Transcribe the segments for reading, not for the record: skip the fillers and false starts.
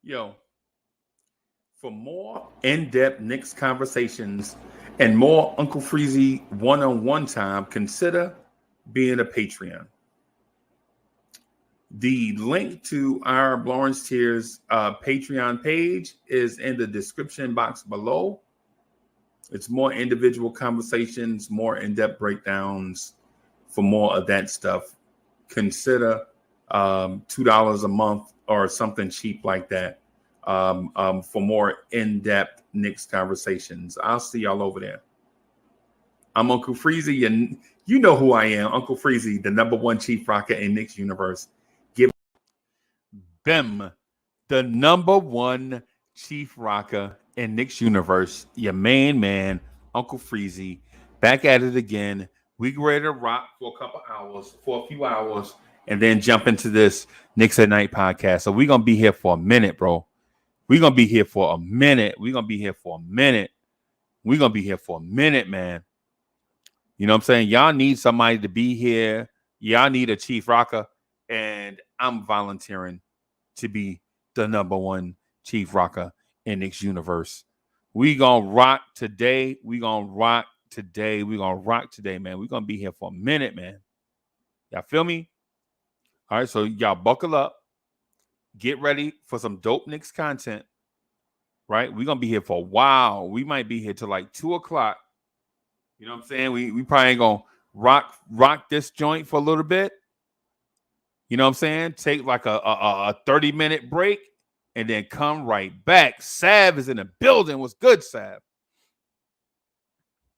Yo, for more in-depth Knicks conversations and more Uncle Freezy one-on-one time, consider being a Patreon. The link to our Blorange Tears Patreon page is in the description box below. It's more individual conversations, more in-depth breakdowns. For more of that stuff, consider $2 a month or something cheap like that for more in-depth Knicks conversations. I'll see y'all over there. I'm Uncle Freezy, and you know who I am, Uncle Freezy, the number one chief rocker in Knicks universe. Give Bim, the number one chief rocker in Knicks universe, your main man, Uncle Freezy, back at it again. We ready to rock for a few hours, and then jump into this Knicks at Night podcast. So we're gonna be here for a minute, bro. We're gonna be here for a minute. We're gonna be here for a minute. We're gonna be here for a minute, man. You know what I'm saying? Y'all need somebody to be here. Y'all need a chief rocker, and I'm volunteering to be the number one chief rocker in Knicks universe. We gonna rock today. We gonna rock today, man. We're gonna be here for a minute, man. Y'all feel me? All right, so y'all buckle up. Get ready for some dope Knicks content. Right? We're gonna be here for a while. We might be here till like 2:00. You know what I'm saying? We probably ain't gonna rock this joint for a little bit. You know what I'm saying? Take like a 30-minute break and then come right back. Sav is in the building. What's good, Sav?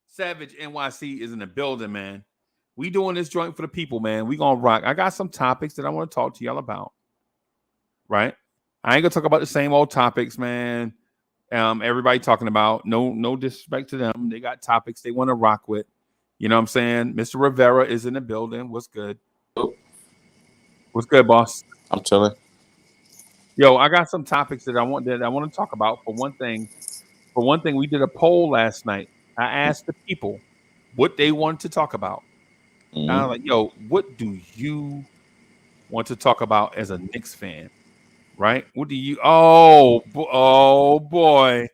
Savage NYC is in the building, man. We doing this joint for the people, man. We gonna rock. I got some topics that I want to talk to y'all about. Right? I ain't gonna talk about the same old topics, man. Everybody talking about. No disrespect to them. They got topics they want to rock with. You know what I'm saying? Mr. Rivera is in the building. What's good? What's good, boss? I'm chilling. Yo, I got some topics that I want to talk about. For one thing, we did a poll last night. I asked the people what they want to talk about. Mm-hmm. I was like, yo, what do you want to talk about as a Knicks fan? Right? What do you? Oh boy,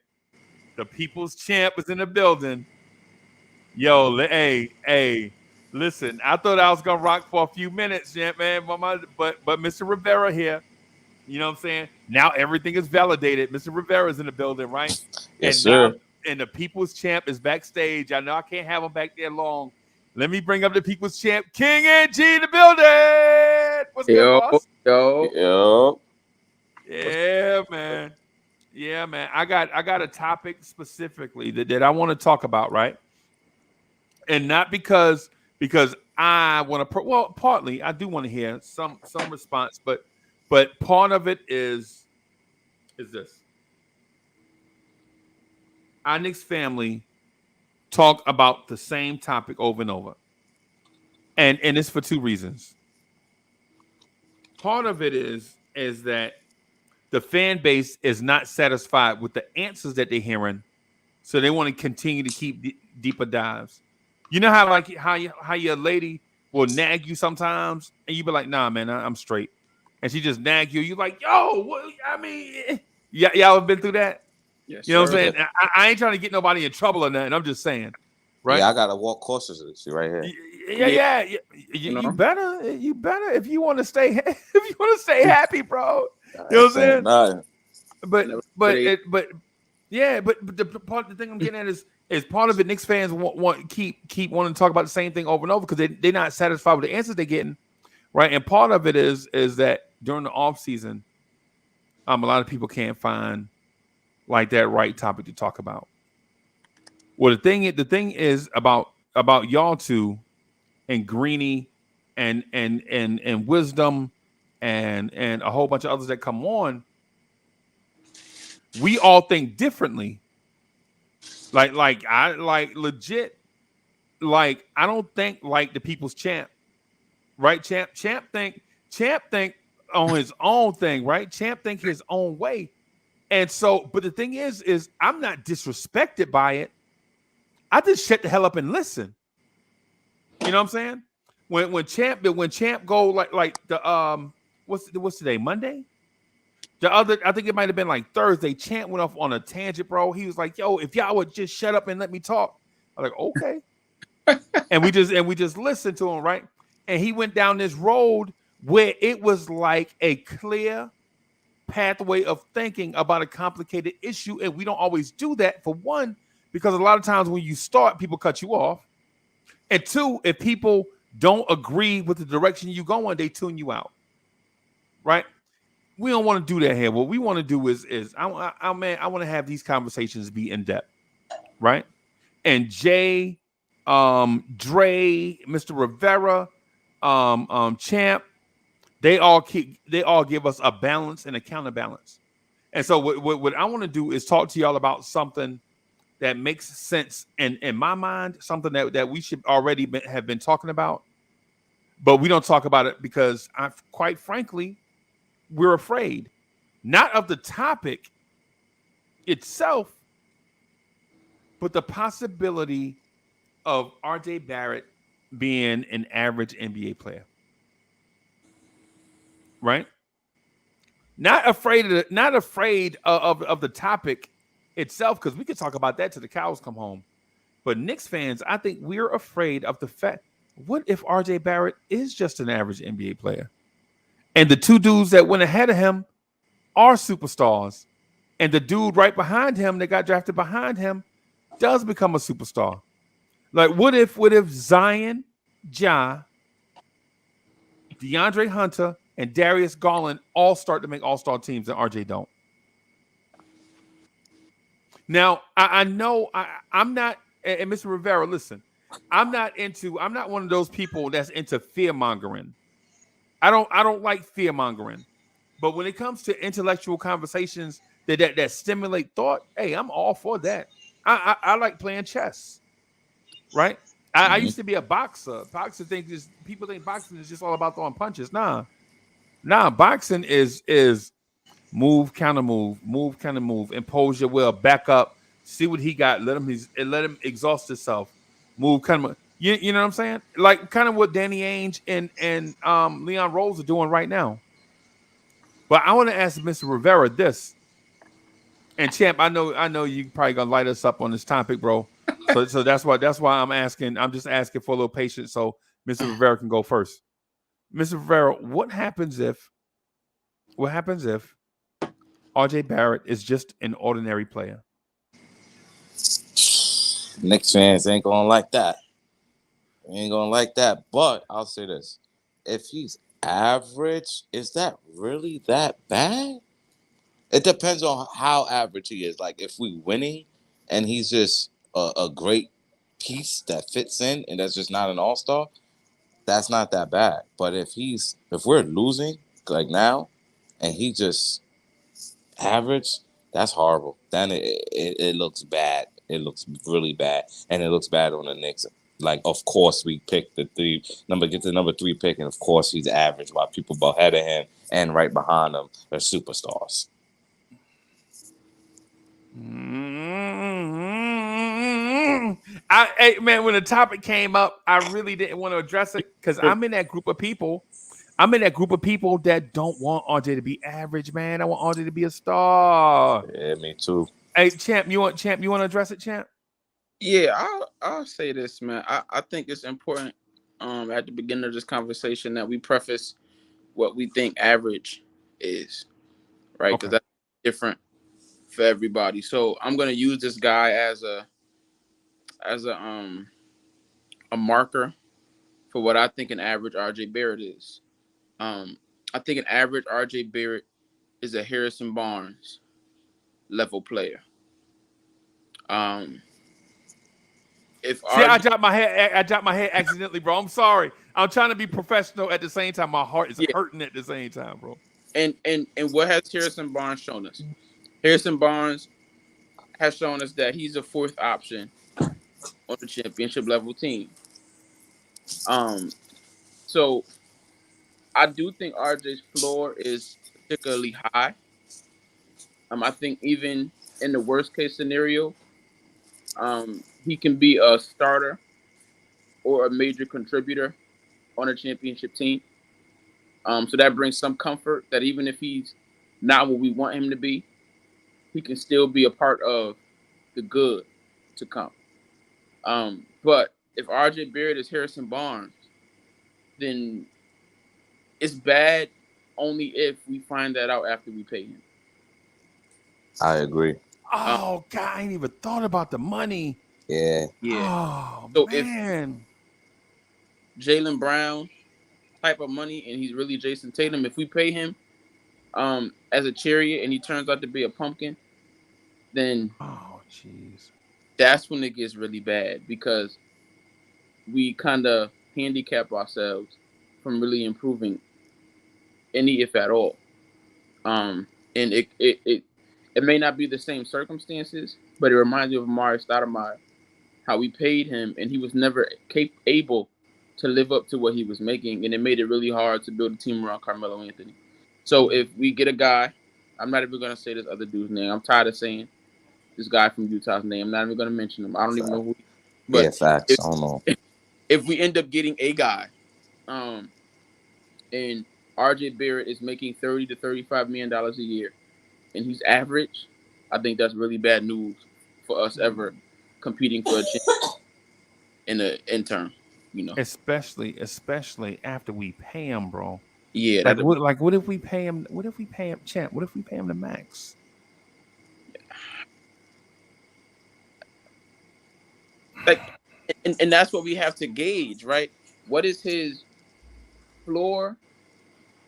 the people's champ is in the building. Yo, hey, listen. I thought I was gonna rock for a few minutes, champ, man. But Mr. Rivera here. You know what I'm saying? Now everything is validated. Mr. Rivera's in the building, right? Yes, And sir. now, and the people's champ is backstage. I know I can't have him back there long. Let me bring up the people's champ, King NG, in the building. What's good, boss? Yo. Yeah, man. Yeah, man. I got a topic specifically that I want to talk about, right? And not because I want to. Well, partly I do want to hear some response, but part of it is this: our Knicks family talk about the same topic over and over, and it's for two reasons. Part of it is that the fan base is not satisfied with the answers that they're hearing, so they want to continue to keep deeper dives. You know how your lady will nag you sometimes, and you be like, "Nah, man, I'm straight," and she just nag you. You like, "Yo, what, I mean, y'all have been through that." Yes, You know sir. what I'm saying? I ain't trying to get nobody in trouble or nothing. I'm just saying, right? Yeah, I gotta walk cautiously right here. Yeah. You better if you want to stay happy, bro. You know what I'm saying? Nah. But the thing I'm getting at is part of it. Knicks fans want keep wanting to talk about the same thing over and over because they're not satisfied with the answers they're getting, right? And part of it is that during the off season, a lot of people can't find like that right topic to talk about. Well, the thing is about y'all two and Greeny and Wisdom and a whole bunch of others that come on. We all think differently. Like I legit. Like I don't think like the people's champ, right? Champ think on his own thing, right? Champ think his own way. And so, but the thing is I'm not disrespected by it. I just shut the hell up and listen. You know what I'm saying? When Champ go like the what's today? Monday? I think it might have been like Thursday, Champ went off on a tangent, bro. He was like, yo, if y'all would just shut up and let me talk. I'm like, okay. and we just listened to him, right? And he went down this road where it was like a clear pathway of thinking about a complicated issue. And we don't always do that, for one, because a lot of times when you start, people cut you off. And two, if people don't agree with the direction you go in, they tune you out. Right? We don't want to do that here. What we want to do is I want to have these conversations be in depth, right? And Jay, Dre, Mr. Rivera, Champ, they all give us a balance and a counterbalance. And so what I want to do is talk to y'all about something that makes sense in my mind, something that we should already have been talking about, but we don't talk about it because quite frankly, we're afraid, not of the topic itself, but the possibility of RJ Barrett being an average NBA player. Right? Not afraid of the topic itself, because we could talk about that till the cows come home. But Knicks fans, I think we're afraid of the fact, what if RJ Barrett is just an average NBA player? And the two dudes that went ahead of him are superstars. And the dude right behind him that got drafted behind him does become a superstar. Like, what if Zion, Ja, DeAndre Hunter, and Darius Garland all start to make all-star teams and RJ don't? Now, I know I'm not, and Mr. Rivera, listen, I'm not one of those people that's into fear-mongering. I don't like fear-mongering. But when it comes to intellectual conversations that stimulate thought, hey, I'm all for that. I like playing chess, right? I used to be a boxer. People think boxing is just all about throwing punches. Nah. Boxing is move, counter move, impose your will, back up, see what he got, let him exhaust himself, move, kind of. You know what I'm saying? Like kind of what Danny Ainge and Leon Rose are doing right now. But I want to ask Mr. Rivera this, and Champ, I know you probably gonna light us up on this topic, bro. So that's why I'm asking. I'm just asking for a little patience so Mr. Rivera can go first. Mr. Rivera, what happens if RJ Barrett is just an ordinary player? Knicks fans ain't gonna like that. But I'll say this: if he's average, is that really that bad? It depends on how average he is. Like if we winning and he's just a great piece that fits in and that's just not an all-star, that's not that bad. But if we're losing like now and he just average, that's horrible. Then it looks bad. It looks really bad. And it looks bad on the Knicks. Like, of course, we picked get the number 3 pick, and of course he's average while people ahead of him and right behind him are superstars. Hey, man, when the topic came up, I really didn't want to address it because I'm in that group of people. That don't want RJ to be average, man. I want RJ to be a star. Yeah, me too. Hey, Champ, you want to address it, Champ? Yeah, I'll say this, man. I think it's important at the beginning of this conversation that we preface what we think average is, right? Because that's different for everybody. So I'm gonna use this guy as a marker for what I think an average RJ Barrett is. I think an average RJ Barrett is a Harrison Barnes level player. I dropped my head accidentally, bro. I'm sorry. I'm trying to be professional at the same time. My heart is hurting at the same time, bro. And what has Harrison Barnes shown us? Harrison Barnes has shown us that he's a fourth option on the championship level team. So I do think RJ's floor is particularly high. I think even in the worst case scenario, he can be a starter or a major contributor on a championship team. So that brings some comfort that even if he's not what we want him to be, he can still be a part of the good to come. But if RJ Barrett is Harrison Barnes, then it's bad only if we find that out after we pay him. I agree. Oh God, I ain't even thought about the money. Yeah. Oh So if man. Jaylen Brown type of money and he's really Jason Tatum, if we pay him as a chariot and he turns out to be a pumpkin, then Oh jeez. that's when it gets really bad because we kind of handicap ourselves from really improving any, if at all. And it may not be the same circumstances, but it reminds me of Amari Stoudemire, how we paid him and he was never able to live up to what he was making, and it made it really hard to build a team around Carmelo Anthony. So if we get a guy, I'm not even going to say this other dude's name. I'm tired of saying this guy from Utah's name. I'm not even going to mention him. I don't even know who he is. Yeah, But facts. I don't know. if we end up getting a guy, and RJ Barrett is making $30 to $35 million a year, and he's average, I think that's really bad news for us ever competing for a chance in the interim. You know, Especially after we pay him, bro. yeah, What if we pay him? What if we pay him, champ? What if we pay him the max? like, and that's what we have to gauge, right? What is his floor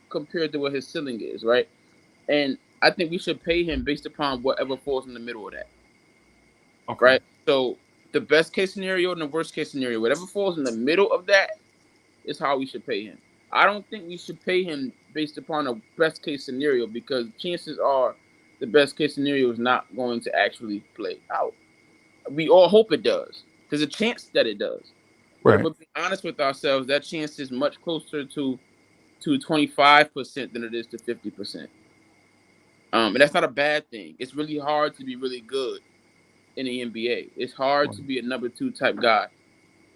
compared to what his ceiling is, right? And I think we should pay him based upon whatever falls in the middle of that, Okay. right? So the best case scenario and the worst case scenario, whatever falls in the middle of that is how we should pay him. I don't think we should pay him based upon a best case scenario because chances are the best case scenario is not going to actually play out. We all hope it does. There's a chance that it does. But if Right. we're being honest with ourselves, that chance is much closer to 25% than it is to 50%. And that's not a bad thing. It's really hard to be really good in the NBA. It's hard to be a number two type guy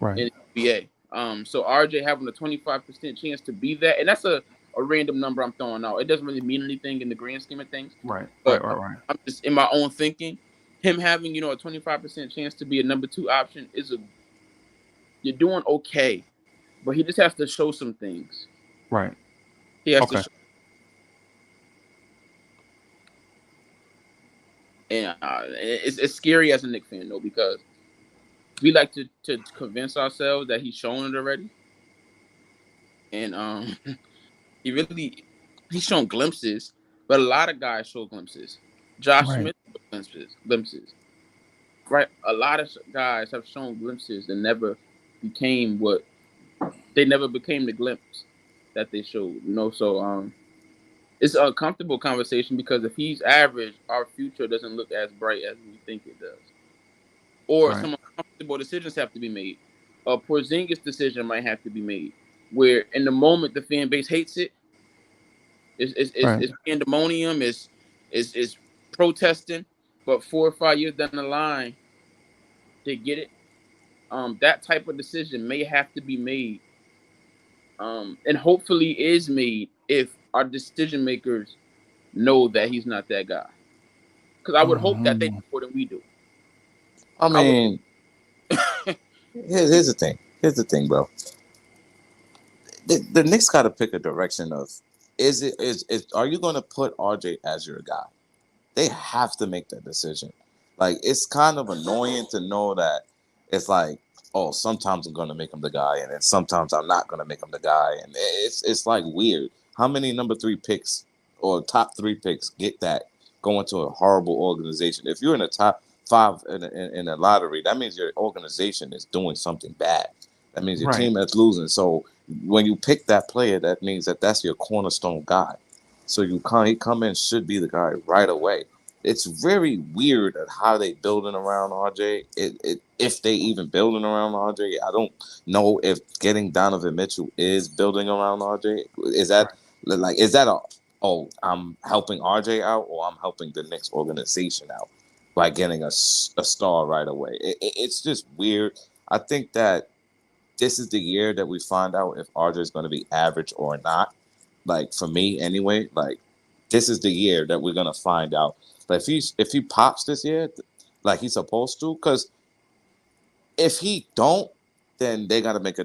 Right. in the NBA. So RJ having a 25% chance to be that, and that's a random number I'm throwing out. It doesn't really mean anything in the grand scheme of things. Right. But Right. I'm just in my own thinking. Him having a 25% chance to be a number two option is you're doing okay, but he just has to show some things. Right. He has to Okay. show. And it's scary as a Knicks fan though because we like to convince ourselves that he's shown it already, and he's shown glimpses, but a lot of guys show glimpses. Josh Right. Smith glimpses, right? A lot of guys have shown glimpses and became what never became the glimpse that they showed. So it's a comfortable conversation because if he's average, our future doesn't look as bright as we think it does. Or Right. some uncomfortable decisions have to be made. A Porzingis decision might have to be made, where in the moment the fan base hates it. Right. It's pandemonium. Is protesting, but 4 or 5 years down the line, they get it. That type of decision may have to be made, and hopefully is made if our decision makers know that he's not that guy. Because I would hope that they know more than we do. I I would. mean, here's the thing. Here's the thing, bro. The Knicks got to pick a direction of is are you going to put RJ as your guy? They have to make that decision. Like it's kind of annoying to know that it's like, oh, sometimes I'm going to make him the guy, and then sometimes I'm not going to make him the guy, and it's like weird. How many number 3 picks or top 3 picks get that going to a horrible organization? If you're in the top 5 in a lottery, that means your organization is doing something bad. That means your Right. team is losing. So when you pick that player, that means that's your cornerstone guy. So he come in should be the guy right away. It's very weird at how they building around RJ. If they even building around RJ, I don't know if getting Donovan Mitchell is building around RJ. Is that I'm helping RJ out or I'm helping the next organization out by getting a star right away? It's just weird. I think that this is the year that we find out if RJ is going to be average or not. Like for me, anyway. Like This is the year that we're gonna find out. Like if he pops this year, like he's supposed to, because if he don't, then they got to make a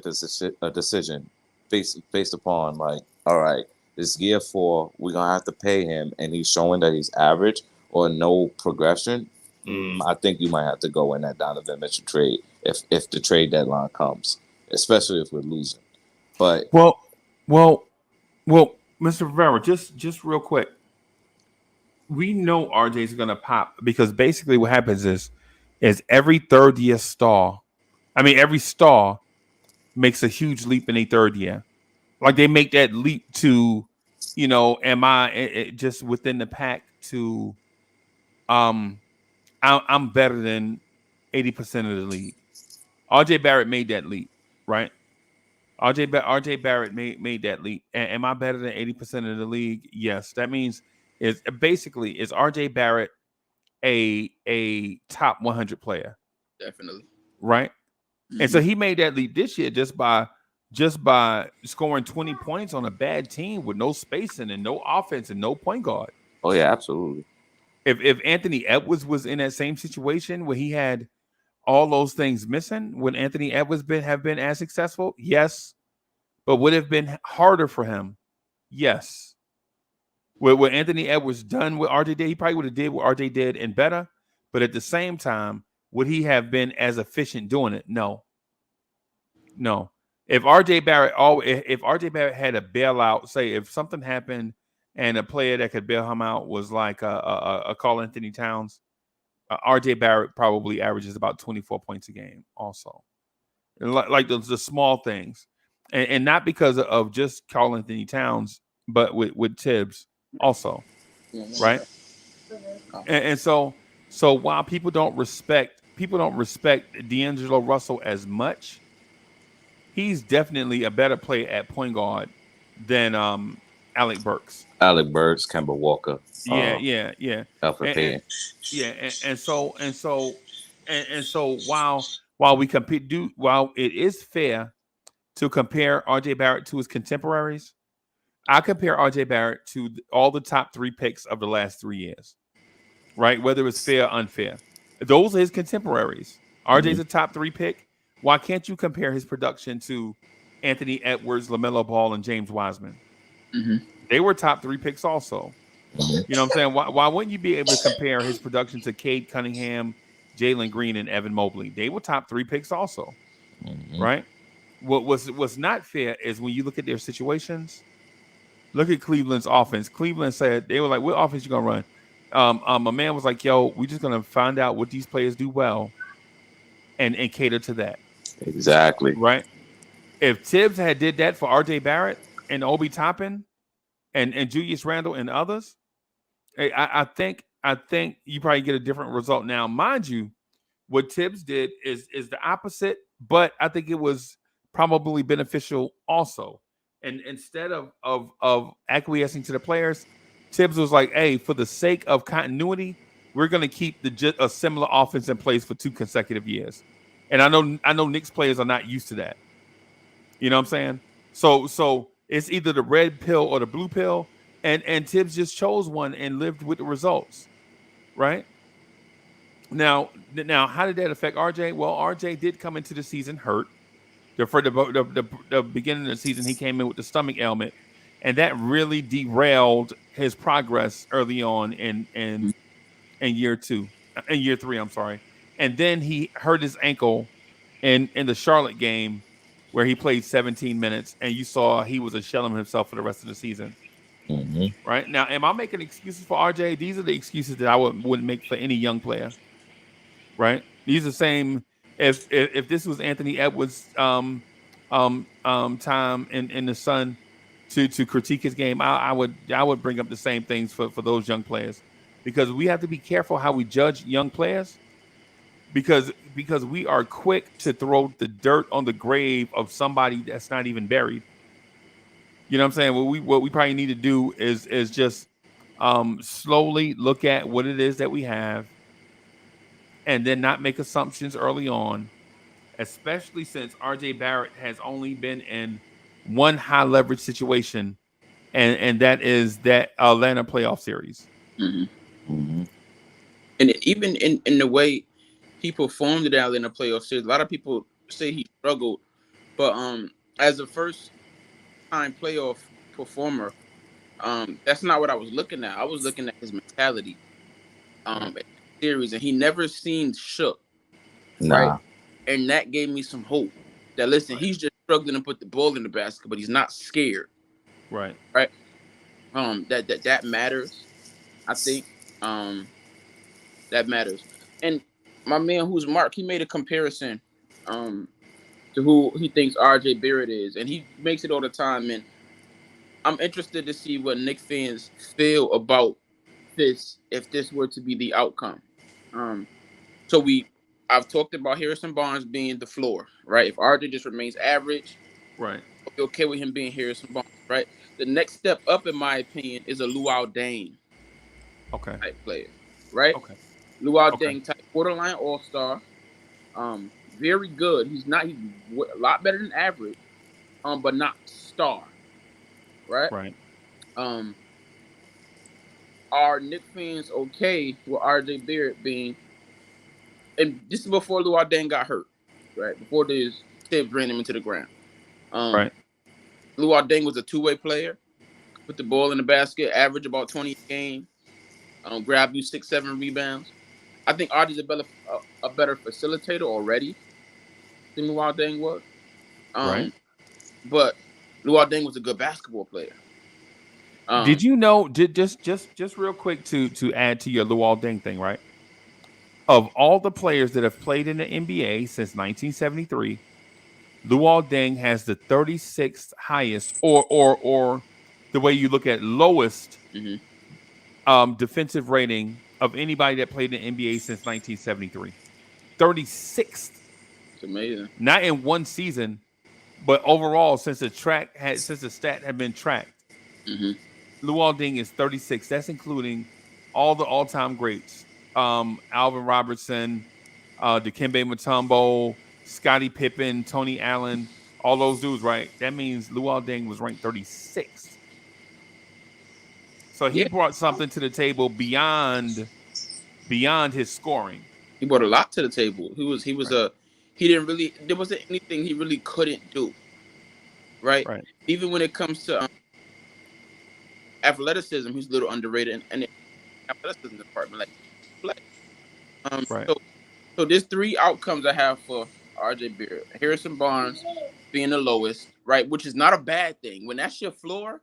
decision based upon like, all right, this year 4, we're gonna have to pay him, and he's showing that he's average or no progression. I think you might have to go in that Donovan Mitchell trade if the trade deadline comes, especially if we're losing. But well, Mr. Rivera, just real quick, we know RJ is gonna pop because basically what happens is every third year every star makes a huge leap in a third year. Like they make that leap to, am I just within the pack to, um, I'm better than 80% of the league. RJ Barrett made that leap, right? RJ Barrett made that leap. Am I better than 80% of the league? Yes. That means is RJ Barrett a top 100 player, Definitely. right? And so he made that leap this year just by scoring 20 points on a bad team with no spacing and no offense and no point guard. oh yeah, absolutely. If Anthony Edwards was in that same situation where he had all those things missing, would Anthony Edwards have been as successful? Yes. But would it have been harder for him? Yes. What Anthony Edwards done what RJ did, he probably would have did what RJ did and better. But at the same time, would he have been as efficient doing it? No. If RJ Barrett had a bailout, say if something happened and a player that could bail him out was like a Karl Anthony Towns, RJ Barrett probably averages about 24 points a game also. And like the small things. And not because of just Karl Anthony Towns, but with Tibbs also, right? And so while people don't respect D'Angelo Russell as much, he's definitely a better player at point guard than Alec Burks. Alec Burks, Kemba Walker, Yeah. Alfred Payton. And so while we compete, while it is fair to compare RJ Barrett to his contemporaries, I compare RJ Barrett to all the top 3 picks of the last 3 years, right? Whether it's fair or unfair. Those are his contemporaries. RJ's a top 3 pick. Why can't you compare his production to Anthony Edwards, LaMelo Ball, and James Wiseman? They were top 3 picks also. You know what I'm saying? Why wouldn't you be able to compare his production to Cade Cunningham, Jalen Green, and Evan Mobley? They were top 3 picks also, right? What's not fair is when you look at their situations. Look at Cleveland's offense. Cleveland said they were like, "What offense you gonna run?" A man was like, "Yo, we're just gonna find out what these players do well, and cater to that." Exactly. Right. If Tibbs had did that for RJ Barrett and Obi Toppin and Julius Randle and others, I think you probably get a different result. Now, mind you, what Tibbs did is the opposite, but I think it was probably beneficial also. And instead of acquiescing to the players, Tibbs was like, "Hey, for the sake of continuity, we're going to keep a similar offense in place for 2 consecutive years." And I know Knicks players are not used to that. You know what I'm saying? So it's either the red pill or the blue pill, and Tibbs just chose one and lived with the results, right? Now, how did that affect RJ? Well, RJ did come into the season hurt. For the beginning of the season, he came in with the stomach ailment, and that really derailed his progress early on in year 2, in year 3. I'm sorry, and then he hurt his ankle in the Charlotte game where he played 17 minutes, and you saw he was a shell of himself for the rest of the season. Right now, am I making excuses for RJ? These are the excuses that I wouldn't make for any young player. Right? These are the same. If this was Anthony Edwards' time in the Sun to critique his game, I would bring up the same things for those young players, because we have to be careful how we judge young players, because we are quick to throw the dirt on the grave of somebody that's not even buried. You know what I'm saying? What we probably need to do is just slowly look at what it is that we have, and then not make assumptions early on, especially since RJ Barrett has only been in one high leverage situation and that is that Atlanta playoff series. Mm-hmm. Mm-hmm. And even in the way he performed it out in the playoff series, a lot of people say he struggled, but as a first time playoff performer, that's not what I was looking at. I was looking at his mentality Right. in the series, and he never seemed shook, right? Nah. And that gave me some hope that listen, Right. he's just struggling to put the ball in the basket, but he's not scared, Right. right? That matters. I think that matters. And my man, who's Mark, he made a comparison um to who he thinks RJ Barrett is, and he makes it all the time. And I'm interested to see what Knicks fans feel about this if this were to be the outcome. Um, so I've talked about Harrison Barnes being the floor, right? If RJ just remains average, Right. I'll be okay with him being Harrison Barnes, right? The next step up, in my opinion, is a Luau Dane Okay. type player, right? Okay. Luau Okay. Dane type borderline All Star, very good. He's a lot better than average, but not star, right? Right. Um, are Knicks fans okay with RJ Barrett being, and this is before Luau Deng got hurt, right? Before this Tibbs ran him into the ground. Um, Right. Luau Deng was a two-way player, put the ball in the basket, average about 20 a game, grab you 6, 7 rebounds. I think RJ's a better facilitator already than Luau Deng was. Right. But Luau Deng was a good basketball player. Did Um, you know? Did just real quick to add to your Luol Deng thing, right? Of all the players that have played in the NBA since 1973, Luol Deng has the 36th highest, or the way you look at lowest mhm. defensive rating of anybody that played in the NBA since 1973. 36th, It's amazing. not in one season, but overall since the stat had been tracked. Hmm. Luol Deng is 36. That's including all the all-time greats. Alvin Robertson, Dikembe Mutombo, Scottie Pippen, Tony Allen, all those dudes, right? That means Luol Deng was ranked 36th. So he Yeah, brought something to the table beyond his scoring. he brought a lot to the table. He was Right. a he didn't really there wasn't anything he really couldn't do, right? Right. Even when it comes to athleticism, he's a little underrated in the athleticism department. Like play. Um, Right. so so there's three outcomes I have for RJ Barrett. Harrison Barnes being the lowest, right? Which is not a bad thing. When that's your floor,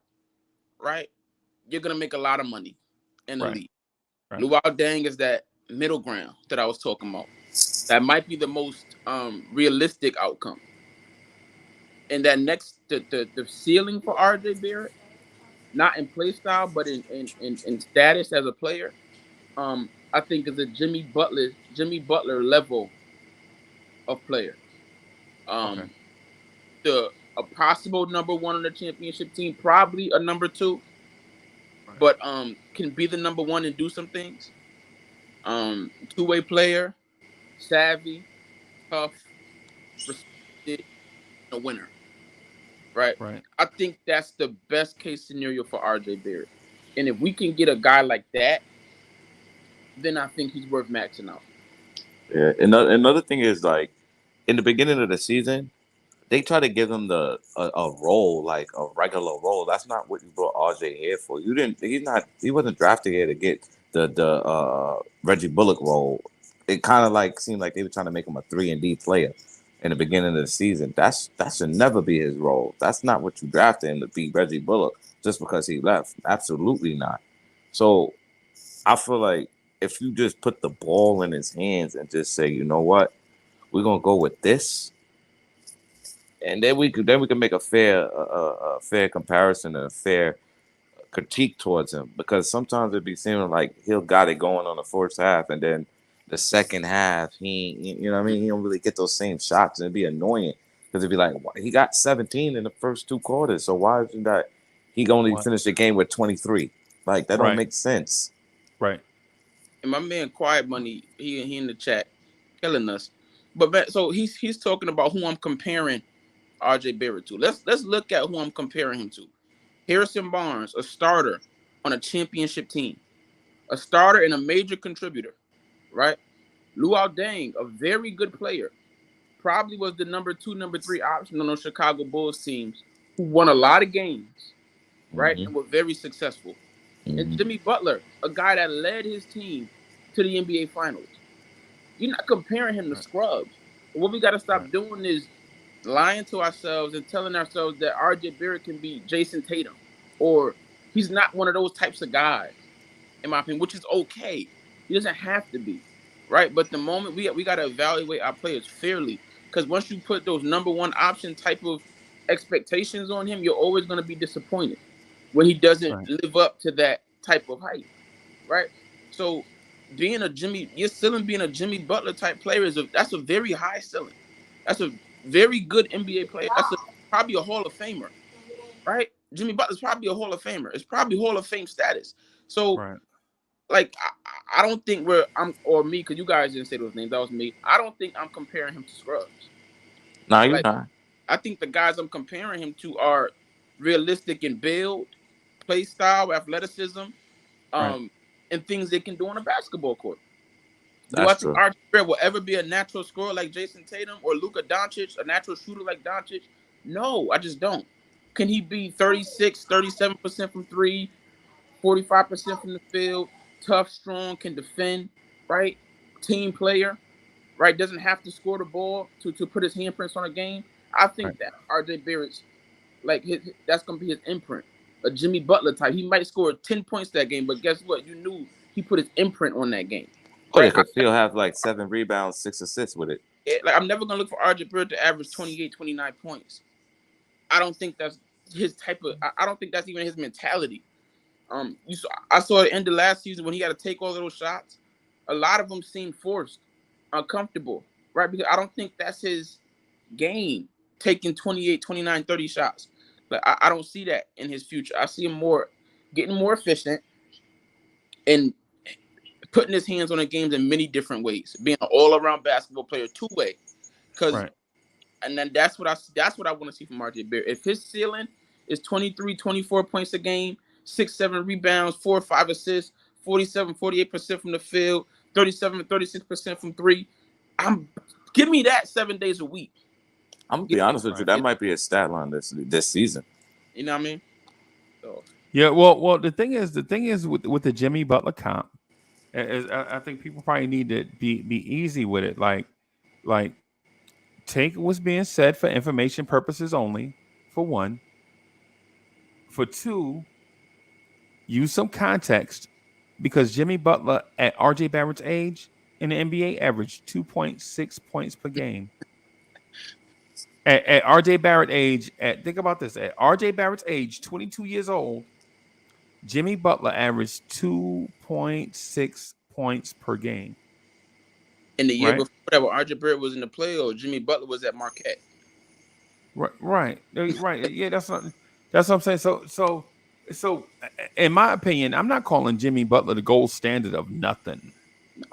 right? You're gonna make a lot of money in the Right. league. Right. Luau Deng is that middle ground that I was talking about. That might be the most realistic outcome. And that next the ceiling for RJ Barrett, not in play style, but in status as a player, I think is a Jimmy Butler level of player. Okay. Um, the a possible number one on the championship team, probably a number two, Right. but can be the number one and do some things. Two-way player, savvy, tough, respected, a winner. Right. Right. I think that's the best case scenario for RJ Barrett. And if we can get a guy like that, then I think he's worth maxing out. Yeah. Another thing is like in the beginning of the season, they try to give him a role like a regular role. That's not what you brought RJ here for. You didn't. He's not. He wasn't drafted here to get the Reggie Bullock role. It kind of like seemed like they were trying to make him a 3-and-D player in the beginning of the season. That should never be his role. That's not what you drafted him to be, Reggie Bullock, just because he left. Absolutely not. So I feel like if you just put the ball in his hands and just say, you know what, we're gonna go with this, and then we can make a fair comparison and a fair critique towards him, because sometimes it be seeming like he'll got it going on the first half, and then the second half you know what I mean, he don't really get those same shots, and it'd be annoying because it'd be like, he got 17 in the first 2 quarters, so why isn't that he only What? finished the game with 23? Like, that don't Right. make sense. Right. And my man Quiet Money, he in the chat killing us. But man, so he's talking about who I'm comparing RJ Barrett to. Let's look at who I'm comparing him to. Harrison Barnes, a starter on a championship team, a starter and a major contributor, right? Luol Deng, a very good player, probably was the number 2, number 3 option on those Chicago Bulls teams who won a lot of games, right? Mm-hmm. And were very successful. And Mm-hmm. Jimmy Butler, a guy that led his team to the NBA Finals. You're not comparing him to scrubs. What we got to stop doing is lying to ourselves and telling ourselves that RJ Barrett can be Jason Tatum, or he's not one of those types of guys, in my opinion, which is okay. He doesn't have to be, right? But the moment we got to evaluate our players fairly, because once you put those number 1 option type of expectations on him, you're always going to be disappointed when he doesn't live up to that type of hype, right? So your ceiling being a Jimmy Butler type player that's a very high ceiling. That's a very good NBA player. Probably a Hall of Famer, right? Jimmy Butler's probably a Hall of Famer. It's probably Hall of Fame status. So, like, I don't think or me, because you guys didn't say those names. That was me. I don't think I'm comparing him to scrubs. No, you're not. I think the guys I'm comparing him to are realistic in build, play style, athleticism, and things they can do on a basketball court. Do I think RJ Barrett will ever be a natural scorer like Jason Tatum or Luka Doncic, a natural shooter like Doncic? No, I just don't. Can he be 36, 37% from 3, 45% from the field, tough, strong, can defend, right? Team player, right? Doesn't have to score the ball to put his handprints on a game. I think that RJ Barrett's that's gonna be his imprint. A Jimmy Butler type. He might score 10 points that game, but guess what? You knew he put his imprint on that game. Oh, yeah, because he'll have like 7 rebounds, 6 assists with it. Like, I'm never gonna look for RJ Barrett to average 28, 29 points. I don't think that's his type of. I don't think that's even his mentality. I saw at the end of last season when he got to take all of those shots. A lot of them seemed forced, uncomfortable, right? Because I don't think that's his game, taking 28, 29, 30 shots. But I don't see that in his future. I see him getting more efficient and putting his hands on the games in many different ways, being an all-around basketball player, two-way. And then that's what I want to see from RJ Barrett. If his ceiling is 23, 24 points a game, 6, 7 rebounds, 4 or 5 assists, 47, 48% from the field, 37, 36% from 3, give me that 7 days a week. I'm gonna be honest with you, that might be a stat line this season. You know what I mean? So. Yeah, well, the thing is with the Jimmy Butler comp, I think people probably need to be easy with it. Like take what's being said for information purposes only, for one. For two, use some context, because Jimmy Butler at RJ Barrett's age in the NBA averaged 2.6 points per game. At RJ Barrett's age, think about this. At RJ Barrett's age, 22 years old, Jimmy Butler averaged 2.6 points per game. In the year before that, when RJ Barrett was in the playoffs, Jimmy Butler was at Marquette. Right. Yeah, that's what I'm saying. So, in my opinion, I'm not calling Jimmy Butler the gold standard of nothing. No.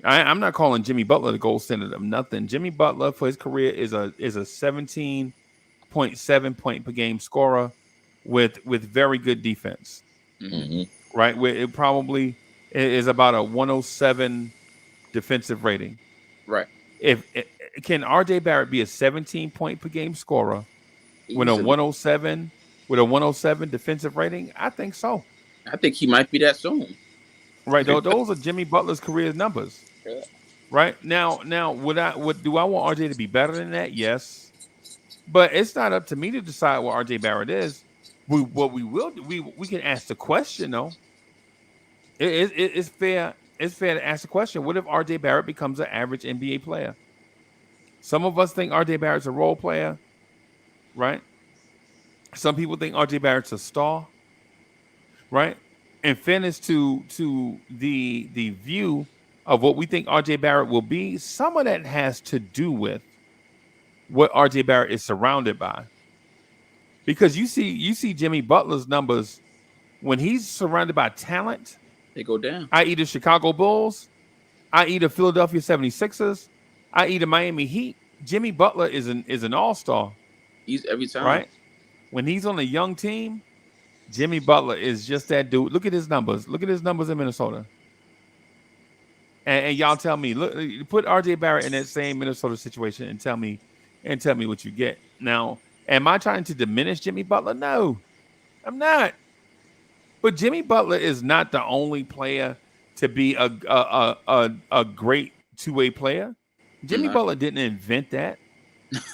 I'm not calling Jimmy Butler the gold standard of nothing. Jimmy Butler for his career is a 17.7 point per game scorer with very good defense. Mm-hmm. Right, where it probably is about a 107 defensive rating. Right. Can RJ Barrett be a 17 point per game scorer with a 107 defensive rating? I think so. I think he might be that soon. Right, those are Jimmy Butler's career numbers. Yeah. Right now, do I want RJ to be better than that? Yes, but it's not up to me to decide what RJ Barrett is. We can ask the question though. It's fair. It's fair to ask the question: what if RJ Barrett becomes an average NBA player? Some of us think RJ Barrett's a role player, right? Some people think RJ Barrett's a star, right? In fairness to the view of what we think RJ Barrett will be, some of that has to do with what RJ Barrett is surrounded by. Because you see Jimmy Butler's numbers when he's surrounded by talent, they go down. I.e. the Chicago Bulls, i.e. the Philadelphia 76ers, i.e. the Miami Heat. Jimmy Butler is an all-star. He's every time. Right? When he's on a young team, Jimmy Butler is just that dude. Look at his numbers. Look at his numbers in Minnesota. And y'all tell me, look, put RJ Barrett in that same Minnesota situation and tell me what you get. Now, am I trying to diminish Jimmy Butler? No, I'm not. But Jimmy Butler is not the only player to be a great two-way player. Jimmy No. Butler didn't invent that,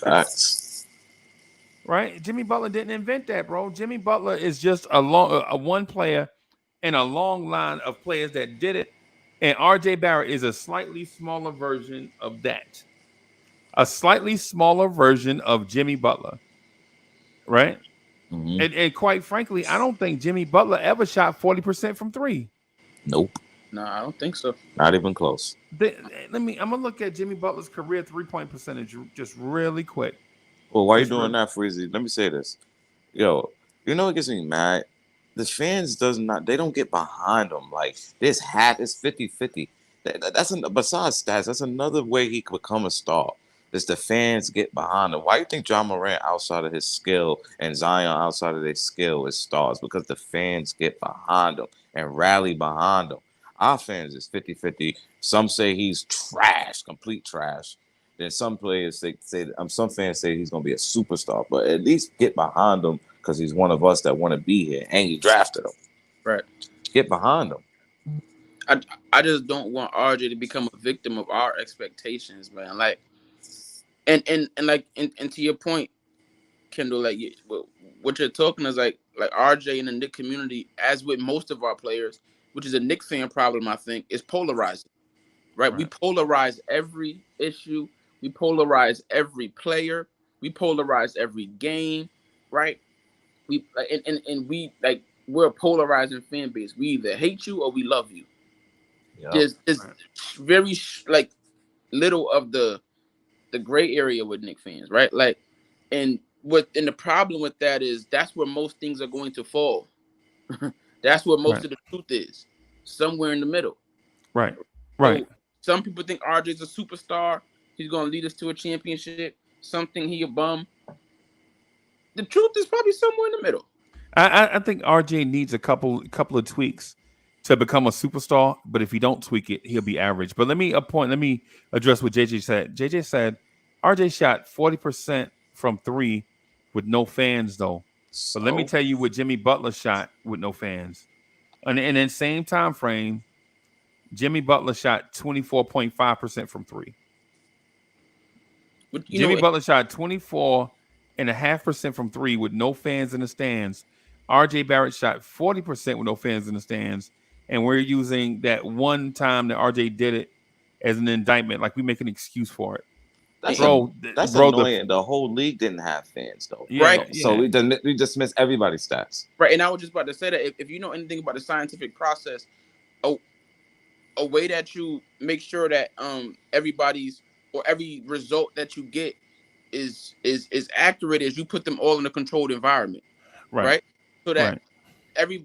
Facts. right? Jimmy Butler didn't invent that, bro. Jimmy Butler is just a one player in a long line of players that did it. And RJ Barrett is a slightly smaller version of that. A slightly smaller version of Jimmy Butler, right? Mm-hmm. And quite frankly, I don't think Jimmy Butler ever shot 40% from three. Nope. No, I don't think so. Not even close. I'm gonna look at Jimmy Butler's career 3-point percentage just really quick. Well, why you Just doing really, that, Freezy? Let me say this. Yo, you know what gets me mad? The fans they don't get behind him. Like this hat is 50-50. Besides stats, that's another way he could become a star. Is the fans get behind him. Why do you think John Morant outside of his skill and Zion outside of their skill is stars? Because the fans get behind him and rally behind him. Our fans is 50-50. Some say he's trash, complete trash. Then some players say some fans say he's gonna be a superstar, but at least get behind him because he's one of us that want to be here, and you drafted him. Right. Get behind him. I just don't want RJ to become a victim of our expectations, man. Like, and to your point, Kendall, like what you're talking is like RJ in the Knick community, as with most of our players, which is a Knick fan problem, I think, is polarizing. Right? We right, polarize every issue. We polarize every player. We polarize every game. Right? We and we like we're a polarizing fan base. We either hate you or we love you. Yeah. There's right, very like little of the gray area with Knicks fans, right? Like, and the problem with that is that's where most things are going to fall. That's where most right, of the truth is, somewhere in the middle. right, right. So some people think RJ's a superstar. He's going to lead us to a championship. Some think he a bum. The truth is probably somewhere in the middle. I think RJ needs a couple of tweaks to become a superstar. But if he don't tweak it, he'll be average. But let me address what JJ said. JJ said RJ shot 40% from three with no fans though. But let me So tell you what Jimmy Butler shot with no fans. And in the same time frame, Jimmy Butler shot 24.5% from three. But Jimmy Butler shot 24.5% from three with no fans in the stands. RJ Barrett shot 40% with no fans in the stands. And we're using that one time that RJ did it as an indictment, like we make an excuse for it. that's and, a Bro, that's bro, the annoying. The whole league didn't have fans though. yeah, right, So yeah, we dismiss everybody's stats. right. And I was just about to say that if you know anything about the scientific process, a, a way that you make sure that everybody's or every result that you get is accurate is you put them all in a controlled environment, right, right? So that right, every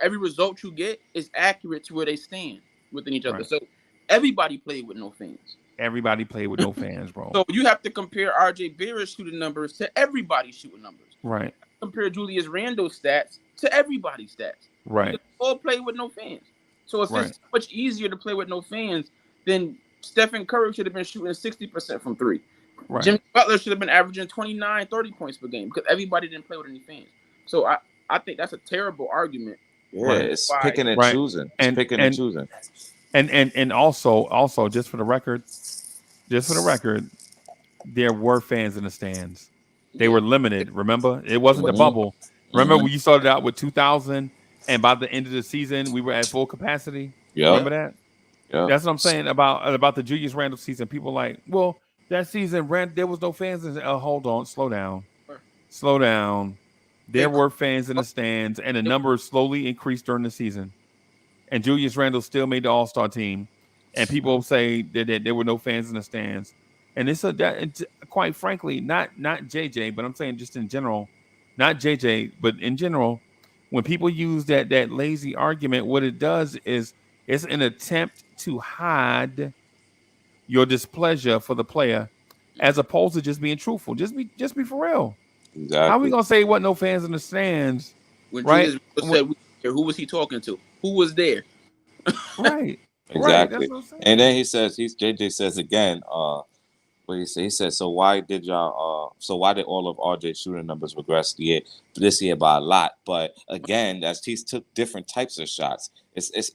every result you get is accurate to where they stand within each other. right. So everybody played with no fans. Everybody played with no fans, bro. So you have to compare RJ Barrett's shooting numbers to everybody's shooting numbers. Right, Compare Julius Randle's stats to everybody's stats because right, they all play with no fans. So if it's right, so much easier to play with no fans, then Stephen Curry should have been shooting 60% from three. right. Jimmy Butler should have been averaging 29, 30 points per game because everybody didn't play with any fans. So I think that's a terrible argument. Yeah, Right, it's Why? picking and right. choosing. It's And picking and and choosing. and also just for the record, there were fans in the stands. They Yeah. were limited. Remember, it It wasn't the was, Mm-hmm. bubble. Remember Mm-hmm. when you started out with 2,000, and by the end of the season, we were at full capacity. Yep. yeah. Remember that? Yep. That's what I'm saying about the Julius Randle season. People like, well, that season, there was no fans. Hold on, slow down, slow down. There It, were fans in the stands, and the numbers slowly increased during the season. And Julius Randle still made the All Star team. And people say that there were no fans in the stands. And quite frankly, not JJ, but I'm saying just in general, not JJ, but in general, when people use that lazy argument, what it does is it's an attempt to hide your displeasure for the player, as opposed to just being truthful. Just be for real. How are we Exactly. gonna say what no fans in the stands? When Right? Julius said, who was he talking to? Who was there? Right. Right. That's Exactly. what I'm And saying. then he says, JJ says again, what he say? He said, so why did y'all so why did all of RJ shooting numbers regress this year by a lot? But again, that's he took different types of shots.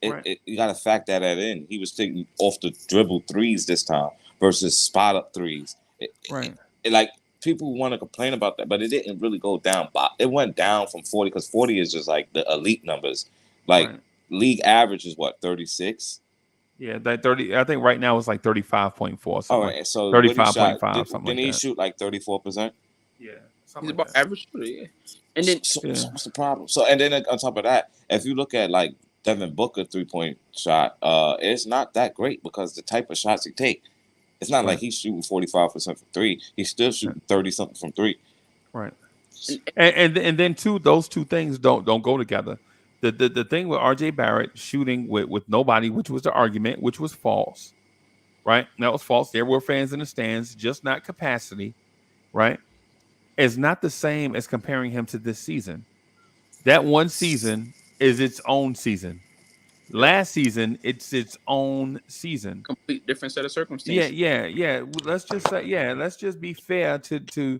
Right. You gotta factor that in. He was taking off the dribble threes this time versus spot up threes. Right. Like people want to complain about that, but it didn't really go down. It went down from 40 because 40 is just like the elite numbers. Like Right. league average is what, 36? Yeah, that 30, I think right now it's like 35.4, All something like right, so what he shot? 35.5, something Didn't like he that. shoot like 34%? Yeah, He's something like about that. average shooter, yeah. And then So Yeah. what's the problem? So and then on top of that, if you look at like Devin Booker 3-point shot, it's not that great because the type of shots he take. It's not like Right. he's shooting 45% from three. He's still Right. shooting 30 something from three. Right. and, And then too, those two things don't go together. The thing with RJ Barrett shooting with nobody, which was the argument, which was false, right? That was false. There were fans in the stands, just not capacity, right? Is not the same as comparing him to this season. That one season is its own season. yep, Last season, it's its own season. complete different set of Yeah, circumstances. yeah, yeah. Let's just say, yeah, let's just be fair to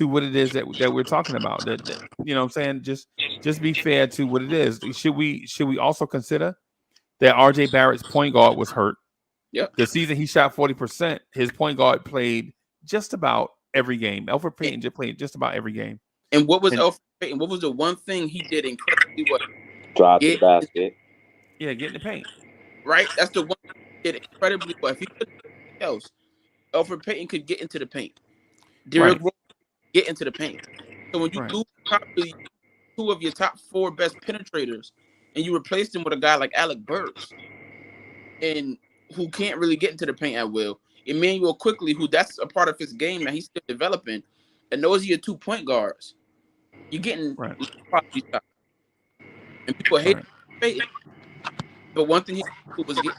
what it is that we're talking about. That you know what I'm saying? Just be fair to what it is. Should we also consider that RJ Barrett's point guard was hurt? Yep. The season he shot 40%, his point guard played just about every game. Alfred And, Payton just played just about every game. and what was And Alfred Payton? What was the one thing he did incredibly well? Drive the Get basket. yeah, get in the paint. right. That's the one thing he did incredibly well. If he did anything else, Alfred Payton could get into the paint. Derrick Right, Rose get into the paint. So when you right, lose probably two of your top four best penetrators, and you replace them with a guy like Alec Burks, and who can't really get into the paint at will, Emmanuel Quickly, who that's a part of his game that he's still developing, and those are your 2 point guards. You're getting right, low quality shots, and people hate right. Payton. But one thing he was getting,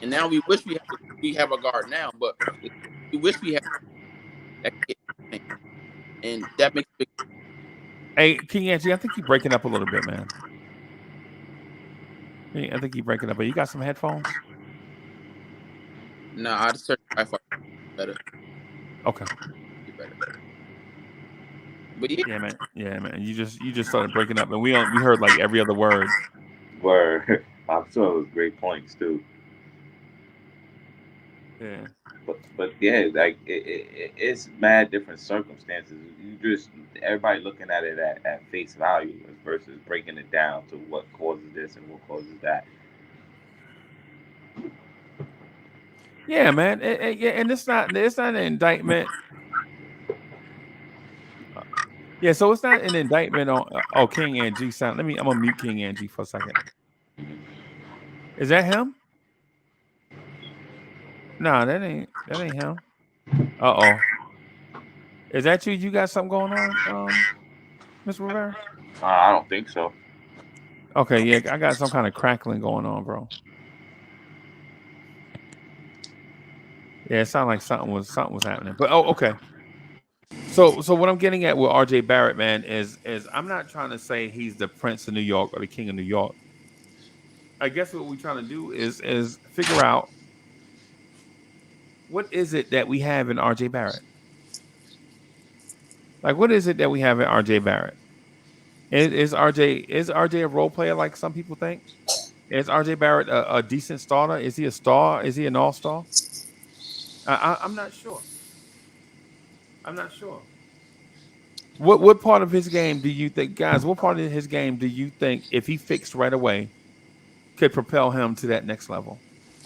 and now we have a guard now, but we wish we had that can get in the paint, and that makes a big. Hey, King Angie, I think you're breaking up a little bit, man. I think you're breaking up. But you got some headphones? No, I'd search Wi-Fi better. Okay. Better. But yeah, Yeah, man. Yeah, man. You just started breaking up, and we heard like every other word. Were I'm sure it was great points too. Yeah. But yeah, like it's mad different circumstances. You just everybody looking at it at face value versus breaking it down to what causes this and what causes that. Yeah, man. Yeah, and it's not an indictment. Yeah, so it's not an indictment on King Angie sound. I'm gonna mute King Angie for a second. Is that him? No, that ain't him. Uh-oh. Is that you? You got something going on, Mr. Rivera? I don't think so. Okay, yeah, I got some kind of crackling going on, bro. Yeah, it sounded like something was happening. But okay. So what I'm getting at with RJ Barrett, man, is I'm not trying to say he's the Prince of New York or the King of New York. I guess what we're trying to do is figure out what is it that we have in RJ Barrett. Like, what is it that we have in RJ Barrett? Is RJ a role player like some people think? Is RJ Barrett a decent starter? Is he a star? Is he an all star? I'm not sure. I'm not sure. What part of his game do you think, guys? What part of his game do you think, if he fixed right away, could propel him to that next level?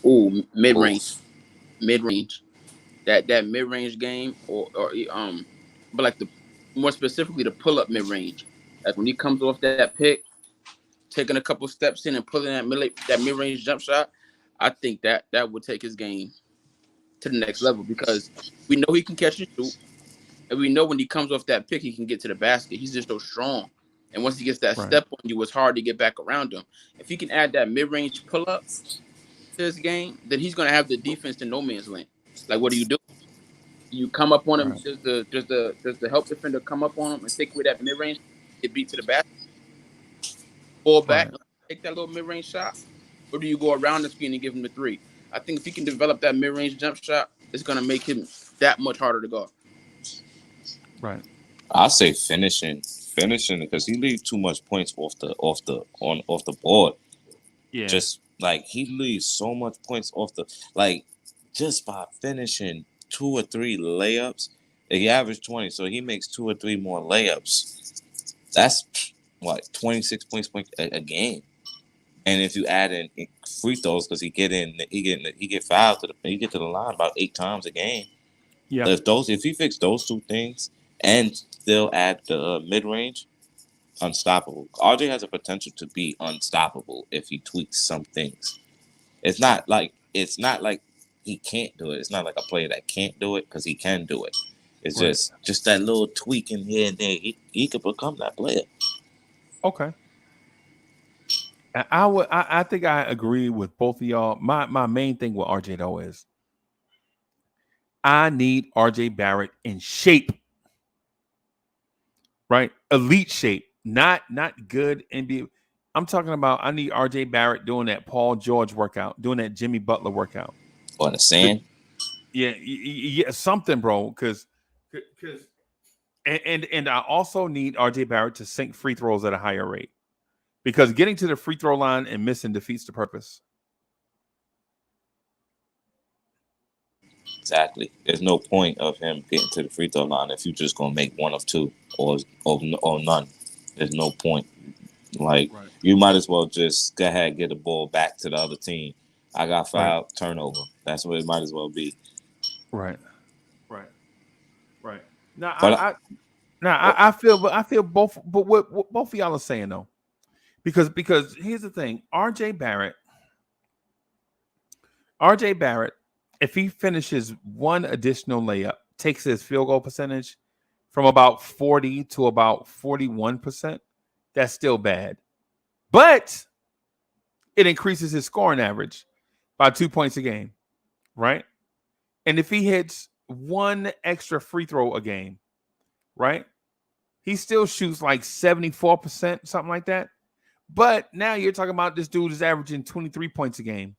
ooh, mid range, Oof. mid range. That mid range game, but like the more specifically the pull up mid range. Like when he comes off that pick, taking a couple steps in and pulling that mid range jump shot, I think that would take his game to the next level because we know he can catch and shoot, and we know when he comes off that pick, he can get to the basket. He's just so strong, and once he gets that Right. step on you, it's hard to get back around him. If he can add that mid range pull up to his game, then he's gonna have the defense in no man's land. Like, what do you do? You come up on him. Right. Does the help defender come up on him and take away that mid range, get beat to the basket, fall back, Right. and take that little mid range shot, or do you go around the screen and give him the three? I think if he can develop that mid range jump shot, it's gonna make him that much harder to guard. Right. I say finishing because he leaves too much points off the board. Yeah. Just like he leaves so much points off the like just by finishing 2 or 3 layups. He averaged 20, so he makes 2 or 3 more layups. That's what 26 points a game. And if you add in free throws, because he get fouled he get to the line about 8 times a game. Yeah. If he fix those 2 things and still add the mid range, unstoppable. RJ has a potential to be unstoppable if he tweaks some things. It's not like he can't do it. It's not like a player that can't do it because he can do it. It's Right. just that little tweak in here and there. He could become that player. Okay. I think I agree with both of y'all. My main thing with RJ though is I need RJ Barrett in shape. Right? Elite shape. Not good NBA. I'm talking about I need RJ Barrett doing that Paul George workout, doing that Jimmy Butler workout. On the sand. Yeah, something, bro. Because and I also need RJ Barrett to sink free throws at a higher rate. Because getting to the free throw line and missing defeats the purpose. Exactly. There's no point of him getting to the free throw line if you're just gonna make 1 of 2 or none. There's no point. Like Right. you might as well just go ahead and get the ball back to the other team. I got fouled, Right. turnover. That's what it might as well be. Right. Right. Right. Now But I feel both, but what both of y'all are saying though, because here's the thing, RJ Barrett, if he finishes one additional layup, takes his field goal percentage from about 40 to about 41%. That's still bad, but it increases his scoring average by 2 points a game, right? And if he hits one extra free throw a game, right? He still shoots like 74%, something like that. But now you're talking about this dude is averaging 23 points a game.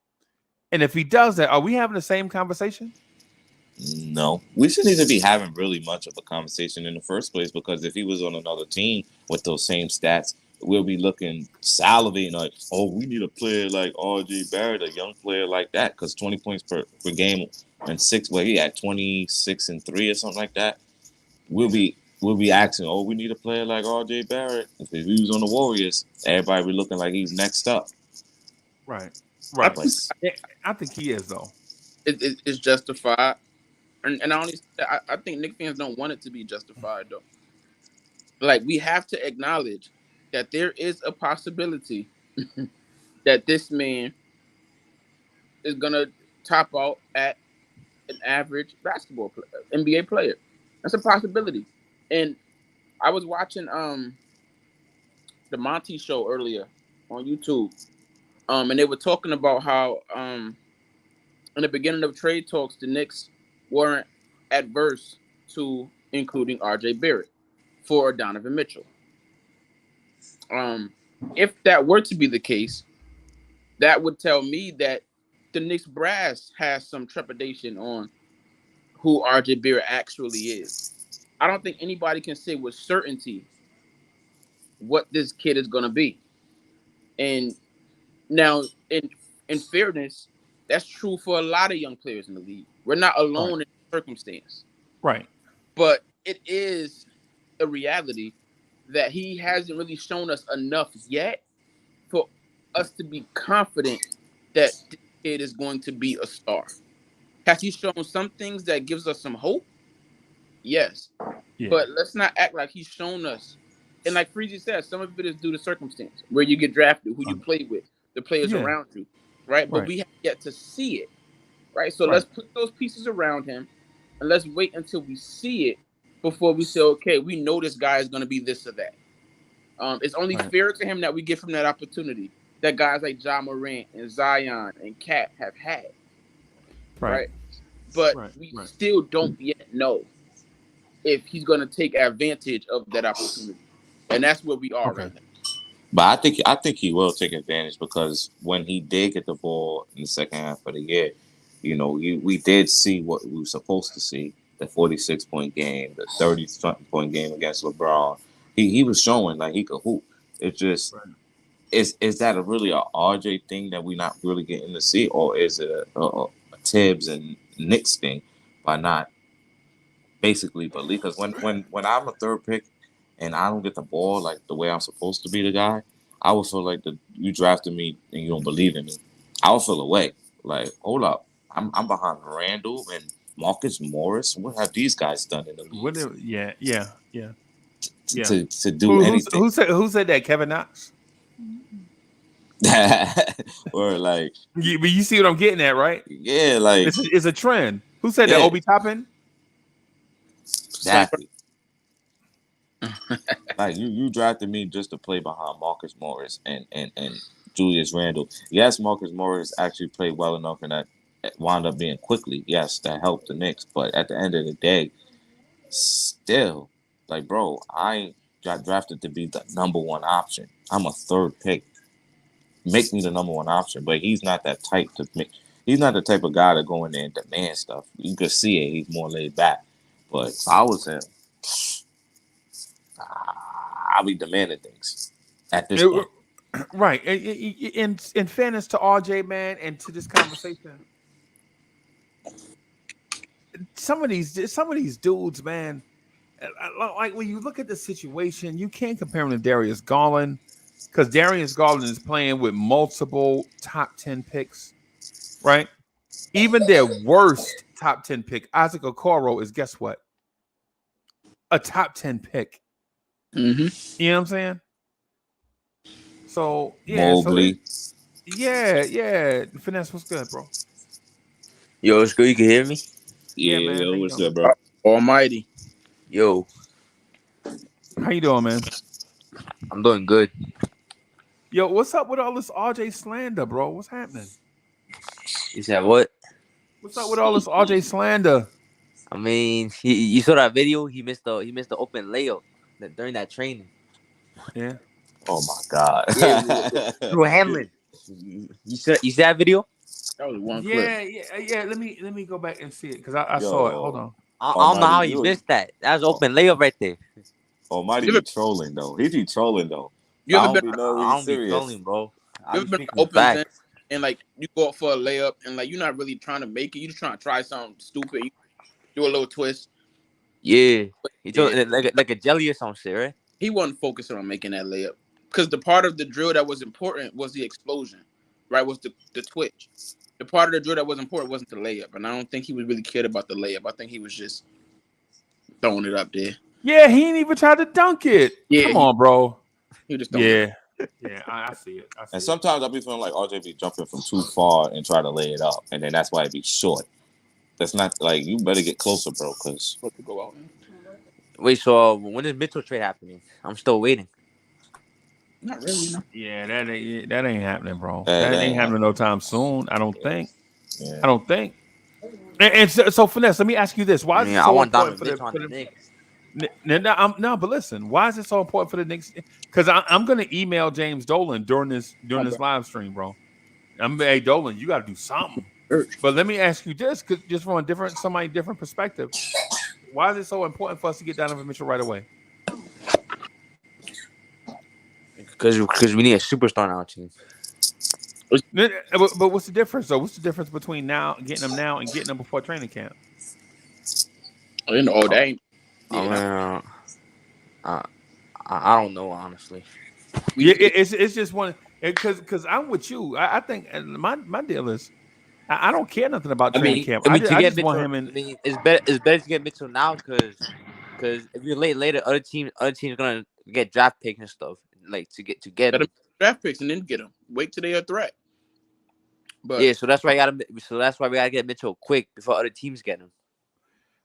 And if he does that, are we having the same conversation? no, we shouldn't even be having really much of a conversation in the first place because if he was on another team with those same stats, we'll be looking salivating like, oh, we need a player like RJ Barrett, a young player like that, because 20 points per game and he had 26 and 3 or something like that. We'll be asking, oh, we need a player like RJ Barrett. If he was on the Warriors, everybody be looking like he's next up. Right. I Right. think I think he is, though. it's justified, and I only I think Knicks fans don't want it to be justified though. Like we have to acknowledge that there is a possibility that this man is gonna top out at an average basketball player, NBA player. That's a possibility. And I was watching the Monty show earlier on YouTube. And they were talking about how in the beginning of trade talks, the Knicks weren't adverse to including RJ Barrett for Donovan Mitchell. If that were to be the case, that would tell me that the Knicks brass has some trepidation on who RJ Barrett actually is. I don't think anybody can say with certainty what this kid is going to be. And now, in fairness, that's true for a lot of young players in the league. We're not Right. alone in the circumstance, Right. but it is a reality that he hasn't really shown us enough yet for us to be confident that this kid is going to be a star. Has he shown some things that gives us some hope? Yes. Yeah. But let's not act like he's shown us. And like Freezy said, some of it is due to circumstance, where you get drafted, who you play with, the players Yeah. around you, right? But Right. we have yet to see it, right? So Right. let's put those pieces around him and let's wait until we see it before we say, okay, we know this guy is going to be this or that. It's only Right. fair to him that we give him that opportunity that guys like Ja Morant and Zion and Cat have had, Right. right? But Right. we Right. still don't yet know if he's going to take advantage of that opportunity, and that's where we are right now. But I think he will take advantage because when he did get the ball in the second half of the year, we did see what we were supposed to see: the 46-point game, the 30-point game against LeBron. He was showing like he could hoop. It's just is that really a RJ thing that we're not really getting to see, or is it a Tibbs and Knicks thing by not basically believe? Because when I'm a third pick and I don't get the ball like the way I'm supposed to be the guy, I would feel like you drafted me and you don't believe in me. I would feel away. Like, hold up, I'm behind Randall and Marcus Morris. What have these guys done in the league? Yeah. To do anything. Who said that? Kevin Knox? Or like, but you see what I'm getting at, right? Yeah, like it's a trend. Who said that? Obi Toppin? Exactly. Like you drafted me just to play behind Marcus Morris and Julius Randle. Yes, Marcus Morris actually played well enough, and that wound up being quickly. Yes, that helped the Knicks. But at the end of the day, still, like, bro, I got drafted to be the number one option. I'm a third pick. Make me the number one option. But he's not that type to make. He's not the type of guy to go in there and demand stuff. You could see it. He's more laid back. But if I was him, I'll be demanding things at this point. Right. In fairness to RJ, man, and to this conversation, some of these dudes, man, like when you look at the situation, you can't compare him to Darius Garland because Darius Garland is playing with multiple top 10 picks, right? Even their worst top 10 pick, Isaac Okoro, is guess what? A top 10 pick. Mm-hmm. You know what I'm saying? So Mobley. Finesse, what's good, bro? Yo, it's good. You can hear me? Yeah, man. Yo, what's up, bro? Almighty. Yo. How you doing, man? I'm doing good. Yo, what's up with all this RJ slander, bro? What's happening? You said what? What's up with all this RJ slander? I mean, you saw that video? He missed the open layup during that training. Yeah. Oh my God. Yeah, through Hamlin. You see that video? That was one clip. Yeah. Let me go back and see it because I saw it. Hold on. I don't know how he missed that. That was open layup right there. Almighty be trolling though. He be trolling though. You I don't be trolling, bro. You ever been open and like you go up for a layup and like you're not really trying to make it. You're just trying to try something stupid. You do a little twist. Yeah, he told like a jelly or some shit, right? He wasn't focusing on making that layup because the part of the drill that was important was the explosion, right? Was the twitch. The part of the drill that was important wasn't the layup, and I don't think he was really cared about the layup. I think he was just throwing it up there. Yeah, he ain't even tried to dunk it. Yeah, come on, bro. He just Yeah, I see it. And sometimes I be feeling like RJ be jumping from too far and try to lay it up, and then that's why it be short. That's not like you better get closer, bro. Because go out. Wait, so when is Mitchell trade happening? I'm still waiting. Not really, no. Yeah, that ain't happening, bro. That ain't happening no time soon. I don't think. Yeah. I don't think. And so Finesse, let me ask you this: Why is it so important for the Knicks? No, but listen, why is it so important for the Knicks? Because I'm going to email James Dolan during this live stream, bro. Hey Dolan, you got to do something. But let me ask you this, because just from a different perspective, why is it so important for us to get Donovan Mitchell right away? Because we need a superstar on our team. But what's the difference, though? What's the difference between getting them now and getting them before training camp? You know, that ain't. I don't know, honestly. It's just one because I'm with you. I think my deal is I don't care nothing about training camp. I just want him in. I mean, it's better to get Mitchell now because if you're late later, other teams gonna get draft picks and stuff like to get him. Draft picks and then get them. Wait till they're a threat. But yeah, so that's why we gotta get Mitchell quick before other teams get him.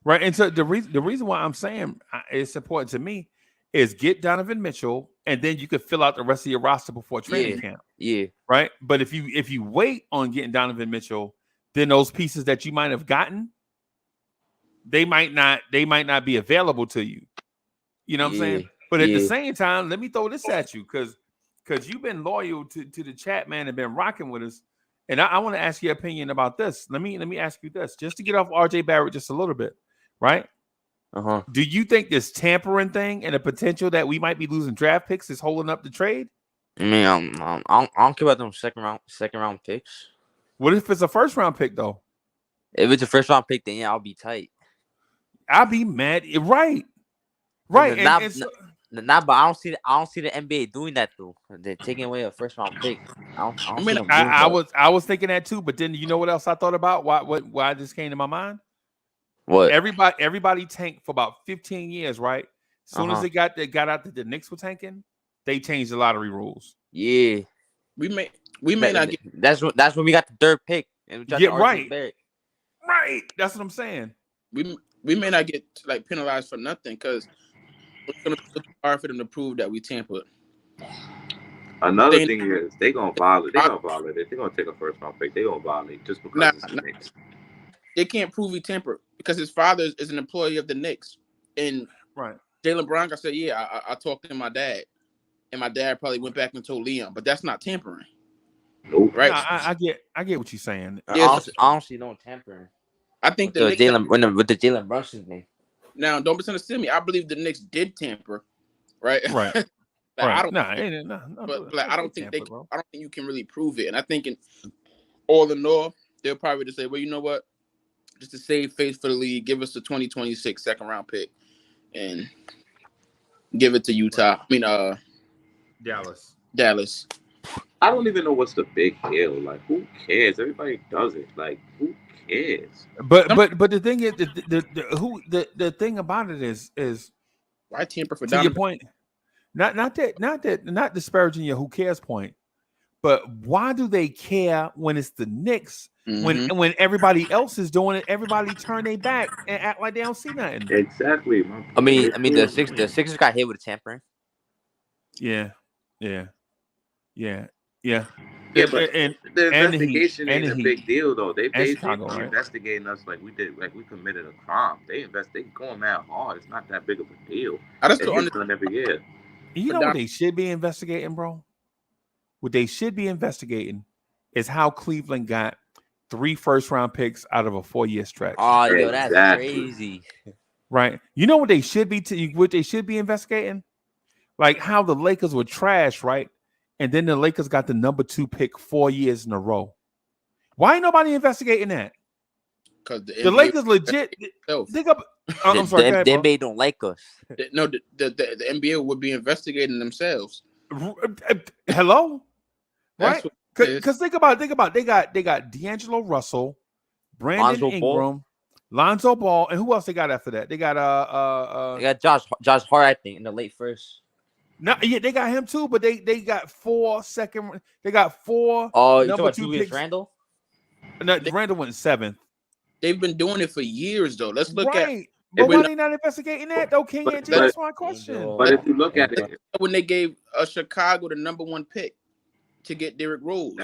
Right, and so the reason why I'm saying it's important to me is get Donovan Mitchell, and then you could fill out the rest of your roster before training camp. Yeah, right. But if you wait on getting Donovan Mitchell, then those pieces that you might have gotten, they might not be available to you. You know what I'm saying? But at the same time, let me throw this at you because you've been loyal to the chat, man, and been rocking with us. And I want to ask your opinion about this. Let me ask you this, just to get off RJ Barrett just a little bit, right? Do you think this tampering thing and the potential that we might be losing draft picks is holding up the trade? I mean, I don't care about them second round picks. What if it's a first round pick though? If it's a first round pick, then yeah, I'll be tight. I'll be mad. Right. But I don't see the NBA doing that though. They're taking away a first round pick. I was thinking that too, but then you know what else I thought about? Why this came to my mind? What? Everybody tanked for about 15 years, right? As soon as they got out that the Knicks were tanking, they changed the lottery rules. Yeah. We may not get. That's when we got the third pick. And we got right. Right. That's what I'm saying. We may not get like penalized for nothing because it's gonna be hard for them to prove that we tampered. Another thing is they gonna violate. They're gonna violate it. They're gonna take a first round pick. They're gonna violate just because it's the Knicks. They can't prove he tampered because his father is an employee of the Knicks. And Jalen Brown, I said, yeah, I talked to my dad, and my dad probably went back and told Liam, but that's not tampering. Nope. Right? No, I get what you're saying. Honestly, no tampering. I think with the Jalen Brunson's name. Now, don't misunderstand me. I believe the Knicks did tamper, right? Right. I don't. I don't think you can really prove it. And I think in all, they'll probably just say, well, you know what? Just to save face for the league, give us the 2026 second round pick and give it to Utah. I mean, Dallas. I don't even know what's the big deal. Like, who cares? Everybody does it. Like, who cares? But the thing is, the thing about it is why tamper for to Donovan? Your point. Not disparaging your who cares point, but why do they care when it's the Knicks? When everybody else is doing it, everybody turn their back and act like they don't see nothing. Exactly. I mean the Sixers got hit with a tampering. Yeah, but the investigation ain't a big deal though. They basically investigating us like we committed a crime. They going mad hard. It's not that big of a deal. I just don't understand every year. You know what they should be investigating, bro? What they should be investigating is how Cleveland got 3 first-round picks out of a 4-year stretch. Oh, yo, that's crazy. Right? You know what they should be investigating? Like how the Lakers were trash, right? And then the Lakers got the number 2 pick 4 years in a row. Why ain't nobody investigating that? Because the Lakers legit. Think up. I'm sorry. The NBA don't like us. No, the NBA would be investigating themselves. Hello, right? Because think about. They got D'Angelo Russell, Brandon Ingram, Lonzo Ball, and who else they got after that? They got Josh Hart, I think, in the late first. No, yeah, they got him too, but they got 4 second. They got 4. Oh, you talking about Julius Randle? No, Randle went 7th. They've been doing it for years, though. Let's look at. But why are they not investigating that, though, King? That's my question. But if you look at it, when they gave Chicago the number 1 pick to get Derrick Rose.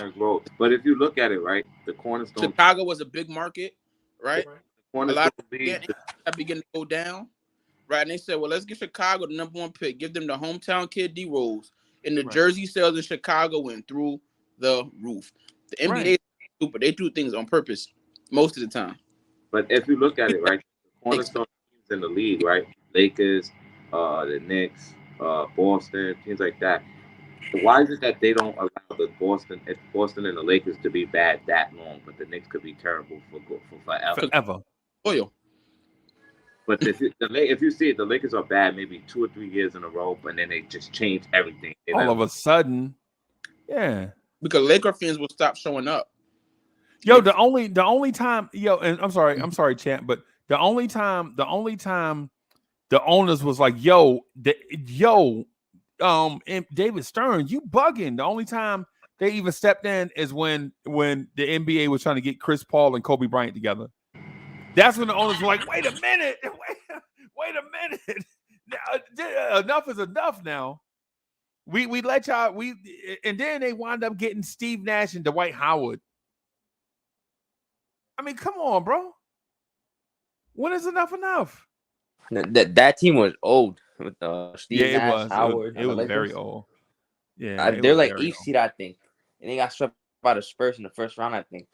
But if you look at it, right, the cornerstone. Chicago was a big market, right? A lot of beginning to go down, right? And they said, well, let's give Chicago the number 1 pick, give them the hometown kid D Rose, and the jersey sales in Chicago went through the roof. The NBA is stupid; they do things on purpose most of the time. But if you look at it, right, the cornerstone teams in the league, right, Lakers, the Knicks, Boston, teams like that. Why is it that they don't allow the Boston and the Lakers to be bad that long, but the Knicks could be terrible for forever? Oil. But if you see it, the Lakers are bad maybe 2 or 3 years in a row, and then they just change everything. All of a sudden, yeah. Because Laker fans will stop showing up. Yo, the only time, and I'm sorry, champ, but the only time the owners was like, and David Stern, you bugging. The only time they even stepped in is when the NBA was trying to get Chris Paul and Kobe Bryant together. That's when the owners were like, wait a minute. Enough is enough now. We let y'all, and then they wound up getting Steve Nash and Dwight Howard. I mean, come on, bro. When is enough enough? That team was old with Yeah, Steve Nash, Howard, it and the was very Lakers. old. Yeah, it They're was like very eighth old. seed, I think, and they got swept by the Spurs in the first round, I think.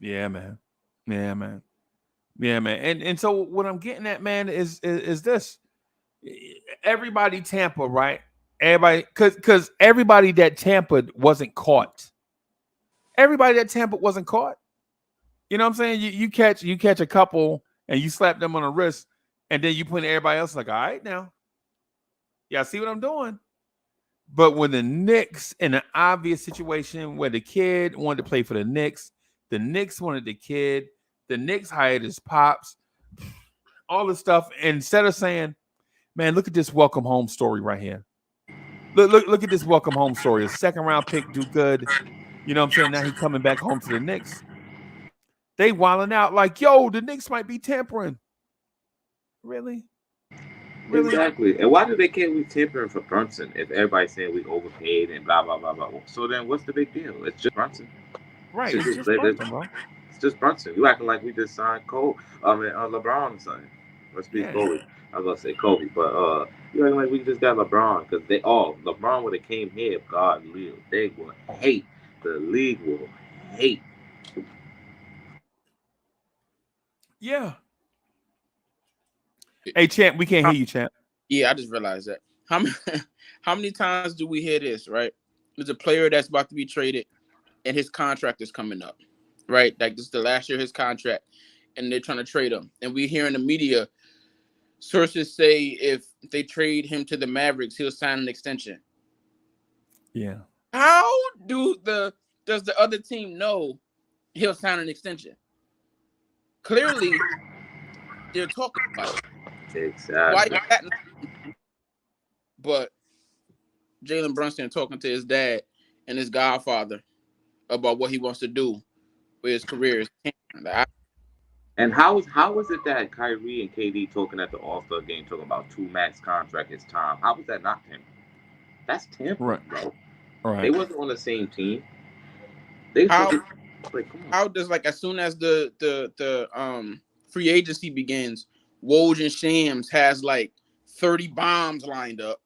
Yeah, man. Yeah, man. Yeah, man. And so what I'm getting at, man, is this. Everybody Tampa, right? Everybody, because everybody that tampered wasn't caught. Everybody that tampered wasn't caught. You know what I'm saying? You catch a couple and you slap them on the wrist, and then you put everybody else like, all right, now, y'all see what I'm doing? But when the Knicks in an obvious situation where the kid wanted to play for the Knicks wanted the kid, the Knicks hired his pops, all this stuff. Instead of saying, man, look at this welcome home story right here. Look at this welcome home story. A second round pick do good. You know what I'm saying? Now he coming back home to the Knicks. They wilding out like, yo, the Knicks might be tampering. Really? Really? Exactly. And why do they care we tempering for Brunson if everybody's saying we overpaid and blah blah blah blah? So then what's the big deal? It's just Brunson. Right. It's just Brunson, bro. It's just Brunson. You acting like we just signed Cole. LeBron or something. Let's be Yeah. Kobe. I was gonna say Kobe, but you acting like we just got LeBron because LeBron would have came here if God lived. They would hate. The league will hate. Yeah. Hey, champ, we can't hear you, champ. Yeah, I just realized that. How many, how many times do we hear this, right? There's a player that's about to be traded and his contract is coming up, right? Like this is the last year of his contract and they're trying to trade him. And we hear in the media, sources say if they trade him to the Mavericks, he'll sign an extension. Yeah. How does the other team know he'll sign an extension? Clearly, they're talking about it. Exactly. Why is that? But Jalen Brunson talking to his dad and his godfather about what he wants to do with his career. And how is it that Kyrie and KD talking at the All Star game talking about two max contract is time? How was that not tampering? That's tampering, Right. bro. They Right. wasn't on the same team. They How talking, like, come on. how does like as soon as the free agency begins, Woj and Shams has like 30 bombs lined up,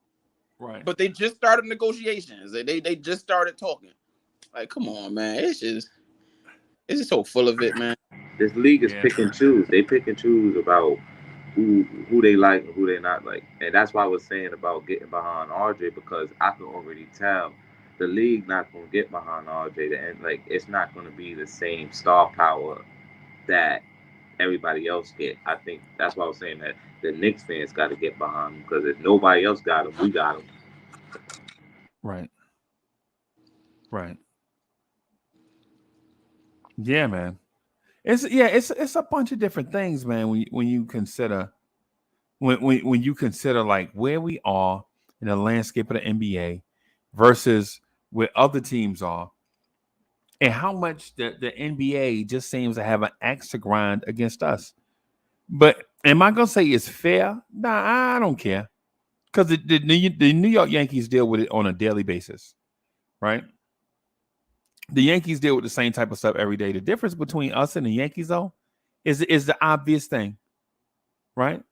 Right. but they just started negotiations. They just started talking. Like, come on, man, it's just so full of it, man. This league is Yeah. pick and choose. They pick and choose about who they like and who they not like, and that's why I was saying about getting behind RJ because I can already tell the league not gonna get behind RJ. And like it's not gonna be the same star power that everybody else get. I think that's why I was saying that the Knicks fans got to get behind him because if nobody else got him, we got him. Right. Right. Yeah, man. It's a bunch of different things, man. When you consider when you consider like where we are in the landscape of the NBA versus where other teams are, and how much the NBA just seems to have an axe to grind against us. But am I gonna say it's fair? Nah, I don't care. Because the New York Yankees deal with it on a daily basis, right? The Yankees deal with the same type of stuff every day. The difference between us and the Yankees, though, is the obvious thing, right?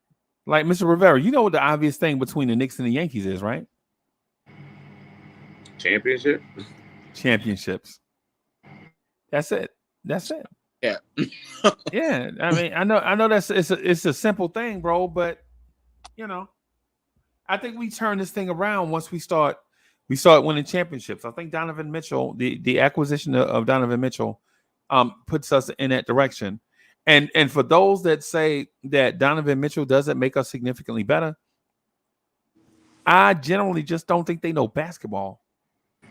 Like Mr. Rivera, you know what the obvious thing between the Knicks and the Yankees is, right? Championship. Championships. That's it. That's it. Yeah. Yeah. I mean, I know it's a simple thing, bro, but you know, I think we turn this thing around once we start winning championships. I think Donovan Mitchell, the acquisition of Donovan Mitchell, puts us in that direction. And for those that say that Donovan Mitchell doesn't make us significantly better, I generally just don't think they know basketball.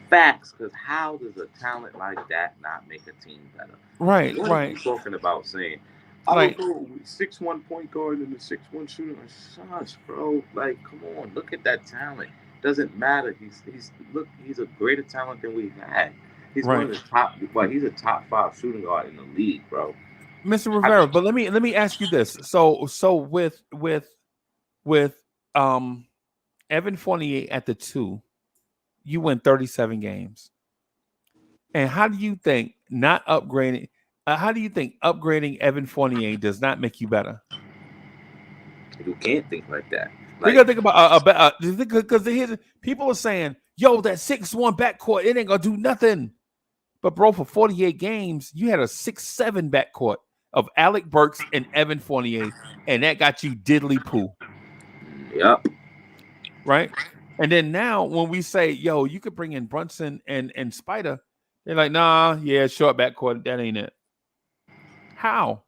Facts, because how does a talent like that not make a team better? Right, What are right. you talking about saying? I Like, don't know, 6'1" point guard and a 6'1" shooter. Shush, bro. Like, come on, look at that talent. Doesn't matter. He's a greater talent than we had. He's one right. of the top. But he's a top 5 shooting guard in the league, bro. Mr. Rivera, but let me ask you this. So with Evan Fournier at the 2, you win 37 games. And how do you think not upgrading How do you think upgrading Evan Fournier does not make you better? You can't think like that. We gotta think about because people are saying, "Yo, that 6-1 backcourt, it ain't gonna do nothing." But bro, for 48 games, you had a 6-7 backcourt of Alec Burks and Evan Fournier, and that got you diddly poo. Yep. Right? And then now when we say, yo, you could bring in Brunson and Spider, they're like, nah, yeah, short backcourt, that ain't it. How?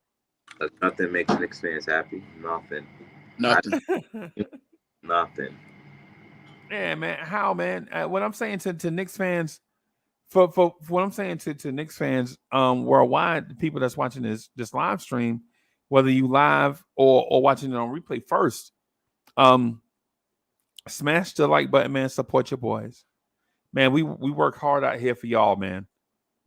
Nothing makes Knicks fans happy. Nothing. Nothing. Yeah, man. How, man? What I'm saying to Knicks fans, for what I'm saying to Knicks fans worldwide, the people that's watching this live stream, whether you live or watching it on replay first, smash the like button, man. Support your boys, man. We work hard out here for y'all, man.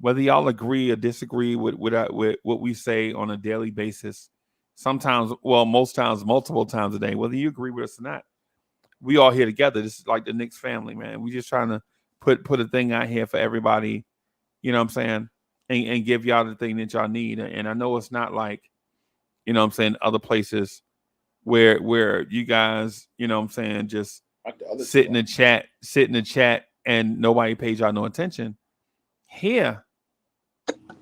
Whether y'all agree or disagree with what we say on a daily basis, sometimes, well, most times, multiple times a day, whether you agree with us or not, we all here together. This is like the Knicks family, man. We just trying to put a thing out here for everybody, you know what I'm saying, and give y'all the thing that y'all need. And I know it's not like, you know what I'm saying, other places where you guys, you know what I'm saying, just sit in the chat and nobody pays y'all no attention. Here,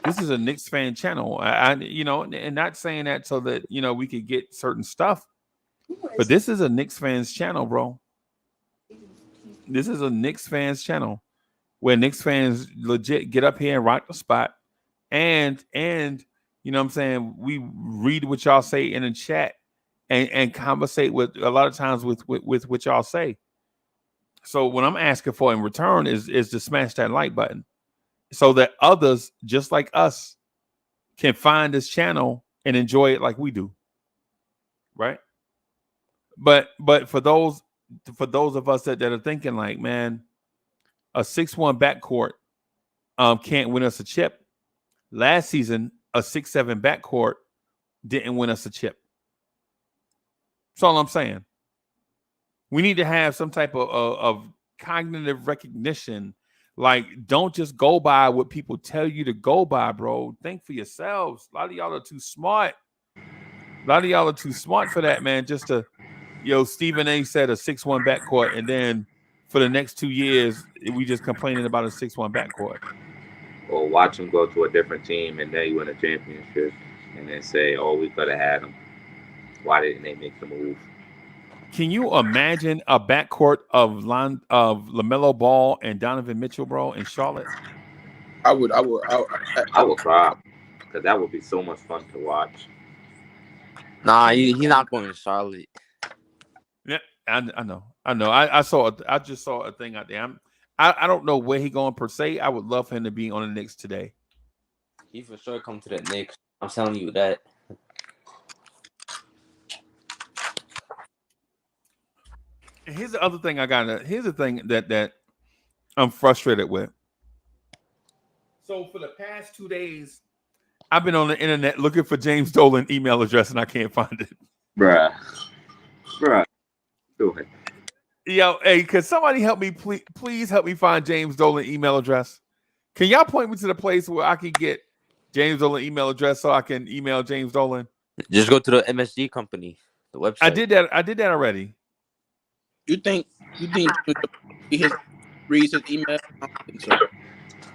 this is a Knicks fan channel. I you know, and not saying that so that, you know, we could get certain stuff, but this is a Knicks fans channel, bro. This is a Knicks fans channel where Knicks fans legit get up here and rock the spot, and you know what I'm saying, we read what y'all say in the chat and conversate with a lot of times with what y'all say. So what I'm asking for in return is to smash that like button so that others just like us can find this channel and enjoy it like we do. Right? But for those of us that are thinking like, man, a 6-1 backcourt can't win us a chip. Last season, a 6-7 backcourt didn't win us a chip. That's all I'm saying. We need to have some type of cognitive recognition. Like, don't just go by what people tell you to go by, bro. Think for yourselves. A lot of y'all are too smart. For that, man. Just to, Stephen A said a 6-1 backcourt, and then for the next 2 years, we just complaining about a 6-1 backcourt. Or watch them go to a different team and they win a championship, and then say, "Oh, we could have had them. Why didn't they make the move?" Can you imagine a backcourt of LaMelo Ball and Donovan Mitchell, bro, in Charlotte? I would cry because that would be so much fun to watch. Nah, he's not going to Charlotte. Yeah, I know. I just saw a thing out there. I don't know where he going per se. I would love for him to be on the Knicks today. He for sure come to the Knicks. I'm telling you that. Here's the other thing here's the thing that I'm frustrated with. So for the past 2 days, I've been on the internet looking for James Dolan email address and I can't find it. Bruh. Go ahead. Yo, hey, could somebody help me? Please help me find James Dolan email address. Can y'all point me to the place where I can get James Dolan email address so I can email James Dolan? Just go to the MSG company, the website. I did that already. You think he reads his email? I don't think so.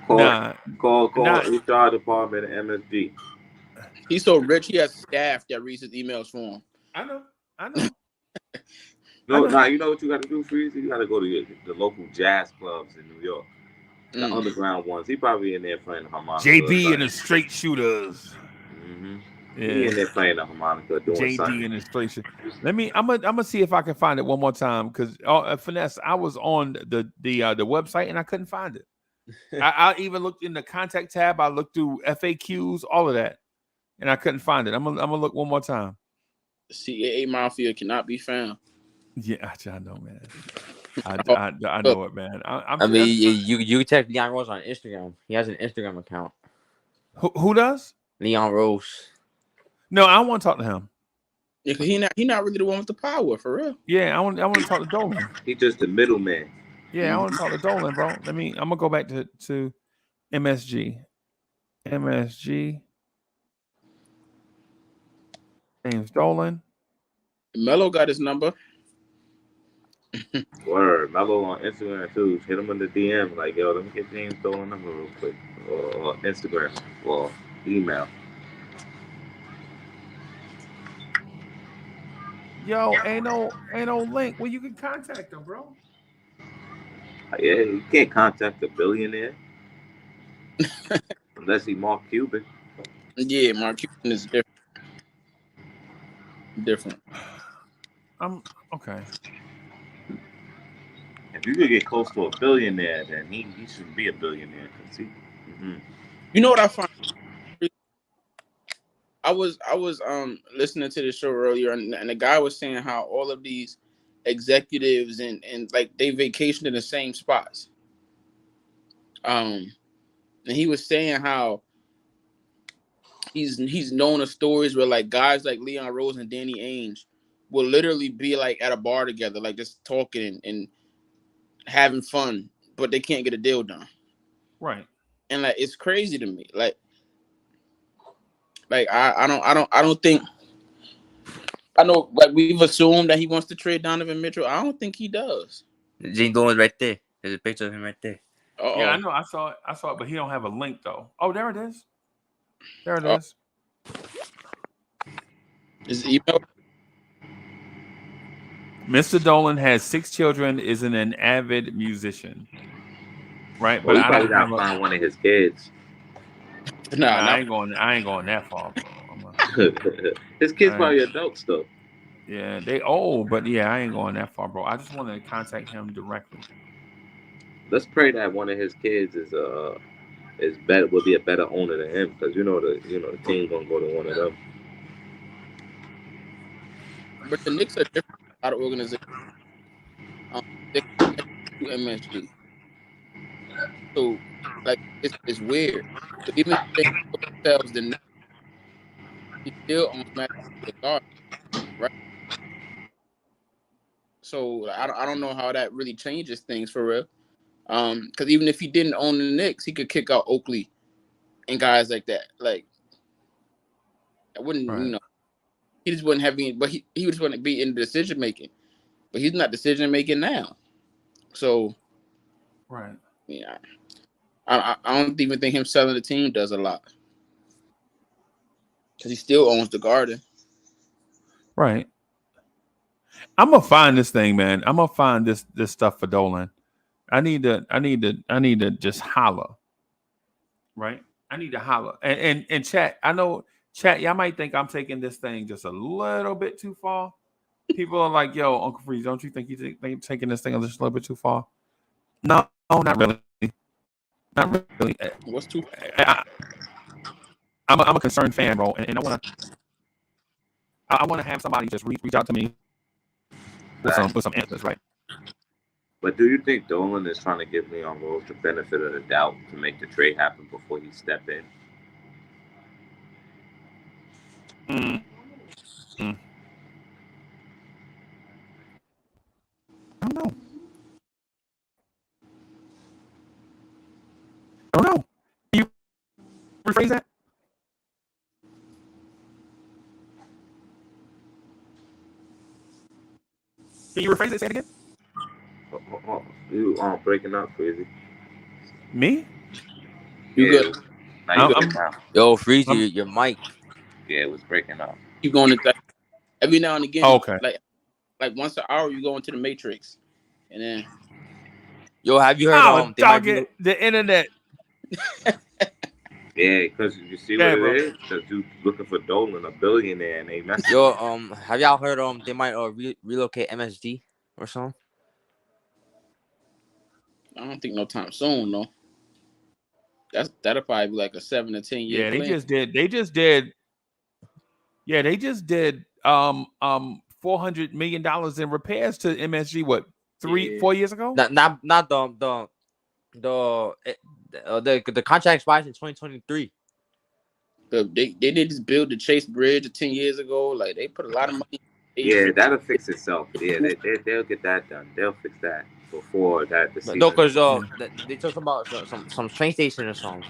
Call HR department at MSG. He's so rich, he has staff that reads his emails for him. I know. No, you know what you got to do, Freezy? You got to go to the local jazz clubs in New York, the underground ones. He probably in there playing the harmonica. JB and the Straight Shooters. Mm-hmm. Yeah. He in there playing the harmonica, doing JD something. and the Straight Shooters. I'm gonna see if I can find it one more time because Finesse, I was on the website and I couldn't find it. I even looked in the contact tab. I looked through FAQs, all of that, and I couldn't find it. I'm gonna look one more time. CAA Mafia cannot be found. Yeah, I know, man. I know it, man. You check Leon Rose on Instagram. He has an Instagram account. Who does? Leon Rose. No, I want to talk to him. Yeah, cause he not really the one with the power, for real. Yeah, I want to talk to Dolan. He's just the middleman. Yeah, I want to talk to Dolan, bro. I'm gonna go back to MSG. MSG. James Dolan. Melo got his number. Word, Melo on Instagram too. Hit him in the DM like, yo, let me get James Dolan number real quick, or Instagram, or email. Yo, ain't no link where you can contact them, bro. Yeah, you can't contact a billionaire unless he Mark Cuban. Yeah, Mark Cuban is different. Different. I'm okay. If you could get close to a billionaire, then he should be a billionaire. Cause he, You know what I find? I was listening to the show earlier, and the guy was saying how all of these executives and like they vacation in the same spots. And he was saying how he's known of stories where like guys like Leon Rose and Danny Ainge will literally be like at a bar together, like just talking and having fun, but they can't get a deal done. Right. And like it's crazy to me. Like I don't think I know like we've assumed that he wants to trade Donovan Mitchell. I don't think he does. James Dolan's right there. There's a picture of him right there. Yeah, I Uh-oh. know. I saw it. But he don't have a link though. Oh, there it is. There it Oh, is. his email. Mr. Dolan has 6 children. Is an avid musician. Right, well, but he I probably don't have gotta a. find one of his kids. Nah, Nah, not I ain't going that far, bro. His kids I ain't- probably adults though. yeah, they old, but yeah, I ain't going that far, bro. I just want to contact him directly. Let's pray that one of his kids is better, will be a better owner than him, because the team gonna go to one of them. but the Knicks are different out of organization. They to MSG. So like it's weird. So even if they themselves the Knicks, he still owns Madison Square Garden, right? So I don't know how that really changes things for real. Because even if he didn't own the Knicks, he could kick out Oakley and guys like that. Like I wouldn't, Right, he just wouldn't have any, but he just wouldn't be in decision making. But he's not decision making now. So right, yeah, I don't even think him selling the team does a lot because he still owns the Garden. right. I'm gonna find this thing, man. I'm gonna find this stuff for Dolan. I need to just holler. Right. I need to holler and chat. I know chat. Y'all might think I'm taking this thing just a little bit too far. People are like, "Yo, Uncle Freeze, don't you think you taking this thing just a little bit too far?" No, not really. Not really. What's too? I'm a concerned fan, bro, and I want to have somebody just reach out to me with some answers, right? But do you think Dolan is trying to give Leon Rose the benefit of the doubt to make the trade happen before he step in? Mm, mm. I don't know. I don't know. Can you rephrase that? Can you rephrase it? Say it again. You breaking up, crazy. Me? You good? Yeah, now you I'm, good I'm, now. Yo, Freeze, I'm your mic. Yeah, it was breaking up. Keep going into every now and again. oh, okay. Like once an hour, you go into the Matrix, and then Yo, have you heard Oh, they might dog be it. The internet. Yeah, because you see what Yeah, it bro. is? Because you looking for Dolan, a billionaire, and they messing yo with have y'all heard they might relocate MSG or something? I don't think no time soon. No, that'll probably be like a 7 to 10 year Yeah, they plan. just did. They just did. Yeah, they just did. $400 million in repairs to MSG. What Yeah, 4 years ago? Not the contract expires in 2023. they did just build the Chase Bridge 10 years ago. Like they put a lot of money. Yeah, In that'll fix itself. Yeah, they'll get that done. They'll fix that before the No, season. because Yeah. they talking about some train station or something.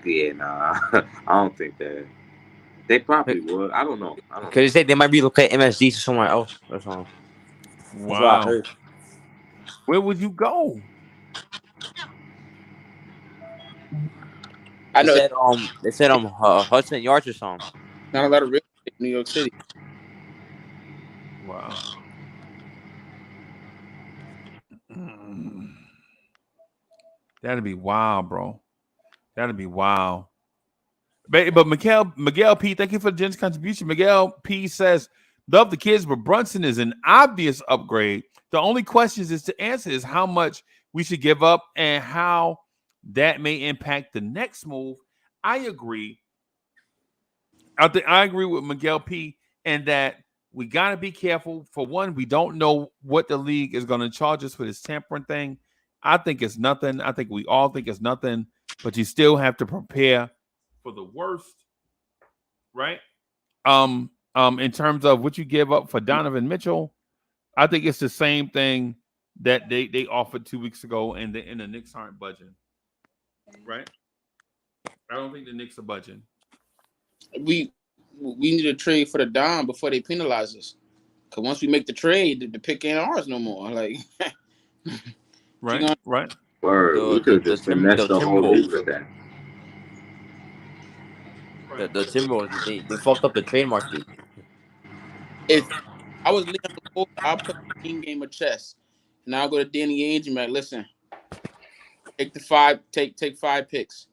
Yeah, nah, I don't think that. They probably would. I don't know. Because they say they might relocate MSG to somewhere else or something. That's what I Wow. heard. Where would you go? I They know said Hudson Yards or something. not a lot of real estate in New York City. Wow. Mm. That'd be wild, bro. That'd be wild. But Miguel P, thank you for the generous contribution. Miguel P says, love the kids, but Brunson is an obvious upgrade. The only questions is to answer is how much we should give up and how that may impact the next move. I agree. I agree with Miguel P and that we gotta be careful. For one, we don't know what the league is gonna charge us for this tampering thing. I think it's nothing. I think we all think it's nothing, but you still have to prepare for the worst, right? In terms of what you give up for Donovan Mitchell, I think it's the same thing that they offered 2 weeks ago, and the Knicks aren't budging, right? I don't think the Knicks are budging. We need to trade for the Dom before they penalize us. Cause once we make the trade, the pick ain't ours no more. Like, Right, right. Word. We could just finesse the whole league with that. The Timberwolves, they fucked up the trade market. if I was Leon before, I'll play a team game of chess, and I'll go to Danny Ainge and be like, listen, take 5 picks.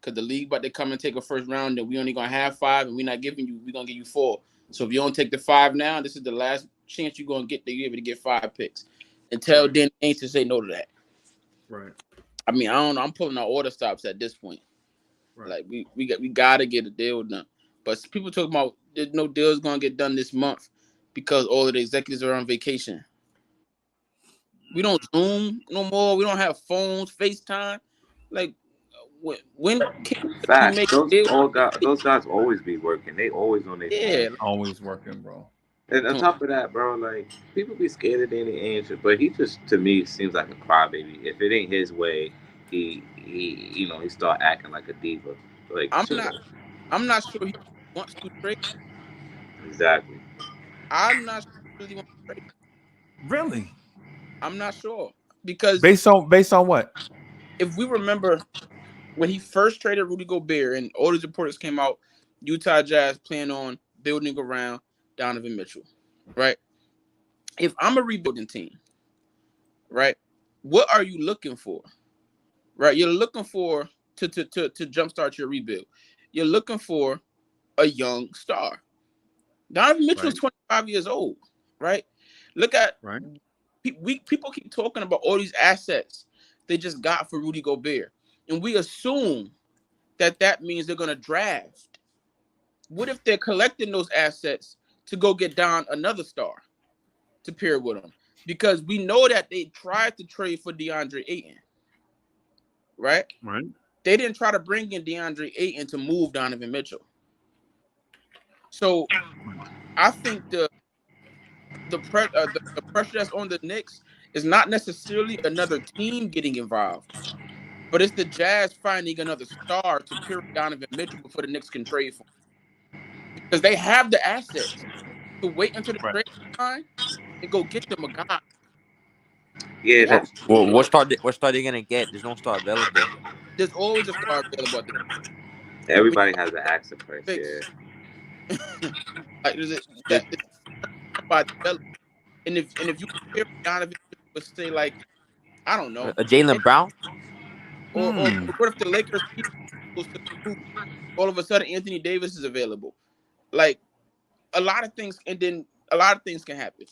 Cause the league about to come and take a first round, and we only gonna have 5, and we're not giving you. We're gonna give you 4. So if you don't take the 5 now, this is the last chance you're gonna get to be able to get 5 picks. And tell Danny Ainge to say no to that. Right. I mean, I don't know. I'm pulling out order stops at this point. Right. Like we gotta get a deal done. But people talk about there's no deals gonna get done this month because all of the executives are on vacation. We don't Zoom no more. We don't have phones, FaceTime. Like when can we Facts. make a deal? Those guys always be working. They always on their phone. Yeah, Always working, bro. And on top of that, bro, like people be scared of Danny Ainge, but he just to me seems like a crybaby. If it ain't his way, he start acting like a diva. Like I'm chill. I'm not sure he wants to trade. Exactly. I'm not sure he really wants to trade. Really? I'm not sure because Based on what? if we remember when he first traded Rudy Gobert and all these reports came out, Utah Jazz plan on building around Donovan Mitchell, right? If I'm a rebuilding team, right, what are you looking for? Right, you're looking for to jumpstart your rebuild. You're looking for a young star. Donovan Mitchell is 25 years old, right? Look at people keep talking about all these assets they just got for Rudy Gobert, and we assume that means they're going to draft. What if they're collecting those assets to go get Don another star to pair with him? Because we know that they tried to trade for DeAndre Ayton, right? Right. They didn't try to bring in DeAndre Ayton to move Donovan Mitchell. So I think the pressure that's on the Knicks is not necessarily another team getting involved, but it's the Jazz finding another star to pair Donovan Mitchell before the Knicks can trade for him. Because they have the assets to wait until the trade line and go get them a guy. Yeah, that's Well, what start they gonna get? There's no star available. There's always a star available at the everybody has an accent price. Yeah. like there's that by develop. And if you compare Donovan with say like I don't know, Jalen Brown. or what if the Lakers keep to move? All of a sudden Anthony Davis is available. Like a lot of things, and then a lot of things can happen.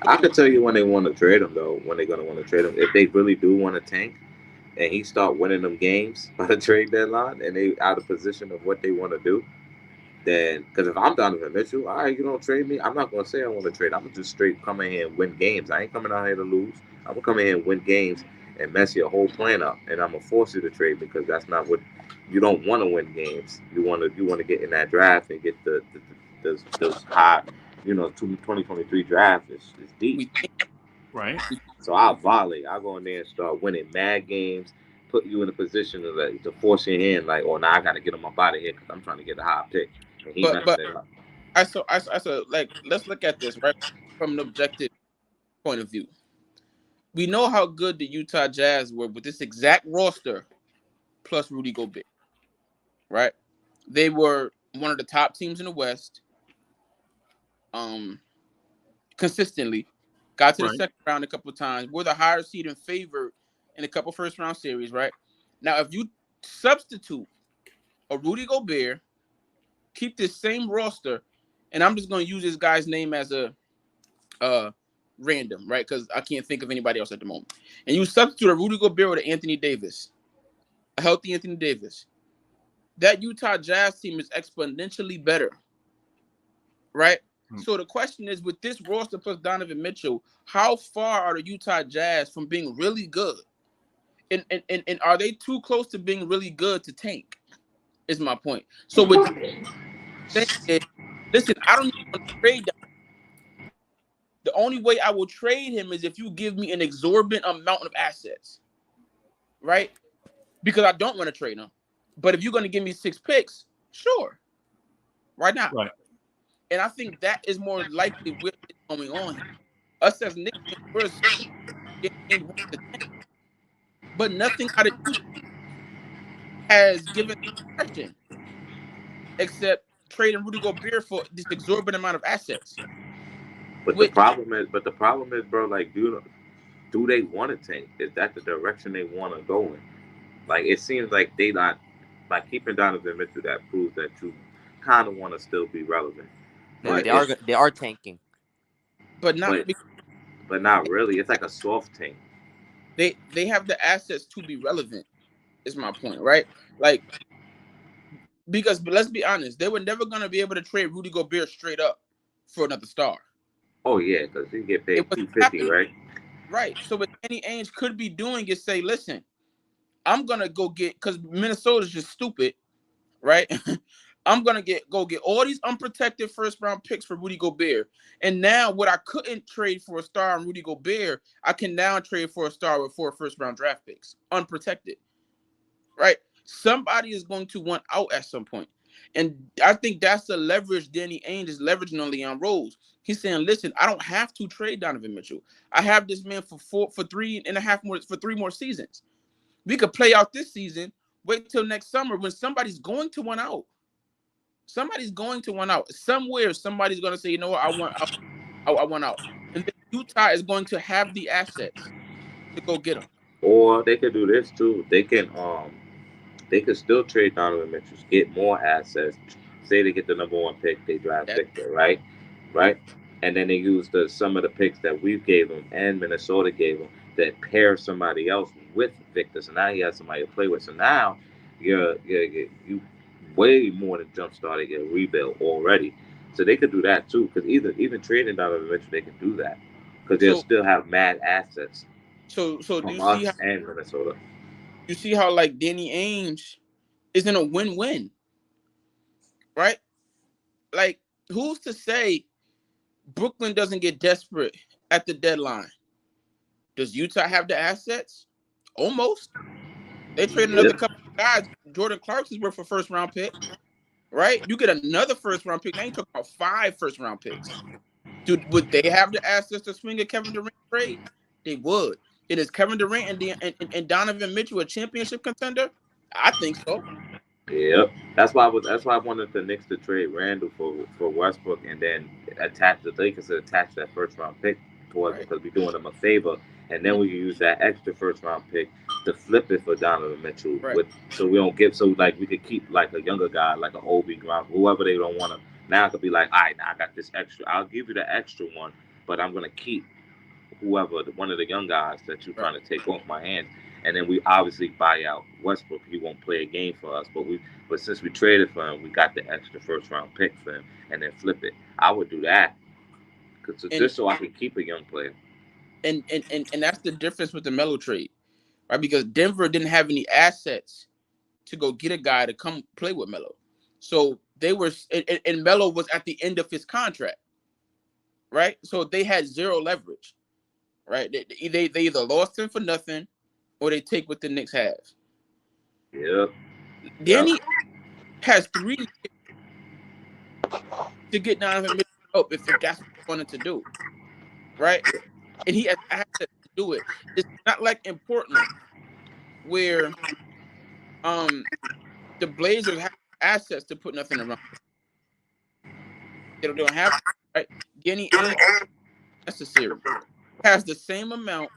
I can tell you when they want to trade him though. When they're gonna want to trade him, if they really do want to tank, and he start winning them games by the trade deadline, and they out of position of what they want to do, then because if I'm Donovan Mitchell, all right, you don't trade me. I'm not gonna say I want to trade. I'm gonna just straight come in here and win games. I ain't coming out here to lose. I'm gonna come in here and win games and mess your whole plan up, and I'm gonna force you to trade because that's not what you don't want to win games. You want to get in that draft and get those high, 2023 draft is deep. Right. So I'll volley. I'll go in there and start winning mad games, put you in a position to force your hand, like, oh, now I got to get him up out of here because I'm trying to get a high pick. And he but messing it up. I saw like let's look at this right from an objective point of view. We know how good the Utah Jazz were with this exact roster plus Rudy Gobert, right? They were one of the top teams in the West, consistently. Got to the Right. second round a couple of times. We're the higher seed and favored in a couple first round series, right? Now, if you substitute a Rudy Gobert, keep this same roster, and I'm just going to use this guy's name as a random, right? Because I can't think of anybody else at the moment. And you substitute a Rudy Gobert with an Anthony Davis, a healthy Anthony Davis. That Utah Jazz team is exponentially better, right? So the question is, with this roster plus Donovan Mitchell, how far are the Utah Jazz from being really good? And are they too close to being really good to tank? Is my point. So with saying is, listen, I don't even want to trade him. The only way I will trade him is if you give me an exorbitant amount of assets, right? Because I don't want to trade him. But if you're going to give me 6 picks, sure. Why not? Right. And I think that is more likely what is going on here. Us as Knicks, we're assuming Danny Ainge wants to tank, but nothing out of you has given impression except trading Rudy Gobert for this exorbitant amount of assets. But Which, the problem is, bro. Like, do they want to tank? Is that the direction they want to go in? Like, it seems like they not like keeping Donovan Mitchell. That proves that you kind of want to still be relevant. But They are tanking. but not but but not really. It's like a soft tank. they have the assets to be relevant. Is my point, right? Like, because but let's be honest, they were never gonna be able to trade Rudy Gobert straight up for another star. Oh yeah, because he get It paid was 250, happening, right? right? So what Danny Ainge could be doing is say, listen, I'm gonna go get because Minnesota's just stupid, right? I'm gonna go get all these unprotected first round picks for Rudy Gobert, and now what I couldn't trade for a star on Rudy Gobert, I can now trade for a star with 4 first round draft picks, unprotected, right? Somebody is going to want out at some point, and I think that's the leverage Danny Ainge is leveraging on Leon Rose. He's saying, "Listen, I don't have to trade Donovan Mitchell. I have this man for 3 more seasons. We could play out this season. Wait till next summer when somebody's going to want out." Somebody's going to want out. Somewhere, somebody's going to say, you know what, I want out. I want out. And then Utah is going to have the assets to go get them. Or they could do this too. They could still trade Donovan Mitchell, get more assets. Say they get the number 1 pick, they draft That, Victor, right? Right? And then they use some of the picks that we gave them and Minnesota gave them that pair somebody else with Victor. So now he has somebody to play with. So now you way more than jump started your rebuild already. So they could do that too. Because even trading Donovan Mitchell, they can do that. Because they'll so still have mad assets so do from you see us how and Minnesota. like Danny Ainge is in a win-win, right? Like, who's to say Brooklyn doesn't get desperate at the deadline? Does Utah have the assets? Almost. They trade another Yep. couple of guys. Jordan Clarkson's worth a first round pick, right? You get another first round pick. Now you're talking about 5 first round picks. Would they have the assets to swing a Kevin Durant trade? They would. It is Kevin Durant and Donovan Mitchell a championship contender? I think so. Yep. That's why I wanted the Knicks to trade Randall for Westbrook and then attach the Lakers to attach that first round pick towards Right. because we're doing them a favor, and then we can use that extra first round pick to flip it for Donovan Mitchell Right. with so we don't give so like we could keep like a younger guy like an Obi Grant whoever they don't want to now it could be like all right now I got this extra I'll give you the extra one but I'm gonna keep whoever one of the young guys that you're Right. trying to take off my hands. And then we obviously buy out Westbrook. He won't play a game for us, but since we traded for him, we got the extra first round pick for him, and then flip it. I would do that, cause And just so I can keep a young player. and that's the difference with the Melo trade, right? Because Denver didn't have any assets to go get a guy to come play with Melo. So they were and Melo was at the end of his contract, right? So they had zero leverage, right? They either lost him for nothing or they take what the Knicks have. Yep. Danny has 3 to get Donovan Mitchell help if that's what he wanted to do, right? And he has access to do it. It's not like in Portland where the Blazers have assets to put nothing around. They don't have right. Danny Ainge necessary has the same amount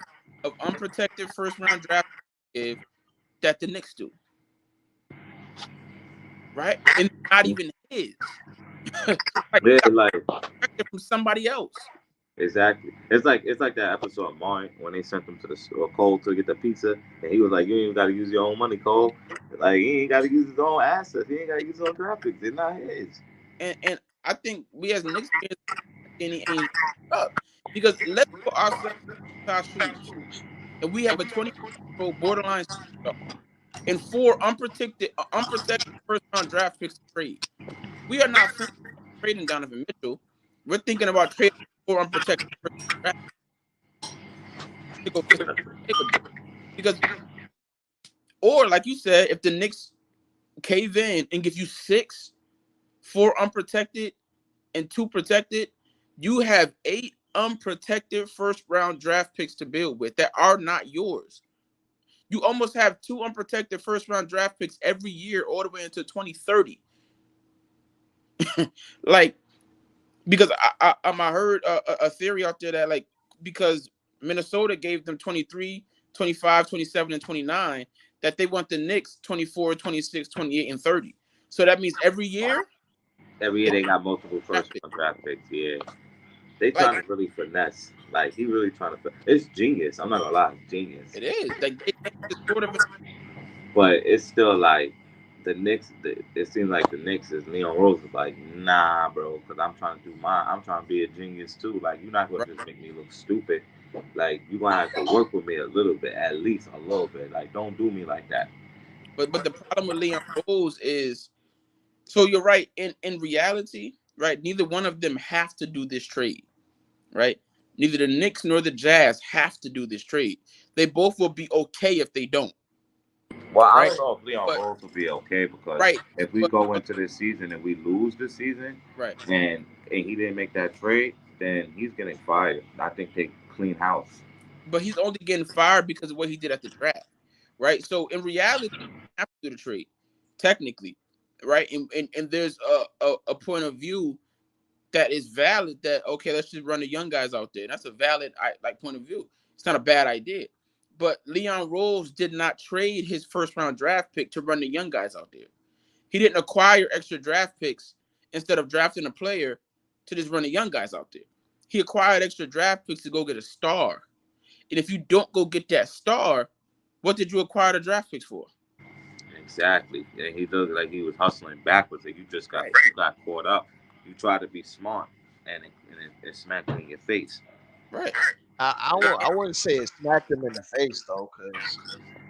of unprotected first round draft give that the Knicks do, right? And not even his. Like Yeah, that's like from somebody else. exactly. It's like that episode of Martin when they sent him to the store, Cole, to get the pizza, and he was like, "You ain't even got to use your own money, Cole. Like he ain't got to use his own assets. He ain't got to use his own draft picks. They're not his." And I think we as Knicks fans Danny Ainge up because let's put ourselves in our shoes, and we have a 20-year-old borderline superstar and four unprotected first round draft picks to trade. We are not thinking about trading Donovan Mitchell. We're thinking about trading four unprotected first round draft to go get some because, or like you said, if the Knicks cave in and give you four unprotected and two protected, you have 8 unprotected first round draft picks to build with that are not yours. You almost have 2 unprotected first round draft picks every year all the way into 2030. Like, because I heard a theory out there that, like, because Minnesota gave them 23, 25, 27, and 29, that they want the Knicks 24, 26, 28, and 30. So that means every year They got multiple first round draft picks. Yeah, they like trying to really finesse. Like he really trying to. It's genius. I'm not gonna lie, it's genius. it is. Like it's sort of But it's still like the Knicks. It seems like the Knicks is Leon Rose is like, nah, bro, because I'm trying to do mine. I'm trying to be a genius too. Like you're not gonna right. just make me look stupid. Like you're gonna have to work with me a little bit, at least a little bit. Like don't do me like that. But the problem with Leon Rose is, so you're right. In reality, right, neither one of them have to do this trade, right? Neither the Knicks nor the Jazz have to do this trade. They both will be okay if they don't, Well, I right? don't know if Leon But Rose will be okay because right, if we go into this season and we lose this season, right. and he didn't make that trade, then he's getting fired. I think they clean house. But he's only getting fired because of what he did at the draft, right? So in reality, you have to do the trade, technically, right? And there's a point of view that is valid. That okay, let's just run the young guys out there. That's a valid like point of view. It's not a bad idea. But Leon Rose did not trade his first round draft pick to run the young guys out there. He didn't acquire extra draft picks instead of drafting a player to just run the young guys out there. He acquired extra draft picks to go get a star. And if you don't go get that star, what did you acquire the draft picks for? Exactly. And he looked like he was hustling backwards. Like Right. you got caught up. You tried to be smart, and it smacked you in your face. Right. I wouldn't say it smacked him in the face though, because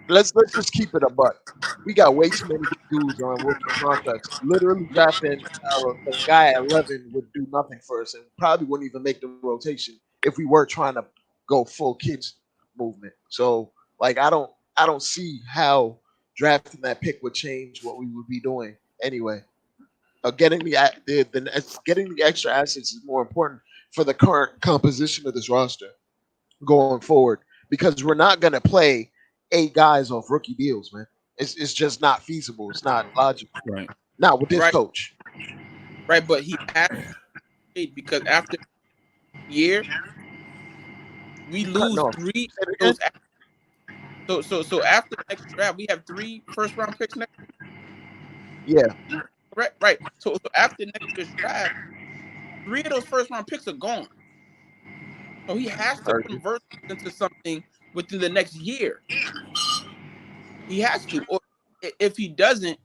let's just keep it a buck. We got way too many dudes on rookie contracts. Literally drafting a guy at 11 would do nothing for us, and probably wouldn't even make the rotation if we were trying to go full kids movement. So like I don't see how drafting that pick would change what we would be doing anyway. Getting getting the extra assets is more important for the current composition of this roster going forward because we're not going to play 8 guys off rookie deals, man. It's just not feasible. It's not logical. Right. Not with this Right. coach. Right. But he has to trade because after a year, we You cutting lose off. 3 Say it of again? those. So after next draft, we have 3 first round picks next. Yeah. Right. Right. So after next year's draft, 3 of those first round picks are gone. So he has to Heard you. convert into something within the next year. He has to, or if he doesn't,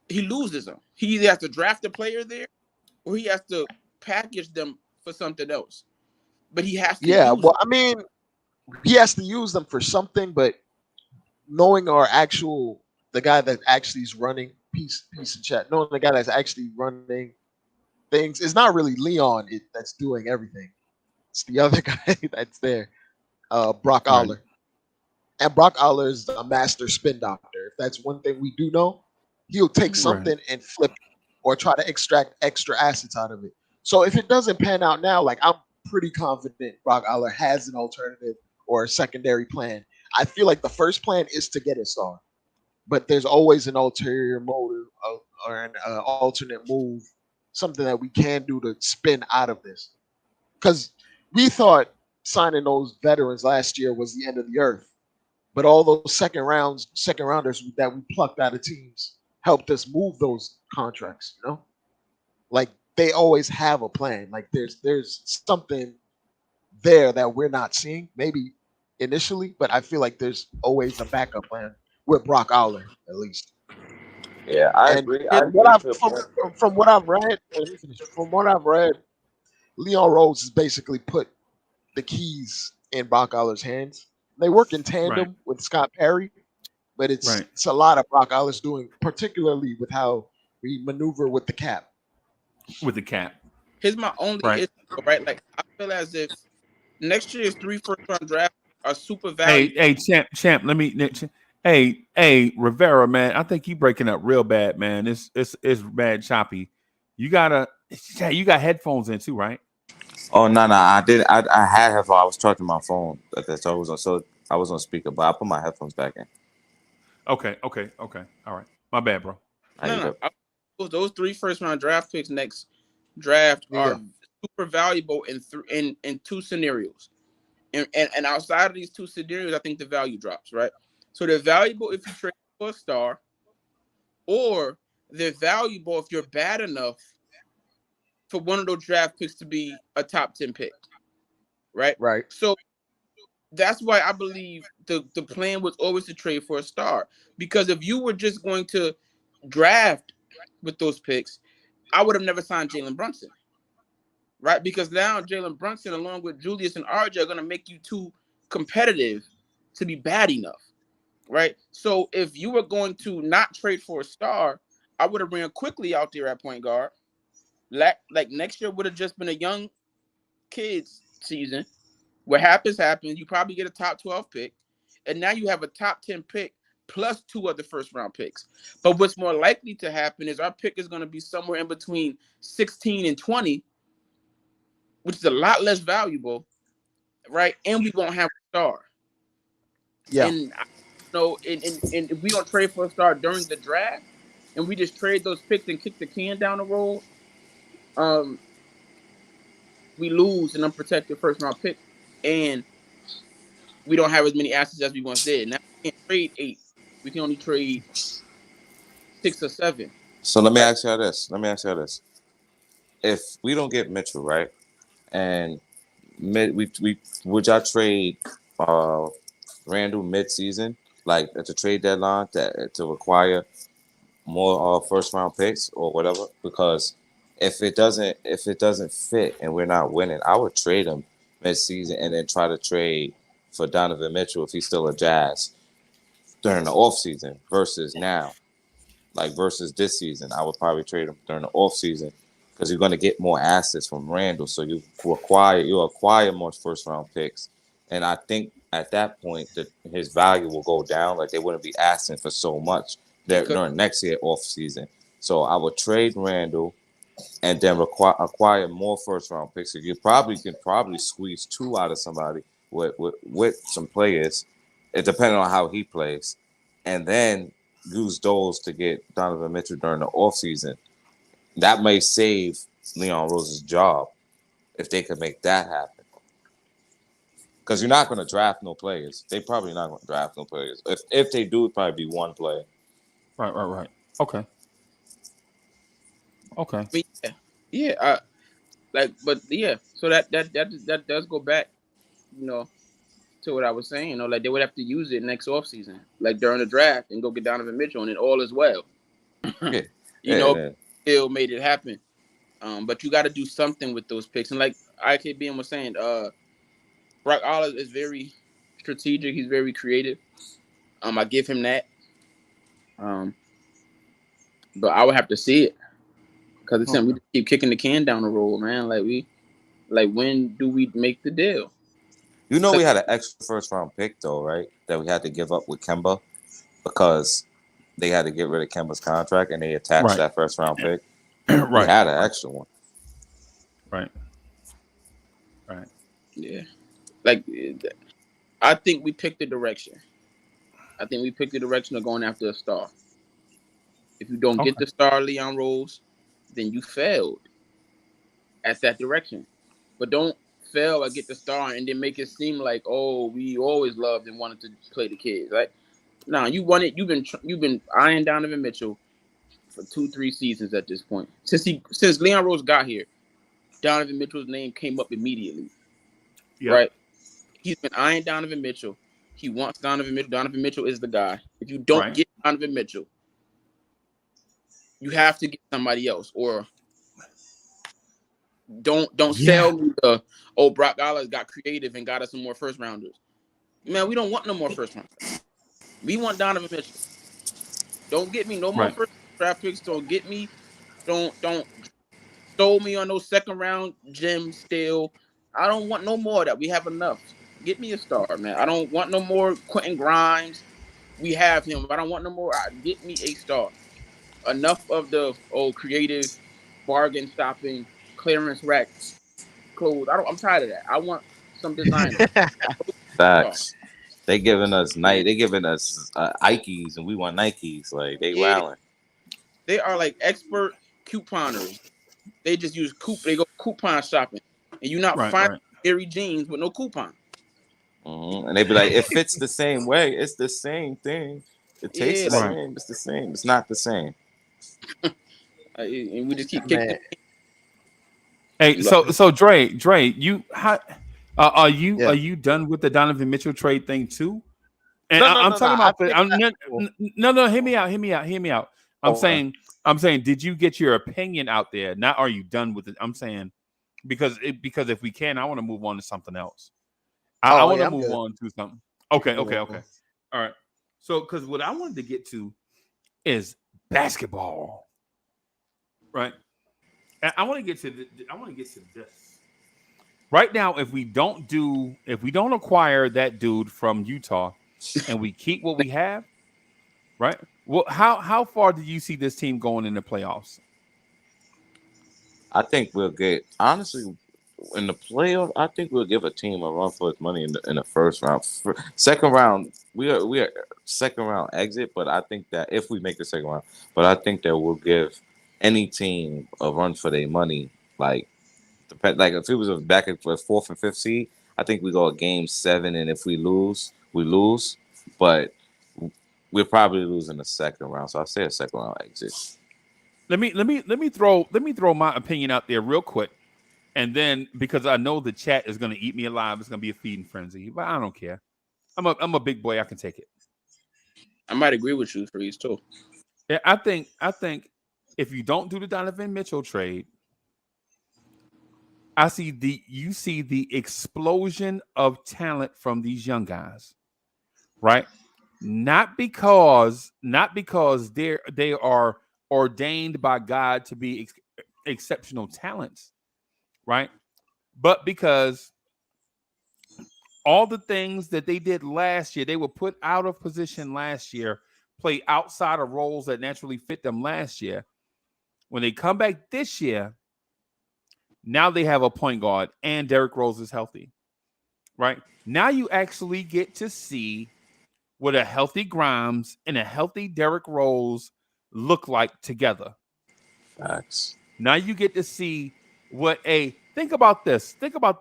he loses them. He either has to draft a player there, or he has to package them for something else. But he has to Yeah. use Well, them. I mean, he has to use them for something, but knowing the guy that actually is running piece of chat, knowing the guy that's actually running things, it's not really Leon that's doing everything. It's the other guy that's there, Brock Right. Aller. And Brock Aller is a master spin doctor. If that's one thing we do know, he'll take Right. something and flip it or try to extract extra assets out of it. So if it doesn't pan out now, like I'm pretty confident Brock Aller has an alternative or a secondary plan. I feel like the first plan is to get a star, but there's always an ulterior motive or an alternate move, something that we can do to spin out of this. Because we thought signing those veterans last year was the end of the earth, but all those second rounders that we plucked out of teams helped us move those contracts. You know, like they always have a plan. Like there's something there that we're not seeing, maybe initially, but I feel like there's always a backup plan with Brock Aller at least. Yeah, I And agree. His, I agree to a point. from what I've read, let me finish. From what I've read, Leon Rose has basically put the keys in Brock Aller's hands. They work in Right. tandem with Scott Perry, but Right. it's a lot of Brock Aller's doing, particularly with how we maneuver with the cap. With the cap. here's my only Right. issue, right? Like I feel as if next year's 3 first-round draft are super Hey, valuable. hey, champ. Let me. Hey, Rivera, man. I think you breaking up real bad, man. It's bad choppy. You got headphones in too, right? Oh no, I did. I had headphones. I was charging my phone. Okay, so I was on speaker, but I put my headphones back in. Okay. All right. My bad, bro. Now you go. Those 3 first-round draft picks next draft Yeah, are super valuable in 2 scenarios. And outside of these 2 scenarios, I think the value drops, right? So they're valuable if you trade for a star, or they're valuable if you're bad enough for one of those draft picks to be a top 10 pick, right? right. So that's why I believe the plan was always to trade for a star. Because if you were just going to draft with those picks, I would have never signed Jalen Brunson, right? Because now Jalen Brunson, along with Julius and RJ, are going to make you too competitive to be bad enough, right? So if you were going to not trade for a star, I would have ran quickly out there at point guard. Like next year would have just been a young kids season. What happens. You probably get a top 12 pick, and now you have a top 10 pick plus 2 other first-round picks. But what's more likely to happen is our pick is going to be somewhere in between 16 and 20, which is a lot less valuable, right? And we won't have a star. Yeah, And and if we don't trade for a star during the draft, and we just trade those picks and kick the can down the road, um, we lose an unprotected first-round pick, and we don't have as many assets as we once did. Now we can't trade 8; we can only trade 6 or 7. So let me Right? ask you this. If we don't get Mitchell, right, and we would y'all trade Randall mid-season, like at the trade deadline, to require more first round picks or whatever? Because if it doesn't fit and we're not winning, I would trade him mid-season and then try to trade for Donovan Mitchell if he's still a Jazz during the off season versus now. Like versus this season, I would probably trade him during the off season because you're going to get more assets from Randall. So you'll acquire more first round picks, and I think at that point that his value will go down. Like they wouldn't be asking for so much there Because during next year off season. So I would trade Randall and then acquire more first round picks. So you can probably squeeze 2 out of somebody with some players. It depending on how he plays, and then use those to get Donovan Mitchell during the offseason. That may save Leon Rose's job if they could make that happen. Because you're not going to draft no players. They probably not going to draft no players. If they do, it'd probably be one player. Right. Okay. I mean, yeah. But yeah. So that does go back, you know, to what I was saying. You know, like they would have to use it next offseason, like during the draft, and go get Donovan Mitchell, and it all is well. Yeah. You know, still made it happen. But you got to do something with those picks, and like IKBM was saying, Brock Aller is very strategic. He's very creative. I give him that. But I would have to see it because it's something we just keep kicking the can down the road, man. Like when do we make the deal? You know, we had an extra first round pick though, right? That we had to give up with Kemba because they had to get rid of Kemba's contract and they attached that first round pick. He Right. had an extra one. Right. Right. Yeah. Like, I think we picked the direction. I think we picked the direction of going after a star. If you don't get Okay. the star, Leon Rose, then you failed at that direction. But don't fail or get the star and then make it seem like, oh, we always loved and wanted to play the kids. Right? Nah, you won it. You've been eyeing Donovan Mitchell for 2-3 seasons at this point. Since Leon Rose got here, Donovan Mitchell's name came up immediately. Yep. Right? He's been eyeing Donovan Mitchell. He wants Donovan Mitchell. Donovan Mitchell is the guy. If you don't Right. get Donovan Mitchell, you have to get somebody else, or don't Yeah. sell me the Brock Aller got creative and got us some more first rounders. Man, we don't want no more first rounders. We want Donovan Mitchell. Don't get me no more Right. first draft picks. Don't stole me on those second round gems still. I don't want no more of that. We have enough. Get me a star, man. I don't want no more Quentin Grimes. We have him. I don't want no more. Get me a star. Enough of the creative bargain shopping clearance rack clothes. I'm tired of that. I want some designer. Facts. They giving us Man. They giving us Ikes, and we want Nikes. Like they Yeah, wilding. they are like expert couponers. They just use They go coupon shopping, and you're not Right. finding Right. Airy jeans with no coupon. And they be like, it fits the same way. It's the same thing. It tastes Yeah, the like, Right. same. It's the same. It's not the same. and we just keep kicking. Man, Hey, so Dre, you are yeah. you done with the Donovan Mitchell trade thing too? And No, no, I'm no, no. talking I about the. think I'm, that. no. Hear me out. Okay. I'm saying, did you get your opinion out there? Not are you done with it? I'm saying because if we can, I want to move on to something else. I Oh want yeah, to I'm move good. on to something. Okay. Mhm. All right. So, because what I wanted to get to is basketball, right? And I want to get to this. Right now, if we don't acquire that dude from Utah and we keep what we have, right? Well, how far do you see this team going in the playoffs? I think we'll get honestly in the playoff. I think we'll give a team a run for its money in the first round. Second round, we are second round exit. But I think that if we make the second round, but I think that we'll give any team a run for their money. Like if it was a back and forth fourth and fifth seed, I think we go a game 7, and if we lose, we lose. But we'll probably lose in the second round. So I say a second round exit. Let me throw my opinion out there real quick, and then because I know the chat is going to eat me alive, it's going to be a feeding frenzy. But I don't care. I'm a big boy. I can take it. I might agree with you, Freeze, too. Yeah, I think if you don't do the Donovan Mitchell trade, you see the explosion of talent from these young guys, right? Not because they are ordained by God to be exceptional talents, right? But because all the things that they did last year, they were put out of position last year, play outside of roles that naturally fit them last year. When they come back this year, now they have a point guard and Derrick Rose is healthy, right? Now you actually get to see what a healthy Grimes and a healthy Derrick Rose look like together. Facts. Now you get to see think about this. Think about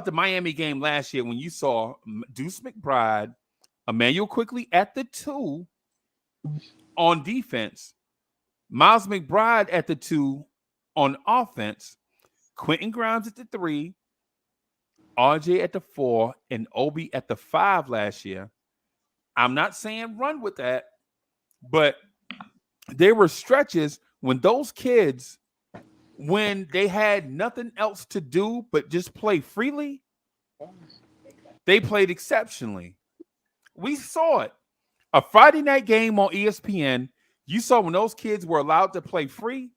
the Miami game last year when you saw Deuce McBride, Emmanuel Quickly at the 2 on defense, Miles McBride at the 2 on offense, Quentin Grimes at the 3, RJ at the 4, and Obi at the 5 last year. I'm not saying run with that, but there were stretches when those kids, when they had nothing else to do but just play freely, they played exceptionally. We saw it. A Friday night game on ESPN, you saw when those kids were allowed to play free,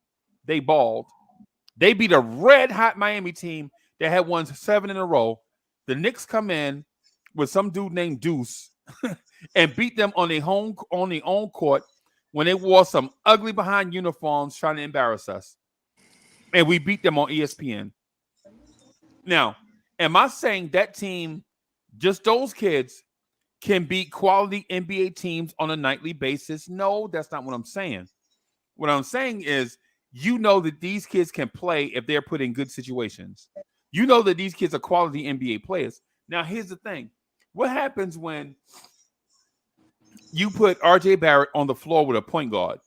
they balled. They beat a red hot Miami team that had won 7 in a row. The Knicks come in with some dude named Deuce and beat them on their own court when they wore some ugly behind uniforms trying to embarrass us. And we beat them on ESPN. Now, am I saying that team, just those kids, can beat quality NBA teams on a nightly basis? No, that's not what I'm saying. What I'm saying is, you know that these kids can play if they're put in good situations. You know that these kids are quality NBA players. Now, here's the thing. What happens when you put RJ Barrett on the floor with a point guard?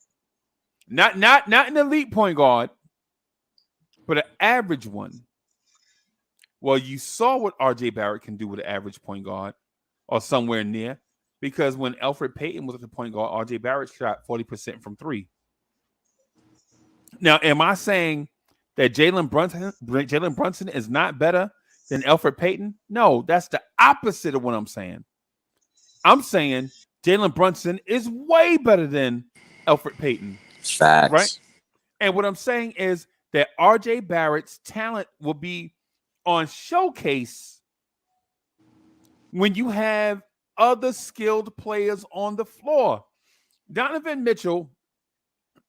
Not an elite point guard, but an average one. Well, you saw what RJ Barrett can do with an average point guard or somewhere near, because when Elfrid Payton was at the point guard, RJ Barrett shot 40% from three. Now, am I saying that Jalen Brunson is not better than Elfrid Payton? No, that's the opposite of what I'm saying. I'm saying Jalen Brunson is way better than Elfrid Payton. Facts. Right? And what I'm saying is that RJ Barrett's talent will be on showcase when you have other skilled players on the floor. Donovan Mitchell,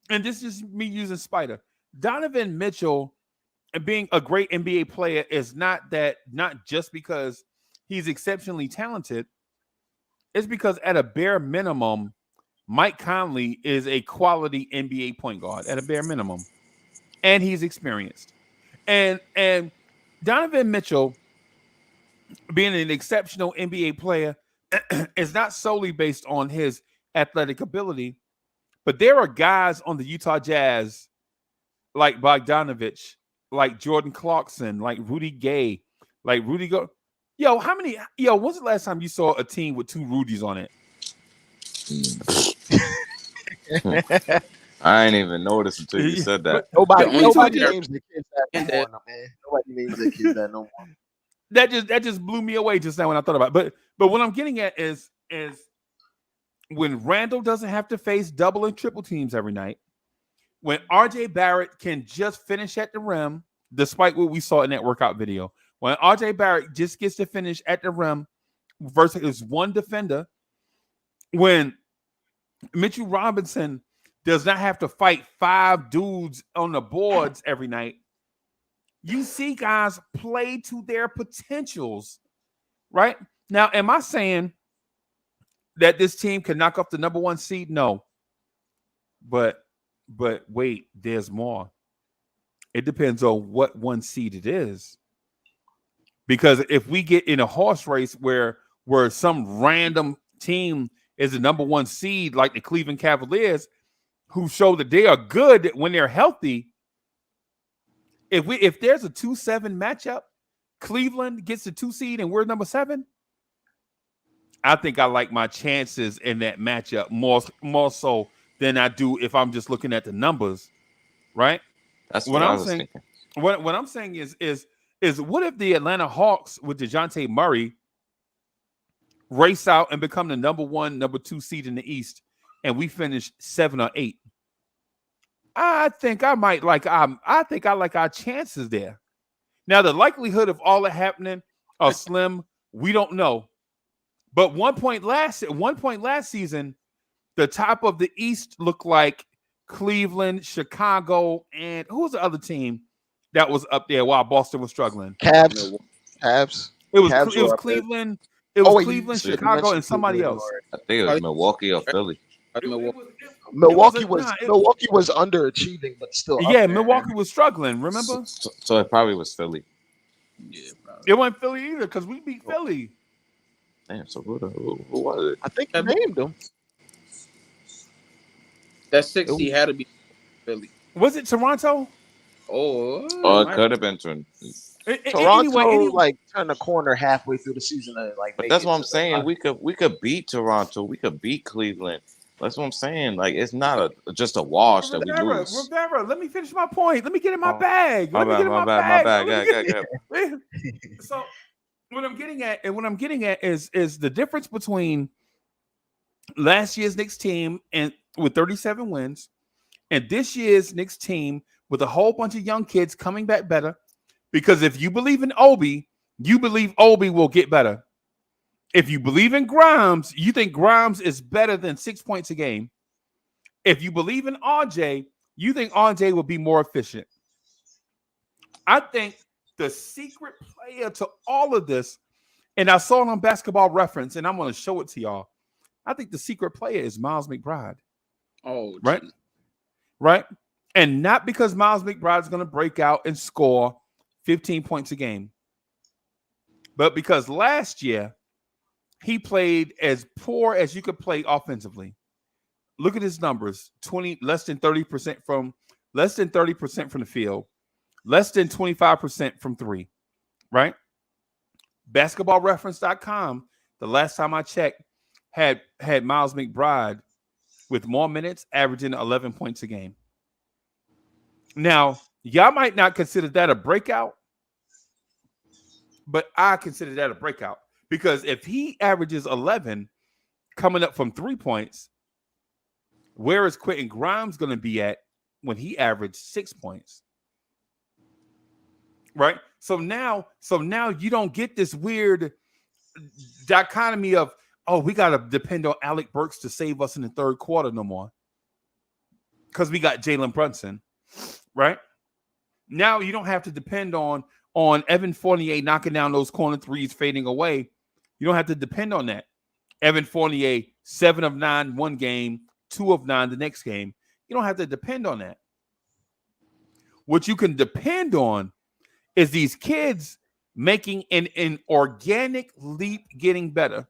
and this is me using Spider. Donovan Mitchell being a great NBA player is not just because he's exceptionally talented. It's because at a bare minimum, Mike Conley is a quality NBA point guard at a bare minimum, and he's experienced. And Donovan Mitchell being an exceptional NBA player is not solely based on his athletic ability, but there are guys on the Utah Jazz like Bogdanovich, like Jordan Clarkson, like Rudy Gay, like Rudy Go. When's the last time you saw a team with two Rudys on it? I ain't even noticed until you said that. Nobody names the kids that no more, man. Nobody names the kids that no more. That just blew me away just now when I thought about it. But what I'm getting at is when Randall doesn't have to face double and triple teams every night, when RJ Barrett can just finish at the rim, despite what we saw in that workout video, when RJ Barrett just gets to finish at the rim versus one defender, when Mitchell Robinson does not have to fight five dudes on the boards every night, you see guys play to their potentials, right? Now, am I saying that this team can knock off the number one seed? No. But wait, there's more. It depends on what one seed it is. Because if we get in a horse race where some random team is the number one seed, like the Cleveland Cavaliers, who show that they are good when they're healthy, if there's a 2-7 matchup, Cleveland gets the 2 seed and we're number 7, I think I like my chances in that matchup more so than I do if I'm just looking at the numbers, right? That's what I was saying. Thinking. What I'm saying is what if the Atlanta Hawks with DeJounte Murray race out and become the number 1, number 2 seed in the East, and we finish 7 or 8? I think I like our chances there. Now, the likelihood of all that happening are slim. We don't know. But one point last season, the top of the East looked like Cleveland, Chicago, and who was the other team that was up there while Boston was struggling? Cavs. It was Cleveland. It was Cleveland, Chicago, and somebody else. I think it was Milwaukee or Philly. Milwaukee was underachieving, but still. Yeah, Milwaukee was struggling. Remember? So it probably was Philly. Yeah, probably. It wasn't Philly either because we beat Philly. Damn. So who was it? I think I named them. That 60 had to be Philly. Was it Toronto? Oh, it could have been Toronto. Toronto turned the corner halfway through the season. But that's what I'm saying. We could beat Toronto. We could beat Cleveland. That's what I'm saying. Like, it's not just a wash that we lose. Rivera, let me finish my point. Let me get in my bag. My bad. So what I'm getting at is the difference between last year's Knicks team and with 37 wins and this year's Knicks team with a whole bunch of young kids coming back better. Because if you believe in Obi, you believe Obi will get better. If you believe in Grimes, you think Grimes is better than 6 points a game. If you believe in RJ, you think RJ will be more efficient. I think the secret player to all of this, and I saw it on Basketball Reference, and I'm going to show it to y'all. I think the secret player is Miles McBride. Oh, right? geez. Right? And not because Miles McBride is going to break out and score 15 points a game, but because last year he played as poor as you could play offensively. Look at his numbers: less than 30% from the field, less than 25% from three. Right? BasketballReference.com, the last time I checked, had Miles McBride with more minutes, averaging 11 points a game. Now, y'all might not consider that a breakout, but I consider that a breakout because if he averages 11 coming up from 3 points, where is Quentin Grimes going to be at when he averaged 6 points? Right? So now you don't get this weird dichotomy of, oh, we got to depend on Alec Burks to save us in the third quarter no more because we got Jalen Brunson, right? Now you don't have to depend on Evan Fournier knocking down those corner threes, fading away. You don't have to depend on that. Evan Fournier, 7 of 9 one game, 2 of 9 the next game. You don't have to depend on that. What you can depend on is these kids making an organic leap, getting better.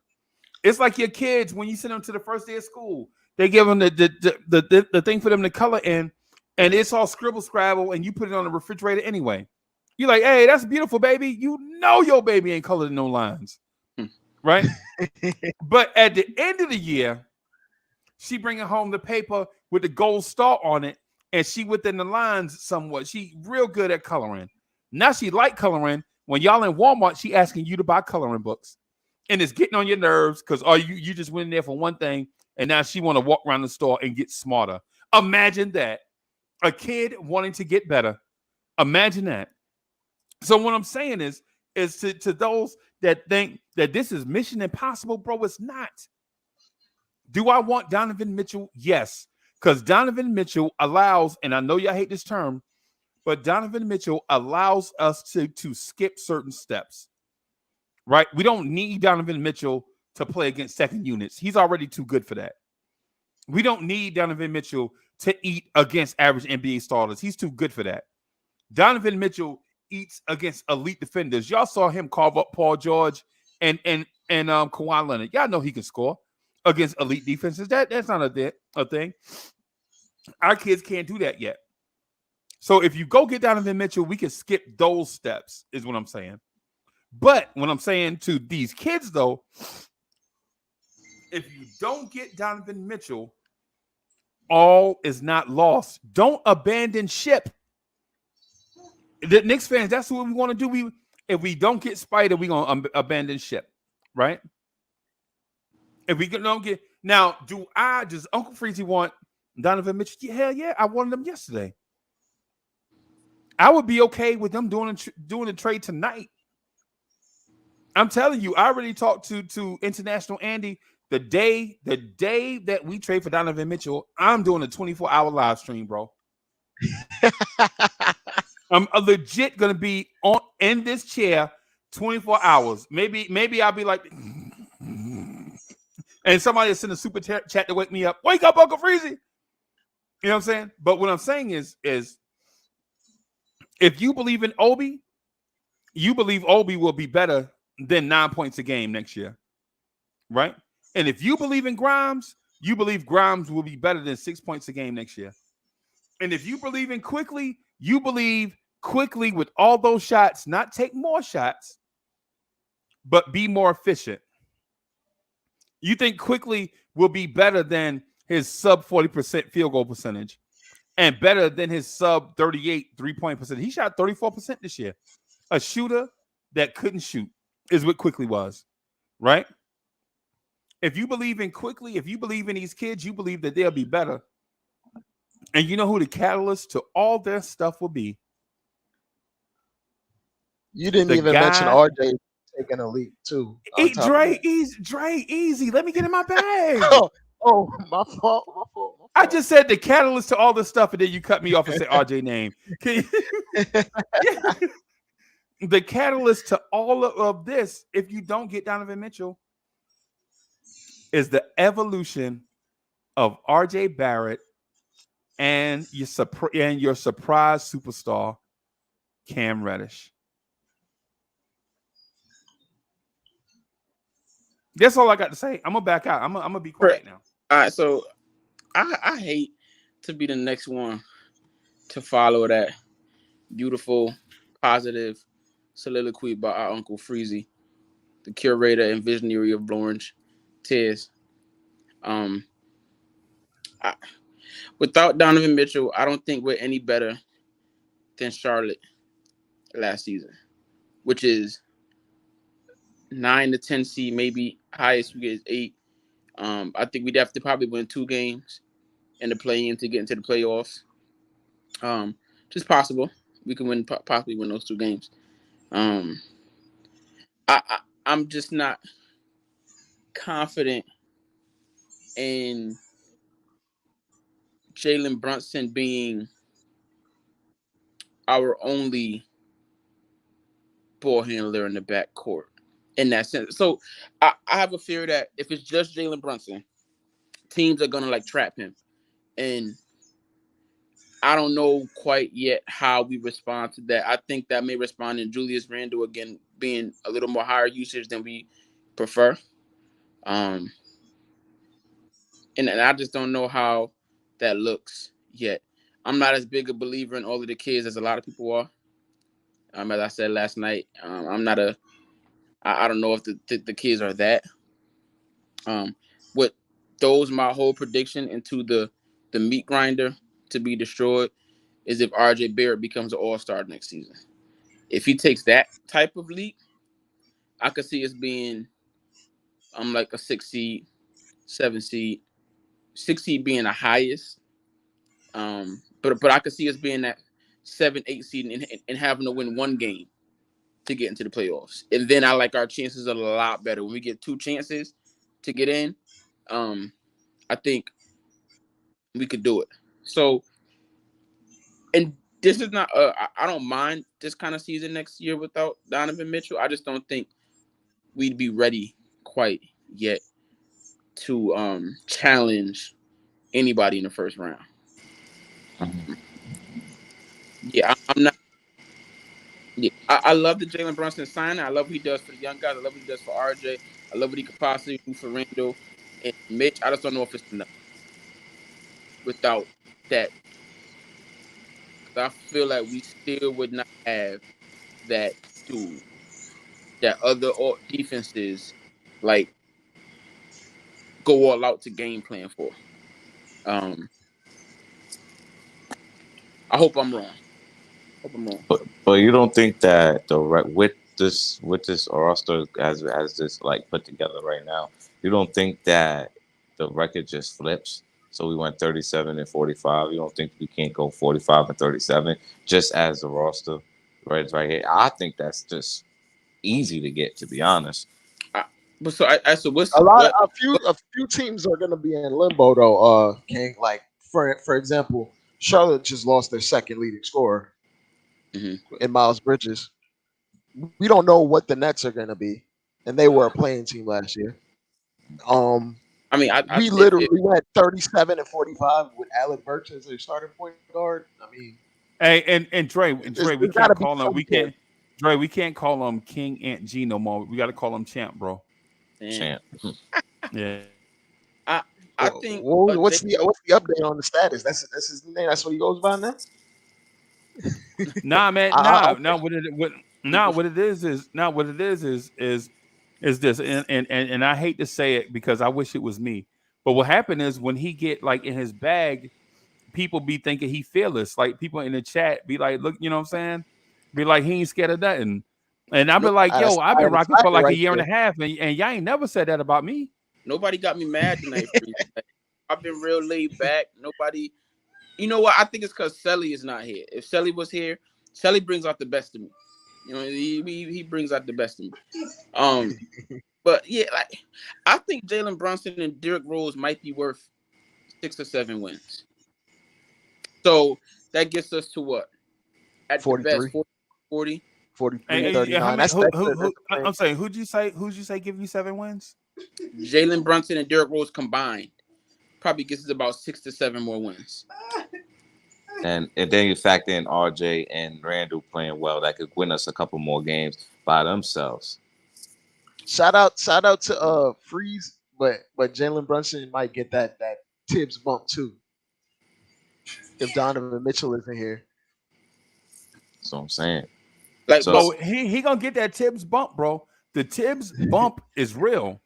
It's like your kids when you send them to the first day of school. They give them the thing for them to color in, and it's all scribble scrabble, and you put it on the refrigerator anyway. You're like, hey, that's beautiful, baby. You know your baby ain't colored no lines, right? But at the end of the year, she bringing home the paper with the gold star on it, and she within the lines somewhat. She real good at coloring. Now she like coloring. When y'all in Walmart, she asking you to buy coloring books. And it's getting on your nerves because you just went in there for one thing, and now she want to walk around the store and get smarter. Imagine that. A kid wanting to get better. Imagine that. So what I'm saying is to those that think that this is mission impossible, bro, it's not. Do I want Donovan Mitchell? Yes. Because Donovan Mitchell allows, and I know y'all hate this term, but Donovan Mitchell allows us to skip certain steps. Right? We don't need Donovan Mitchell to play against second units. He's already too good for that. We don't need Donovan Mitchell to eat against average NBA starters. He's too good for that. Donovan Mitchell eats against elite defenders. Y'all saw him carve up Paul George and Kawhi Leonard. Y'all know he can score against elite defenses. That's not a thing. Our kids can't do that yet. So if you go get Donovan Mitchell, we can skip those steps, is what I'm saying. But what I'm saying to these kids, though, if you don't get Donovan Mitchell, all is not lost. Don't abandon ship. The Knicks fans, that's what we want to do. If we don't get Spider, we're going to abandon ship, right? If we don't get... Now, does Uncle Freezy want Donovan Mitchell? Yeah, hell yeah, I wanted them yesterday. I would be okay with them doing a trade tonight. I'm telling you, I already talked to International Andy. The day that we trade for Donovan Mitchell, I'm doing a 24-hour live stream, bro. I'm legit gonna be in this chair 24 hours. Maybe I'll be like, and somebody will send a super chat to wake me up. Wake up, Uncle Freezy. You know what I'm saying? But what I'm saying is if you believe in Obi, you believe Obi will be better than 9 points a game next year, right? And if you believe in Grimes, you believe Grimes will be better than 6 points a game next year. And if you believe in Quickly, you believe Quickly with all those shots, not take more shots, but be more efficient. You think Quickly will be better than his sub 40% field goal percentage and better than his sub 38 3-point percentage. He shot 34% this year. A shooter that couldn't shoot is what Quickly was, right? If you believe in Quickly, if you believe in these kids, you believe that they'll be better. And you know who the catalyst to all their stuff will be? You didn't even mention RJ taking a leap too. Dre, easy. Let me get in my bag. Oh, my fault. My fault. My I fault. just said the catalyst to all this stuff, and then you cut me off and said RJ name. Can you- Yeah. The catalyst to all of this, if you don't get Donovan Mitchell, is the evolution of RJ Barrett and your surprise superstar Cam Reddish. That's all I got to say. I'm gonna back out. I'm gonna be quiet now. All right, so I hate to be the next one to follow that beautiful, positive soliloquy by our Uncle Freezy, the curator and visionary of Blorange Tears. Um, I, without Donovan Mitchell, I don't think we're any better than Charlotte last season, which is 9 to 10 seed, maybe highest we get is 8. I think we'd have to probably win 2 games in the play-in to get into the playoffs. Just possible. We can possibly win those 2 games. Um, I'm just not confident in Jalen Brunson being our only ball handler in the backcourt in that sense. So I have a fear that if it's just Jalen Brunson, teams are gonna like trap him, and I don't know quite yet how we respond to that. I think that may respond in Julius Randle again being a little more higher usage than we prefer. Um, and I just don't know how that looks yet. I'm not as big a believer in all of the kids as a lot of people are. As I said last night, I'm not a. I don't know if the kids are that. What throws my whole prediction into the meat grinder to be destroyed is if RJ Barrett becomes an all-star next season. If he takes that type of leap, I could see us being like a 6 seed, 7 seed, 6 seed being the highest. But I could see us being that 7, 8 seed and having to win 1 game to get into the playoffs. And then I like our chances a lot better. When we get 2 chances to get in, I think we could do it. So, and this is not, I don't mind this kind of season next year without Donovan Mitchell. I just don't think we'd be ready quite yet to challenge anybody in the first round. Yeah, I'm not. Yeah, I love the Jalen Brunson signing. I love what he does for the young guys. I love what he does for RJ. I love what he could possibly do for Randall and Mitch. I just don't know if it's enough without that. I feel like we still would not have that dude that other defenses like go all out to game plan for. Um, I hope I'm wrong. But you don't think that with this roster as this like put together right now, you don't think that the record just flips? So we went 37-45. You don't think we can't go 45-37 just as the roster right here? I think that's just easy to get, to be honest. But so so what's A few teams are gonna be in limbo though. King, like for example, Charlotte just lost their second leading scorer in Miles Bridges. We don't know what the Nets are gonna be, and they were a playing team last year. I mean, We literally went 37-45 with Alec Burks as their starting point guard. I mean, And Dre, we there's got to can't be call him. some We kid. can't, Dre. We can't call him King Aunt G no more. We got to call him Champ, bro. Champ. Yeah. I think What's the update on the status? That's his name. That's what he goes by now. Nah, man. I, What it is this, and I hate to say it because I wish it was me. But what happened is when he get like in his bag, people be thinking he fearless. Like people in the chat be like, look, you know what I'm saying? Be like, he ain't scared of nothing. And I've been like, that's yo, I've been fire rocking for like a right year and there. a half, and y'all ain't never said that about me. Nobody got me mad tonight. I've been real laid back. Nobody. You know what? I think it's because Selly is not here. If Selly was here, Selly brings out the best of me. You know, he brings out the best of me. But yeah, like I think Jalen Brunson and Derrick Rose might be worth 6 or 7 wins. So that gets us to what? At the best, 43, 40. 43, And how 39. many? That's the Who? range. I'm saying, who'd you say? Who'd you say give you 7 wins? Jalen Brunson and Derrick Rose combined probably gets us about 6 to 7 more wins. And then you factor in RJ and Randall playing well, that could win us a couple more games by themselves. Shout out to Freeze, but Jalen Brunson might get that Tibbs bump too if Donovan Mitchell isn't here. That's what I'm saying. Like, So but Oh, he gonna get that Tibbs bump, bro. The Tibbs bump is real.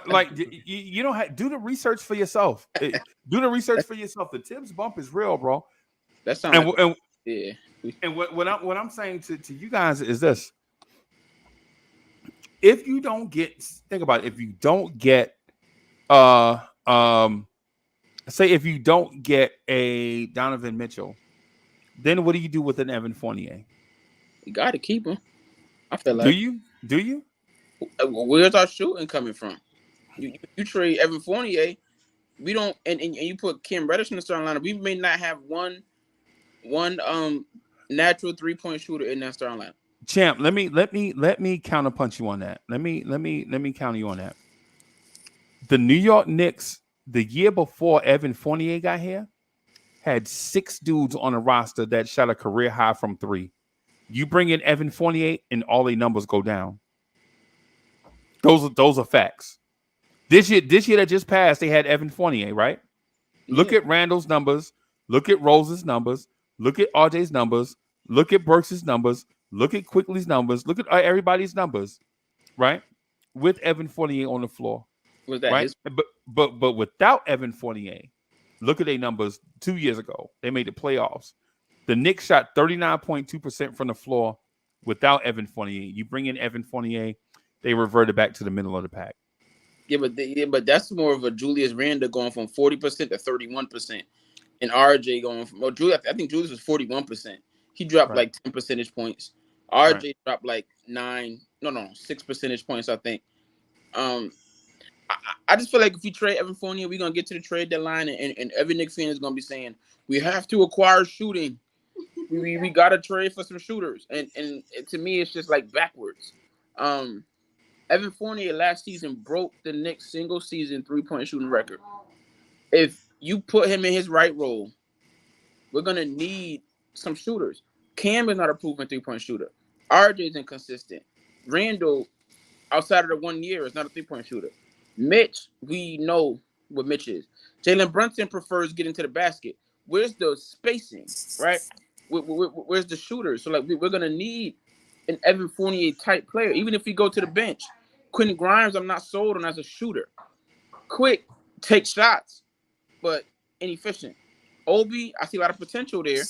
Like you don't have, do the research for yourself. Do the research for yourself. The Tibbs bump is real, bro. that sounds And like and, yeah. and what I'm saying to you guys is this: if you don't get, think about it, if you don't get uh um say if you don't get a Donovan Mitchell, then what do you do with an Evan Fournier? You got to keep him. I feel Do like. you? Do you? Where's our shooting coming from? You trade Evan Fournier. We don't, and you put Kim Reddish in the starting lineup. We may not have one natural 3-point shooter in that starting lineup. Champ, let me counterpunch you on that. Let me counter you on that. The New York Knicks, the year before Evan Fournier got here, had 6 dudes on a roster that shot a career high from 3. You bring in Evan Fournier, and all the numbers go down. Those are facts. This year that just passed, they had Evan Fournier, right? Look at Randall's numbers. Look at Rose's numbers. Look at RJ's numbers. Look at Burks' numbers. Look at Quickly's numbers. Look at everybody's numbers, right? With Evan Fournier on the floor, Was that right? his? But without Evan Fournier, look at their numbers 2 years ago. They made the playoffs. The Knicks shot 39.2% from the floor without Evan Fournier. You bring in Evan Fournier, they reverted back to the middle of the pack. Yeah, but that's more of a Julius Randle going from 40% to 31%, and RJ going from I think Julius was 41%. He dropped Right. like 10 percentage points. RJ Right. dropped like 6 percentage points, I think. I just feel like if we trade Evan Fournier, we're gonna get to the trade deadline, and every Knicks fan is gonna be saying we have to acquire shooting. We gotta trade for some shooters, and to me it's just like backwards. Evan Fournier last season broke the Knicks single season 3-point shooting record. If you put him in his right role, we're gonna need some shooters. Cam is not a proven 3-point shooter. RJ is inconsistent. Randall, outside of the 1 year, is not a 3-point shooter. Mitch, we know what Mitch is. Jalen Brunson prefers getting to the basket. Where's the spacing, right? Where's the shooters? So like we're gonna need an Evan Fournier type player, even if we go to the bench. Quentin Grimes, I'm not sold on as a shooter. Quick, take shots, but inefficient. Obi, I see a lot of potential there,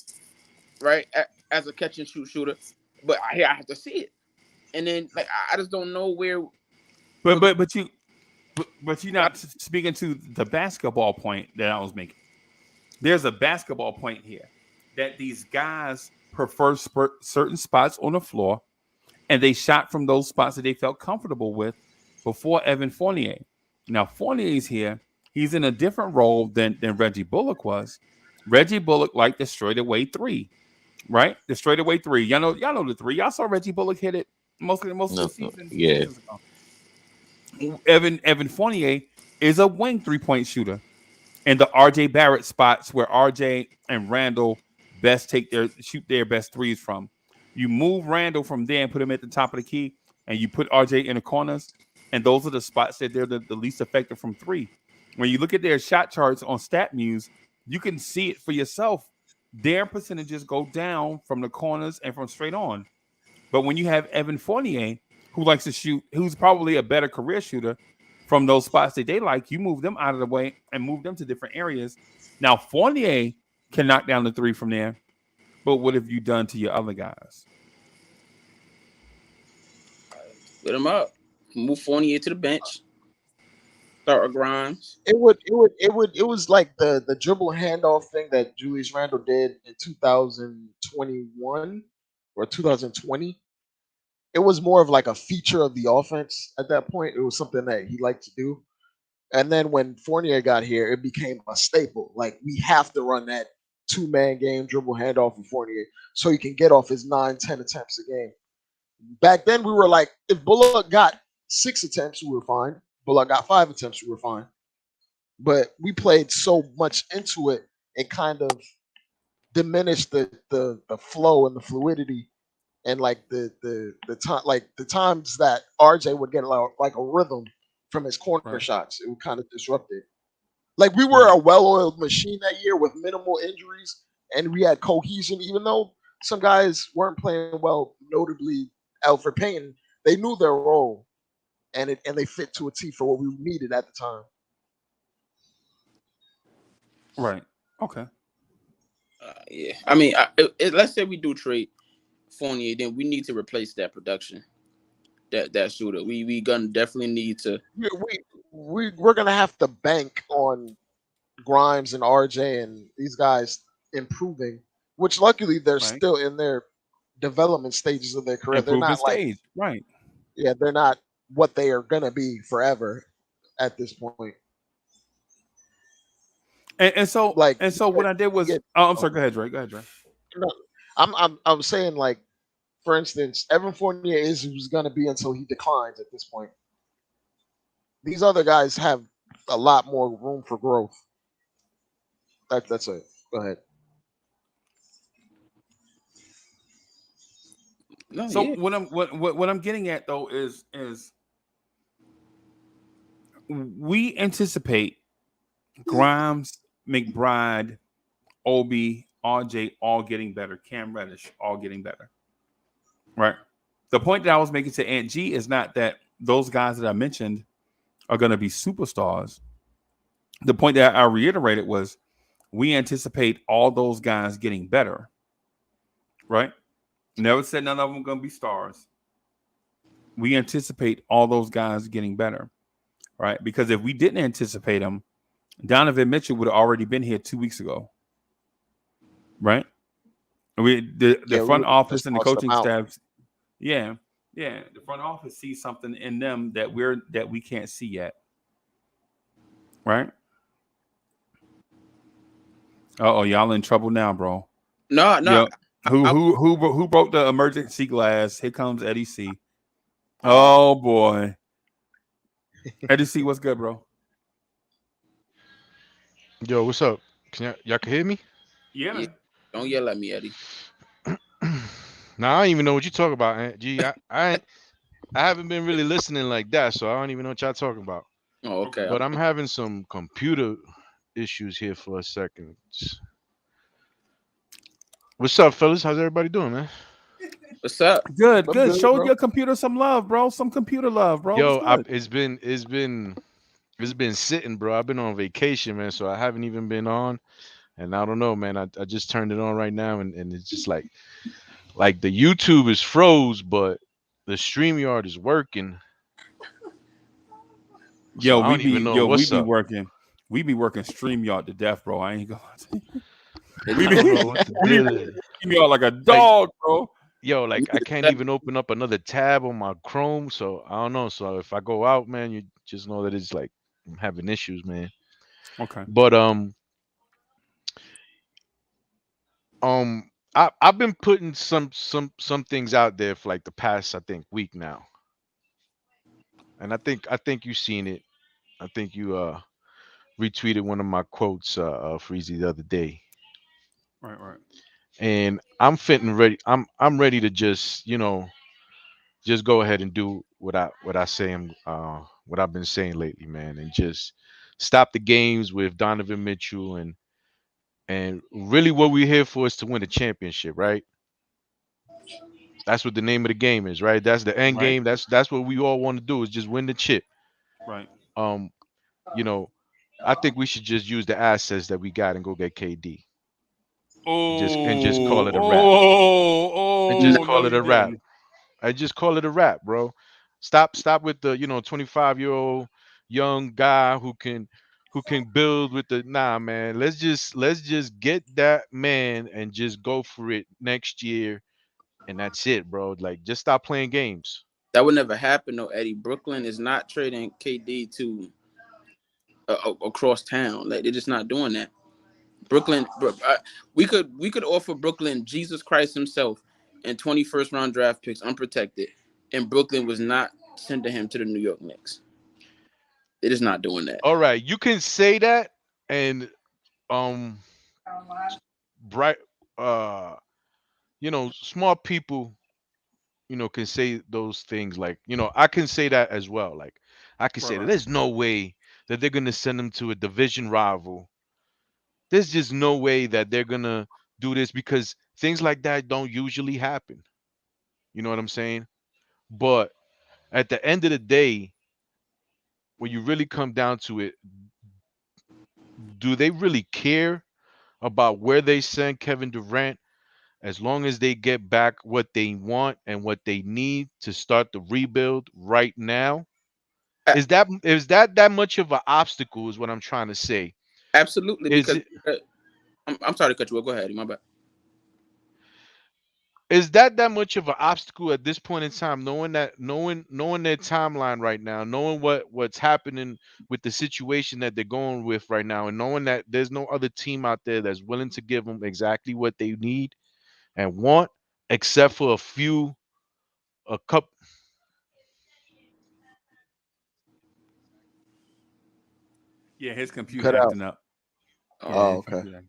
right? As a catch and shoot shooter, but I have to see it. And then like I just don't know where. But you're not speaking to the basketball point that I was making. There's a basketball point here that these guys prefer certain spots on the floor, and they shot from those spots that they felt comfortable with before Evan Fournier. Now Fournier's here. He's in a different role than Reggie Bullock was. Reggie Bullock liked the straightaway 3, right? The straightaway 3. Y'all know the 3. Y'all saw Reggie Bullock hit it most of the season. Yeah. Seasons ago. Evan Fournier is a wing 3-point shooter in the RJ Barrett spots where RJ and Randall shoot their best threes from. You move Randall from there and put him at the top of the key, and you put RJ in the corners, and those are the spots that they're the least effective from 3. When you look at their shot charts on StatMuse, you can see it for yourself. Their percentages go down from the corners and from straight on. But when you have Evan Fournier, who likes to shoot, who's probably a better career shooter from those spots that they like, you move them out of the way and move them to different areas. Now, Fournier can knock down the 3 from there, but what have you done to your other guys? Split them up. Move Fournier to the bench. Start with Grimes. It was like the dribble handoff thing that Julius Randle did in 2021 or 2020. it was more of like a feature of the offense at that point. It was something that he liked to do. And then when Fournier got here, it became a staple. Like we have to run that 2-man game, dribble handoff of Fournier so he can get off his 9, 10 attempts a game. Back then, we were like, if Bullock got 6 attempts, we were fine. Bullock got 5 attempts, we were fine. But we played so much into it, it kind of diminished the flow and the fluidity and like the time like the times that RJ would get like a rhythm from his corner Right. shots. It would kind of disrupt it. Like we were Right. a well-oiled machine that year with minimal injuries, and we had cohesion. Even though some guys weren't playing well, notably Alfred Payton, they knew their role, and they fit to a T for what we needed at the time. Right. Okay. Yeah, I mean, let's say we do trade Fournier, then we need to replace that production, that shooter. We gonna definitely need to. We're gonna have to bank on Grimes and RJ and these guys improving, which luckily they're Right. still in their development stages of their career. They're Improvement not like, stage. Right. yeah, they're not what they are gonna be forever at this point. And so Like, what I did was, get, oh, I'm sorry. Go ahead, Dre. Go ahead, Dre. no, I'm saying like, for instance, Evan Fournier is who's gonna be until he declines at this point. These other guys have a lot more room for growth. That's it. Go ahead. No, So yeah, what I'm getting at though is we anticipate Grimes, McBride, Obi, RJ all getting better, Cam Reddish all getting better. Right. The point that I was making to Aunt G is not that those guys that I mentioned are going to be superstars. The point that I reiterated was we anticipate all those guys getting better. Right. Never said none of them going to be stars. We anticipate all those guys getting better. Right. Because if we didn't anticipate them, Donovan Mitchell would have already been here 2 weeks ago. Right. The Yeah, we front would have office just and the tossed them coaching out. staff, yeah, the front office sees something in them that we can't see yet, right? Oh, y'all in trouble now, bro. no, no. Yep. Who broke the emergency glass? Here comes Eddie C. Uh, Oh boy, Eddie C, what's good, bro? Yo, what's up? Y'all can hear me? Yeah, yeah, man. don't yell at me, Eddie. Nah, I don't even know what you're talking about, Aunt G. I haven't been really listening like that, so I don't even know what y'all talking about. Oh, Okay. okay. But I'm having some computer issues here for a second. What's up, fellas? How's everybody doing, man? What's up? Good, I'm good. good, Show bro. your computer some love, bro. Some computer love, bro. What's Yo, good? it's been sitting, bro. I've been on vacation, man, so I haven't even been on. And I don't know, man. I just turned it on right now, and it's just like the YouTube is froze, but the StreamYard is working. So I don't even know We what's be up. working. We be working StreamYard to death, bro. I ain't gonna. It's We I be, don't know what the we be deal working is. StreamYard like a Like, dog, bro. yo, you like I need can't to even open up another tab on my Chrome, so I don't know. So if I go out, man, you just know that it's like I'm having issues, man. Okay. But I've been putting some things out there for like the past I think week now, and I think you seen it. I think you retweeted one of my quotes Freezy the other day, Right, right. and I'm fitting ready. I'm ready to just go ahead and do what I say what I've been saying lately, man, and just stop the games with Donovan Mitchell and really what we're here for is to win a championship, right? That's what the name of the game is, right? That's the end Right, game. That's what we all want to do is just win the chip. right. Um, you know, I think we should just use the assets that we got and go get KD and just call Oh, it a wrap. And just no, call it you a wrap. didn't. I just call it a wrap, bro. Stop with the 25-year-old young guy who can build with the nah, man. Let's just get that man and just go for it next year and that's it, bro. Like, just stop playing games. That would never happen, though, Eddie. Brooklyn is not trading KD to across town. Like they're just not doing that. Brooklyn, we could offer Brooklyn Jesus Christ himself and 21st round draft picks unprotected, and Brooklyn was not sending him to the New York Knicks. They're just not doing that. All right, you can say that, and um, bright, uh, smart people, can say those things. Like, I can say that as well. Like, I can Right, say that right. there's no way that they're gonna send him to a division rival. There's just no way that they're gonna do this because things like that don't usually happen. You know what I'm saying? But at the end of the day, when you really come down to it, do they really care about where they send Kevin Durant as long as they get back what they want and what they need to start the rebuild right now? A- Is that much of an obstacle is what I'm trying to say. Absolutely, Is because it I'm sorry to cut you off. Go ahead, my bad. is that much of an obstacle at this point in time, knowing their timeline right now, knowing what's happening with the situation that they're going with right now, and knowing that there's no other team out there that's willing to give them exactly what they need and want, except for a couple. Yeah, his You computer cut out. acting up. Yeah, Oh, Oh, his okay. computer.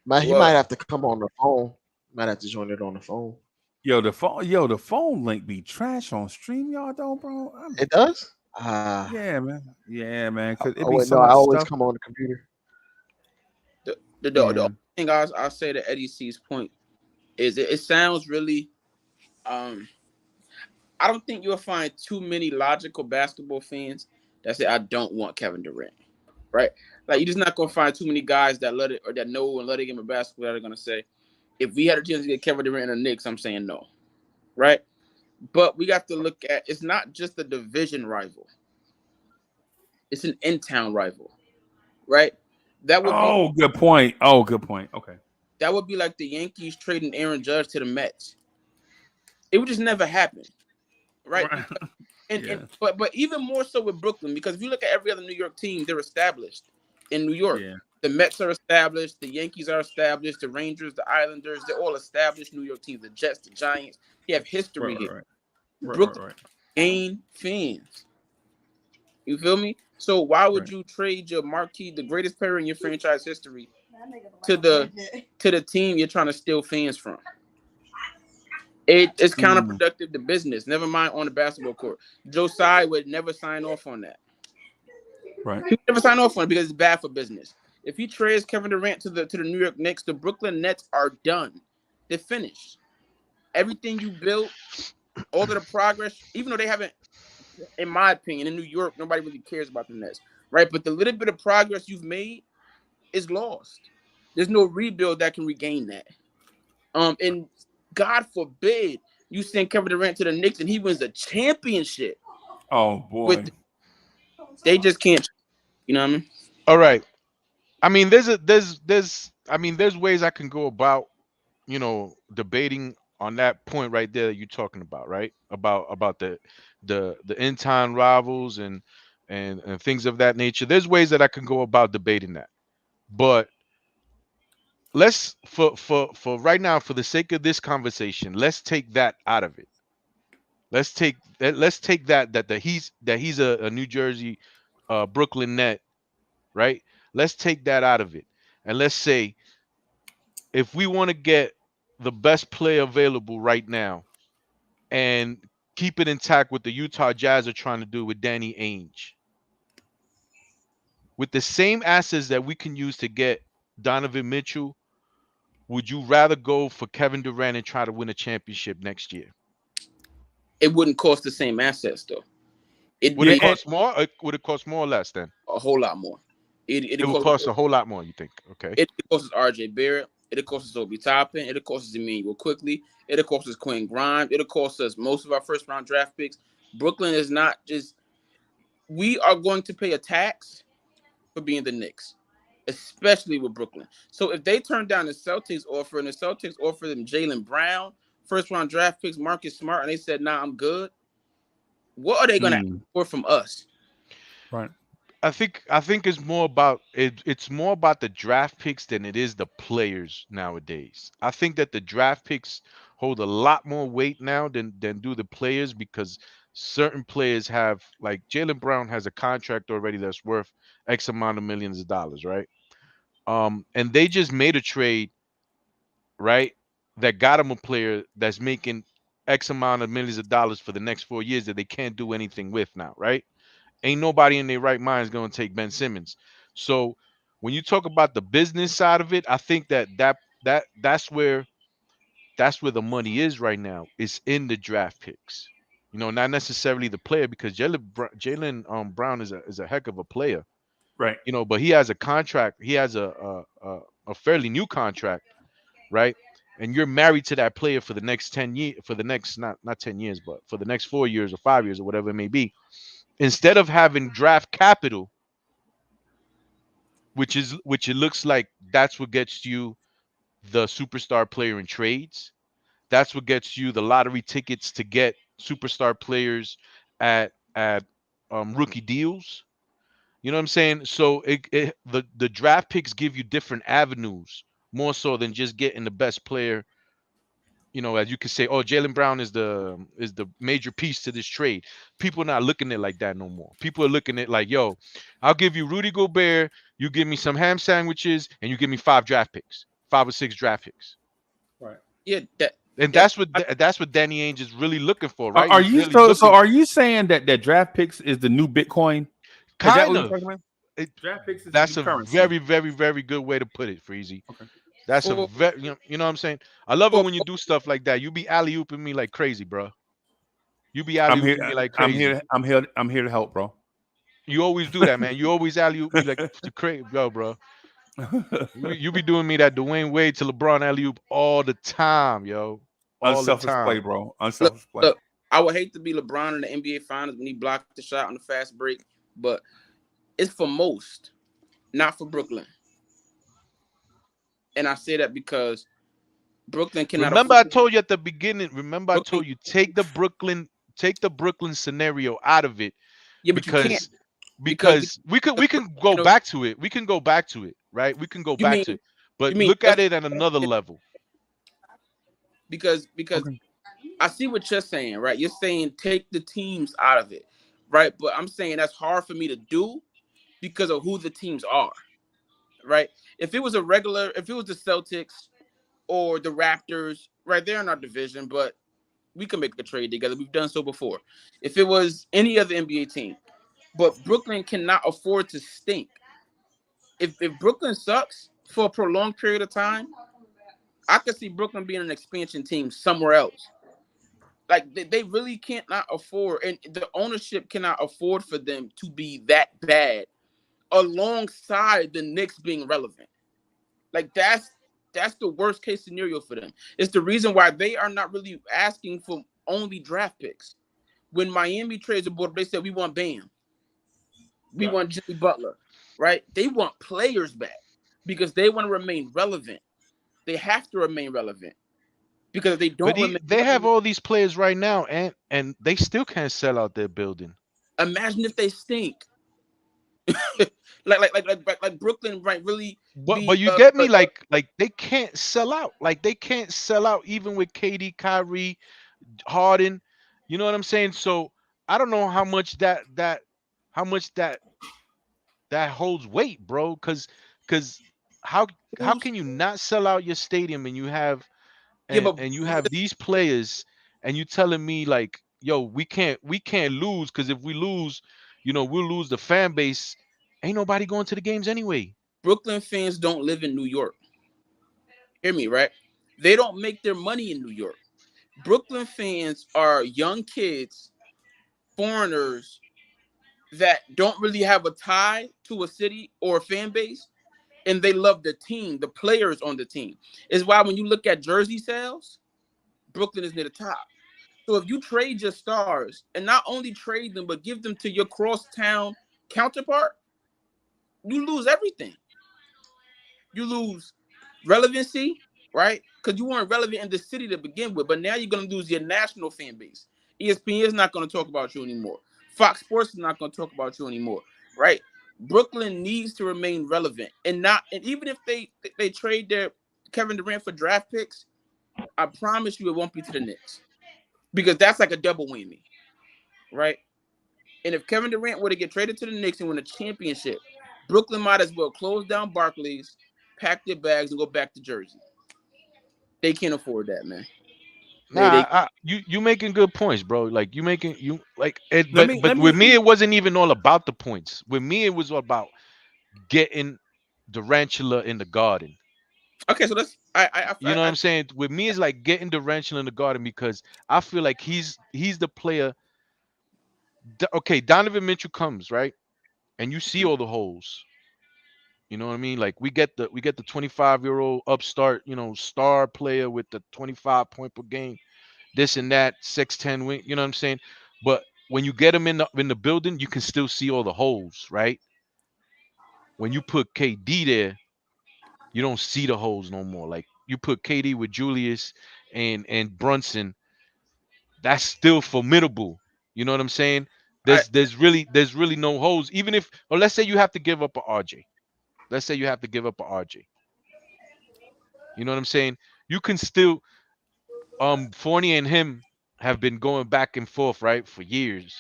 Man, he might well, have to come on the phone. Might have to join it on the phone. Yo, the phone link be trash on StreamYard though, bro. It does? Yeah, man, cause it Oh be wait, so no, I much always stuff. come on the computer. the Yeah, only thing I'll say to Eddie C's point is it sounds really. Um, I don't think you'll find too many logical basketball fans that say I don't want Kevin Durant. Right? Like you're just not gonna find too many guys that let it or that know and let the game of basketball that are gonna say, if we had a chance to get Kevin Durant and the Knicks, I'm saying no. Right? But we got to look at it's not just a division rival, it's an in-town rival, right? That would be Oh, good point. Oh, good point. Okay. that would be like the Yankees trading Aaron Judge to the Mets. It would just never happen, right? Right. And Yeah. but even more so with Brooklyn, because if you look at every other New York team, they're established in New York. Yeah. The Mets are established, the Yankees are established, the Rangers, the Islanders, they're all established New York teams, the Jets, the Giants. You have Right, history right, here. right. Right, right, Brooklyn right. gain fans. You feel me? So why would Right. you trade your marquee, the greatest player in your franchise history, to the team you're trying to steal fans from? It's Mm, counterproductive to business. Never mind on the basketball court. Josiah would never sign off on that. right. He would never sign off on it because it's bad for business. If he trades Kevin Durant to the New York Knicks, the Brooklyn Nets are done. They're finished. Everything you built, all of the progress, even though they haven't, in my opinion, in New York, nobody really cares about the Nets, right? But the little bit of progress you've made is lost. There's no rebuild that can regain that. And God forbid you send Kevin Durant to the Knicks and he wins a championship Oh with boy. they just can't. You know what I mean? All right. I mean, there's ways I can go about, debating on that point right there that you're talking about, right? About the end time rivals and things of that nature. There's ways that I can go about debating that. But let's for right now, for the sake of this conversation, let's take that out of it. Let's take that he's a New Jersey Brooklyn net, right? Let's take that out of it. And let's say if we want to get the best player available right now and keep it intact what the Utah Jazz are trying to do with Danny Ainge, with the same assets that we can use to get Donovan Mitchell, would you rather go for Kevin Durant and try to win a championship next year? It wouldn't cost the same assets though. It'd Would it Yeah, be and cost more? Or would it cost more or less then? a whole lot more. It It would cost cost a whole lot more, you think? Okay. it costs us RJ Barrett. It'll cost us Obi Toppin. It'll cost us Emmanuel quickly. It'll cost us Quinn Grimes. It'll cost us most of our first round draft picks. Brooklyn is not just. We are going to pay a tax for being the Knicks, especially with Brooklyn. So if they turn down the Celtics offer and the Celtics offer them Jaylen Brown first round draft picks, Marcus Smart, and they said, "Nah, I'm good." What are they going to ask Mm, for from us? right. I think it's more about it. It's more about the draft picks than it is the players nowadays. I think that the draft picks hold a lot more weight now than do the players because certain players have like Jalen Brown has a contract already that's worth X amount of millions of dollars, right? And they just made a trade, right? That got him a player that's making X amount of millions of dollars for the next 4 years that they can't do anything with now, right? Ain't nobody in their right mind is going to take Ben Simmons. So when you talk about the business side of it, I think that's where the money is right now. It's in the draft picks. Not necessarily the player because Jalen Brown is a heck of a player. Right. But he has a contract. He has a fairly new contract, right? And you're married to that player for the next 10 years, for the next not 10 years, but for the next 4 years or 5 years or whatever it may be. Instead of having draft capital, which it looks like that's what gets you the superstar player in trades. That's what gets you the lottery tickets to get superstar players at rookie deals. You know what I'm saying? So the draft picks give you different avenues more so than just getting the best player. As you could say, oh, Jalen Brown is the major piece to this trade. People are not looking at it like that no more. People are looking at it like, yo, I'll give you Rudy Gobert, you give me some ham sandwiches, and you give me 5 draft picks, 5 or 6 draft picks. Right. Yeah, And that's that's what Danny Ainge is really looking for, Are, right? are He's you really so looking are you saying that draft picks is the new Bitcoin? Is that what kind you're of. talking about? It, Draft picks is the that's new a currency. very, very, very good way to put it, Freezy. Okay. That's a for very, you know what I'm saying? I love it for when you do stuff like that. You be alley ooping me like crazy, bro. You be alley I'm ooping me here. like I'm crazy. here. I'm here. I'm here to help, bro. You always do that, man. You always alley oop me like to crazy, bro. You be doing me that Dwayne Wade to LeBron alley oop all the time, yo, all the Unselfish play, time. bro. look, Unselfish play. look, I would hate to be LeBron in the NBA Finals when he blocked the shot on the fast break, but it's for most, not for Brooklyn. And I say that because Brooklyn cannot Remember, afford. I told you at the beginning. Remember, I Brooklyn, told you take the Brooklyn scenario out of it yeah, but you can't because because we can go you know back to it. We can go back to it, right? We can go you back mean to it, you but mean look at it at another level. because Okay. I see what you're saying, right? You're saying take the teams out of it, right? But I'm saying that's hard for me to do because of who the teams are, right? If it was the Celtics or the Raptors, right? They're in our division, but we can make a trade together. We've done so before. If it was any other NBA team, but Brooklyn cannot afford to stink. If Brooklyn sucks for a prolonged period of time, I could see Brooklyn being an expansion team somewhere else. Like they really can't not afford, and the ownership cannot afford for them to be that bad alongside the Knicks being relevant. Like that's the worst case scenario for them. It's the reason why they are not really asking for only draft picks. When Miami trades the board, they said we want Bam, we Right. want Jimmy Butler, right? They want players back because they want to remain relevant. They have to remain relevant because if they But don't remain they have relevant, all these players right now, and they still can't sell out their building. imagine if they stink. like Brooklyn might really But be you get me, like they can't sell out. Like they can't sell out even with KD, Kyrie, Harden. You know what I'm saying? So I don't know how much that holds weight, bro. Because how who's can you not sell out your stadium and you have yeah, and and you have these players and you telling me like, yo, we can't lose because if we lose, we'll lose the fan base. Ain't nobody going to the games anyway. Brooklyn fans don't live in New York. Hear me, right? They don't make their money in New York. Brooklyn fans are young kids, foreigners that don't really have a tie to a city or a fan base, and they love the team, the players on the team. Is why when you look at jersey sales, Brooklyn is near the top. So if you trade your stars and not only trade them but give them to your crosstown counterpart, you lose everything. You lose relevancy. right? Because you weren't relevant in the city to begin with, but now you're going to lose your national fan base. ESPN is not going to talk about you anymore. Fox Sports is not going to talk about you anymore, right? Brooklyn needs to remain relevant, and even if they trade their Kevin Durant for draft picks, I promise you it won't be to the Knicks, because that's like a double whammy, right? And if Kevin Durant were to get traded to the Knicks and win a championship, Brooklyn might as well close down Barclays, pack their bags, and go back to Jersey. They can't afford that, man. They You making good points, bro. Like you like it, Let but me but with me it wasn't even all about the points. With me it was all about getting Durantula in the Garden. okay. So that's You know what I'm saying? With me, it's like getting Durantula in the Garden because I feel like he's the player. Okay, Donovan Mitchell comes right, and you see all the holes. You know what I mean? Like we get the 25-year-old upstart, star player with the 25 point per game, this and that, 6'10" wing. You know what I'm saying? But when you get him in the building, you can still see all the holes, right? When you put KD there, you don't see the holes no more. Like you put KD with Julius and Brunson, that's still formidable. You know what I'm saying? I There's really no holes. Even if, or let's say you have to give up a RJ. Let's say you have to give up a RJ. You know what I'm saying? You can still Fournier and him have been going back and forth, right? For years.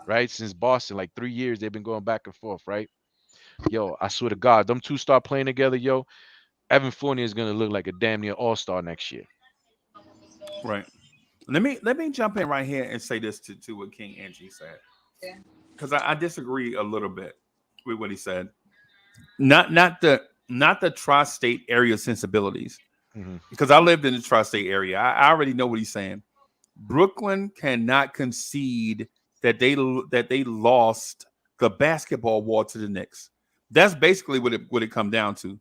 Right? Since Boston, like 3 years, they've been going back and forth, right? Yo, I swear to God, them two start playing together, yo. Evan Fournier is gonna look like a damn near all-star next year. right. Let me jump in right here and say this to what King Angie said, because I disagree a little bit with what he said. Not the tri-state area sensibilities, Mhm. because I lived in the tri-state area. I already know what he's saying. Brooklyn cannot concede that they lost the basketball war to the Knicks. That's basically what it come down to.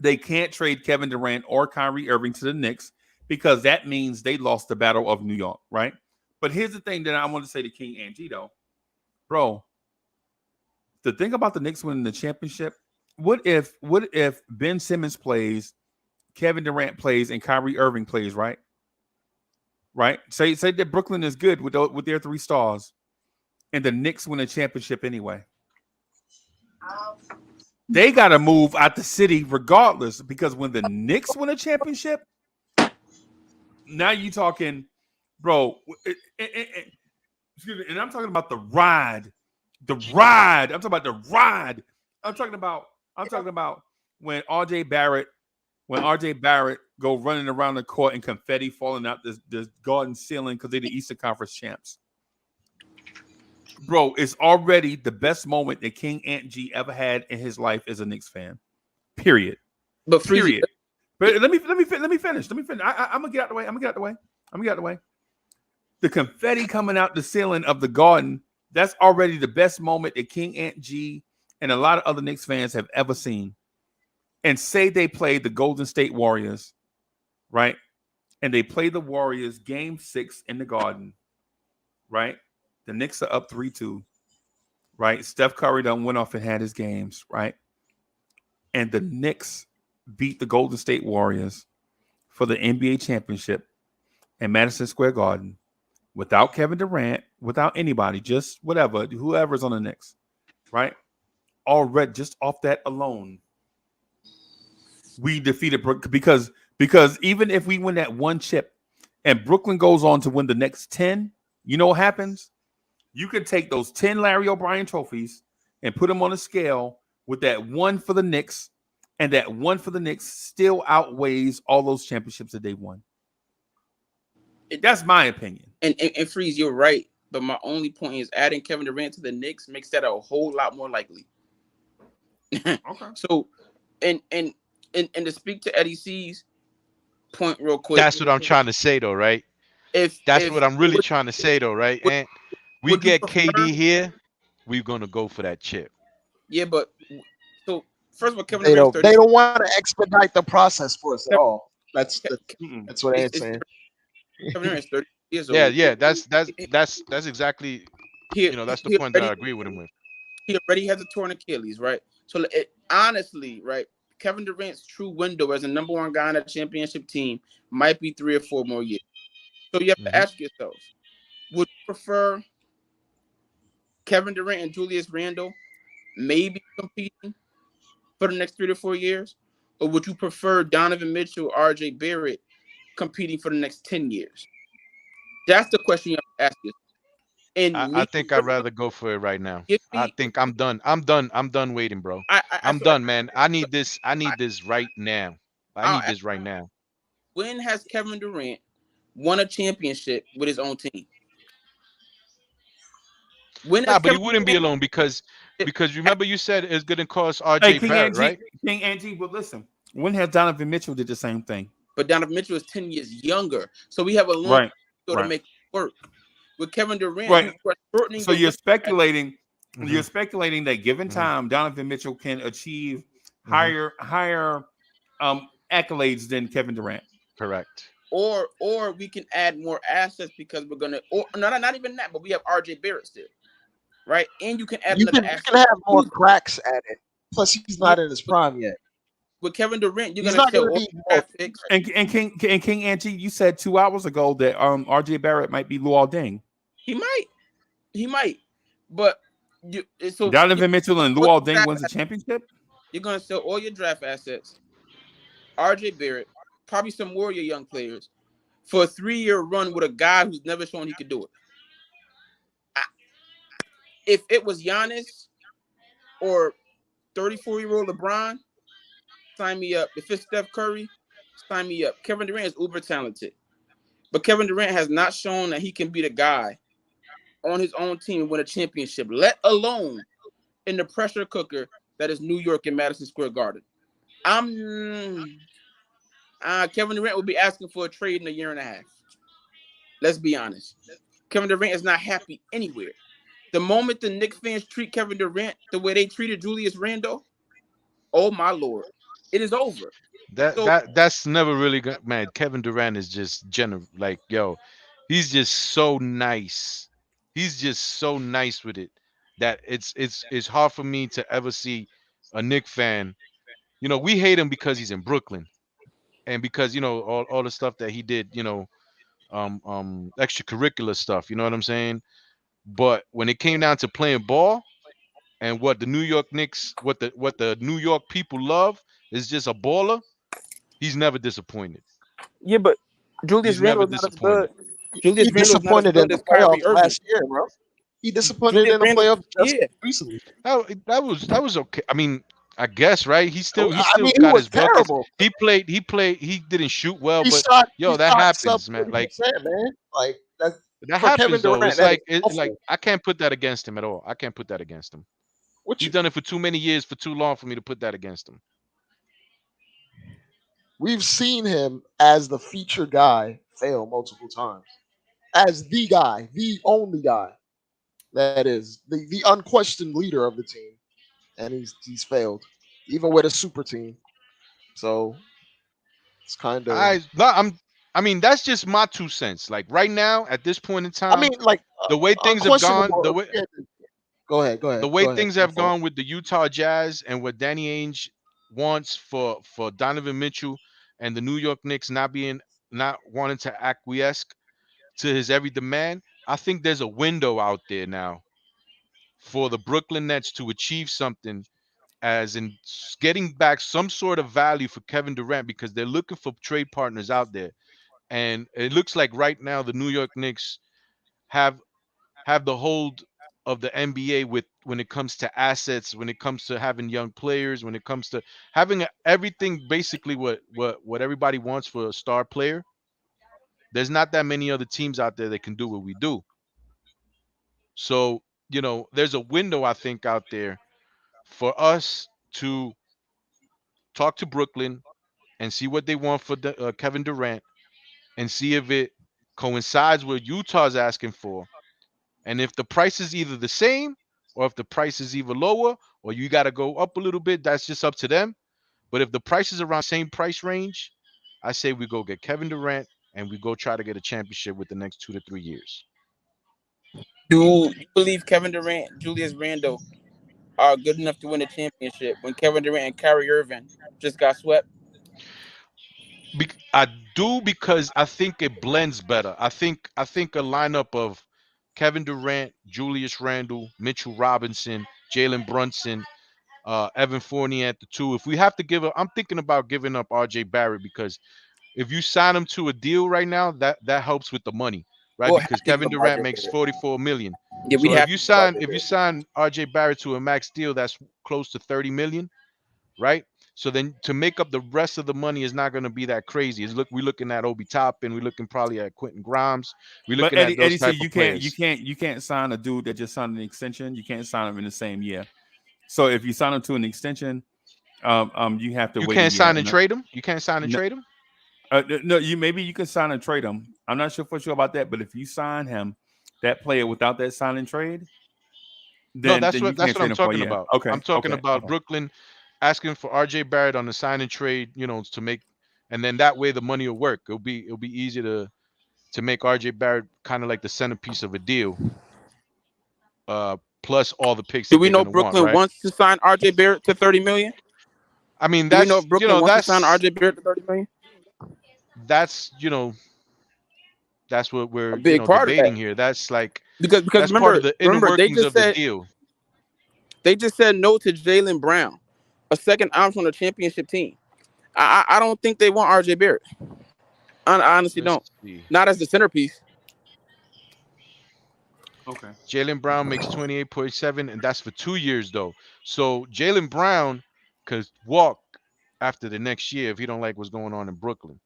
They can't trade Kevin Durant or Kyrie Irving to the Knicks because that means they lost the Battle of New York, right? But here's the thing that I want to say to King Angie, though, bro. The thing about the Knicks winning the championship, what if Ben Simmons plays, Kevin Durant plays, and Kyrie Irving plays, right? Right? Say that Brooklyn is good with their three stars, and the Knicks win a championship anyway. They got to move out the city regardless, because when the Knicks win a championship, now you talking, bro. Excuse me, and I'm talking about the ride, the ride. I'm talking about the ride. I'm talking about. I'm talking about when RJ Barrett go running around the court and confetti falling out the garden ceiling because they're the Eastern Conference champs. Bro, it's already the best moment that King Ant G ever had in his life as a Knicks fan. Period. but Freezy, Period. But let me finish. Let me finish. I'm gonna get out the way. I'm gonna get out the way. I'm gonna get out the way. The confetti coming out the ceiling of the garden, that's already the best moment that King Ant G and a lot of other Knicks fans have ever seen. And say they played the Golden State Warriors, right? And they play the Warriors game 6 in the garden, right? The Knicks are up 3-2, right? Steph Curry done went off and had his games, right? And the Knicks beat the Golden State Warriors for the NBA championship in Madison Square Garden without Kevin Durant, without anybody, just whatever, whoever's on the Knicks, right? Already, just off that alone, we defeated Brooklyn, because even if we win that one chip and Brooklyn goes on to win the next 10, you know what happens? You can take those 10 Larry O'Brien trophies and put them on a scale with that one for the Knicks, and that one for the Knicks still outweighs all those championships that they won. That's my opinion. and Freeze, you're right. But my only point is adding Kevin Durant to the Knicks makes that a whole lot more likely. Okay. So, and to speak to Eddie C's point real quick, That's what I'm trying to say, though, right? That's if what I'm really trying to say, though, right? would, And we would you get prefer? KD here, we're gonna go for that chip. Yeah, but so first of all, Kevin They Durant's don't. 30. They don't want to expedite the process for us at Kevin, all. Mm-mm. That's what I'm it's saying. Kevin Durant's 30 years Yeah, old. yeah. That's exactly. He That's the he point that I already agree with him with. he already has a torn Achilles, right? So honestly, right? Kevin Durant's true window as a number one guy on a championship team might be 3 or 4 more years. So you have to Hmm. ask yourself, would you prefer Kevin Durant and Julius Randle maybe competing for the next 3 to 4 years? Or would you prefer Donovan Mitchell, RJ Barrett competing for the next 10 years? That's the question you have to ask yourself. And I me think I'd personally, rather go for it right now. give I me think I'm done. I'm done. I'm done waiting, bro. I I'm feel like done, man. I need this. I I, need this right now. I I'll need ask, this right now. when has Kevin Durant won a championship with his own team? When has Nah, but he Kevin wouldn't be Durant alone because at- remember you said it's gonna cost Hey, RJ King Barrett, Angie, right? King Angie, but listen, when has Donovan Mitchell did the same thing? but Donovan Mitchell is 10 years younger. So we have a long Right, to right, make it work. With Kevin Durant, right. you are shortening So the you're window. speculating, Hmm. that given Hmm. time, Donovan Mitchell can achieve Hmm. higher accolades than Kevin Durant. Correct. Or we can add more assets because we're gonna or not even that, but we have RJ Barrett still, right? And you can add You another can asset. have more Who's cracks at it. Plus, he's yeah, not in his with, prime yet. with Kevin Durant, you're He's gonna not sell going to all need your more. draft picks. And King Angie, you said 2 hours ago that RJ Barrett might be Luol Deng. He might, he might, but you so you're Donovan Mitchell and all Luol your Deng draft wins a assets. championship. You're gonna sell all your draft assets. RJ Barrett, probably some more of your young players for a 3 year run with a guy who's never shown he could do it. I, if it was Giannis or 34-year-old LeBron, sign me up. If it's Steph Curry, sign me up. Kevin Durant is uber talented, but Kevin Durant has not shown that he can be the guy on his own team and win a championship, let alone in the pressure cooker that is New York and Madison Square Garden. I'm Kevin Durant will be asking for a trade in a year and a half. Let's be honest. Kevin Durant is not happy anywhere. The moment the Knicks fans treat Kevin Durant the way they treated Julius Randle, oh my lord, it is over. So That's never really good, man. Kevin Durant is just like yo, he's just so nice. He's just so nice with it that it's hard for me to ever see a Knick fan. You know, we hate him because he's in Brooklyn and because all the stuff that he did. Extracurricular stuff. You know what I'm saying? But when it came down to playing ball and what the New York Knicks, what the New York people love is just a baller. He's never disappointed. yeah, but Julius He's never Randle is not as disappointed. good. Julius He Randle is not as disappointed in good the as Kyrie playoffs Irving. last year, bro. He disappointed Julius in the Randle, playoffs just yeah. recently. That was okay. I mean, I guess right. He still he I still mean, he got was his buckets. terrible. He played. He didn't shoot well, He but shot he yo, that shot sub happens, man. Like 30%, man. Like that that for Kevin happens though. Durant, It's that is like like awful. I can't put that against him at all. I can't put that against him. What He's you, done it for too many years, for too long for me to put that against him. we've seen him as the feature guy fail multiple times. As the guy, the only guy that is the unquestioned leader of the team, and he's failed, even with a super team. So it's kind of. I no, I'm. I mean, that's just my 2 cents. Like right now, at this point in I time, mean, like the way things have gone, unquestionable. Yeah, go ahead, go the ahead, way go ahead. things My have fault. gone with the Utah Jazz and what Danny Ainge wants for Donovan Mitchell and the New York Knicks not wanting to acquiesce to his every demand, I think there's a window out there now for the Brooklyn Nets to achieve something as in getting back some sort of value for Kevin Durant because they're looking for trade partners out there. And it looks like right now the New York Knicks have have the hold of the NBA with when it comes to assets, when it comes to having young players, when it comes to having everything basically what everybody wants for a star player. There's not that many other teams out there that can do what we do. So, there's a window I think out there for us to talk to Brooklyn and see what they want for Kevin Durant and see if it coincides with Utah's asking for. And if the price is either the same or if the price is either lower or you got to go up a little bit, that's just up to them. But if the price is around the same price range, I say we go get Kevin Durant and we go try to get a championship with the next 2 to 3 years. do you believe Kevin Durant, Julius Randle are good enough to win a championship when Kevin Durant and Kyrie Irving just got swept? I do because I think it blends better. I think a lineup of Kevin Durant, Julius Randle, Mitchell Robinson, Jalen Brunson, Evan Fournier at the two. If we have to give up, I'm thinking about giving up RJ Barrett because if you sign him to a deal right now, that helps with the money, right? We'll have Because to give Kevin up Durant RJ makes Barrett. 44 million. Yeah, we'd So if have you to give RJ sign if you Barrett. sign RJ Barrett to a max deal, that's close to 30 million, right? So then to make up the rest of the money is not going to be that crazy. We're looking at Obi Toppin, we're looking probably at Quentin Grimes, we're But looking at those Eddie said type of you can't you players. can't you can't sign a dude that just signed an extension. You can't sign him in the same year. So if you sign him to an extension, you have to You wait a can't year. sign and trade him. You can't sign and No, trade him. no, you maybe you can sign and trade him. I'm not sure for sure about that, but if you sign him, that player without that sign and trade, No, then that's then you what can't I'm trade him for a talking year. about. Okay, I'm talking okay, about okay, Brooklyn asking for RJ Barrett on the sign and trade, to make, and then that way the money will work. It'll be easy to make RJ Barrett kind of like the centerpiece of a deal, plus all the picks Do that we they're know gonna want, Brooklyn right? wants to sign RJ Barrett to 30 million? I mean, Do we know that's if Brooklyn wants to sign RJ Barrett to 30 million? that's that's what A we're big part of that. debating here. That's like Because that's part of remember the inner remember workings of the deal. they just said no to Jalen Brown, a second option on a championship team. I don't think they want RJ Barrett. I honestly Let's don't. see. Not as the centerpiece. okay. Jalen Brown makes 28.7, and that's for 2 years though. So Jalen Brown could walk after the next year if he don't like what's going on in Brooklyn.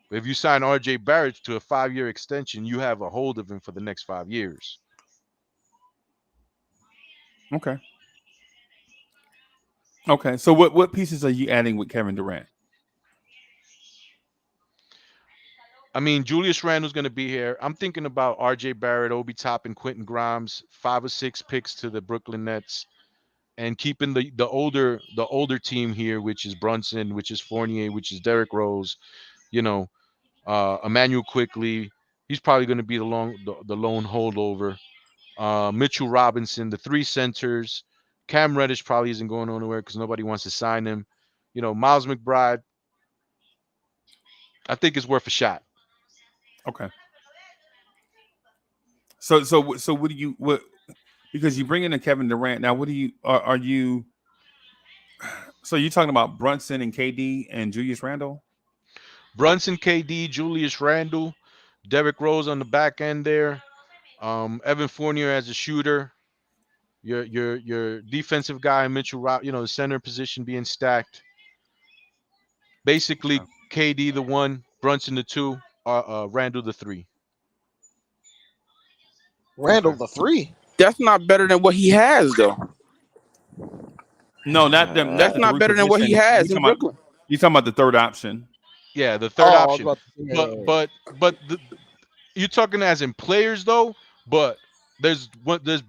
But if you sign RJ Barrett to a 5-year extension, you have a hold of him for the next 5 years. Okay. Okay. So what pieces are you adding with Kevin Durant? I mean, Julius Randle's going to be here. I'm thinking about RJ Barrett, Obi Toppin, Quentin Grimes, 5 or 6 picks to the Brooklyn Nets, and keeping the older team here, which is Brunson, which is Fournier, which is Derrick Rose, you know, Emmanuel Quickly. He's probably going to be the lone holdover. Mitchell Robinson, the 3 centers. Cam Reddish probably isn't going anywhere because nobody wants to sign him. Miles McBride, I think it's worth a shot. Okay. So what do you what because you bring in a Kevin Durant now? What do you are you? So you're talking about Brunson and KD and Julius Randle? Brunson, KD, Julius Randle, Derrick Rose on the back end there. Evan Fournier as a shooter. Your defensive guy, Mitchell, the center position being stacked. Basically, Okay. KD the one, Brunson the two, Randle the three. Randall Okay. the three. That's not better than what he has, though. No, not them. Not That's the not three better than what he position. You has in talking about? Brooklyn. You talking about the third option? Yeah, the third Oh, I was option. about to say, But yeah. but but you're talking as in players though. But there's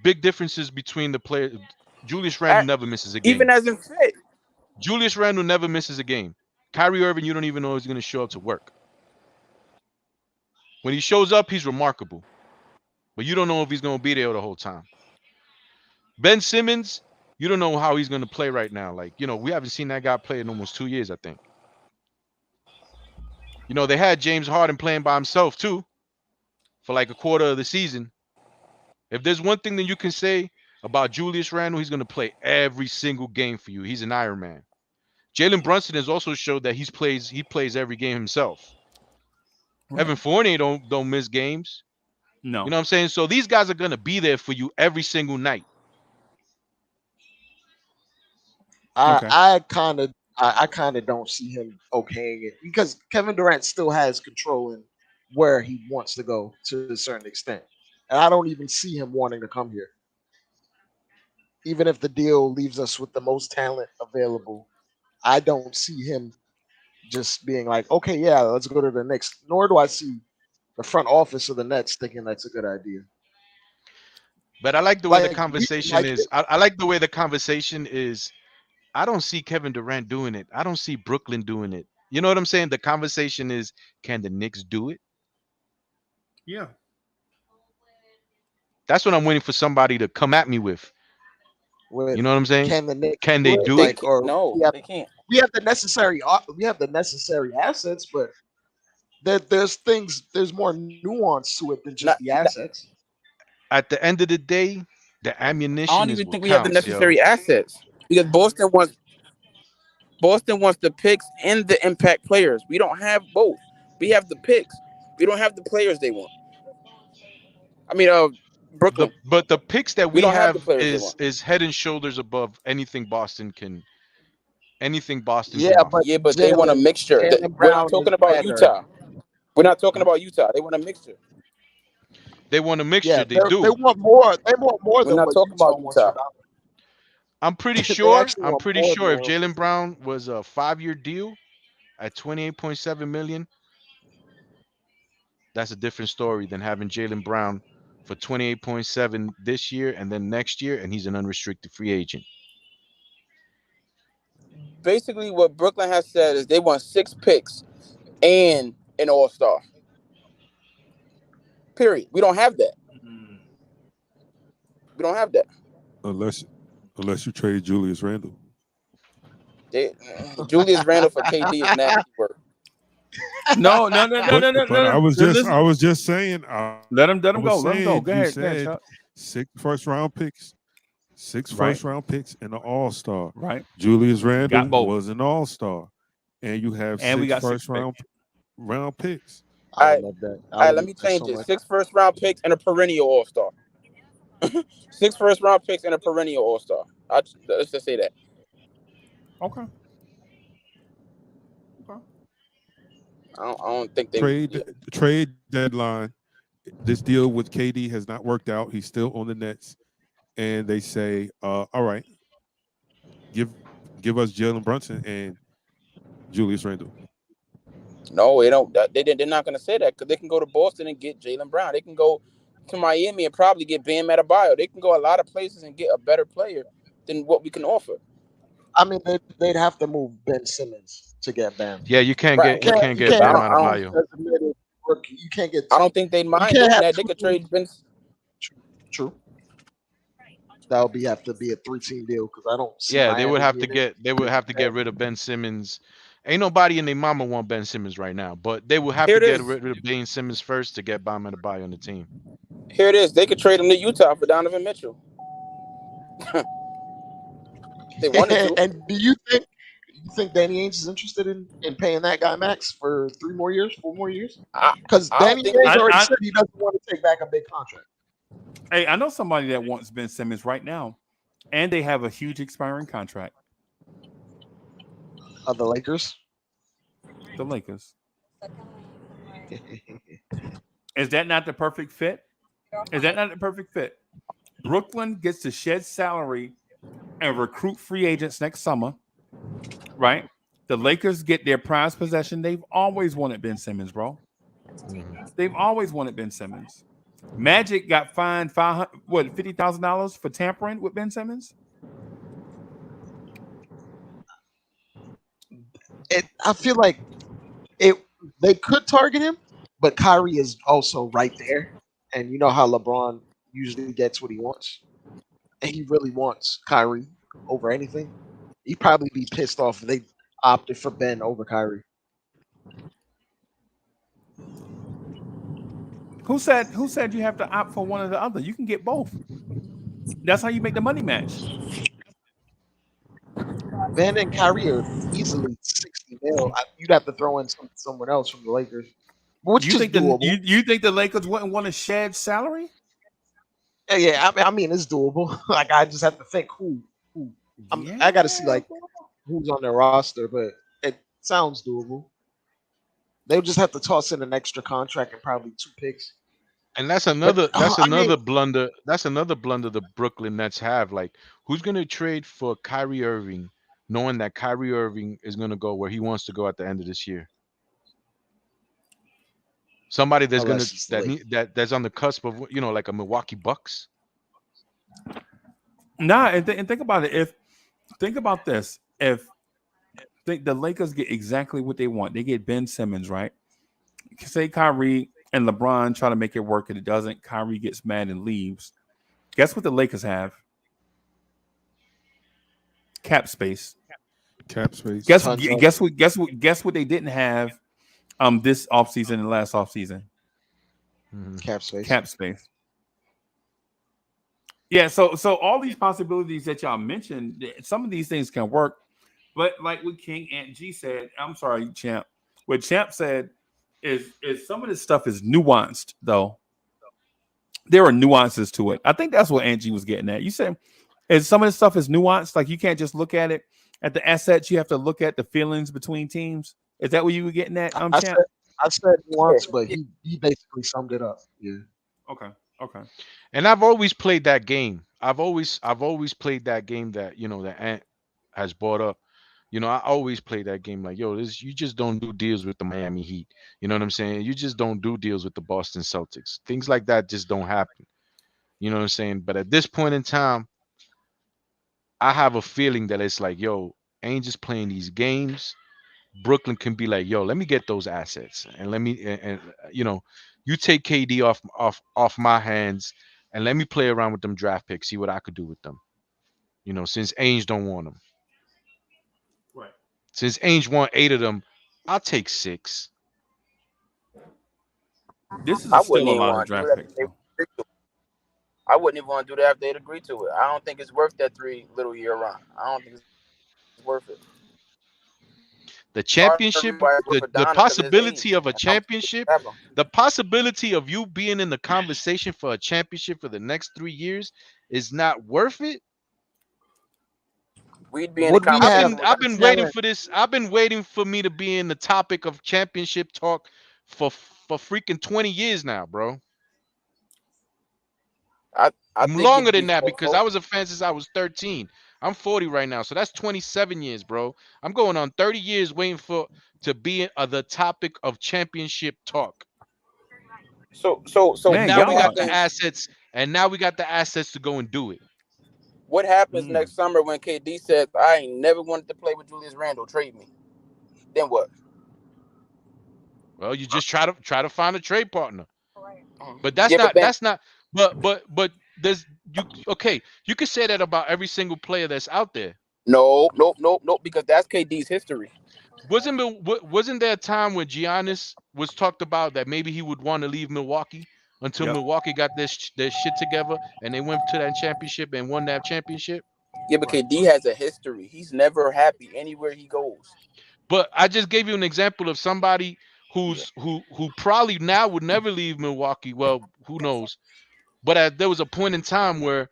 big differences between the players. Julius Randle At, never misses a even game. as in fit. Julius Randle never misses a game. Kyrie Irving, you don't even know he's going to show up to work. When he shows up, he's remarkable, but you don't know if he's going to be there the whole time. Ben Simmons, you don't know how he's going to play right now. Like, we haven't seen that guy play in almost 2 years, I think. They had James Harden playing by himself too for like a quarter of the season. If there's one thing that you can say about Julius Randle, he's going to play every single game for you. He's an Iron Man. Jalen Brunson has also showed that he plays every game himself. Right. Evan Fournier don't miss games. You No. know what I'm saying? So these guys are gonna be there for you every single night. I Okay. I kind of I kind of don't see him okaying it because Kevin Durant still has control in where he wants to go to a certain extent, and I don't even see him wanting to come here, even if the deal leaves us with the most talent available. I don't see him just being like, okay, yeah, let's go to the Knicks. Nor do I see the front office of the Nets thinking that's a good idea. But I like the way the Like we can conversation like it. is. I like the way the conversation is. I don't see Kevin Durant doing it. I don't see Brooklyn doing it. You know what I'm saying? The conversation is, can the Knicks do it? Yeah. That's what I'm waiting for somebody to come at me with. You know what I'm saying? Can the Knicks Can do they it? do They it? Like, can't. or No, they can't. we have the necessary assets, but there's more nuance to it than just Not, the assets. At the end of the day, the I don't ammunition is even what think we have the counts, yo. necessary assets because Boston wants the picks and the impact players. We don't have both. We have the picks. We don't have the players they want. I mean, Brooklyn. But the picks that We we don't have the have players they is want. head and shoulders above anything Boston Yeah, can offer. but Yeah, but they want a mixture. Jalen We're not Brown is talking about better. Utah. We're not talking about Utah. They want a mixture. They want a Yeah, mixture. They they do. want more. They want more We're than not what talking Utah about wants for Utah. Donovan. I'm pretty They sure. actually I'm want pretty more sure than if what Jalen Brown was a 5-year deal at 28.7 million, that's a different story than having Jalen Brown for 28.7 this year and then next year, and he's an unrestricted free agent. Basically, what Brooklyn has said is they want 6 picks and an all-star. Period. We don't have that. We don't have that. unless you trade Julius Randle. They, Julius Randle for KD is nasty work. No. But I was Listen, just saying. let him I go. was Let him go. saying Go you ahead. Go ahead, said Chuck. 6 first-round picks, six Right. first-round picks, and an All-Star. Right. Julius Randle Got both. was an All-Star, and you have And we 6 got 6 first-round picks. round picks. I All would right, love that. I all right. would Let love me that so change it. much. 6 first-round picks and a perennial all-star. 6 first-round picks and a perennial all-star. Let's just say that. Okay. I don't think they. Yeah. Trade deadline. This deal with KD has not worked out. He's still on the Nets, and they say, "All right, give us Jalen Brunson and Julius Randle." No, they don't. They're not going to say that because they can go to Boston and get Jalen Brown. They can go to Miami and probably get Bam Adebayo. They can go a lot of places and get a better player than what we can offer. I mean, they'd have to move Ben Simmons to get Bam. Yeah, you can't Right. get you can't You get can't But Bam have I don't. two Adebayo. designated rookie. You can't get I two. don't think they'd You mind can't doing have that. They two. could trade Ben. True. That would have to be a 3-team deal because I don't see Yeah, Miami needing. they would have to get rid of Ben Simmons. Ain't nobody in their mama want Ben Simmons right now, but they would have Here to it get is. rid of Ben Simmons first to get Bam Adebayo on the team. Here it is. They could trade him to Utah for Donovan Mitchell. They wanted to. And do you think Danny Ainge is interested in paying that guy max for 3 more years, 4 more years? I, Because I don't Danny think Ainge they. already said he doesn't want to take back a big contract. Hey, I know somebody that wants Ben Simmons right now, and they have a huge expiring contract. Of the Lakers. The Lakers. Is that not the perfect fit? Is that not the perfect fit? Brooklyn gets to shed salary and recruit free agents next summer, right? The Lakers get their prized possession. They've always wanted Ben Simmons, bro. They've always wanted Ben Simmons. Magic got fined $50,000 for tampering with Ben Simmons. I feel like they could target him, but Kyrie is also right there, and you know how LeBron usually gets what he wants, and he really wants Kyrie over anything. He'd probably be pissed off if they opted for Ben over Kyrie. Who said you have to opt for one or the other? You can get both. That's how you make the money match. Ben and Kyrie are easily 60 mil. You'd have to throw in someone else from the Lakers, which You is think doable. you think the Lakers wouldn't want to shed salary? Yeah, I mean it's doable. Like I just have to think who. I got to see like who's on their roster, but it sounds doable. They would just have to toss in an extra contract and probably 2 picks. And that's But another blunder. That's another blunder the Brooklyn Nets have. Like, who's gonna trade for Kyrie Irving, knowing that Kyrie Irving is gonna go where he wants to go at the end of this year? Somebody that's gonna unless it's late. that's on the cusp of like a Milwaukee Bucks. Nah, and think about it. Think about this. If the Lakers get exactly what they want, they get Ben Simmons, right? Say Kyrie and LeBron try to make it work and it doesn't. Kyrie gets mad and leaves. Guess what the Lakers have? Cap space. Cap space. Guess Tons of guess what they didn't have this offseason and last offseason. Mhm. cap space. Cap space. Yeah, so all these possibilities that y'all mentioned, some of these things can work, but like what King and G said, I'm sorry, Champ. What Champ said is some of this stuff is nuanced though. There are nuances to it. I think that's what Angie was getting at. You said is some of this stuff is nuanced, like you can't just look at it at the assets, you have to look at the feelings between teams. Is that what you were getting at, I Champ? said I said once, but Yeah. he basically summed it up. Yeah. Okay, okay. And I've always played that game. I've always played that game that that Ant has brought up. I always play that game like, yo, this you just don't do deals with the Miami Heat. You know what I'm saying? You just don't do deals with the Boston Celtics. Things like that just don't happen. You know what I'm saying? But at this point in time, I have a feeling that it's like, yo, ain't just playing these games. Brooklyn can be like, yo, let me get those assets and let me you take KD off my hands and let me play around with them draft picks, see what I could do with them. Since Ainge don't want them. Right. Since Ainge want 8 of them, I'll take 6. This is I still wouldn't a even lot of want to do draft that. picks though. I wouldn't even want to do that if they'd agree to it. I don't think it's worth that 3 little year run. I don't think it's worth it. The Part of the championship, reason why it's worth the for the Don is because of his possibility age of a and how much championship, have him. the possibility of you being in the conversation for a championship for the next 3 years is not worth it. We'd be in the Would we I've have conversation been with I've Don. been waiting talent? for this. I've been waiting for me to be in the topic of championship talk for freaking 20 years now, bro. I think Longer it'd be than that because fruitful. I was a fan since I was 13. I'm 40 right now, so that's 27 years, bro. I'm going on 30 years waiting for to be the topic of championship talk. So And Man, what now we y'all got are the happens? assets, and now we got the assets to go and do it. What happens mm, next summer when KD says, "I ain't never wanted to play with Julius Randle. Trade me." Then what? Well, you just try to find a trade partner. But that's Yeah, but not then that's not but there's you okay, you could say that about every single player that's out there. no, nope, nope, nope, because that's KD's history. Wasn't there a time when Giannis was talked about that maybe he would want to leave Milwaukee until yep. Milwaukee got their shit together and they went to that championship and won that championship? Yeah, but Right. KD has a history. He's never happy anywhere he goes. But I just gave you an example of somebody Yeah. who probably now would never leave Milwaukee. Well, who knows? But there was a point in time where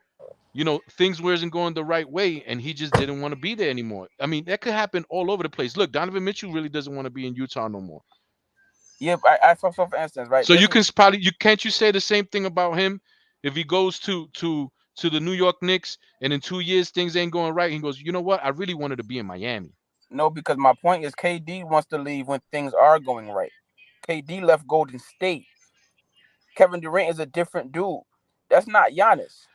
things wasn't going the right way, and he just didn't want to be there anymore. I mean, that could happen all over the place. Look, Donovan Mitchell really doesn't want to be in Utah no more. Yeah, for instance, right? So There's you a can probably can't you say the same thing about him if he goes to the New York Knicks and in 2 years things ain't going right. He goes, you know what? I really wanted to be in Miami. no, because my point is KD wants to leave when things are going right. KD left Golden State. Kevin Durant is a different dude. That's not Giannis,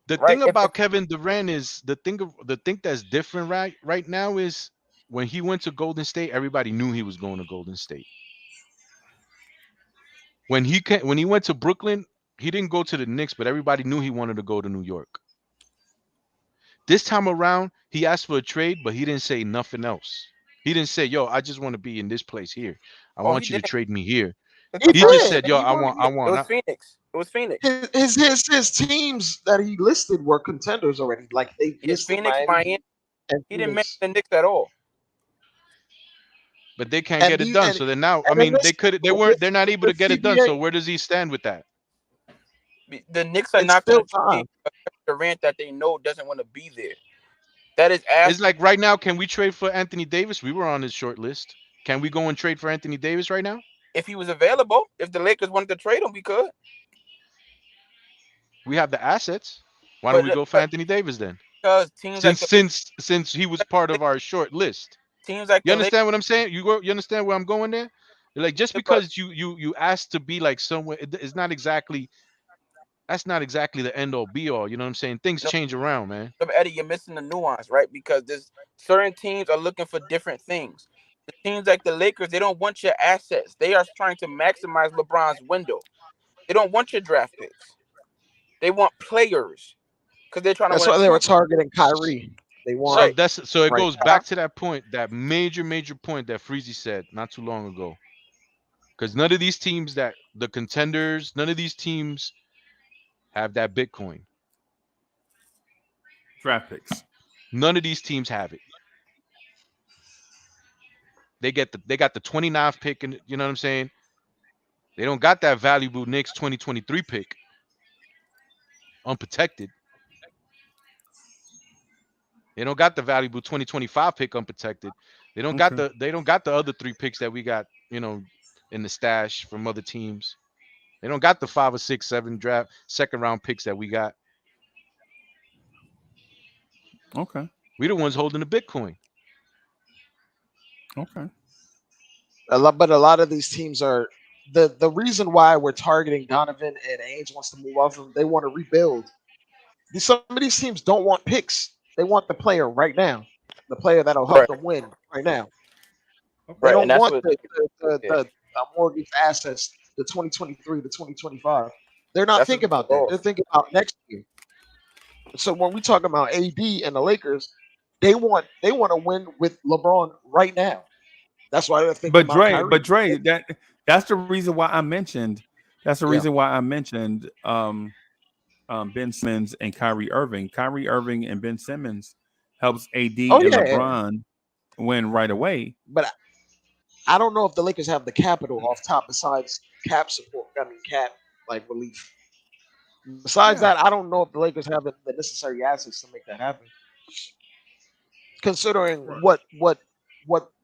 The right? thing If about Kevin Durant is the thing that's different right now is when he went to Golden State, everybody knew he was going to Golden State. When he went to Brooklyn, he didn't go to the Knicks, but everybody knew he wanted to go to New York. This time around, he asked for a trade, but he didn't say nothing else. He didn't say, "Yo, I just want to be in this place here. I oh he want you to did, trade me here." the He He first just did. said, thing "Yo, He I wanted want, I it want." was Phoenix. It was Phoenix. his teams that he listed were contenders already. Like they Yeah, listed Phoenix, Miami Miami. Heat and He didn't mention Phoenix. the Knicks at all. But they can't And get it the done. and So then now, I and in mean, this they in weren't, this they're not in able to this get it done. CBA, So where does he stand with that? The Knicks are it's not going still to trade time. a Kevin Durant that they know doesn't want to be there. That is It's asking. like right now, can we trade for Anthony Davis? We were on his short list. Can we go and trade for Anthony Davis right now? If he was available, if the Lakers wanted to trade him, we could. We have the assets. Why don't But we go for Anthony Davis then? because teams like Since the since since he was part of our short list. teams like You the Lakers, understand what I'm saying? You understand where I'm going there? Like just but because you asked to be like somewhere, it's not exactly that's not exactly the end all be all. You know what I'm saying? Things no, change around, man. Eddie, you're missing the nuance, right? Because there's certain teams are looking for different things. The teams like the Lakers, they don't want your assets. They are trying to maximize LeBron's window. They don't want your draft picks. They want players because they're trying to That's win a why they were champion. targeting Kyrie. They So want Right. that's so it right goes now. back to that point, that major point that Freezy said not too long ago. Because none of these teams that the contenders, none of these teams have that Bitcoin. Draft picks. None of these teams have it. They got the 29th pick, and you know what I'm saying? They don't got that valuable Knicks 2023 pick unprotected. They don't got the valuable 2025 pick unprotected. Okay. They don't got the other three picks that we got, in the stash from other teams. They don't got the 5 or 6, 7 draft second round picks that we got. Okay. We the ones holding the Bitcoin. Okay. But a lot of these teams are the reason why we're targeting Donovan and Ainge wants to move off of them. They want to rebuild. Some of these teams don't want picks. They want the player right now, the player that'll help Right. them win right now. They Right. And don't that's want what. Yeah. the mortgage assets, the 2023, the 2025. They're not That's what thinking they're about that. They're off. thinking about next year. So when we talk about AD and the Lakers, they want to win with LeBron right now. That's why they're thinking about But Kyrie. Dre, that's the reason why I mentioned. That's the Yeah. reason why I mentioned Ben Simmons and Kyrie Irving. Kyrie Irving and Ben Simmons helps AD Oh and yeah. LeBron win right away. But I don't know if the Lakers have the capital off top besides cap support. I mean cap like relief. Besides Yeah. that, I don't know if the Lakers have the necessary assets to make that happen. Considering Right. what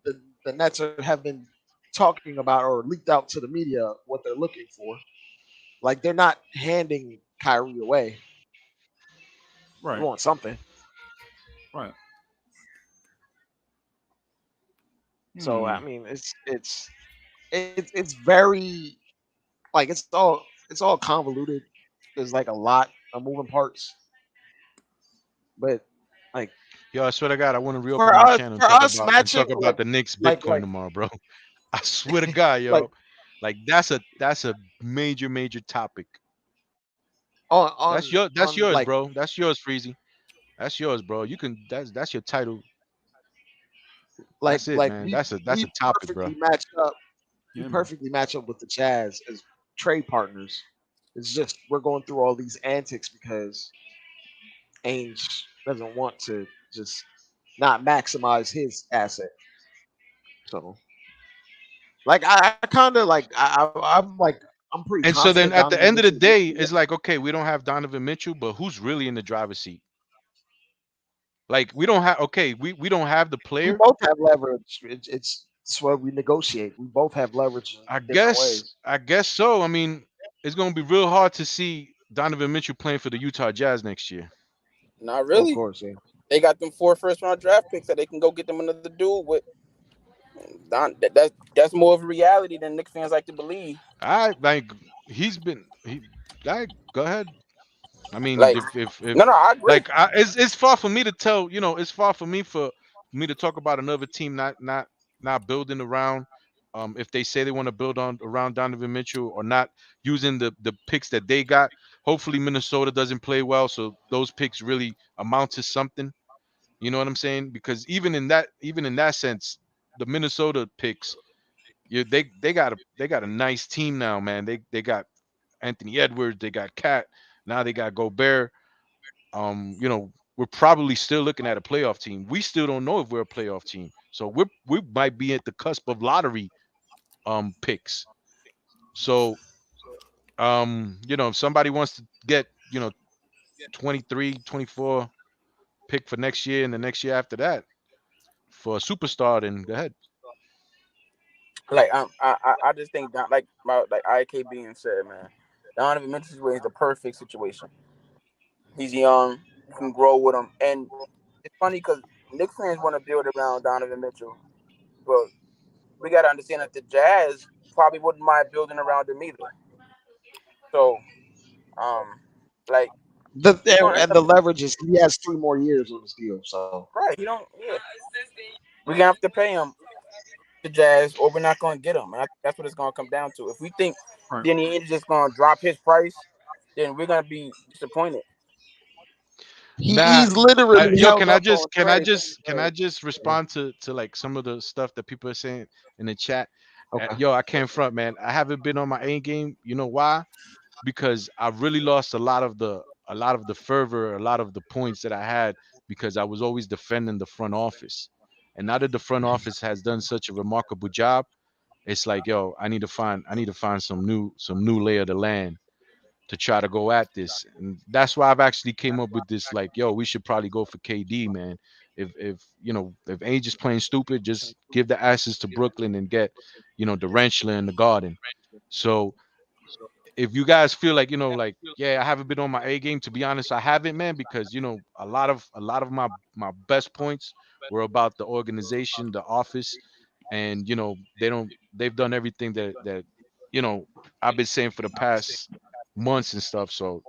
the Nets have been talking about or leaked out to the media what they're looking for. Like they're not handing Kyrie away. They Right. want something. Right. So Hmm. I mean, it's very like it's all convoluted. There's like a lot of moving parts, but like Yo, I swear to God, I want to reopen for my us channel for us and matching talk about the Knicks like Bitcoin tomorrow, bro. I swear to God, like yo. Like that's a major topic. That's on yours, like bro. That's yours, Freezy. That's yours, bro. You can that's your title. That's it, like man. we That's a topic, bro. perfectly match up. We Yeah, man. perfectly match up with the Jazz as trade partners. It's just we're going through all these antics because Ainge doesn't want to just not maximize his asset. So like I kind of like I'm like I'm pretty And so then confident at the Donovan end of the Mitchell will day, be. it's like, okay, we don't have Donovan Mitchell, but who's really in the driver's seat? Like we don't have we don't have the We player. both have leverage. It's what we negotiate. We both have leverage in different ways. I guess so. I mean, it's gonna be real hard to see Donovan Mitchell playing for the Utah Jazz next year. Not Of really. course, yeah. They got them 4 first round draft picks that they can go get them another dude with. That's more of a reality than Knicks fans like to believe. I like he's been he I go ahead. I mean, Like, if no, I agree. like it's far for me to tell, it's far for me for me to talk about another team not building around if they say they want to build on around Donovan Mitchell or not using the picks that they got. Hopefully Minnesota doesn't play well, so those picks really amount to something. You know what I'm saying? Because even in that sense, the Minnesota picks, they got a nice team now, man. They got Anthony Edwards, they got Cat, now they got Gobert. We're probably still looking at a playoff team. We still don't know if we're a playoff team. So we might be at the cusp of lottery picks. So if somebody wants to get, 23, 24 pick for next year and the next year after that for a superstar, then go ahead. Like, I just think that, like, about like IK being said, man, Donovan Mitchell's situation is the perfect situation. He's young, you can grow with him, and it's funny because Knicks fans want to build around Donovan Mitchell, but we got to understand that the Jazz probably wouldn't mind building around him either. So, um, like, he's gonna end And up the leverage is he has 3 more years on this deal. So right. He don't. Yeah, we're gonna have to pay him the Jazz, or we're not gonna get him. And that's what it's gonna come down to. If we think Right. Danny Ainge is just gonna drop his price, then we're gonna be disappointed. He's literally yo, held up on Trey. can I just respond to like some of the stuff that people are saying in the chat? Okay. Yo, I can't front, man. I haven't been on my A game. You know why? Because I really lost a lot of the fervor, a lot of the points that I had because I was always defending the front office. And now that the front office has done such a remarkable job, it's like, yo, I need to find some new layer to land to try to go at this. And that's why I've actually came up with this, like, yo, we should probably go for KD, man. If you know, if Ainge is playing stupid, just give the asses to Brooklyn and get, you know, Durantula in the garden. So if you guys feel like, you know, like, yeah, I haven't been on my A game, to be honest, I haven't, man, because, you know, a lot of my best points were about the organization, the office, and, you know, they've done everything that you know, I've been saying for the past months and stuff. So,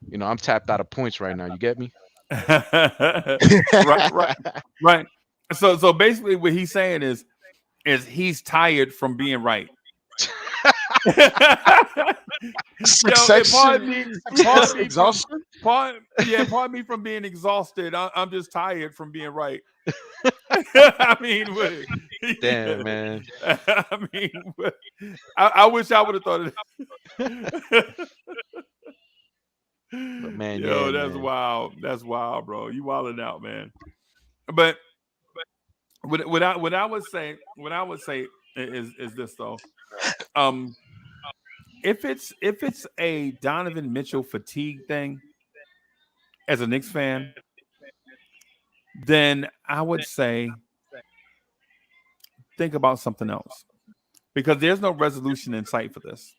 you know, I'm tapped out of points right now. You get me? Right. Right. So basically what he's saying is he's tired from being right. Yo, Succession, exhaustion. pardon me from being exhausted. I'm just tired from being right. I mean, Damn, man. I mean, I wish I would have thought of it. But man, Yo, yeah, that's man. wild. That's wild, bro. You wilding out, man. But what I would say is this though. Um, if it's a Donovan Mitchell fatigue thing as a Knicks fan, then I would say think about something else because there's no resolution in sight for this,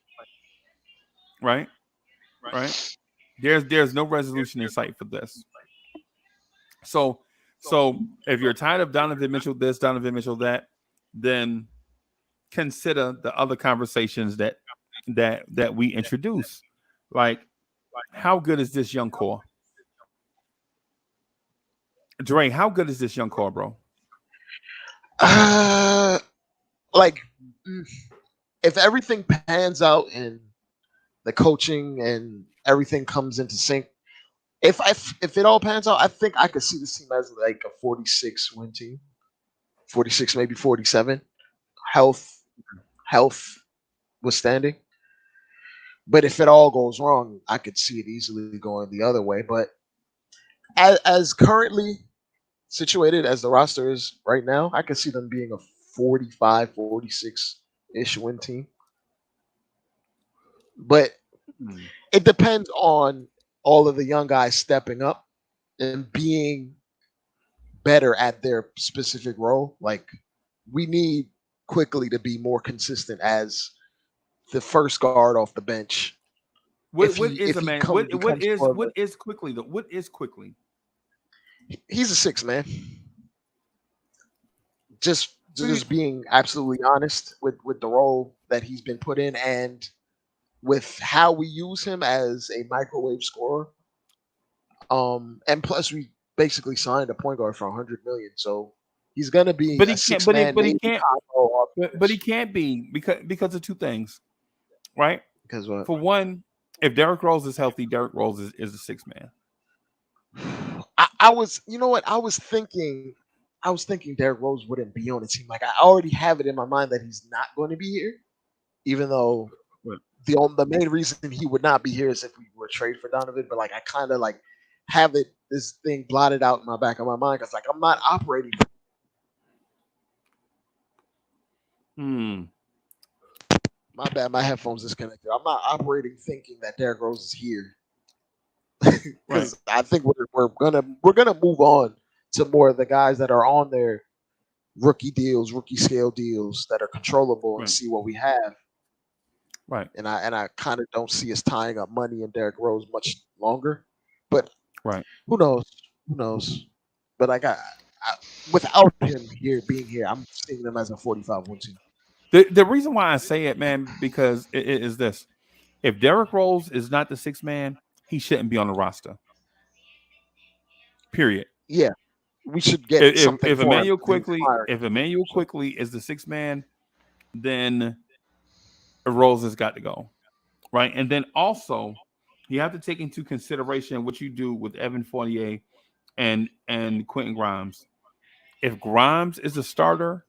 right? Right? There's no resolution in sight for this. So if you're tired of Donovan Mitchell this, Donovan Mitchell that, then consider the other conversations that we introduce. Like, how good is this young core? Dre, how good is this young core, bro? Like, if everything pans out and the coaching and everything comes into sync, if it all pans out, I think I could see this team as like a 46 win team, 46 maybe 47. Health withstanding. But if it all goes wrong, I could see it easily going the other way. But as currently situated as the roster is right now, I could see them being a 45, 46-ish win team. But it depends on all of the young guys stepping up and being better at their specific role. Like, we need quickly to be more consistent as the first guard off the bench. What is quickly though? What is quickly? He's a 6 man. Just being absolutely honest with the role that he's been put in and with how we use him as a microwave scorer. And plus we basically signed a point guard for $100 million, so he's gonna be. But he can't. But he can't be because of two things, right? Because what? For one, if Derrick Rose is healthy, Derrick Rose is a 6 man. I was, you know what? I was thinking Derrick Rose wouldn't be on the team. Like, I already have it in my mind that he's not going to be here, even though the main reason he would not be here is if we were trade for Donovan. But like, I kind of like have this thing blotted out in my back of my mind because like I'm not operating. My bad, my headphones disconnected. I'm not operating thinking that Derrick Rose is here. Because I think we're gonna move on to more of the guys that are on their rookie scale deals that are controllable and see what we have. Right. And I kind of don't see us tying up money in Derrick Rose much longer. But who knows? But like I without him being here, I'm seeing them as a 45 win team. The reason why I say it, man, because it is this: if Derrick Rose is not the 6 man, he shouldn't be on the roster. Period. Yeah, we should get something. If Emmanuel Quickly is the 6 man, then Rose has got to go, right? And then also, You have to take into consideration what you do with Evan Fournier and Quentin Grimes. If Grimes is a starter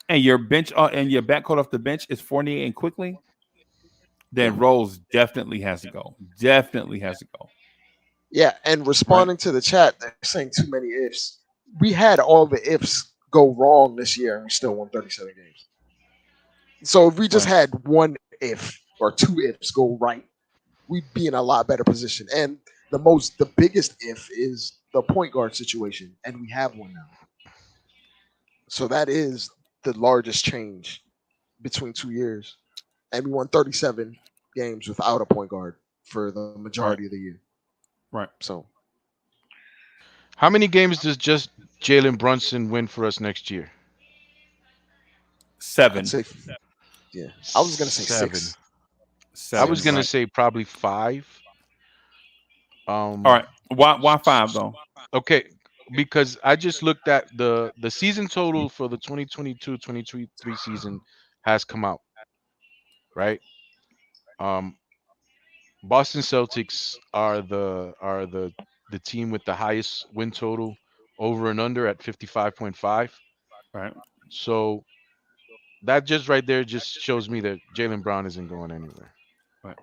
and your bench and your backcourt off the bench is Fournier and Quickly, Yeah. then Rose definitely has to go. Definitely has to go. Yeah, and Right. responding to the chat, they're saying too many ifs. We had all the ifs go wrong this year, and we still won 37 games. So if we just Right. had one if or two ifs go right, we'd be in a lot better position. And the biggest if is the point guard situation, and we have one now. So that is the largest change between 2 years. And we won 37 games without a point guard for the majority Right. of the year. Right. So How many games does just Jalen Brunson win for us next year? I'd 7. say, yeah, I was gonna say 7. six. I was 7. gonna Right. Six. say probably 5. All Um, right. Why 5 though? okay, because I just looked at the season total for the 2022-2023 season has come out, right? Um, Boston Celtics are the team with the highest win total over and under at 55.5. Right. So that just right there just shows me that Jalen Brown isn't going anywhere. Right.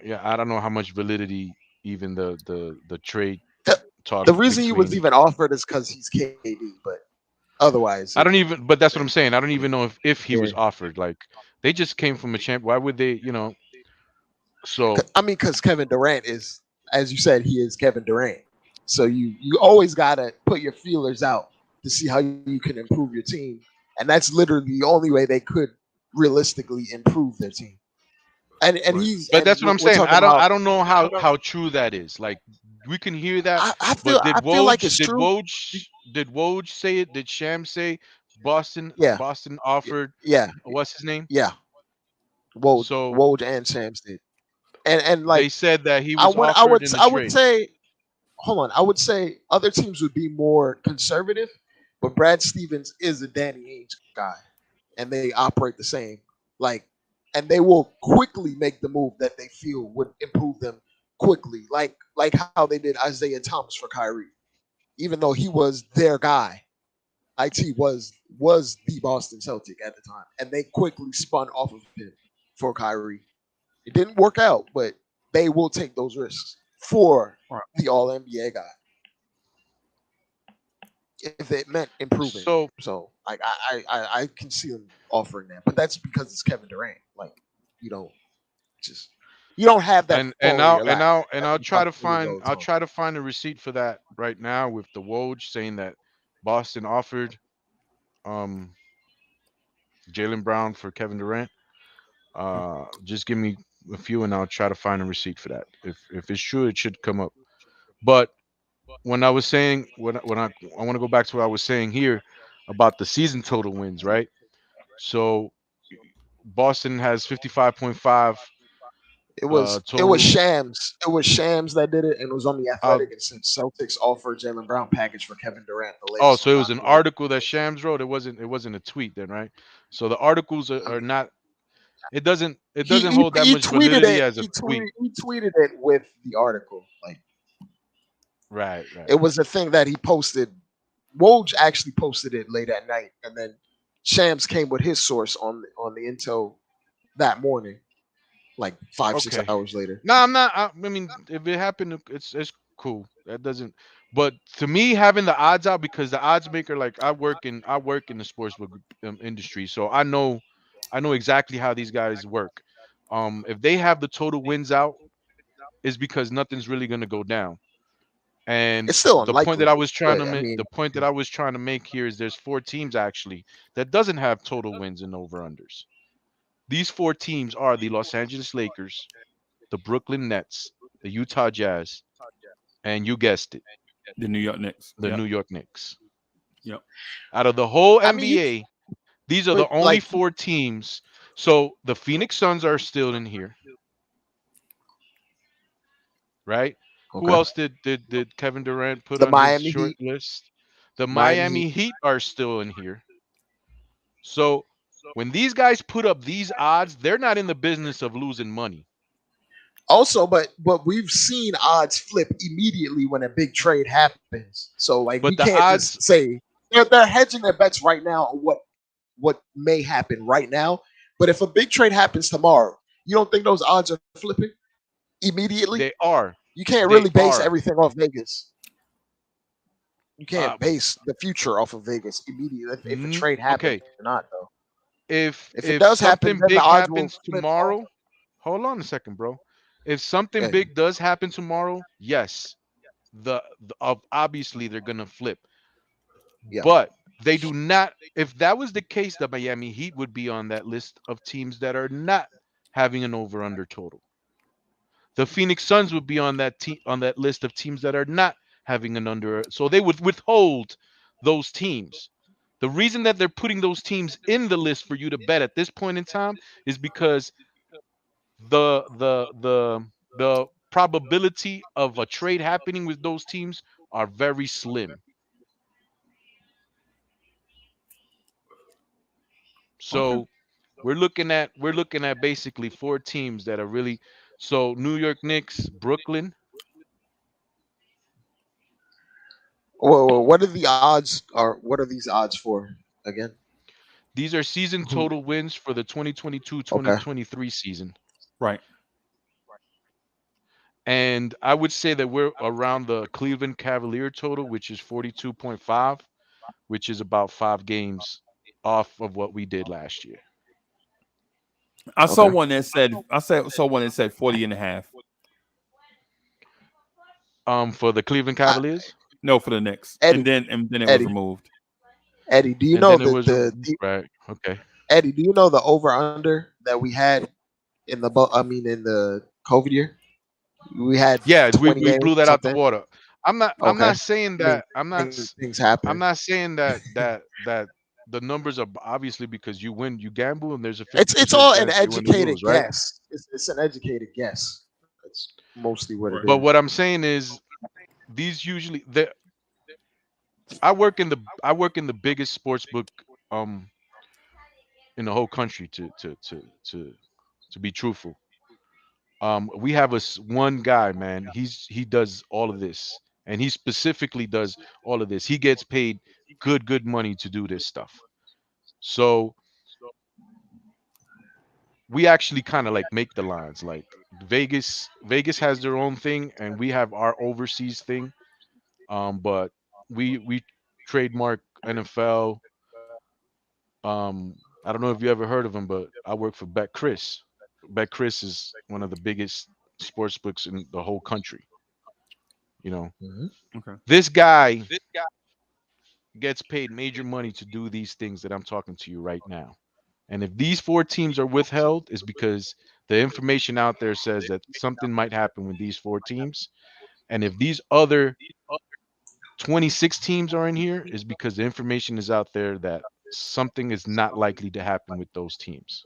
Yeah, I don't know how much validity even the trade The, talk the reason he was between. even offered is because he's KD, but otherwise, I don't even, but that's what I'm saying. I don't even know if he yeah. was offered. Like they just came from a champ. Why would they? So I mean, because Kevin Durant is, as you said, he is Kevin Durant. So you always gotta put your feelers out to see how you can improve your team, and that's literally the only way they could realistically improve their team. Right. but that's what I'm We're saying. talking I about. don't know how true that is. Like we can hear that, but I feel like it's true. Did Woj say it? Did Sham say Yeah, Boston offered yeah, what's his name? yeah. So Woj and Shams did, and they like said that he I was would I offered would in the I would trade. say, hold on, I would say other teams would be more conservative, but Brad Stevens is a Danny Ainge guy, and they operate the same. Like, and they will quickly make the move that they feel would improve them quickly, like how they did Isaiah Thomas for Kyrie, even though he was their guy. It was the Boston Celtic at the time, and they quickly spun off of him for Kyrie. It didn't work out, but they will take those risks for Right. the All NBA guy if it meant improving. So So like I can see them offering that, but that's because it's Kevin Durant. Like you don't just you don't have that and fall in now your and lap. now and That's what we talk about all the I'll time. try to find a receipt for that right now with the Woj saying that Boston offered um Jalen Brown for Kevin Durant. Just give me a few and I'll try to find a receipt for that. If it's true, it should come up. But when I was saying when I want to go back to what I was saying here about the season total wins, right? So Boston has 55.5 It was total. Shams. It was Shams that did it, and it was on the Uh, Athletic. And since Celtics offered Jalen Brown package for Kevin Durant, the oh, latest so on it was an .com. article that Shams wrote. It wasn't a tweet then, right? So the articles are not. It doesn't hold that He much tweeted validity it. as a tweet. He tweeted it with the article. Like Right, right. it was a thing that he posted. Woj actually posted it late at night, and then Shams came with his source on the intel that morning, like 5 6 Okay. hours later. No, I'm not. I mean, if it happened, it's cool. That doesn't. But to me, having the odds out because the odds maker, like I work in the sportsbook industry, so I know exactly how these guys work. If they have the total wins out, is because nothing's really gonna go down. And It's still the point that I unlikely, was trying but to I make, mean, the point that I was trying to make here is there's four teams actually that doesn't have total wins and over unders. These four teams are the Los Angeles Lakers, the Brooklyn Nets, the Utah Jazz, and you guessed it, The New York Knicks. the Yep. New York Knicks. Yep. Out of the whole I mean, you NBA, these are but the only like four teams. So the Phoenix Suns are still in here, right? Who okay, else did Kevin Durant put the on his Miami short Heat, list? The Miami Heat. Miami Heat are still in here. So when these guys put up these odds, they're not in the business of losing money. Also, but we've seen odds flip immediately when a big trade happens. So like we But the can't odds, just say they're hedging their bets right now on what may happen right now. But if a big trade happens tomorrow, you don't think those odds are flipping immediately? they are, You can't they really base are. everything off Vegas. You Uh, can't base the future off of Vegas immediately if a trade happens okay, or not, though. if If it if does happen, something then the big odds will happens flip off. tomorrow, hold on a second, bro. If something Yeah, big does happen tomorrow, yes, the of obviously they're gonna flip. yeah. But they do not. If that was the case, the Miami Heat would be on that list of teams that are not having an over under total. The Phoenix Suns would be on that list of teams that are not having an under. So they would withhold those teams. The reason that they're putting those teams in the list for you to bet at this point in time is because the probability of a trade happening with those teams are very slim. Okay. So we're looking at basically four teams that are really, so New York Knicks, Brooklyn. Well, what are the odds? Or what are these odds for again? These are season Who? total wins for the Okay. 2022-2023 season. Right. And I would say that we're around the Cleveland Cavalier total, which is 42.5, which is about 5 games off of what we did last year. I saw Okay. one that said saw one that said 40 and a half. For the Cleveland I, Cavaliers, No, for the Knicks. Eddie, And then it was Eddie, removed. Eddie. Do you and know then it was the right. Okay. Eddie? Do you know the over under that we had in in the COVID year? We had Yeah, 20 we games blew or that out the something. water. I'm Okay. not saying I mean, that things I'm happen. not saying that the numbers are obviously because you gamble and there's a It's 50% all an chance you win or educated lose, right? guess. It's an educated guess. That's mostly what it Right. But is. what I'm saying is these usually I work in the biggest sports book um in the whole country to be truthful. We have one guy, man. He does all of this, and he specifically does all of this. He gets paid good money to do this stuff. So we actually kind of like make the lines. Like Vegas has their own thing, and we have our overseas thing. But we trademark NFL. I don't know if you ever heard of him, but I work for Bet Chris. Bet Chris is one of the biggest sports books in the whole country. You know, Mhm. Okay. this guy gets paid major money to do these things that I'm talking to you right now. And if these four teams are withheld, is because the information out there says that something might happen with these four teams. And if these other 26 teams are in here, is because the information is out there that something is not likely to happen with those teams.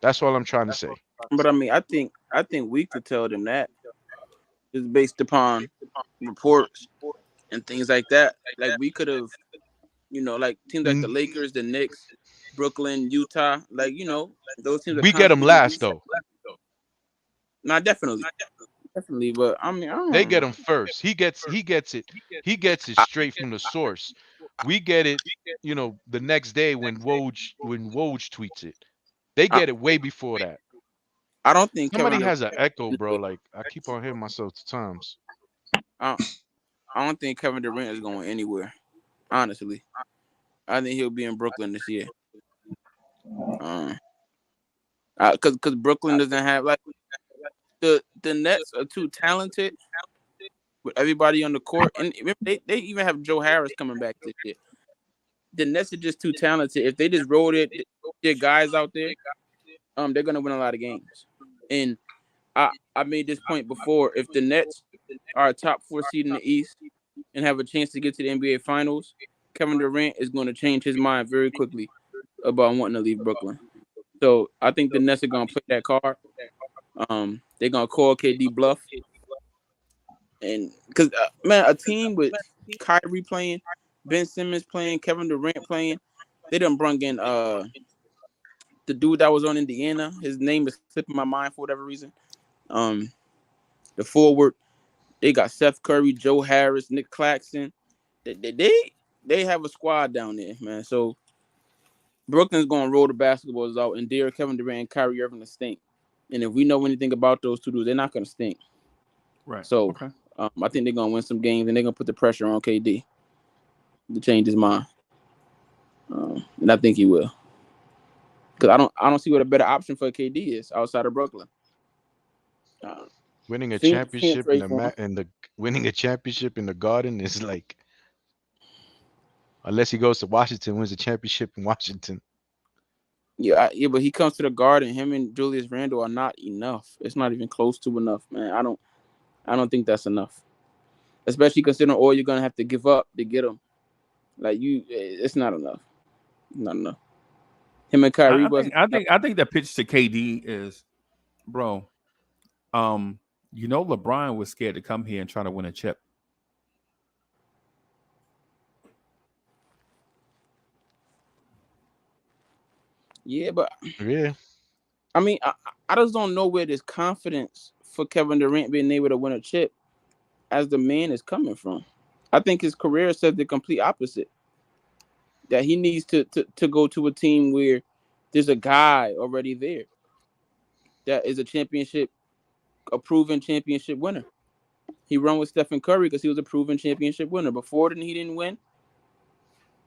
That's all I'm trying to say. But I mean, I think we could tell them that just based upon reports and things like that. Like we could have, like teams like the Mm, Lakers, the Knicks, Brooklyn, Utah, like those teams are We get them constantly last releasing. though. Not definitely, but I mean, I They don't get know. them first. He gets it I, straight from the source. We get it, the next day when Woj tweets it. They I, get it way before that. I don't think Kevin Somebody Durant. has an echo, bro. Like I keep on hearing myself at times. I, I don't think Kevin Durant is going anywhere. Honestly, I think he'll be in Brooklyn this year. Um, because Brooklyn doesn't have like the Nets are too talented with everybody on the court, and remember, they even have Joe Harris coming back this year. The Nets are just too talented. If they just roll their guys out there, they're gonna win a lot of games. And I made this point before. If the Nets are a top 4 seed in the East and have a chance to get to the NBA Finals, Kevin Durant is going to change his mind very quickly about wanting to leave Brooklyn. So I think the Nets are going to play that card. They're going to call KD bluff, and because man, a team with Kyrie playing, Ben Simmons playing, Kevin Durant playing, they done brung in the dude that was on Indiana. His name is slipping my mind for whatever reason. The forward, they got Seth Curry, Joe Harris, Nick Claxton. They have a squad down there, man. So Brooklyn's gonna roll the basketballs out and dare Kevin Durant and Kyrie Irving to stink. And if we know anything about those two dudes, they're not gonna stink. Right. So Okay. I think they're gonna win some games and they're gonna put the pressure on KD to change his mind. And I think he will. Because I don't see what a better option for KD is outside of Brooklyn. Winning a Phoenix can't championship in trade the for him. winning a championship in the Garden is like, unless he goes to Washington, wins a championship in Washington. Yeah, but he comes to the Garden. Him and Julius Randle are not enough. It's not even close to enough, man. I don't think that's enough. Especially considering all you're gonna have to give up to get him. Like it's not enough. Not enough. Him and Kyrie wasn't. I think the pitch to KD is, bro. LeBron was scared to come here and try to win a chip. Yeah, but Yeah. I mean, I just don't know where this confidence for Kevin Durant being able to win a chip as the man is coming from. I think his career says the complete opposite. That he needs to go to a team where there's a guy already there that is a proven championship winner. He run with Stephen Curry because he was a proven championship winner. Before then, he didn't win,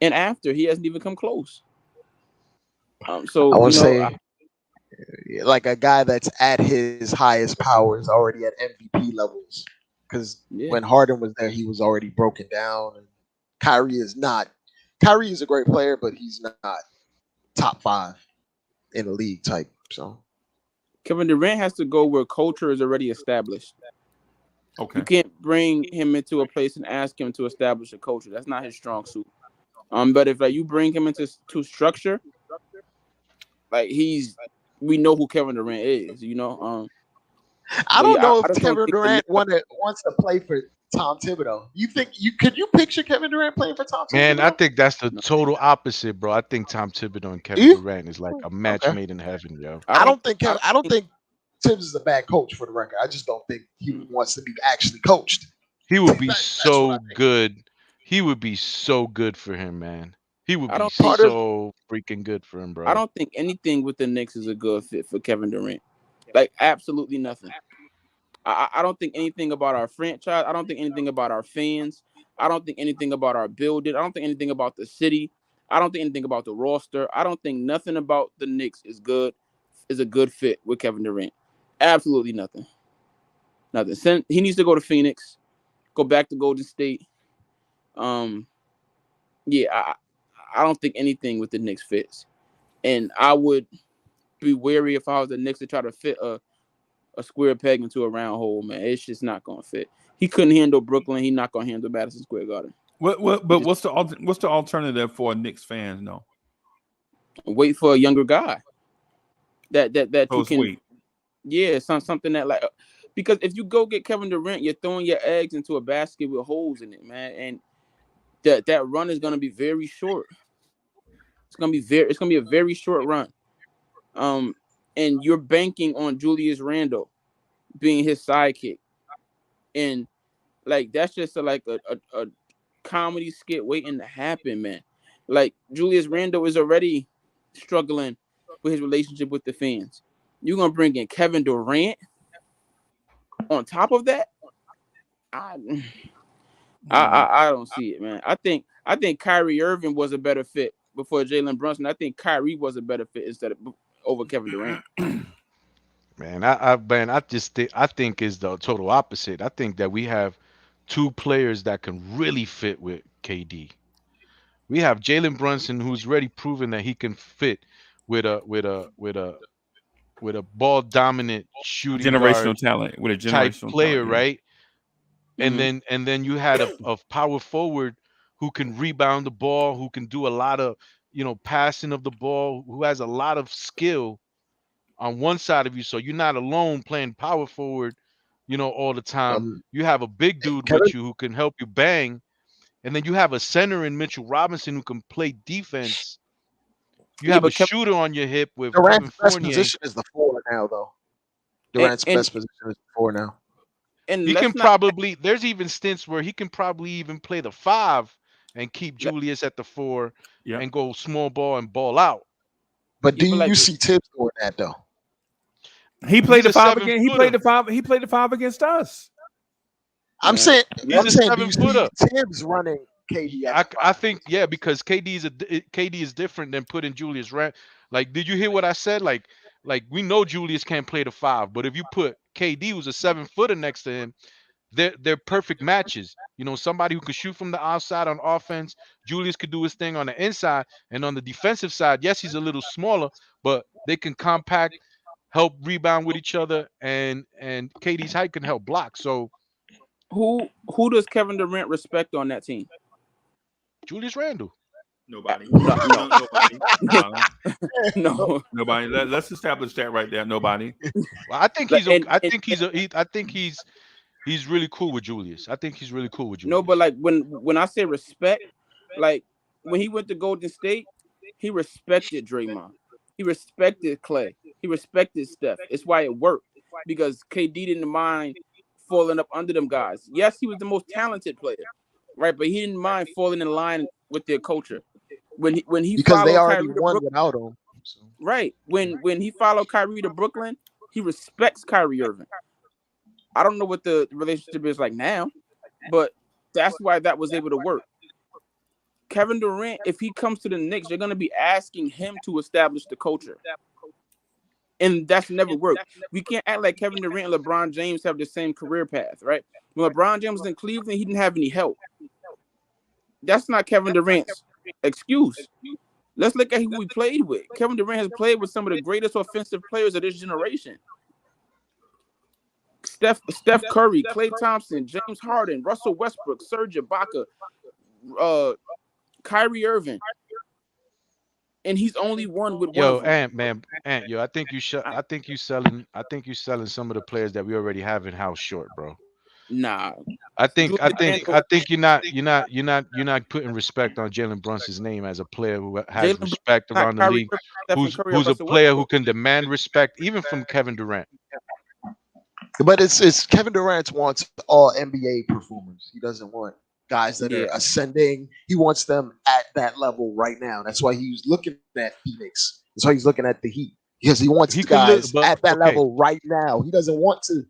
and after he hasn't even come close. I would say like a guy that's at his highest powers, already at MVP levels. Because when Harden was there, he was already broken down. And Kyrie is not. Kyrie is a great player, but he's not top 5 in the league type. So Kevin Durant has to go where culture is already established. Okay. You can't bring him into a place and ask him to establish a culture. That's not his strong suit. But if you bring him into structure, like we know who Kevin Durant is. I don't know if Kevin Durant wants to play for Tom Thibodeau. Could you picture Kevin Durant playing for Tom Thibodeau? Man, I think that's the total opposite, bro. I think Tom Thibodeau and Kevin Durant is like a match made in heaven, yo. I don't think Tibbs is a bad coach, for the record. I just don't think he wants to be actually coached. He would be so good. He would be so good for him, man. He would be so freaking good for him, bro. I don't think anything with the Knicks is a good fit for Kevin Durant. Like, absolutely nothing. I don't think anything about our franchise. I don't think anything about our fans. I don't think anything about our building. I don't think anything about the city. I don't think anything about the roster. I don't think nothing about the Knicks is a good fit with Kevin Durant. Absolutely nothing. Nothing. He needs to go to Phoenix, go back to Golden State. Yeah, I don't think anything with the Knicks fits. And I would be wary if I was the Knicks to try to fit a square peg into a round hole, man. It's just not going to fit. He couldn't handle Brooklyn. He's not going to handle Madison Square Garden. But what's the alternative for Knicks fans? No, wait for a younger guy that you can. Wait. Yeah, something that like, because if you go get Kevin Durant, you're throwing your eggs into a basket with holes in it, man, and that run is going to be very short. It's going to be a very short run. And you're banking on Julius Randle being his sidekick, and like that's just a comedy skit waiting to happen, man. Like Julius Randle is already struggling with his relationship with the fans. You're gonna bring in Kevin Durant on top of that? I don't see it, man. I think Kyrie Irving was a better fit before Jalen Brunson. I think Kyrie was a better fit over Kevin Durant. Man, I think is the total opposite. I think that we have two players that can really fit with KD. We have Jalen Brunson, who's already proven that he can fit with a ball dominant shooting guard talent with a type generational player, talent, yeah. right? And then you had a power forward who can rebound the ball, who can do a lot of passing of the ball, who has a lot of skill on one side of you, so you're not alone playing power forward, all the time. You have a big dude with you who can help you bang, and then you have a center in Mitchell Robinson who can play defense. You have a shooter on your hip with Kevin Durant's best Fournier. position is the forward now, though. Durant's and best position is 4 now. and He let's can not probably. There's even stints where he can probably even play the 5 and keep let, Julius at the 4 Yep. and go small ball and ball out. But yeah, do but you like see Tibbs doing that though? He played He's the a 5 7 again. He footer. played the 5. He played the 5 against us. I'm man, saying, He's I'm a saying, do 7 you see footer. Tibbs running KD at the I 5? think yeah, because KD is different than putting Julius Rand. Like, did you hear what I said? Like we know Julius can't play the 5, but if you put KD, who's a 7 footer next to him, they're perfect matches. You know, somebody who can shoot from the outside on offense. Julius could do his thing on the inside, and on the defensive side, yes, he's a little smaller, but they can compact, help rebound with each other, and KD's height can help block. So who does Kevin Durant respect on that team? Julius Randle. Nobody. No, no, Nobody. no. Nobody. Let's establish that right there. Nobody. Well, I think Like, he's okay. I think he's really cool with Julius. I think he's really cool with no, but Julius. like when I say respect, like when he went to Golden State, he respected Draymond. He respected Clay. He respected Steph. It's why it worked because KD didn't mind falling up under them guys. Yes, he was the most talented player, right? But he didn't mind falling in line with their culture. When he Because they followed already Kyrie to won Brooklyn, without him. So. right? When he followed Kyrie to Brooklyn, he respects Kyrie Irving. I don't know what the relationship is like now, but that's why that was able to work. Kevin Durant, if he comes to the Knicks, you're going to be asking him to establish the culture. And that's never worked. We can't act like Kevin Durant and LeBron James have the same career path, right? When LeBron James was in Cleveland, he didn't have any help. That's not Kevin Durant's excuse. Let's look at who he played with. Kevin Durant has played with some of the greatest offensive players of this generation. Steph Curry, Klay Thompson, James Harden, Russell Westbrook, Serge Ibaka, Kyrie Irving, and he's only won with one of Yo, them. Ant, yo, I think you selling some of the players that we already have in house short, bro. Nah, I think I Julius think Randle, I think you're not putting respect on Jalen Brunson's name as a player who has Jalen Brunson, respect not around the Kyrie league, Irving, Stephen Curry, or who's a Russell player who Westbrook. can demand respect even from Kevin Durant. But it's Kevin Durant wants all NBA performers. He doesn't want guys that are Yeah, ascending. He wants them at that level right now. That's why he's looking at Phoenix. That's why he's looking at the Heat because he wants He could look, guys but at that okay, level right now. He doesn't want to.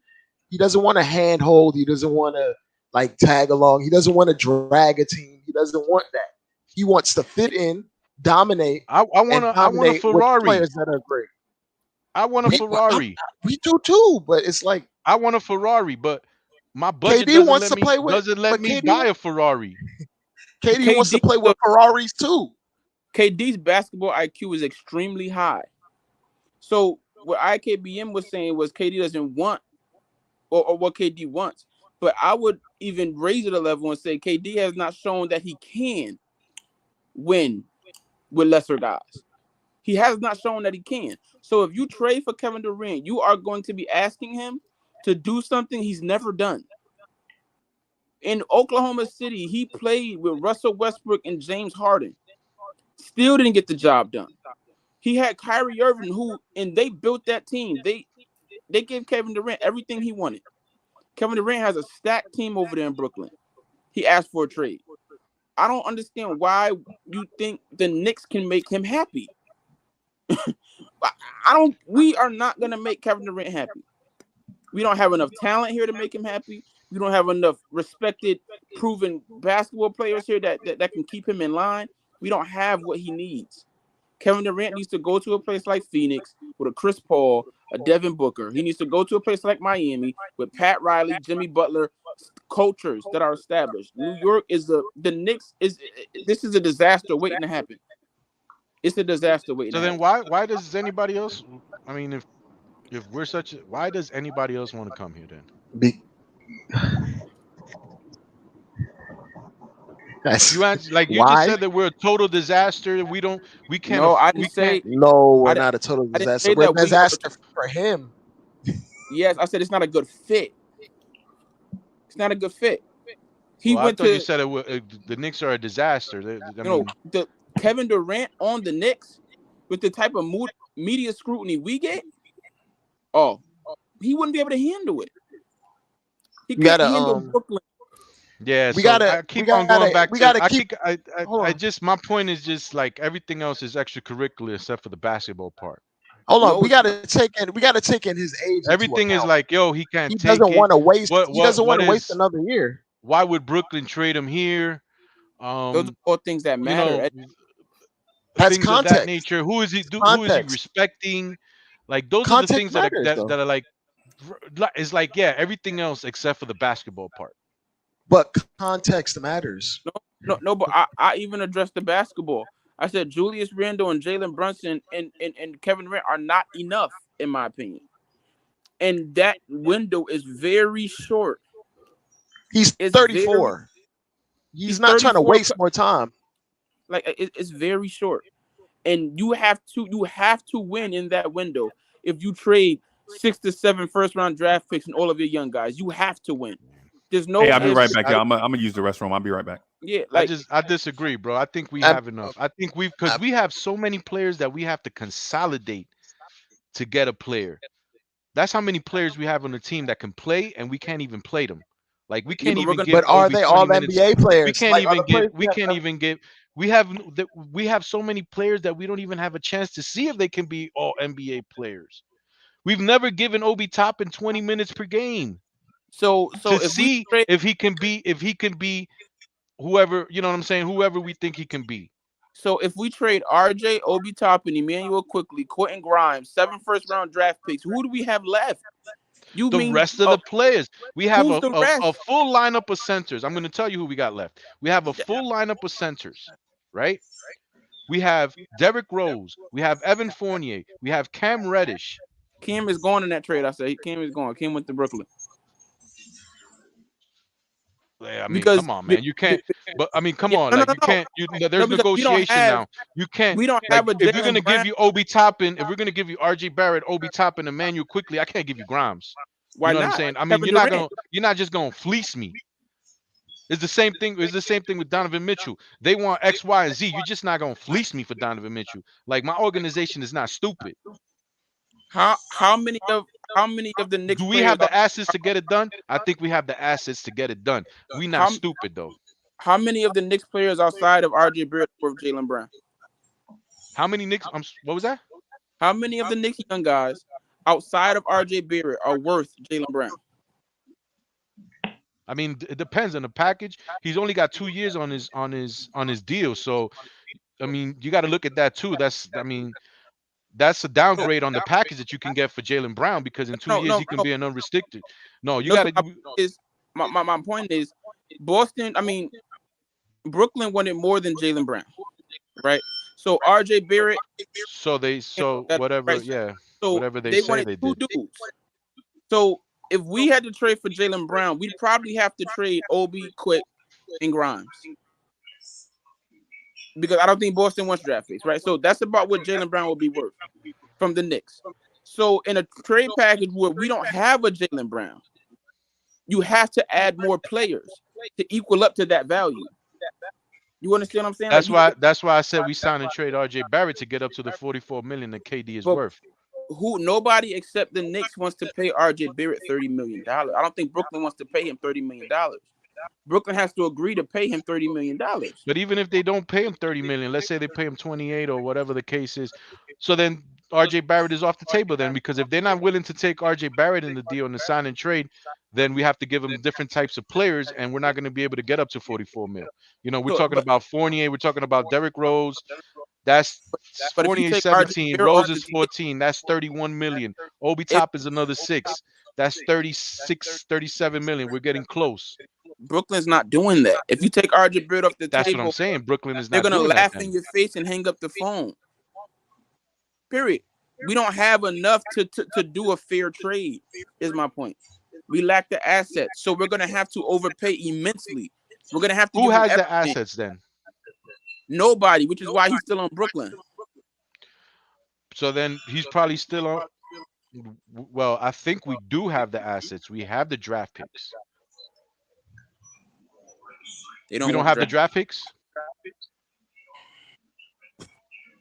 He doesn't want to handhold. He doesn't want to like tag along. He doesn't want to drag a team. He doesn't want that. He wants to fit in, dominate, and I want a dominate with Ferrari. players that are great. I want a We, Ferrari. we do too, but it's like I want a Ferrari, but my budget KD wants to play with, doesn't let but me buy a Ferrari. KD wants to KD. play with Ferraris too. KD's basketball IQ is extremely high. So what IKBM was saying was KD doesn't want or what KD wants. But I would even raise it a level and say KD has not shown that he can win with lesser guys. He has not shown that he can. So if you trade for Kevin Durant, you are going to be asking him to do something he's never done. In Oklahoma City, he played with Russell Westbrook and James Harden. Still didn't get the job done. He had Kyrie Irving, and they built that team. They gave Kevin Durant everything he wanted. Kevin Durant has a stacked team over there in Brooklyn. He asked for a trade. I don't understand why you think the Knicks can make him happy. We are not gonna make Kevin Durant happy. We don't have enough talent here to make him happy. We don't have enough respected, proven basketball players here that can keep him in line. We don't have what he needs. Kevin Durant needs to go to a place like Phoenix with a Chris Paul, a Devin Booker. He needs to go to a place like Miami with Pat Riley, Jimmy Butler, cultures that are established. New York is the Knicks this is a disaster waiting to happen. It's a disaster waiting So to then happen. why does anybody else? I mean, if we're why does anybody else want to come here then? Be- That's You answer, like you just why? said that we're a total disaster. We can't, No, I we didn't can't. say No, we're I, not a total I didn't disaster. say We're a that we are. disaster for him. Yes, I said it's not a good fit. It's not a good fit. He Well, I went thought you to said the Knicks are a disaster. I mean, the Kevin Durant on the Knicks with the type of media scrutiny we get. Oh, he wouldn't be able to handle it. He We couldn't gotta handle Brooklyn. Yeah, we so gotta I we keep on gotta going we back to gotta keep. Hold I on, just my point is just like everything else is extracurricular except for the basketball part. hold on. No, We gotta take in his age into Everything is account. like, yo, he can't He take doesn't it. want to waste. What He what doesn't want what to waste is another year. why would Brooklyn trade him here? those are Um, all things that you matter. know, That's things of that context. nature. Who is he Context. respecting? Like those are the Context things that are matters that, though. that are like it's like yeah, everything else except for the basketball part. But context matters. No, but I even addressed the basketball. I said Julius Randle and Jalen Brunson and Kevin Durant are not enough, in my opinion. And that window is very short. He's It's very 34. He's he's not trying to 34. waste more time. Like it's very short. And you have to win in that window. If you trade 6 to 7 first round draft picks and all of your young guys, you have to win. There's Hey, no I'll be ifs. right back, y'all. I'm gonna use the restroom. I'll be right back. Yeah, I like just I disagree, bro. I think we I'm, have enough. I think because I'm, we have so many players that we have to consolidate to get a player. That's how many players we have on the team that can play, and we can't even play them. Like we yeah, can't but we're even gonna give but are Obi they 20 all minutes. NBA We players? can't Like are even the give. players We can't even give. We have so many players that we don't even have a chance to see if they can be all NBA players. We've never given Obi Toppin 20 minutes per game so to if we see trade if he can be whoever, you know what I'm saying, whoever we think he can be. so if we trade RJ, Obi Toppin, Emmanuel Quickly, Quentin Grimes, 7 first round draft picks, who do we have left? You The mean rest of the players, we have who's the a rest? full lineup of centers. I'm going to tell you who we got left. We have a full lineup of centers, right? We have Derrick Rose, we have Evan Fournier, we have Cam Reddish. Kim is going in that trade. I say Kim is going. Kim went to Brooklyn Yeah, I mean, because come on, man. You can't. But I mean, come yeah, on. no, no, Like no, you no, can't. no, There's because negotiation now. You can't. we don't Like have a if we're Jalen gonna Brown. give you Obi Toppin, if we're gonna give you RJ Barrett, Obi Toppin, Emmanuel quickly, I can't give you Grimes. You Why know what I'm not? saying? I mean, Kevin Durant. you're not just gonna fleece me. It's the same thing. It's the same thing with Donovan Mitchell. They want X, Y, and Z. You're just not gonna fleece me for Donovan Mitchell. Like my organization is not stupid. How many of the Knicks Do we players have are the assets to get it done? I think we have the assets to get it done. We not how stupid though. how many of the Knicks players outside of RJ Barrett worth Jalen Brown? How many Knicks? What was that? How many of the Knicks young guys outside of RJ Barrett are worth Jalen Brown? I mean, it depends on the package. He's only got 2 years on his deal, so I mean, you got to look at that too. I mean, that's a No, downgrade on the package that you can get for Jalen Brown because in 2 years no, he can no, be an unrestricted. No, you no. got So to. my point is Boston. I mean, Brooklyn wanted more than Jalen Brown, right? So RJ Barrett, So that whatever, right. yeah, So whatever they they say wanted they two did. dudes. So if we had to trade for Jalen Brown, we'd probably have to trade Obi, Quick, and Grimes because I don't think Boston wants draft picks, right? So that's about what Jalen Brown will be worth from the Knicks. So in a trade package where we don't have a Jalen Brown, you have to add more players to equal up to that value. You understand what I'm saying? Like That's why I said we signed and trade RJ Barrett to get up to the 44 million that KD is but worth. nobody except the Knicks wants to pay RJ Barrett $30 million. I don't think Brooklyn wants to pay him $30 million. Brooklyn has to agree to pay him $30 million. But even if they don't pay him 30 million, let's say they pay him 28 or whatever the case is, so then RJ Barrett is off the table then because if they're not willing to take RJ Barrett in the deal and the sign and trade, then we have to give them different types of players and we're not going to be able to get up to 44 mil. You know, we're So, talking about Fournier, we're talking about Derrick Rose. That's but if you Fournier take RJ 17, Barrett off Rose the is table, 14, that's 31 million. Obi if Top is another 6. That's 36, 37 million. We're getting close. Brooklyn's not doing that. If you take RJ Barrett off the That's what I'm table, saying. Brooklyn is they're not gonna doing that laugh in then. your face and hang up the phone. Period. We don't have enough to do a fair trade, is my point. We lack the assets. So we're gonna have to overpay immensely. We're gonna have to Who give him has the everything. assets then? Nobody, which is why he's still on Brooklyn. So then he's probably still on. Well, I think we do have the assets. We have the draft picks. They We don't don't want have the draft. draft picks.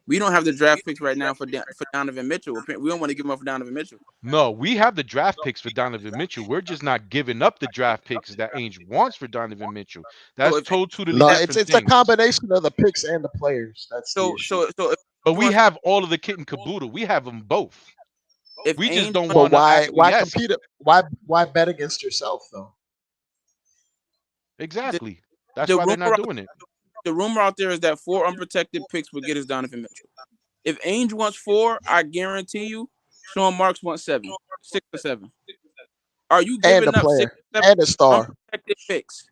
We don't have the draft picks right now for Donovan Mitchell. We don't want to give him up for Donovan Mitchell. No, we have the draft picks for Donovan Mitchell. We're just not giving up the draft picks that Ainge wants for Donovan Mitchell. So That's if totally No, different it's a things. combination of the picks and the players. That's the issue. so if But Ainge we wants, have all of the kit and caboodle. We have them both. if We just Ainge don't wants, But want to why acquiesce. compete? Why bet against yourself though? the, Exactly. That's the why they're rumor not doing it. the rumor out there is that 4 unprotected picks would get us Donovan Mitchell. If Ainge wants 4, I guarantee you, Sean Marks wants 7, 6 or 7. Are you And the giving up 6 player or 7 and the star. unprotected picks?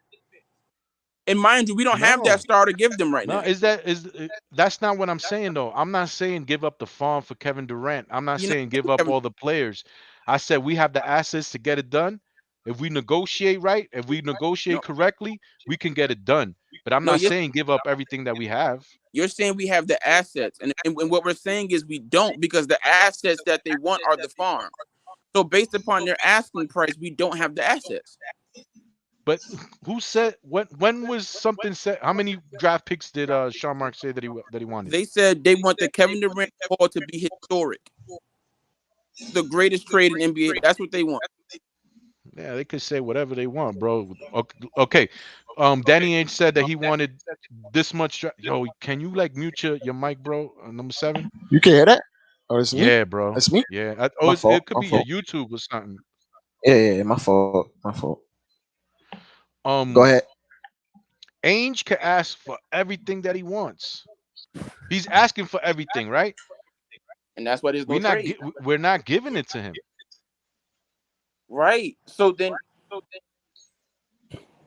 And mind you, we don't have that No. star to give them right No, now. that's not what I'm saying though. I'm not saying give up the farm for Kevin Durant. I'm not You're not saying give getting up Kevin. all the players. I said we have the assets to get it done. If we negotiate right, if we negotiate No, correctly, we can get it done. But I'm no, not saying give up everything that we have. you're saying we have the assets, and what we're saying is we don't, because the assets that they want are the farm. So based upon their asking price, we don't have the assets. But who said when was something said? How many draft picks did Sean Mark say that he wanted? They said they want the Kevin Durant haul to be historic, the greatest trade in NBA. That's what they want. Yeah, they could say whatever they want, bro. Okay. Danny Ainge said that he wanted this much. Yo, can you like mute your mic, bro? Number 7. You can hear that? Or it's me? Yeah, bro. It's me? Yeah. My fault. It could My be your fault. YouTube or something. Yeah, my fault. My fault. Go Um, ahead. Ainge can ask for everything that he wants. He's asking for everything, right? And that's why there's no trade. We're not giving it to him. Right. So then,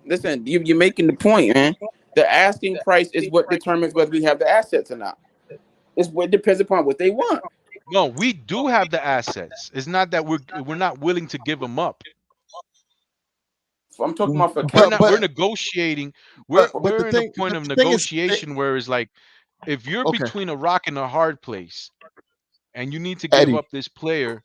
listen, you're making the point, man. The asking price is what determines whether we have the assets or not. It's what depends upon what they want. No, we do have the assets. It's not that we're not willing to give them up. So I'm talking about for We're Kevin not. We're Durant. negotiating. But We're in a point but of the thing is, negotiation where it's like, if you're okay, between a rock and a hard place, and you need to give Eddie. up this player,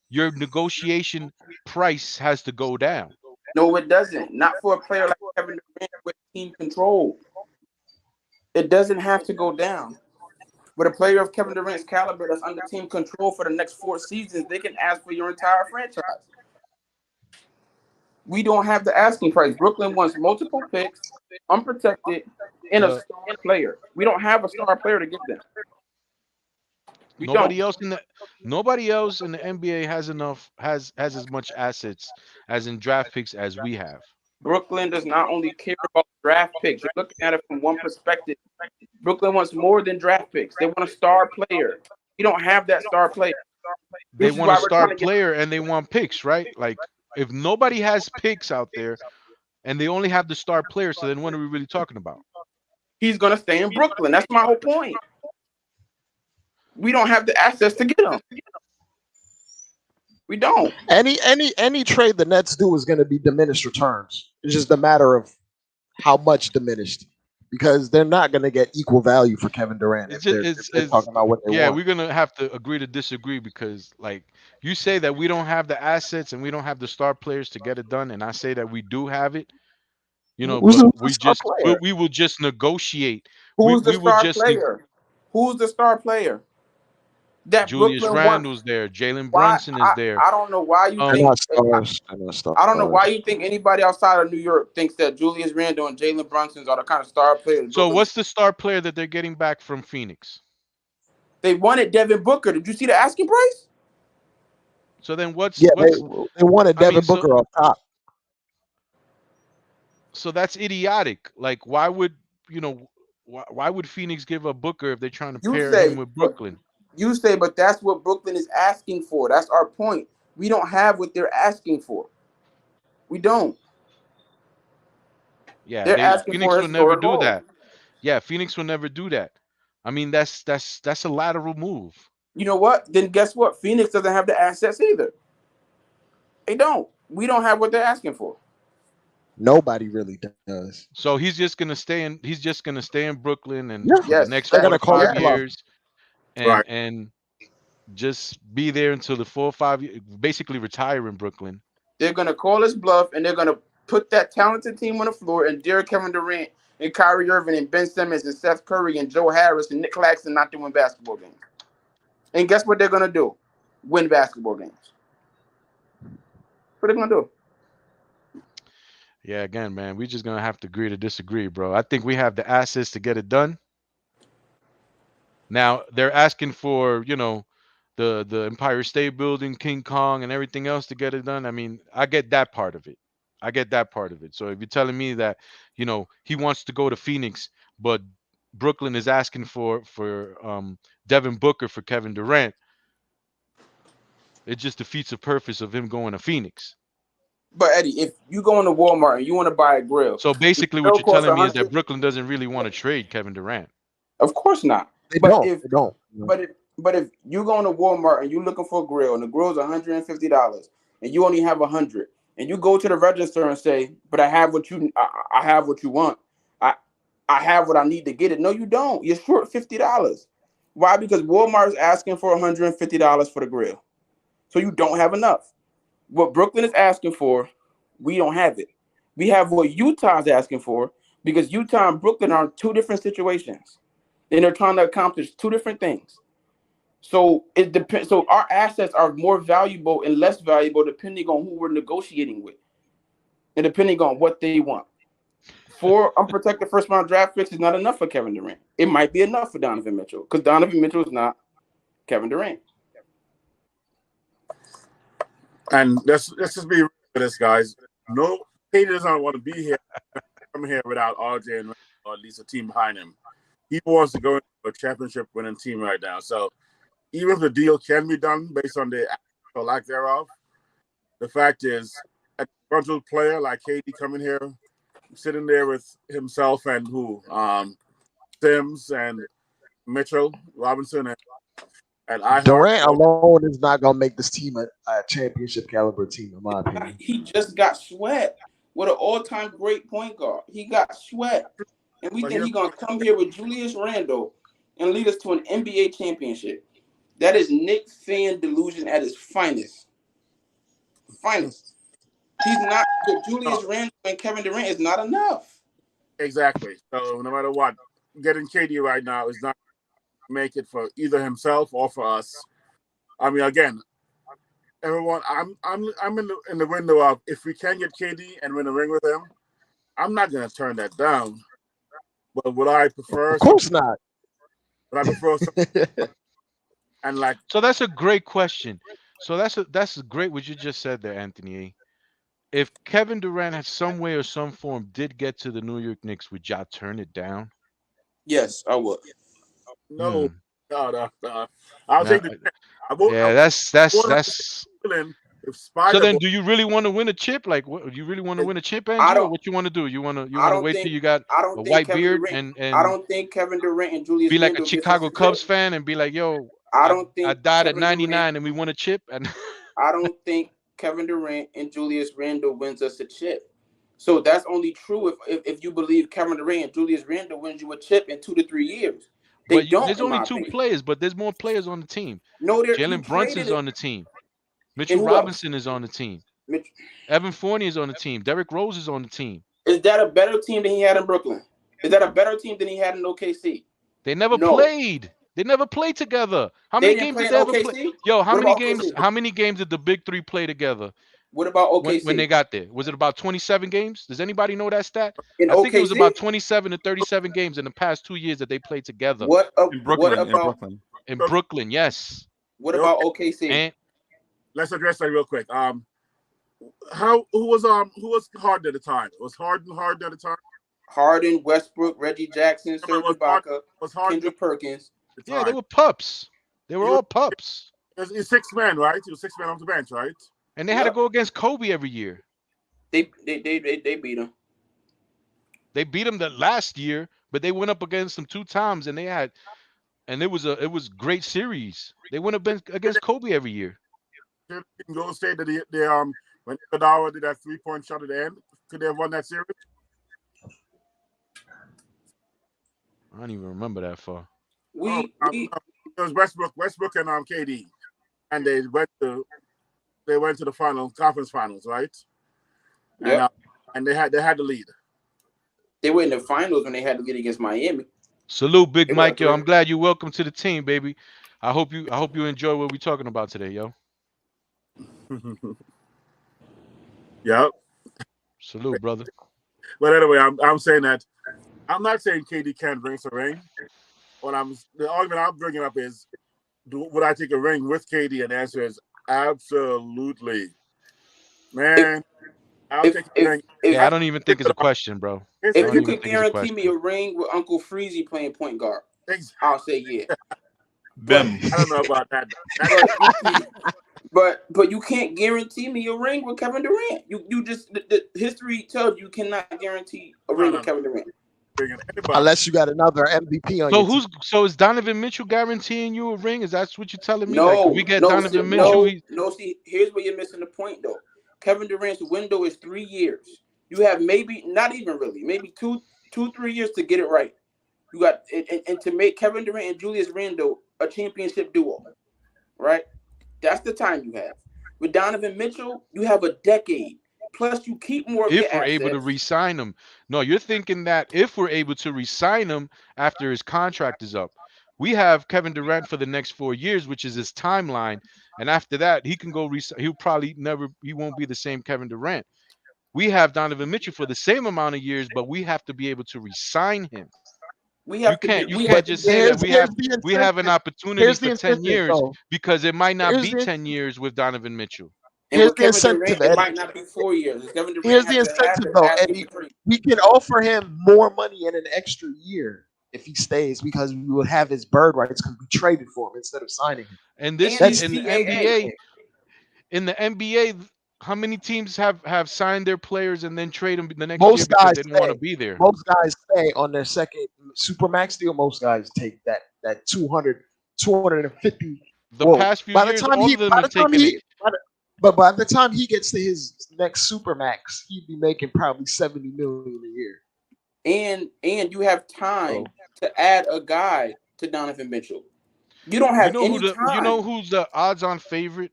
your negotiation price has to go down. No, it doesn't. Not for a player like Kevin Durant with team control. It doesn't have to go down. But a player of Kevin Durant's caliber that's under team control for the next 4 seasons, they can ask for your entire franchise. We don't have the asking price. Brooklyn wants multiple picks, unprotected, and a The star player. We don't have a star player to give them. We don't. nobody else in the NBA has as much assets as in draft picks as we have. Brooklyn does not only care about draft picks. You're looking at it from one perspective. Brooklyn wants more than draft picks. They want a star player. We don't have that star player, They which is want a why we're star trying to get. player and they want picks, right? Like if nobody has picks out there and they only have the star player, so then what are we really talking about? He's going to stay in Brooklyn. That's my whole point. We don't have the assets to get him. We don't. Any trade the Nets do is going to be diminished returns. It's just a matter of how much diminished, because they're not going to get equal value for Kevin Durant if they're talking about what they yeah, want. we're gonna have to agree to disagree because like you say that we don't have the assets and we don't have the star players to get it done, and I say that we do have it, Who's but the star player? we will just negotiate. Who's the We will star just player? Who's the star player? That Julius Brooklyn wants. Randle's there, Jalen Why? Brunson is there. I don't know why you They're think. not stars. They're not stars. I don't know why you think anybody outside of New York thinks that Julius Randle and Jalen Brunson are the kind of star players. So Brooklyn. what's the star player that they're getting back from Phoenix? They wanted Devin Booker. Did you see the asking price? So then Yeah, what's they wanted I mean, Devin Booker off top. so that's idiotic. Like why would why would Phoenix give up Booker if they're trying to You pair him say, with but Brooklyn? but that's what Brooklyn is asking for. That's our point. We don't have what they're asking for. We don't. Yeah, They're asking Phoenix for will never historic do goals. that. Yeah, Phoenix will never do that. I mean, that's a lateral move. You know what? Then guess what? Phoenix doesn't have the assets either. They don't. We don't have what they're asking for. Nobody really does. So he's just gonna stay in. He's just gonna stay in Brooklyn and Yeah, for the Yes, next they're four gonna to call five his yes. bluff. years, Right. and just be there until the 4 or 5 years, basically retire in Brooklyn. They're gonna call his bluff and they're gonna put that talented team on the floor and dare Kevin Durant and Kyrie Irving and Ben Simmons and Seth Curry and Joe Harris and Nick Claxton not to win basketball games. And guess what they're gonna do? Win basketball games. What are they gonna do? Yeah, again, man, we just gonna have to agree to disagree, bro. I think we have the assets to get it done. Now they're asking for, the Empire State Building, King Kong, and everything else to get it done. I mean, I get that part of it. I get that part of it. So if you're telling me that, he wants to go to Phoenix, but Brooklyn is asking for Devin Booker for Kevin Durant, it just defeats the purpose of him going to Phoenix. But Eddie, if you go into Walmart and you want to buy a grill, So basically, the what grill you're costs telling me is that 100. Brooklyn doesn't really want to trade Kevin Durant. Of course not. They But don't. if They don't. but if you go into Walmart and you're looking for a grill and the grill's $150 and you only have 100, and you go to the register and say, "But I have what I have what you want. I I have what I need to get it." No, you don't. You're short $50. Why? Because Walmart's asking for $150 for the grill, so you don't have enough. What Brooklyn is asking for, we don't have it. We have what Utah's asking for because Utah and Brooklyn are in two different situations, and they're trying to accomplish two different things. So it depends. So our assets are more valuable and less valuable depending on who we're negotiating with, and depending on what they want. 4 unprotected first round draft picks is not enough for Kevin Durant. It might be enough for Donovan Mitchell because Donovan Mitchell is not Kevin Durant. And let's just be real with this, guys. No, he doesn't want to be here. Come here without RJ and or at least a team behind him. He wants to go into a championship winning team right now. So even if the deal can be done based on the or lack thereof, the fact is a frontal player like KD coming here, sitting there with himself and Sims and Mitchell, Robinson, and I Durant alone is not gonna make this team a championship caliber team, in my opinion. He just got sweat with an all-time great point guard. He got sweat, and we think he's gonna come here with Julius Randle and lead us to an NBA championship. That is Knick fan delusion at its finest. Finest. He's not. Julius Randle and Kevin Durant is not enough. Exactly. So no matter what, getting KD right now is not make it for either himself or for us. I mean, again, everyone, I'm in the window of if we can get KD and win a ring with him, I'm not gonna turn that down. But would I prefer? Of course not. Would I prefer? And like, so that's a great question. So that's great what you just said there, Anthony. If Kevin Durant had some way or some form did get to the New York Knicks, would y'all turn it down? Yes, I would. no. I'll take the. That's. If Spider So then, do you really want to win a chip? Like, what do you really want to win a chip, Andrew? Or what you want to do? You want to wait till you got a white beard and I don't think Kevin Durant and Julius be like Randle a Chicago Cubs fan and be like, yo, I died at 99 and we won a chip. And I don't think Kevin Durant and Julius Randle wins us a chip. So that's only true if you believe Kevin Durant and Julius Randle wins you a chip in 2 to 3 years. There's only two players, but there's more players on the team. No, Jalen Brunson's on the team. Mitchell Robinson is on the team. Evan Fournier is on the team. Derrick Rose is on the team. Is that a better team than he had in Brooklyn? Is that a better team than he had in OKC? They never played. They never played together. How many games did they ever play? Yo, how many games? How many games did the big three play together? What about OKC? When they got there, was it about 27 games? Does anybody know that stat? I think it was about 27 to 37 games in the past 2 years that they played together. In Brooklyn? In Brooklyn, yes. What about OKC? And let's address that real quick. Who was Harden at the time? Was Harden at the time? Harden, Westbrook, Reggie Jackson, Serge Ibaka, Kendrick Perkins. Yeah, they were pups. They were all pups. He's 6 men, right? He was 6 men off the bench, right? And they had to go against Kobe every year. They beat him. They beat him the last year, but they went up against him 2 times, and it was great series. They went up against Kobe every year. Golden State that they when Iguodala did that 3-point shot at the end, could they have won that series? I don't even remember that far. It was Westbrook and KD, and they went to the conference finals, right? Yeah. And they had the lead. They were in the finals when they had to get against Miami. Salute, Big It was Mike, yo. I'm great. glad you welcome to the team, baby. I hope you enjoy what we're talking about today, yo. Yep. Salute, brother. But anyway, I'm saying that I'm not saying KD can't bring us a ring. The argument I'm bringing up is, would I take a ring with KD? And the answer is absolutely, man. I'll take a ring. Yeah, I If don't even think it's a question, bro. Here's I if don't you even could think it's a guarantee me question. a ring with Uncle Freezy playing point guard, Exactly. I'll say yeah. But Bim. I don't know about that. but you can't guarantee me a ring with Kevin Durant. You just the history tells you cannot guarantee a ring with Kevin Durant Unless you got another MVP on your team. So is Donovan Mitchell guaranteeing you a ring? Is that what you're telling me? Like, if No, we get no, see, Donovan Mitchell, no. See, here's where you're missing the point, though. Kevin Durant's window is 3 years. You have maybe not even really, maybe 3 years to get it right. You got and to make Kevin Durant and Julius Randle a championship duo, right? That's the time you have. With Donovan Mitchell, you have a decade. Plus, you keep more of your if we're able to assets. re-sign him. No, you're thinking that if we're able to re-sign him after his contract is up, we have Kevin Durant for the next 4 years, which is his timeline. And after that, he can go. He'll probably never. He won't be the same Kevin Durant. We have Donovan Mitchell for the same amount of years, but we have to be able to re-sign him. We You have to can't be. you We have can't to just be. say that we have the we have an incentive. opportunity Here's for the 10 incentive, years though. because it might not Here's be the 10 years with Donovan Mitchell. And here's with the Kevin incentive, Durant, it Eddie. might not be 4 years. Kevin Durant Here's the has to have incentive, to though, ask Eddie. for 3. We can offer him more money in an extra year if he stays because we would have his bird rights because we traded for him instead of signing him. And And his in the CAA. NBA, how many teams have signed their players and then trade them the next year Most because guys they didn't want to stay. be there? Most guys stay on their second supermax deal. Most guys take that 250. The Well, past few years, all of them by have the time taken it. he, but by the time he gets to his next supermax, he'd be making probably 70 million a year. And you have time to add a guy to Donovan Mitchell. You don't You have know any time. who's the odds-on favorite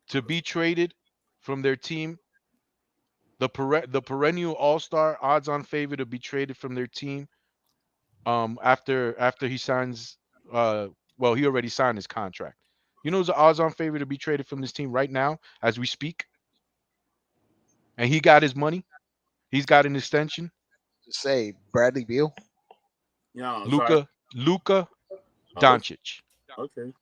to be traded from their team? The perennial all-star odds-on favorite to be traded from their team. After he signs, well, he already signed his contract. You know who's the odds-on favorite to be traded from this team right now as we speak? And he got his money. He's got an extension. To say Bradley Beal. Yeah, sorry. Luka Oh, Doncic. okay.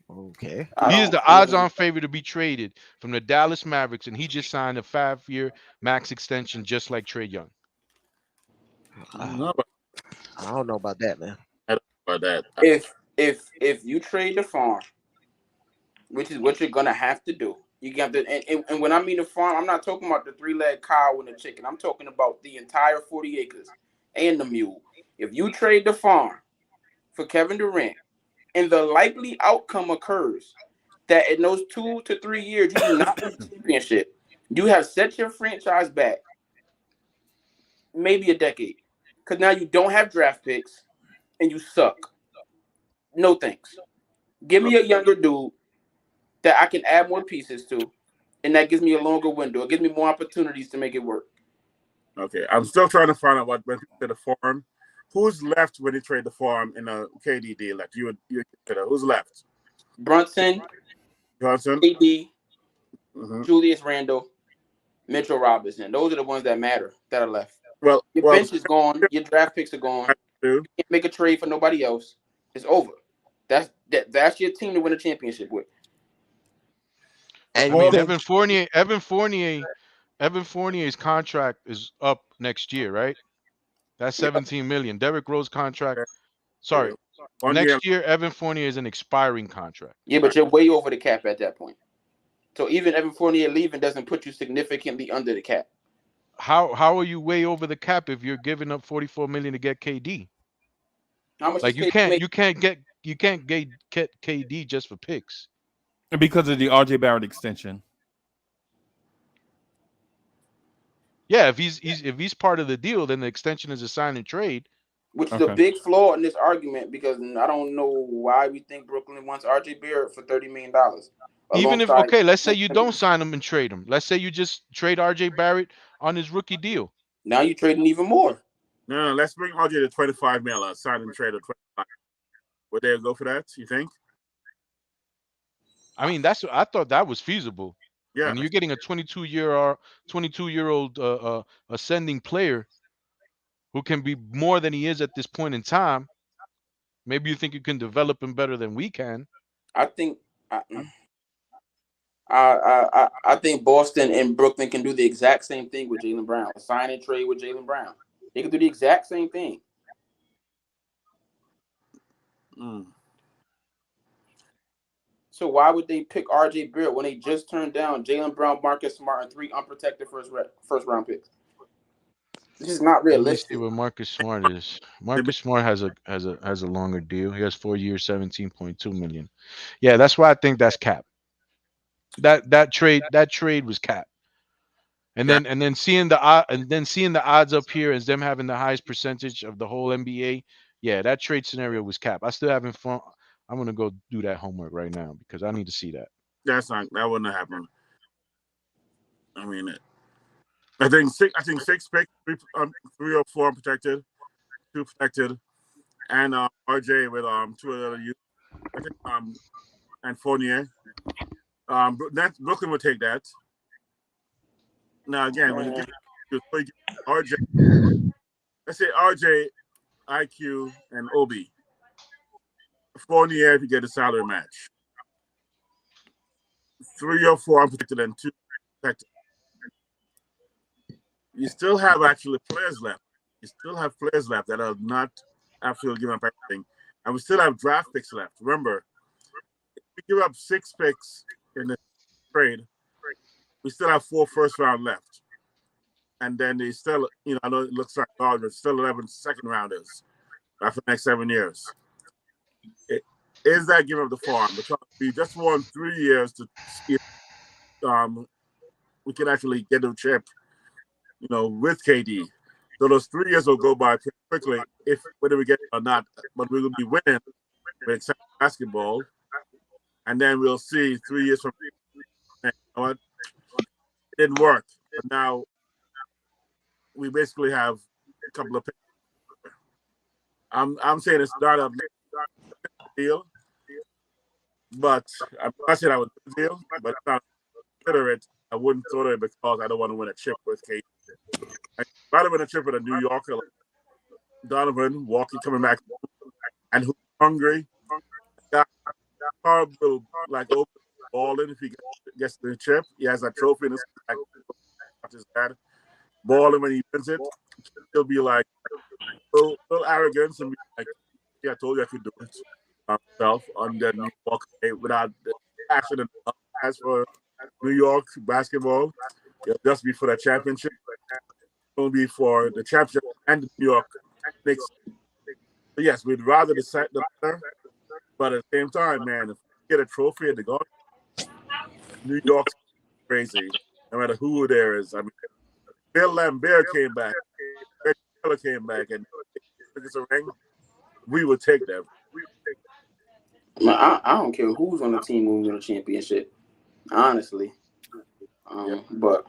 Okay. He is the odds-on favorite to be traded from the Dallas Mavericks, and he just signed a 5-year max extension, just like Trae Young. I don't know about that, man. I don't know about that. If you trade the farm, which is what you're gonna have to do, you got to. And when I mean the farm, I'm not talking about the 3-leg cow and the chicken. I'm talking about the entire 40 acres and the mule. If you trade the farm for Kevin Durant, and the likely outcome occurs that in those 2 to 3 years you do not win the championship, you have set your franchise back maybe a decade. Because now you don't have draft picks and you suck. No thanks. Give me a younger dude that I can add more pieces to, and that gives me a longer window. It gives me more opportunities to make it work. Okay, I'm still trying to find out what when people did the farm. Who's left when they trade the farm in a KD deal? Like you consider who's left? Brunson, Johnson, KD, Julius Randle, Mitchell Robinson. Those are the ones that matter that are left. Well, Your bench is gone. Your draft picks are gone. You can't make a trade for nobody else. It's over. That's your team to win a championship with. And I mean, Evan Fournier's contract is up next year, right? That's 17 million. Derrick Rose contract. Sorry. Next year, Evan Fournier is an expiring contract. Yeah, but you're way over the cap at that point. So even Evan Fournier leaving doesn't put you significantly under the cap. How are you way over the cap if you're giving up 44 million to get KD? How much like you can't get KD just for picks. Because of the RJ Barrett extension. Yeah, if he's part of the deal, then the extension is a sign and trade. Which is a big flaw in this argument because I don't know why we think Brooklyn wants RJ Barrett for $30 million. Even if let's say you don't sign him and trade him. Let's say you just trade RJ Barrett on his rookie deal. Now you trading even more. No, let's bring RJ to 25 mil, sign and trade of 25. Would they go for that? You think? I mean, I thought that was feasible. Yeah. And you're getting a 22-year-old ascending player who can be more than he is at this point in time. Maybe you think you can develop him better than we can. I think I think Boston and Brooklyn can do the exact same thing with Jaylen Brown. Sign and trade with Jaylen Brown. They can do the exact same thing. So why would they pick RJ Barrett when they just turned down Jaylen Brown, Marcus Smart, and 3 unprotected first round picks? This is not Let me see realistic. what Marcus Smart is. Marcus Smart has a longer deal. He has 4 years, 17.2 million. Yeah, that's why I think that's cap. That trade was cap. And then seeing the odds up here as them having the highest percentage of the whole NBA. Yeah, that trade scenario was cap. I still having fun. I'm gonna go do that homework right now because I need to see that. That wouldn't happen. I mean, I think six picks, 3 or 4 unprotected, 2 protected, and RJ with 2 other youth. I think and Fournier. Brooklyn would take that. Now again, when you get RJ, let's say RJ, IQ, and Obi. Fournier if you get a salary match. 3 or 4 unprotected and 2 protected. You still have actually players left. You still have players left that are not absolutely giving up everything. And we still have draft picks left. Remember, if we give up 6 picks in the trade, we still have 4 first round left. And then they still, I know it looks like God, but still 11 second rounders for the next 7 years. Is that giving up the farm? Because we just won 3 years to see if we can actually get a chip, with KD. So those 3 years will go by pretty quickly, whether we get it or not. But we will be winning with basketball, and then we'll see 3 years from now. You know what? It didn't work, but now we basically have a couple of picks. I'm saying it's not a deal, but I'm not saying I would do a deal, but if I consider it, I wouldn't throw it because I don't want to win a chip with KD. I'd rather win a chip with a New Yorker like Donovan, Walker coming back, and who's hungry. Carl will over balling if he gets the chip. He has a trophy in his dad. Balling when he wins it, he'll be like a little arrogance and be like, "Yeah, I told you I could do it myself." And then you walk away without the passion and love as for New York basketball. It'll just be for the championship. It'll be for the championship and the New York Knicks. So yes, we'd rather the better, but at the same time, man, if we get a trophy at the Garden, New York's crazy. No matter who there is. I mean, Bill Lambert came back, Bill came back, and took us a ring. We would take them. I don't care who's on the team when we win a championship, honestly. But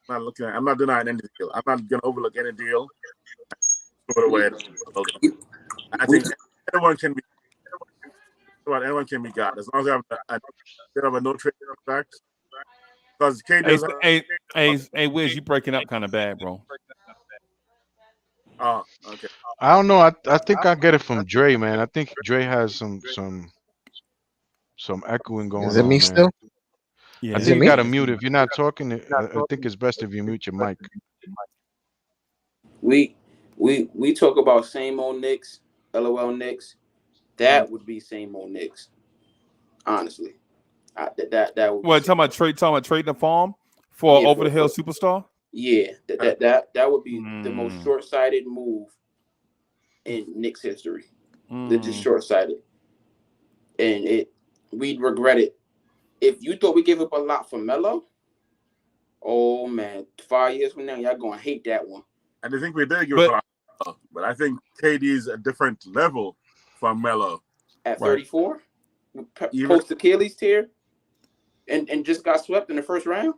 I'm not denying any deal. I'm not gonna overlook any deal. Throw it away. I think anyone can be got as long as I have a no trade contract. Because Hey, Wiz, you breaking up kind of bad, bro. Oh, okay. I don't know. I think I get it from Dre, man. I think Dre has some echoing going on. Is it me man. still? Yeah. I think you got to mute. If you're not talking, I think it's best if you mute your mic. We talk about same old Knicks, LOL Knicks. That would be same old Knicks. Honestly, that would. What talking about trading the farm for over the hill superstar? Yeah, that would be the most short-sighted move in Knicks history. They're just short-sighted, and we'd regret it. If you thought we gave up a lot for Melo, oh man, 5 years from now, y'all gonna hate that one. And I think we did give up, but I think KD's a different level from Melo. At 34, post Achilles tear, and just got swept in the first round.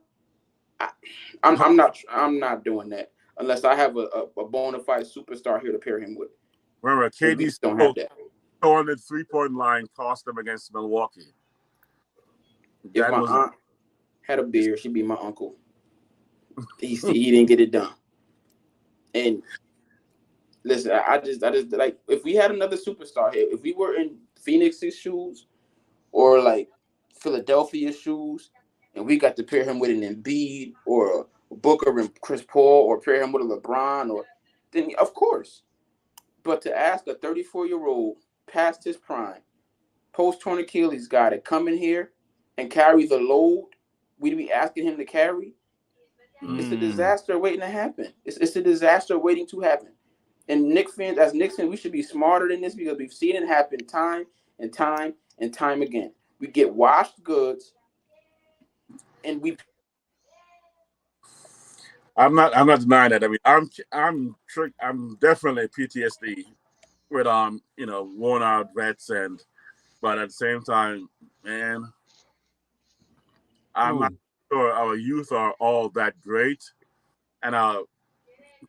I'm not doing that unless I have a bona fide superstar here to pair him with. Remember, We KD just don't have that. on the 3-point line cost them against Milwaukee. If That my was aunt had a beard, she'd be my uncle. He didn't get it done. And listen, I just like if we had another superstar here, if we were in Phoenix's shoes or like Philadelphia's shoes, and we got to pair him with an Embiid or a Booker and Chris Paul, or pair him with a LeBron, or then of course. But to ask a 34-year-old past his prime, post-torn Achilles guy to come in here and carry the load we'd be asking him to carry, it's a disaster waiting to happen. It's a disaster waiting to happen. And Knicks fans, we should be smarter than this because we've seen it happen time and time and time again. We get washed goods, and we. I'm not denying that. I mean, I'm definitely PTSD with worn out vets, but at the same time, man, I'm not sure our youth are all that great, and our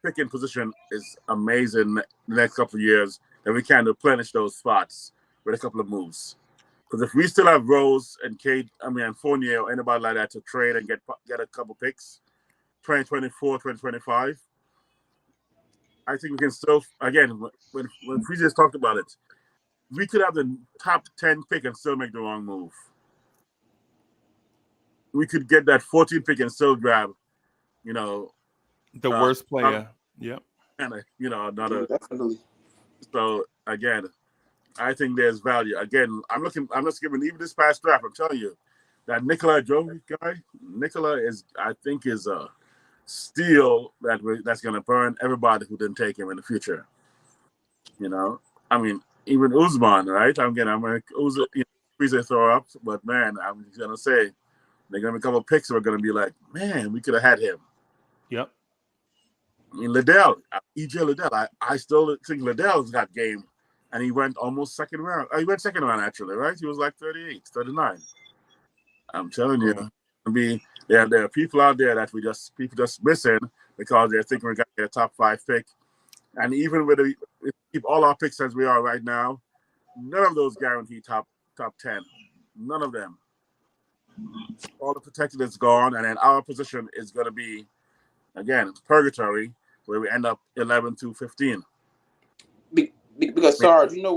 picking position is amazing the next couple of years that we can replenish those spots with a couple of moves. Because if we still have Rose and and Fournier or anybody like that to trade and get a couple picks, 2024, 2025, I think we can still, again, when we just talked about it, we could have the top 10 pick and still make the wrong move. We could get that 14 pick and still grab, the worst player. Yep. And another. Definitely. So again, I think there's value. Again, I'm just giving even this past draft. I'm telling you that Nikola Jovic guy. Nikola is a steal that's going to burn everybody who didn't take him in the future. I mean, even Usman, right? I'm going to throw up, but man, I'm going to say they're going to be a couple of picks. We're going to be like, man, we could have had him. Yep. I mean, EJ Liddell. I still think Liddell's got game, and he went almost second round. He went second round actually, right? He was like 38, 39. I'm telling you, there are people out there that people just missing because they're thinking we got their top 5 pick, and even if we keep all our picks as we are right now, none of those guarantee top 10. None of them. All the protected is gone, and then our position is going to be, again, purgatory, where we end up 11 to 15. Because Sarge, you know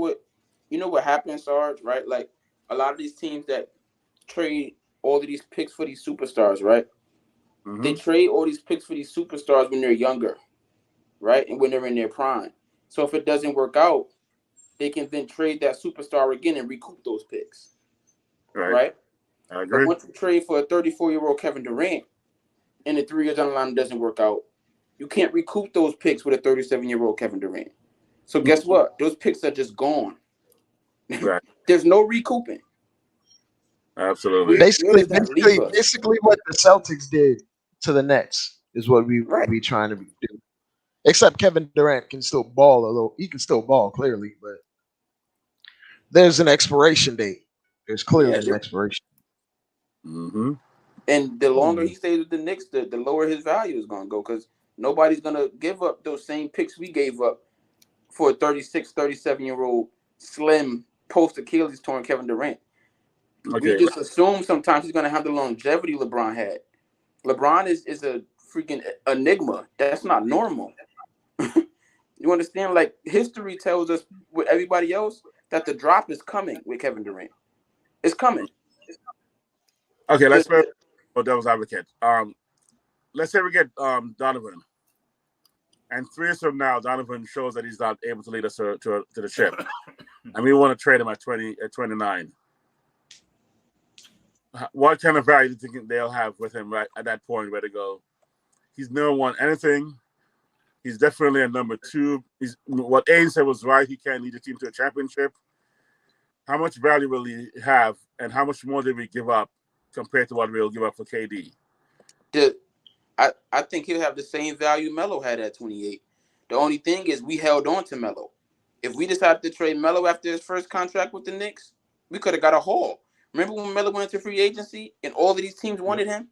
what happens, Sarge, right? Like a lot of these teams that trade all of these picks for these superstars, right? Mm-hmm. They trade all these picks for these superstars when they're younger, right? And when they're in their prime. So if it doesn't work out, they can then trade that superstar again and recoup those picks. Right? I agree. But once you trade for a 34-year-old Kevin Durant and the 3 years down the line doesn't work out, you can't recoup those picks with a 37-year-old Kevin Durant. So guess what? Those picks are just gone. Right. There's no recouping. Absolutely. Basically what the Celtics did to the Nets is what we trying to do. Except Kevin Durant can still ball a little. He can still ball clearly, but there's an expiration date. There's clearly an expiration. Mm-hmm. And the longer he stays with the Knicks, the lower his value is going to go because nobody's going to give up those same picks we gave up for a 36, 37-year-old slim post-Achilles torn Kevin Durant. Okay. We just assume sometimes he's going to have the longevity LeBron had. LeBron is a freaking enigma. That's not normal. You understand? Like, history tells us with everybody else that the drop is coming with Kevin Durant. It's coming. Okay, let's play devil's advocate. Let's say we get Donovan. And 3 years from now, Donovan shows that he's not able to lead us to the ship. And we want to trade him at 29. What kind of value do you think they'll have with him right at that point where they go? He's never won anything. He's definitely a number 2. What Aiden said was right. He can't lead the team to a championship. How much value will he have, and how much more did we give up compared to what we'll give up for KD? I think he'll have the same value Melo had at 28. The only thing is we held on to Melo. If we decided to trade Melo after his first contract with the Knicks, we could have got a haul. Remember when Melo went into free agency and all of these teams wanted him?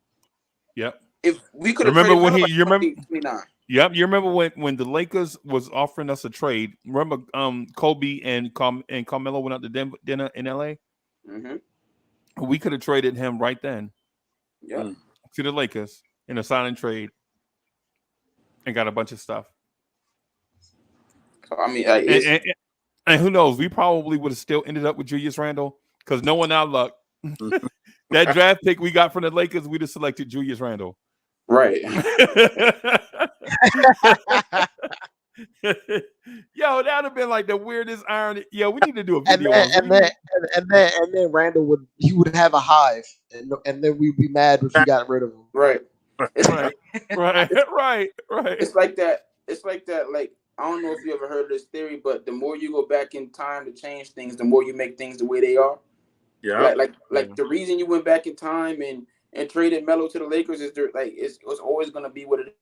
Yep. if we could have Remember traded when Melo he? at You remember? 29. Yep. You remember when the Lakers was offering us a trade? Remember, Kobe and Carmelo went out to dinner in L.A. Mm-hmm. We could have traded him right then Yep. to the Lakers in a sign and trade and got a bunch of stuff. So I mean, And who knows? We probably would have still ended up with Julius Randle because knowing our luck, that draft pick we got from the Lakers, we'd have selected Julius Randle. right. Yo, that'd have been like the weirdest irony. Yo, we need to do a And video then, on and then, and then Randall would have a hive, and then we'd be mad if we got rid of him. Right. right, right. It's like that. It's like that. Like, I don't know if you ever heard of this theory, but the more you go back in time to change things, the more you make things the way they are. Yeah. Like the reason you went back in time and traded Melo to the Lakers is there, like it was always gonna be what it is.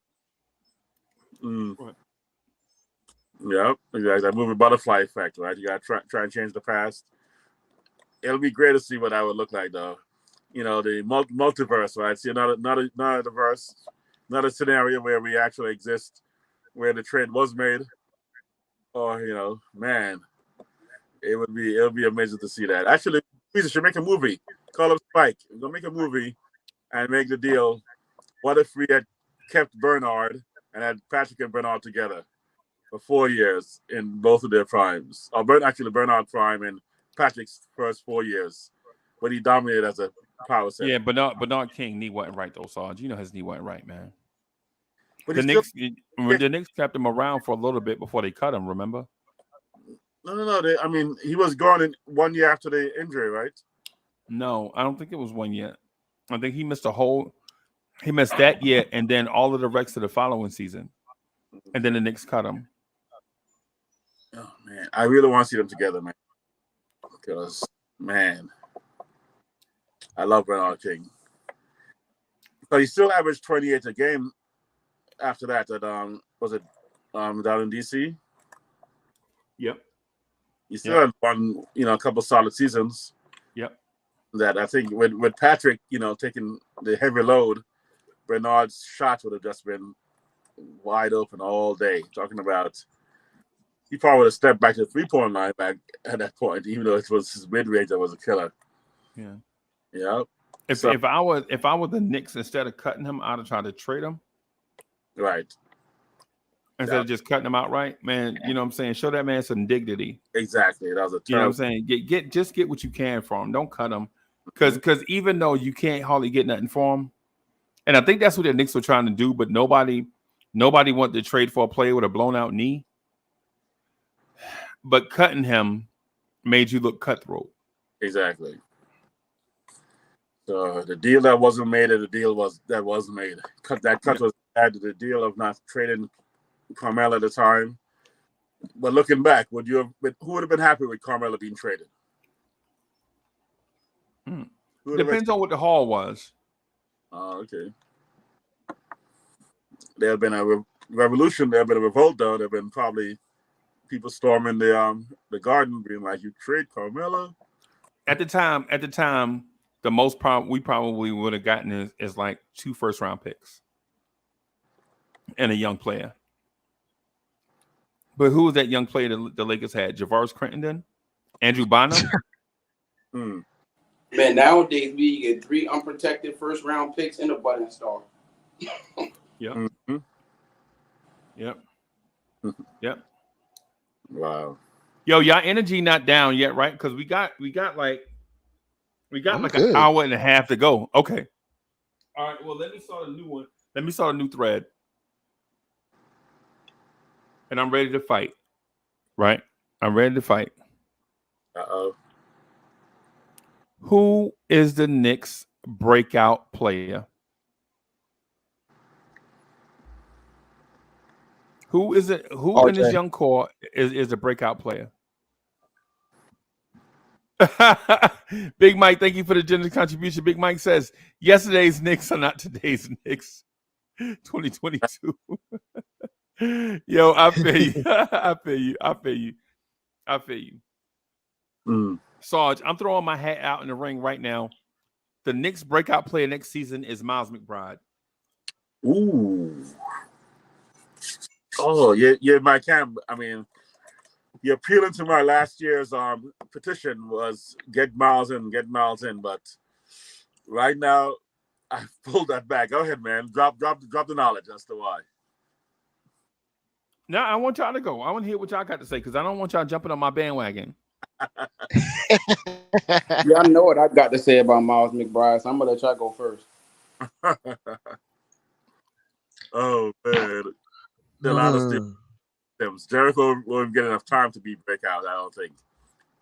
Yep, exactly. That movie Butterfly Effect, right? You gotta try and change the past. It'll be great to see what that would look like, though. You know, the multiverse, right? See, not a verse, not a scenario where we actually exist, where the trade was made. Or man, it'll be amazing to see that. Actually, we should make a movie. Call up Spike. We're gonna make a movie and make the deal. What if we had kept Bernard and had Patrick and Bernard together for 4 years in both of their primes? Or Bernard prime and Patrick's first 4 years, when he dominated as a power center. Yeah, Bernard King knee wasn't right though, Sarge. You know his knee wasn't right, man. But The Knicks kept him around for a little bit before they cut him. Remember? No. He was gone in 1 year after the injury, right? No, I don't think it was 1 year. I think he missed He missed that year, and then all of the rest of the following season, and then the Knicks cut him. Oh man, I really want to see them together, man. Because man, I love Bernard King. But he still averaged 28 a game after that. Was it down in DC? Yep. He still had won, a couple solid seasons. Yep. That I think with Patrick, taking the heavy load, Bernard's shot would have just been wide open all day. Talking about, he probably would have stepped back to the 3-point line back at that point, even though it was his mid range that was a killer. Yeah. Yeah. If I were the Knicks, instead of cutting him, I'd have tried to trade him. Right. Instead of just cutting him outright, man. You know what I'm saying? Show that man some dignity. Exactly. That was a terrible. You know what I'm saying? Get what you can from him. Don't cut him. Because even though you can't hardly get nothing for him, and I think that's what the Knicks were trying to do, but nobody wanted to trade for a player with a blown out knee. But cutting him made you look cutthroat. Exactly. So the deal that wasn't made, and the deal that was made. Was added the deal of not trading Carmelo at the time. But looking back, who would have been happy with Carmelo being traded? Depends on what the haul was. Oh, okay. There have been a revolution. There have been a revolt, though. There have been probably people storming the garden, being like, "You trade Carmelo." At the time, the most we probably would have gotten is like 2 first-round picks and a young player. But who was that young player that the Lakers had? Javaris Crittenton, Andrew Bynum. Man, nowadays we get 3 unprotected first-round picks and a button star. Yep. Mm-hmm. Yep. Wow. Yo, y'all energy not down yet, right? Because we got like good. an hour and a half to go. Okay. All right. Well, let me start a new one. Let me start a new thread. And I'm ready to fight. Right? I'm ready to fight. Uh-oh. Who is the Knicks breakout player? Who is it? Who RJ. in this young core is a breakout player? Big Mike, thank you for the generous contribution. Big Mike says, yesterday's Knicks are not today's Knicks. 2022. Yo, I feel you. I feel you. Sarge, I'm throwing my hat out in the ring right now. The Knicks breakout player next season is Miles McBride. Ooh. Oh, yeah, my cam. I mean, you're appealing to my last year's petition was get Miles in, but right now I pulled that back. Go ahead, man. Drop the knowledge as to why. No, I want y'all to go. I want to hear what y'all got to say because I don't want y'all jumping on my bandwagon. Yeah, I know what I got to say about Miles McBride, so I'm gonna let y'all go first. Oh man, a lot of stems. Jericho won't get enough time to beat breakout. I don't think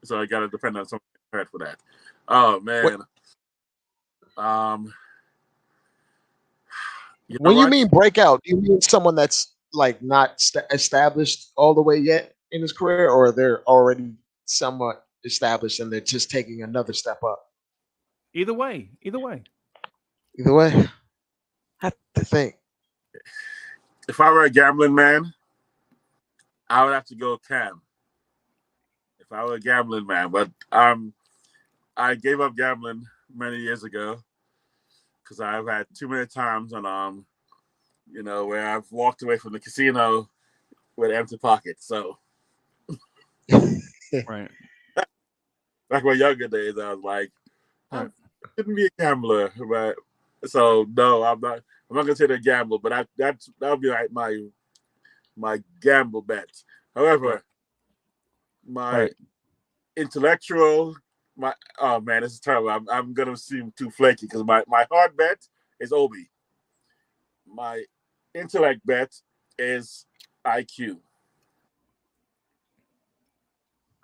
so. I got to depend on someone prepared for that. Oh man. When you mean breakout, do you mean someone that's like not established all the way yet in his career, or they're already somewhat established and they're just taking another step up? Either way. Either way, I have to think. If I were a gambling man, I would have to go Cam. If I were a gambling man, but I gave up gambling many years ago because I've had too many times on where I've walked away from the casino with empty pockets. So right. Back in my younger days, I was like, I shouldn't be a gambler, but so no, I'm not gonna say the gamble, but that would be like my gamble bet. However, my intellectual, oh man, this is terrible. I'm gonna seem too flaky because my hard bet is Obi. My intellect bet is IQ,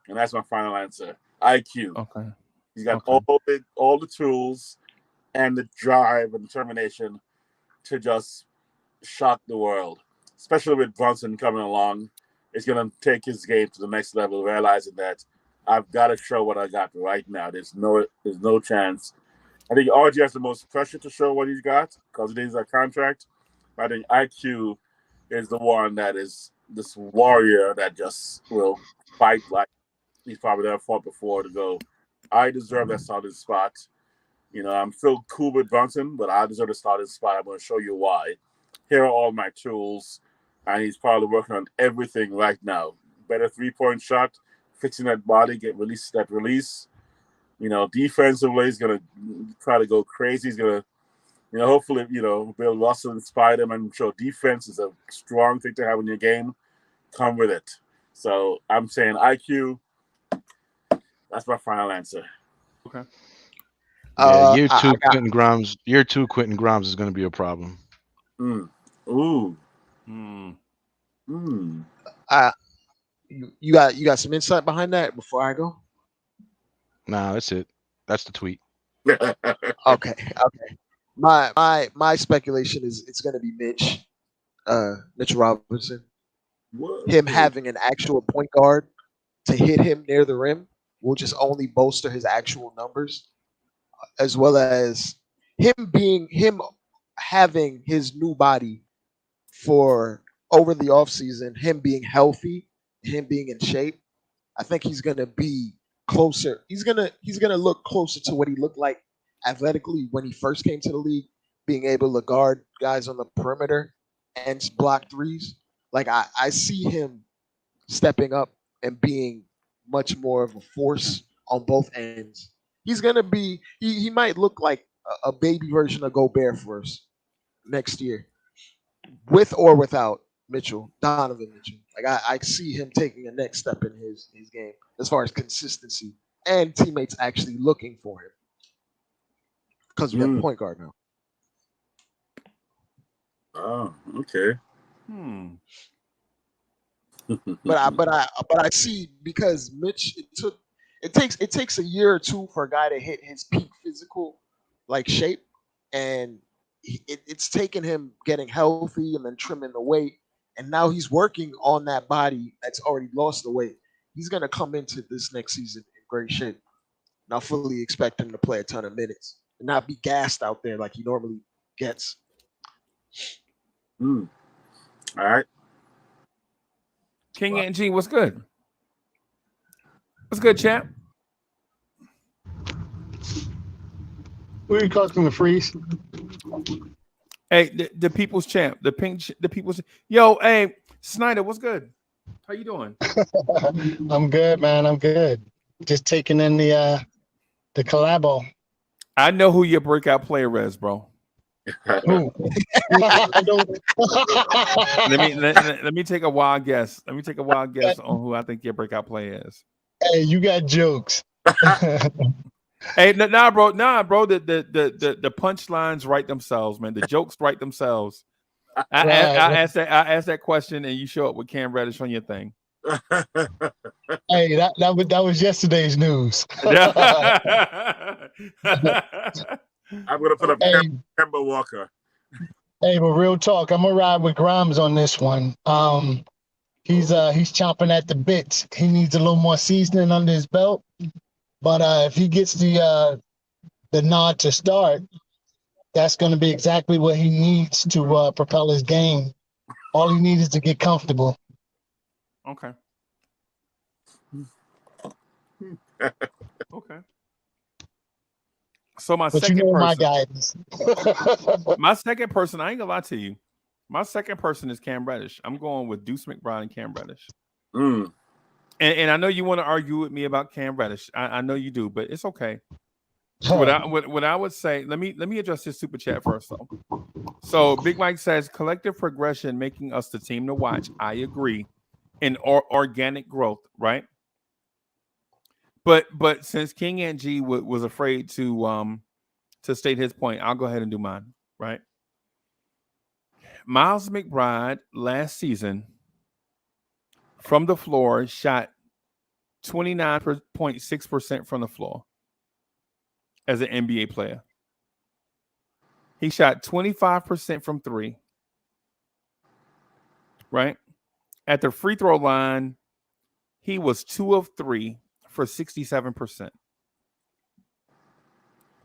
and that's my final answer. IQ. Okay. He's got all the tools and the drive and determination to just shock the world, especially with Brunson coming along. It's going to take his game to the next level, realizing that I've got to show what I got right now. There's no chance. I think RJ has the most pressure to show what he's got because it is a contract. I think IQ is the one that is this warrior that just will fight like he's probably never fought before to go, I deserve that starting spot. I'm still cool with Brunson, but I deserve the starting spot. I'm going to show you why. Here are all my tools. And he's probably working on everything right now. Better 3-point shot, fixing that body, get that release. Defensively, he's going to try to go crazy. He's going to, hopefully, Bill Russell inspired him and show defense is a strong thing to have in your game. Come with it. So I'm saying IQ. That's my final answer. Okay. Yeah, year two, Quentin Grimes. Year two, Quentin Grimes is going to be a problem. Ooh. You got some insight behind that before I go? Nah, that's it. That's the tweet. Okay. My speculation is it's going to be Mitch Robinson. Whoa. Him having an actual point guard to hit him near the rim will just only bolster his actual numbers, as well as him having his new body for over the offseason, him being healthy, him being in shape. I think he's gonna be closer. He's gonna look closer to what he looked like athletically when he first came to the league, being able to guard guys on the perimeter and block threes. Like I see him stepping up and being much more of a force on both ends. He's gonna be he might look like a baby version of Gobert for us next year, with or without Donovan Mitchell. Like I see him taking a next step in his game as far as consistency and teammates actually looking for him because we have a point guard now. Oh, okay. But I see, because Mitch, it takes a year or two for a guy to hit his peak physical like shape, and it's taken him getting healthy and then trimming the weight, and now he's working on that body that's already lost the weight. He's gonna come into this next season in great shape. And I fully expect him to play a ton of minutes and not be gassed out there like he normally gets. All right. King and G, what's good? What's good, champ? Who are you costing the freeze? Hey, the people's champ, the people's. Yo, hey, Snyder, what's good? How you doing? I'm good, man. I'm good. Just taking in the collabo. I know who your breakout player is, bro. Who? I don't. Let me take a wild guess. Let me take a wild guess on who I think your breakout player is. Hey, you got jokes. Hey, nah, bro. The punchlines write themselves, man. The jokes write themselves. I asked that question, and you show up with Cam Reddish on your thing. Hey, that was yesterday's news. I'm gonna put up Kemba Walker. Hey, but real talk, I'm gonna ride with Grimes on this one. He's chomping at the bits. He needs a little more seasoning under his belt. But if he gets the nod to start, that's going to be exactly what he needs to propel his game. All he needs is to get comfortable. Okay. Okay. So my second person, my guidance. My second person, I ain't gonna lie to you. My second person is Cam Reddish. I'm going with Deuce McBride and Cam Reddish. And I know you want to argue with me about Cam Reddish. I know you do, but it's okay. What I would say, let me address this super chat first though. So Big Mike says collective progression making us the team to watch. I agree. In organic growth, right? But since King and G was afraid to state his point, I'll go ahead and do mine, right? Miles McBride last season from the floor shot 29.6% from the floor as an NBA player. He shot 25% from three, right? At the free throw line, he was 2 of 3 for 67%.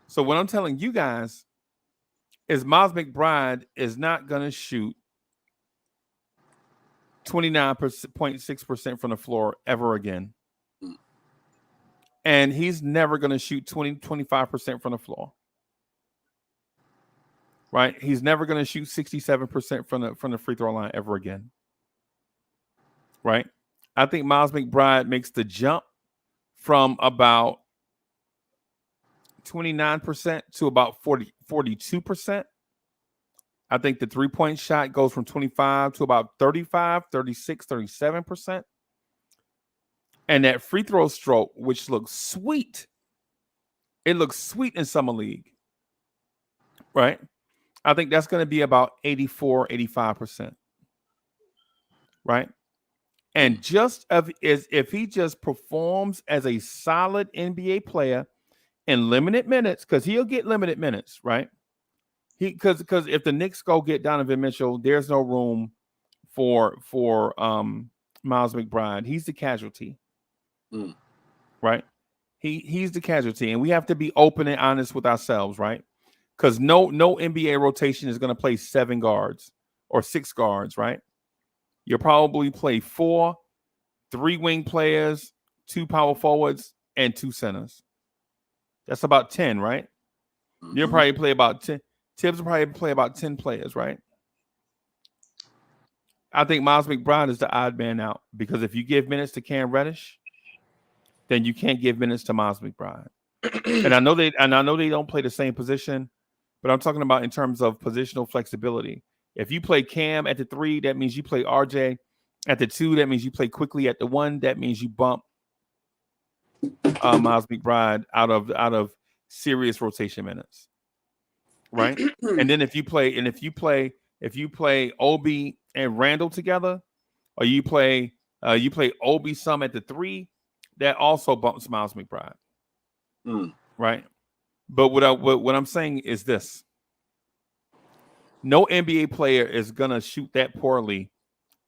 So what I'm telling you guys is Miles McBride is not going to shoot 29.6% from the floor ever again. And he's never going to shoot 25% from the floor. Right? He's never going to shoot 67% from the free throw line ever again. Right? I think Miles McBride makes the jump from about 29% to about 42%. I think the three-point shot goes from 25 to about 35, 36, 37%. And that free throw stroke, which looks sweet, it looks sweet in Summer League, right? I think that's going to be about 84, 85%, right? And just if he just performs as a solid NBA player in limited minutes, because he'll get limited minutes, right? Because if the Knicks go get Donovan Mitchell, there's no room for Miles McBride. He's the casualty, right? He's the casualty, and we have to be open and honest with ourselves, right? Because no NBA rotation is going to play 7 guards or 6 guards, right? You'll probably play 4, 3 wing players, 2 power forwards, and 2 centers. That's about 10, right? You'll probably play about 10. Tibbs will probably play about 10 players, right? I think Miles McBride is the odd man out because if you give minutes to Cam Reddish, then you can't give minutes to Miles McBride. And I know they don't play the same position, but I'm talking about in terms of positional flexibility. If you play Cam at the 3, that means you play RJ at the 2. That means you play quickly at the 1. That means you bump Miles McBride out of serious rotation minutes, right? And then if you play Obi and Randall together, or you play Obi some at the 3, that also bumps Miles McBride, right? But what I'm saying is this: no NBA player is gonna shoot that poorly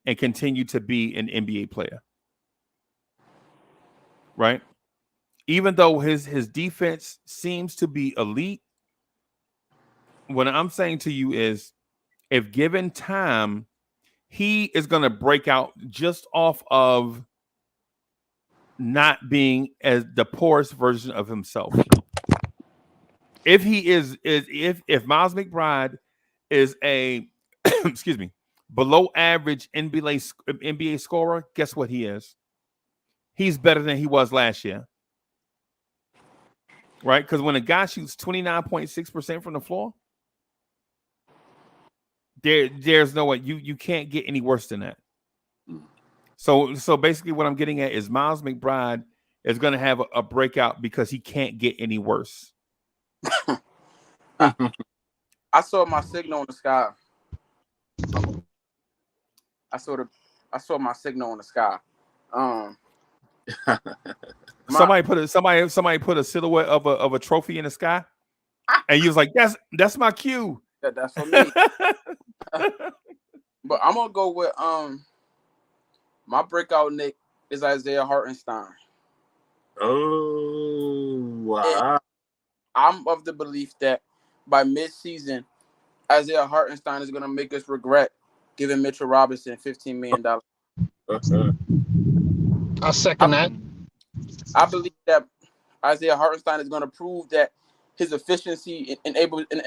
and continue to be an NBA player, right? Even though his defense seems to be elite, what I'm saying to you is, if given time, he is going to break out just off of not being as the poorest version of himself. If he if Miles McBride is a excuse me, below average NBA scorer, guess what he is? He's better than he was last year. Right? Because when a guy shoots 29.6% from the floor, there's no way you can't get any worse than that. So basically what I'm getting at is Miles McBride is going to have a breakout because he can't get any worse. I saw my signal in the sky. I saw my signal in the sky. Somebody put a silhouette of a trophy in the sky, and he was like, "That's my cue." That's for me. But I'm gonna go with my breakout Nick is Isaiah Hartenstein. Oh wow! And I'm of the belief that by mid-season, Isaiah Hartenstein is gonna make us regret giving Mitchell Robinson $15 million. I'll second that. I believe that Isaiah Hartenstein is going to prove that his efficiency and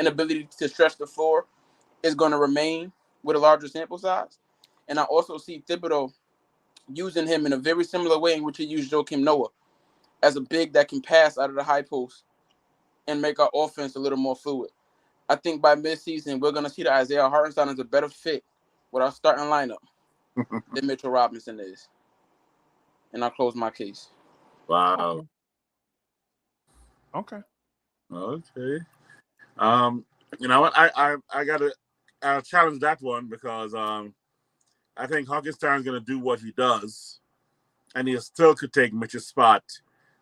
ability to stretch the floor is going to remain with a larger sample size. And I also see Thibodeau using him in a very similar way in which he used Joakim Noah as a big that can pass out of the high post and make our offense a little more fluid. I think by midseason, we're going to see that Isaiah Hartenstein is a better fit with our starting lineup than Mitchell Robinson is. And I'll close my case. Wow. Okay. You know what? I gotta challenge that one because I think Hartenstein's gonna do what he does, and he still could take Mitch's spot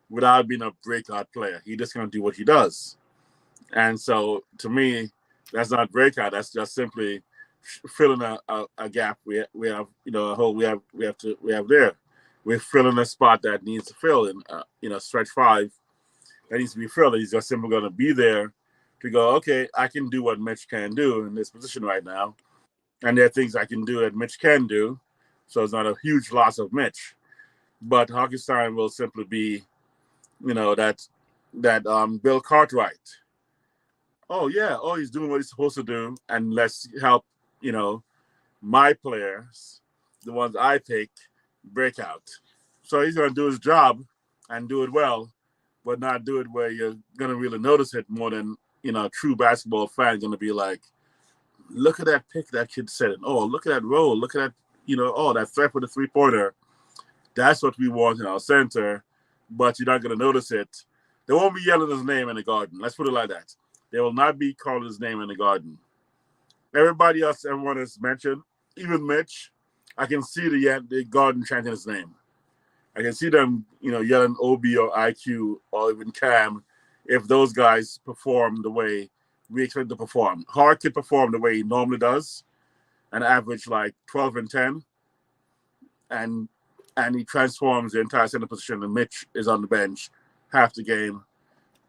without being a breakout player. He's just gonna do what he does, and so to me, that's not breakout. That's just simply filling a gap. We have a hole we have there. We're filling a spot that needs to fill in stretch 5 that needs to be filled. He's just simply going to be there to go, okay, I can do what Mitch can do in this position right now. And there are things I can do that Mitch can do. So it's not a huge loss of Mitch. But Hartenstein will simply be, that Bill Cartwright. Oh, yeah. Oh, he's doing what he's supposed to do. And let's help, my players, the ones I pick, break out. So he's going to do his job and do it well, but not do it where you're going to really notice it more than, a true basketball fan going to be like, look at that pick that kid said. Oh, look at that roll. Look at that, that threat for the three-pointer. That's what we want in our center, but you're not going to notice it. They won't be yelling his name in the garden. Let's put it like that. They will not be calling his name in the garden. Everybody else, everyone has mentioned, even Mitch, I can see the garden chanting his name. I can see them, yelling OB or IQ or even Cam if those guys perform the way we expect to perform. Hart could perform the way he normally does and average like 12 and 10. And he transforms the entire center position, and Mitch is on the bench half the game.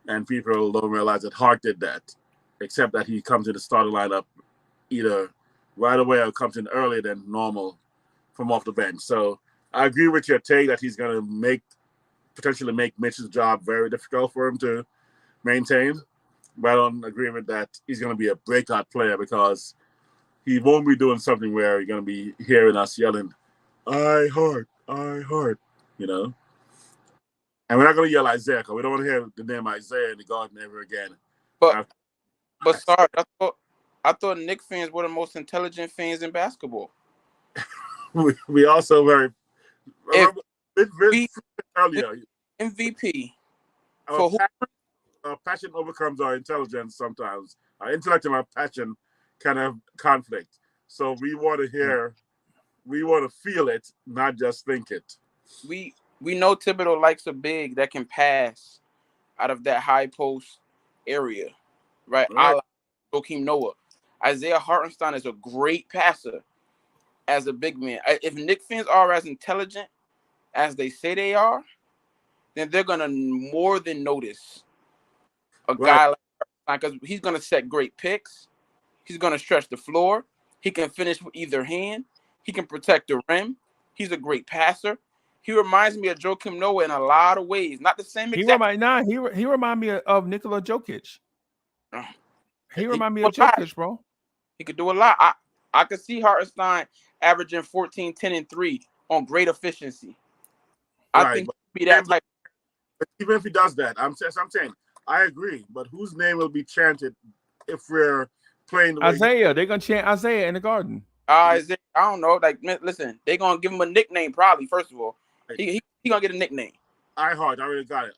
And people don't realize that Hart did that, except that he comes in the starting lineup either right away or comes in earlier than normal from off the bench. So I agree with your take that he's going to potentially make Mitch's job very difficult for him to maintain. But I don't agree with that he's going to be a breakout player because he won't be doing something where you're going to be hearing us yelling, I heart. And we're not going to yell Isaiah because we don't want to hear the name Isaiah in the garden ever again. But sorry, I thought Knicks fans were the most intelligent fans in basketball. we also very earlier MVP for who? Our passion overcomes our intelligence sometimes. Our intellect and our passion kind of conflict. So we want to feel it, not just think it. We know Thibodeau likes a big that can pass out of that high post area, right? I like Joakim Noah. Isaiah Hartenstein is a great passer as a big man. If Knicks fans are as intelligent as they say they are, then they're going to more than notice a guy like Hartenstein because he's going to set great picks. He's going to stretch the floor. He can finish with either hand. He can protect the rim. He's a great passer. He reminds me of Joakim Noah in a lot of ways. Not the same exact. He remind me of Nikola Jokic. He remind me of Jokic, bro. He could do a lot. I could see Hartenstein averaging 14, 10, and 3 on great efficiency. I Right, think but he'd be that type. even if he does that, I'm saying I agree. But whose name will be chanted if we're playing the way Isaiah. They're gonna chant Isaiah in the Garden. I don't know. Like, listen, they're gonna give him a nickname probably. First of all, he gonna get a nickname. I already got it.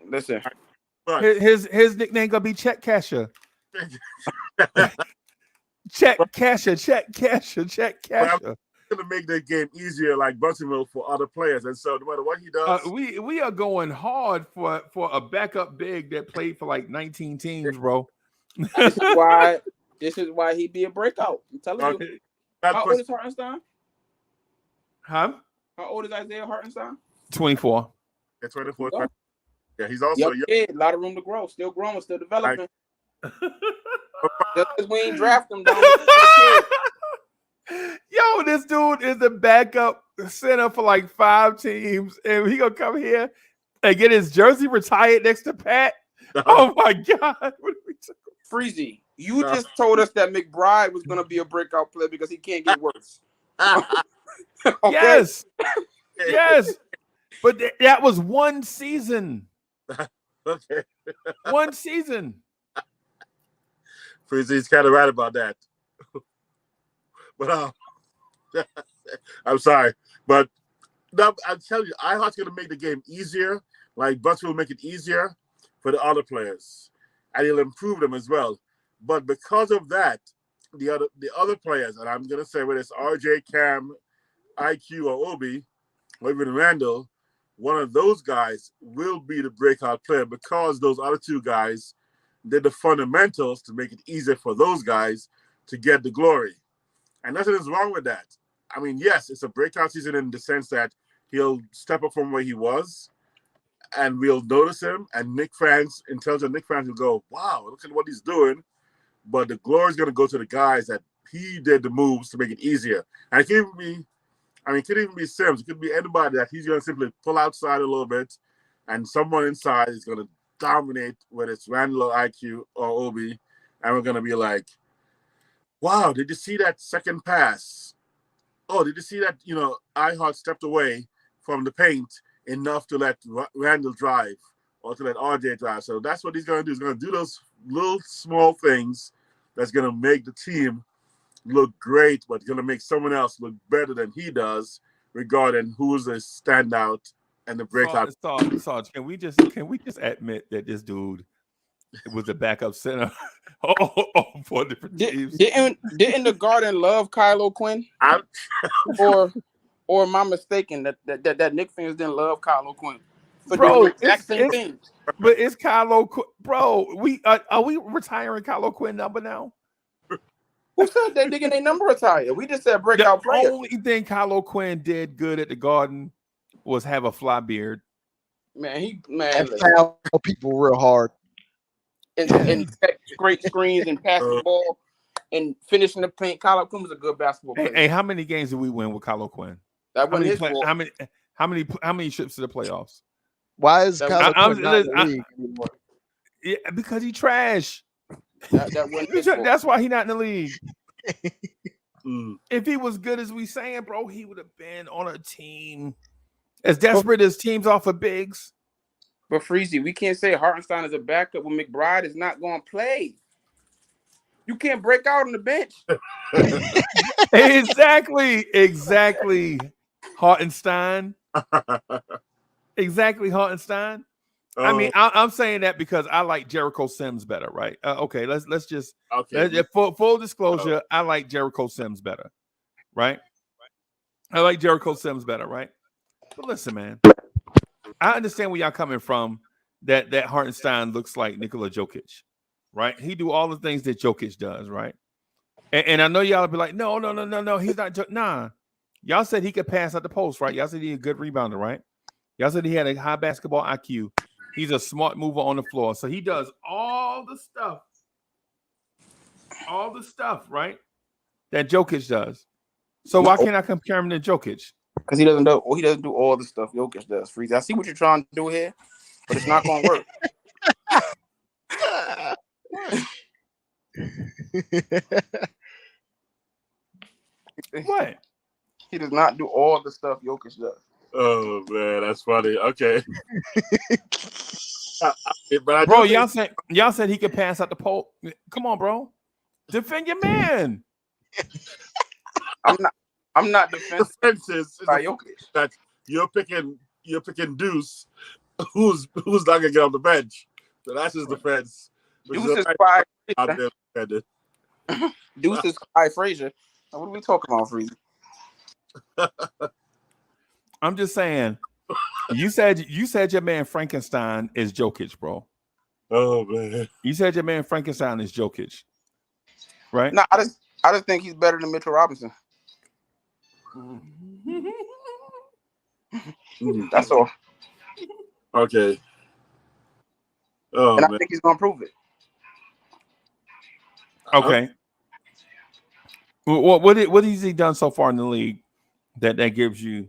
Listen, But His nickname gonna be Check Casher. Check Casher. going to make the game easier, like Brunson for other players. And so no matter what he does, we are going hard for a backup big that played for like 19 teams, bro. This is why he'd be a breakout. I'm telling you. How old is Hartenstein? Huh? How old is Isaiah Hartenstein? 24. Yeah, 24. Yeah, he's also young. Kid, a lot of room to grow. Still growing, still developing. Just because we ain't draft him, don't Yo, this dude is the backup center for like 5 teams, and he gonna come here and get his jersey retired next to Pat. Oh my God! Freezy, you just told us that McBride was gonna be a breakout player because he can't get worse. Okay? Yes, but that was one season. Okay, one season. Freezy's kind of right about that. But I'm sorry, but no, I'm telling you, iHeart's going to make the game easier. Like Bucks will make it easier for the other players, and he'll improve them as well. But because of that, the other players, and I'm going to say whether it's RJ, Cam, IQ, or Obi, or even Randall, one of those guys will be the breakout player because those other 2 guys did the fundamentals to make it easier for those guys to get the glory. And nothing is wrong with that. I mean, yes, it's a breakout season in the sense that he'll step up from where he was, and we'll notice him. And intelligent Knicks fans will go, "Wow, look at what he's doing." But the glory is going to go to the guys that he did the moves to make it easier. And it could even be Sims. It could be anybody that he's going to simply pull outside a little bit, and someone inside is going to dominate, whether it's Randall or IQ or Obi, and we're going to be like, wow, did you see that second pass? Oh, did you see that, iHeart stepped away from the paint enough to let Randall drive or to let RJ drive. So that's what he's going to do. He's going to do those little small things that's going to make the team look great, but going to make someone else look better than he does regarding who's a standout and the breakout. Sarge, can we just admit that this dude was a backup center for different teams? Didn't the Garden love Kylo Quinn? or am I mistaken that Knicks fans didn't love Kylo Quinn? Bro, exact same thing. But it's Kylo Quinn. Bro, are we retiring Kylo Quinn number now? Who said they digging their number retire? We just said breakout player. The only thing Kylo Quinn did good at the Garden was have a fly beard. And foul people real hard. And great screens and passing the ball and finishing the paint. Kylo Quinn was a good basketball player. Hey, how many games did we win with Kylo Quinn? That wasn't his fault. How many trips to the playoffs? Why is Kylo Quinn not in the league anymore? Yeah, because he trash. That's why he not in the league. If he was good as we saying, bro, he would have been on a team as desperate as teams offer bigs. But Freezy, we can't say Hartenstein is a backup when McBride is not going to play. You can't break out on the bench. Exactly. Hartenstein. Exactly, Hartenstein. I mean, I'm saying that because I like Jericho Sims better, right? Okay, let's just full disclosure. I like Jericho Sims better, right? I like Jericho Sims better, right? But listen, man, I understand where y'all coming from. That Hartenstein looks like Nikola Jokic, right? He do all the things that Jokic does, right? And I know y'all will be like, no, he's not. Nah, y'all said he could pass out the post, right? Y'all said he's a good rebounder, right? Y'all said he had a high basketball IQ. He's a smart mover on the floor. So he does all the stuff, right? That Jokic does. So why can't I compare him to Jokic? Because he doesn't do all the stuff Jokic does, Freeze. I see what you're trying to do here, but it's not going to work. What? He does not do all the stuff Jokic does. Oh man, that's funny. Okay. But I Bro, do think y'all said he could pass out the pole. Come on, bro. Defend your man. I'm not defensive defense is by Jokic. that you're picking Deuce, who's not gonna get on the bench. So that's his defense. Deuce is Clyde out Frazier. there defended. Deuce is Clyde Frazier. What are we talking about, Frazier? I'm just saying. You said your man Frankenstein is Jokic, bro. Oh man. You said your man Frankenstein is Jokic, right? No, I just think he's better than Mitchell Robinson. That's all. Okay. Oh, and I man. think he's gonna prove it. Okay. What has he done so far in the league that gives you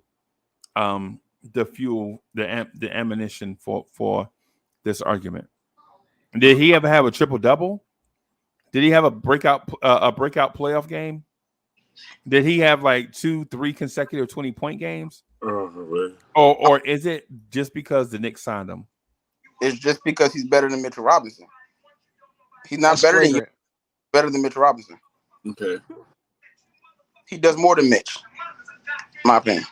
the fuel, the ammunition for this argument? Did he ever have a triple double? Did he have a breakout playoff game? Did he have like 2-3 consecutive 20-point games? Or is it just because the Knicks signed him? It's just because he's better than Mitchell Robinson. He's not better than you. Better than Mitchell Robinson. Okay. He does more than Mitch, in my opinion.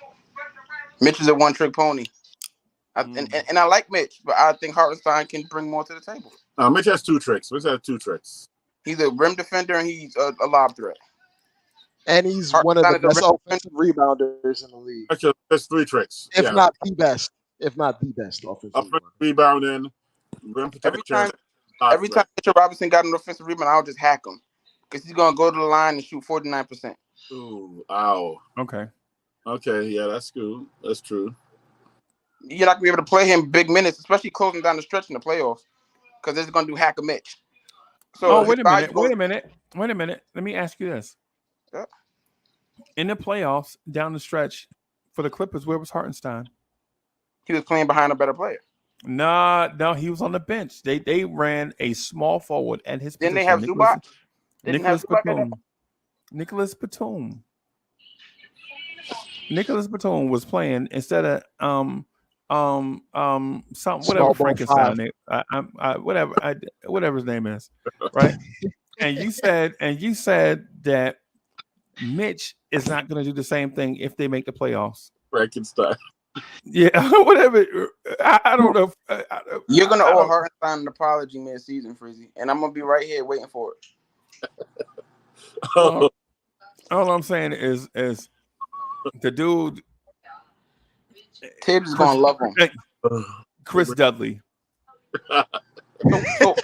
Mitch is a one-trick pony. And I like Mitch, but I think Hartenstein can bring more to the table. Mitch has two tricks. Mitch has two tricks. He's a rim defender and he's a lob threat. And he's one of the best offensive rebounders in the league. Actually, that's three tricks. If not the best. If not the best offensive rebounding, rim protection. Every time Mitchell Robinson got an offensive rebound, I'll just hack him. Because he's going to go to the line and shoot 49%. Ooh, ow. Okay. Okay, yeah, that's good. That's true. You're not going to be able to play him big minutes, especially closing down the stretch in the playoffs, because they're going to do hack a Mitch. So wait a minute. Let me ask you this. Yeah. In the playoffs, down the stretch, for the Clippers, where was Hartenstein? He was playing behind a better player. No, he was on the bench. They ran a small forward at his position. Didn't they have Zubac? Nicholas Batum. Nicholas Batum was playing instead of whatever Frankenstein whatever his name is, right? and you said that Mitch is not going to do the same thing if they make the playoffs. Frankenstein. Yeah, whatever. I don't know. You're going to owe Hartenstein an apology mid-season, Frizzy, and I'm going to be right here waiting for it. All I'm saying is the dude Tibbs is going to love him. Chris Dudley. So,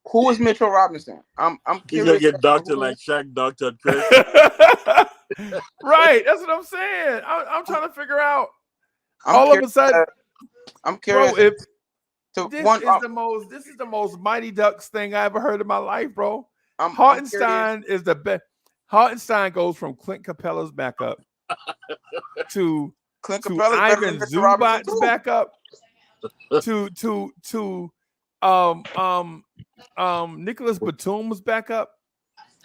who is Mitchell Robinson? I'm curious. He's going to get doctored like Shaq doctored Chris. Right, that's what I'm saying. I'm trying to figure out. Of a sudden, I'm curious. Bro, this is the most Mighty Ducks thing I ever heard in my life, bro. Hartenstein is the best. Hartenstein goes from Clint Capella's backup to Ivan Zubac's backup to Nicholas Batum's backup,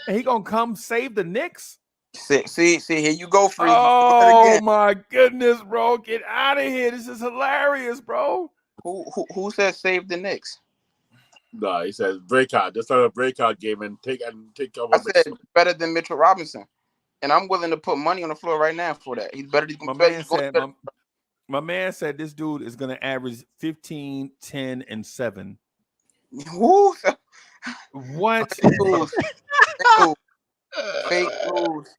and he gonna come save the Knicks. See, here you go, Free. Oh my goodness, bro! Get out of here! This is hilarious, bro. Who said save the Knicks? No, he says breakout. Just start a breakout game and take over. I said better than Mitchell Robinson, and I'm willing to put money on the floor right now for that. He's better than my man said this dude is going to average 15, 10, and 7. Who? What? Fake news.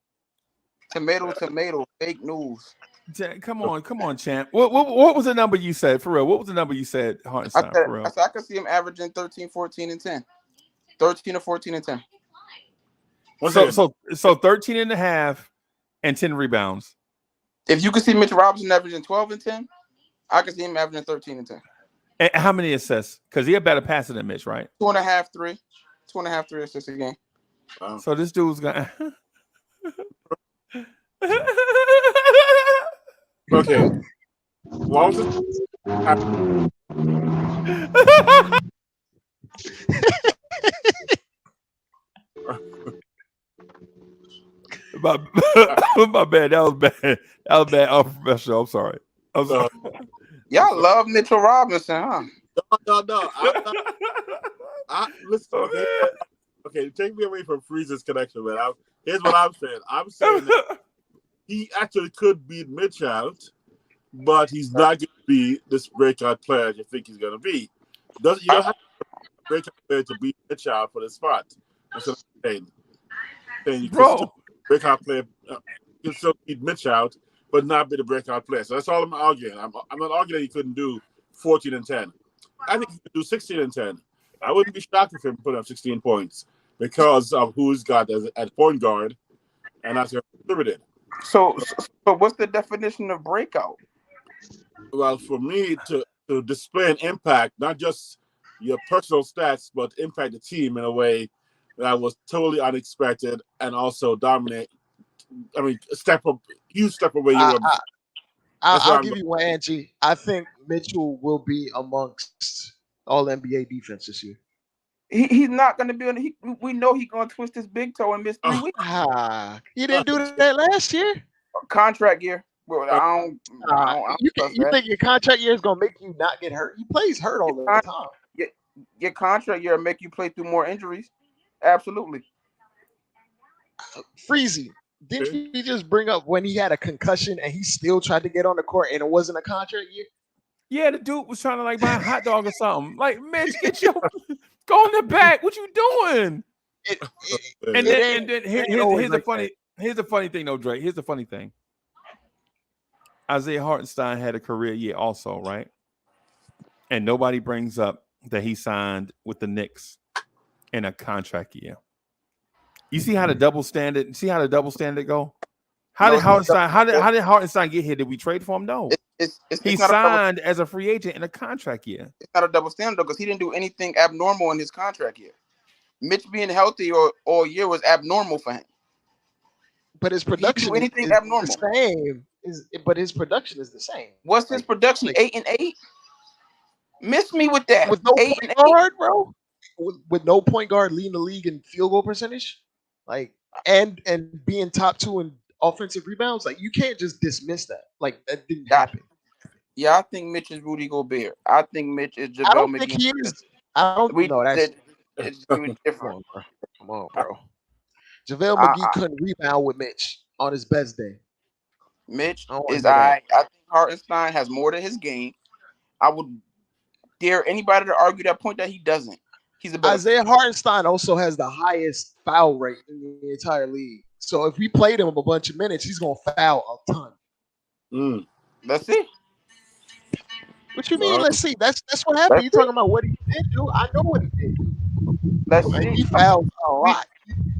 Tomato. Fake news. Come on, champ. What was the number you said for real? What was the number you said, Hartenstein? For real? I said I could see him averaging 13, 14, and 10. 13 or 14 and 10. So 13 and a half and 10 rebounds. If you could see Mitchell Robinson averaging 12 and 10, I could see him averaging 13 and 10. And how many assists? Because he had better passer than Mitch, right? 2.5, 3. 2.5, 3 assists a game. Wow. So this dude's gonna Okay. What was my bad. That was bad. That was bad. Unprofessional. I'm sorry. I'm sorry. Y'all love Mitchell Robinson, huh? No. Listen. Okay. Take me away from Freeze's connection, man. Here's what I'm saying. I'm saying that he actually could beat Mitch out, but he's not going to be this breakout player you think he's going to be. You don't have to breakout player to beat Mitch out for the spot. That's what I'm saying. You Bro, breakout player can still beat Mitch out, but not be the breakout player. So that's all I'm arguing. I'm not arguing that he couldn't do 14 and 10. I think he could do 16 and 10. I wouldn't be shocked if he put up 16 points because of who he's got at point guard, and that's limited. So what's the definition of breakout? Well, for me to display an impact, not just your personal stats, but impact the team in a way that was totally unexpected and also dominate. I mean, huge step away. I'll give you one, Angie. I think Mitchell will be amongst all NBA defense this year. He's not going to be on. We know he's going to twist his big toe and miss 3 weeks. He didn't do that last year. Contract year. Well, I don't you think your contract year is going to make you not get hurt? He plays hurt all the time. Your contract year will make you play through more injuries. Absolutely. Freezy, didn't you just bring up when he had a concussion and he still tried to get on the court and it wasn't a contract year? Yeah, the dude was trying to like buy a hot dog or something. Like, Mitch, go in the back. What you doing? And then here's the funny thing, though, Drake. Here's the funny thing. Isaiah Hartenstein had a career year also, right? And nobody brings up that he signed with the Knicks in a contract year. You see how the double standard? See how the double standard go? How did Hartenstein get here? Did we trade for him? No. He signed as a free agent in a contract year. It's not a double standard because he didn't do anything abnormal in his contract year. Mitch being healthy all year was abnormal for him. But his production is abnormal. The same. But his production is the same. What's his production? 8 and 8. Miss me with that. With no point guard, bro. With no point guard leading the league in field goal percentage, like and being top 2 in offensive rebounds, like you can't just dismiss that. Like that didn't happen. Yeah, I think Mitch is Rudy Gobert. I think Mitch is JaVale McGee. I don't think he is. I don't know. It's different. Come on, bro. JaVale McGee couldn't rebound with Mitch on his best day. Mitch is I think Hartenstein has more to his game. I would dare anybody to argue that point that he doesn't. He's a Isaiah Hartenstein also has the highest foul rate in the entire league. So if we played him a bunch of minutes, he's gonna foul a ton. Let's see. What you mean? Let's see. That's what happened. You talking about what he did do? I know what he did. Let's see. He fouled a lot.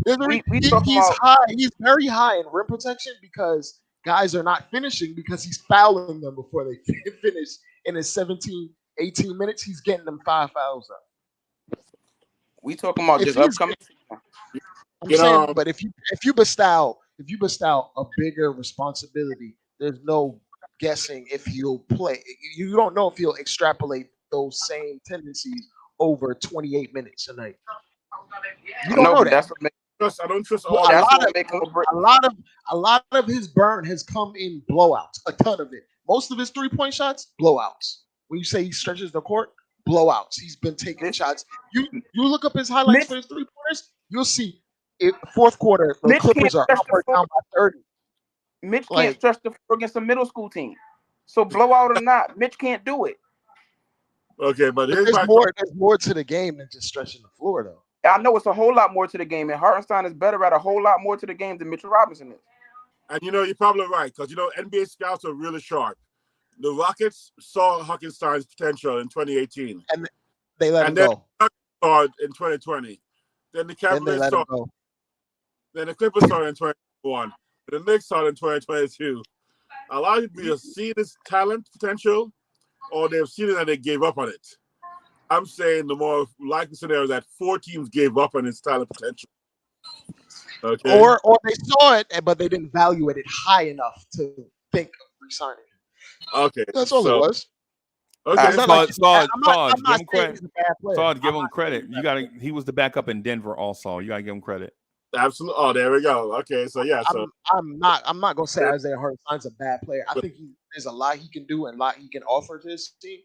He's high. He's very high in rim protection because guys are not finishing because he's fouling them before they finish. In his 17, 18 minutes, he's getting them 5 fouls up. We talking about this upcoming. I'm saying, but if you bestow a bigger responsibility, there's no guessing if he'll play. You don't know if he'll extrapolate those same tendencies over 28 minutes a night. You don't know that. That's what makes I don't trust all. A lot of his burn has come in blowouts. A ton of it. Most of his 3-point shots, blowouts. When you say he stretches the court, blowouts. He's been taking shots. You look up his highlights for his 3-pointers, you'll see fourth quarter the Clippers are up or down by 30. Mitch can't stretch the floor against a middle school team. So blowout or not, Mitch can't do it. Okay, but there's more to the game than just stretching the floor, though. I know it's a whole lot more to the game, and Hartenstein is better at a whole lot more to the game than Mitchell Robinson is. And you're probably right because NBA scouts are really sharp. The Rockets saw Hartenstein's potential in 2018, and they let him go. Saw it in 2020. Then the Cavaliers saw it. Then the Clippers saw it in 2021. The Knicks saw it in 2022. A lot of people have seen his talent potential, or they've seen it and they gave up on it. I'm saying the more likely scenario is that 4 teams gave up on his talent potential. Okay. Or they saw it, but they didn't value it high enough to think of resigning. Okay. That's all it was. Okay. Give him credit. He was the backup in Denver also. You gotta give him credit. Absolutely. Oh, there we go. Okay, so yeah, so I'm not gonna say Isaiah Hartenstein's a bad player. I think there's a lot he can do and a lot he can offer to his team.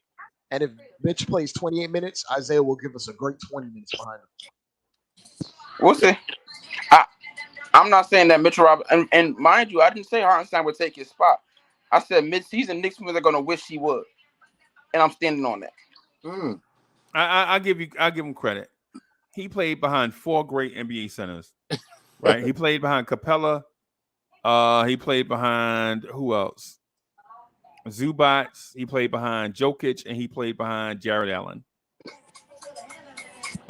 And if Mitch plays 28 minutes, Isaiah will give us a great 20 minutes behind him. We'll see. I'm not saying that Mitchell Robinson, and mind you, I didn't say Hartenstein would take his spot. I said mid-season Knicks fans are gonna wish he would, and I'm standing on that. I give him credit. He played behind 4 great NBA centers, right? He played behind Capella. He played behind who else? Zubac. He played behind Jokic, and he played behind Jared Allen.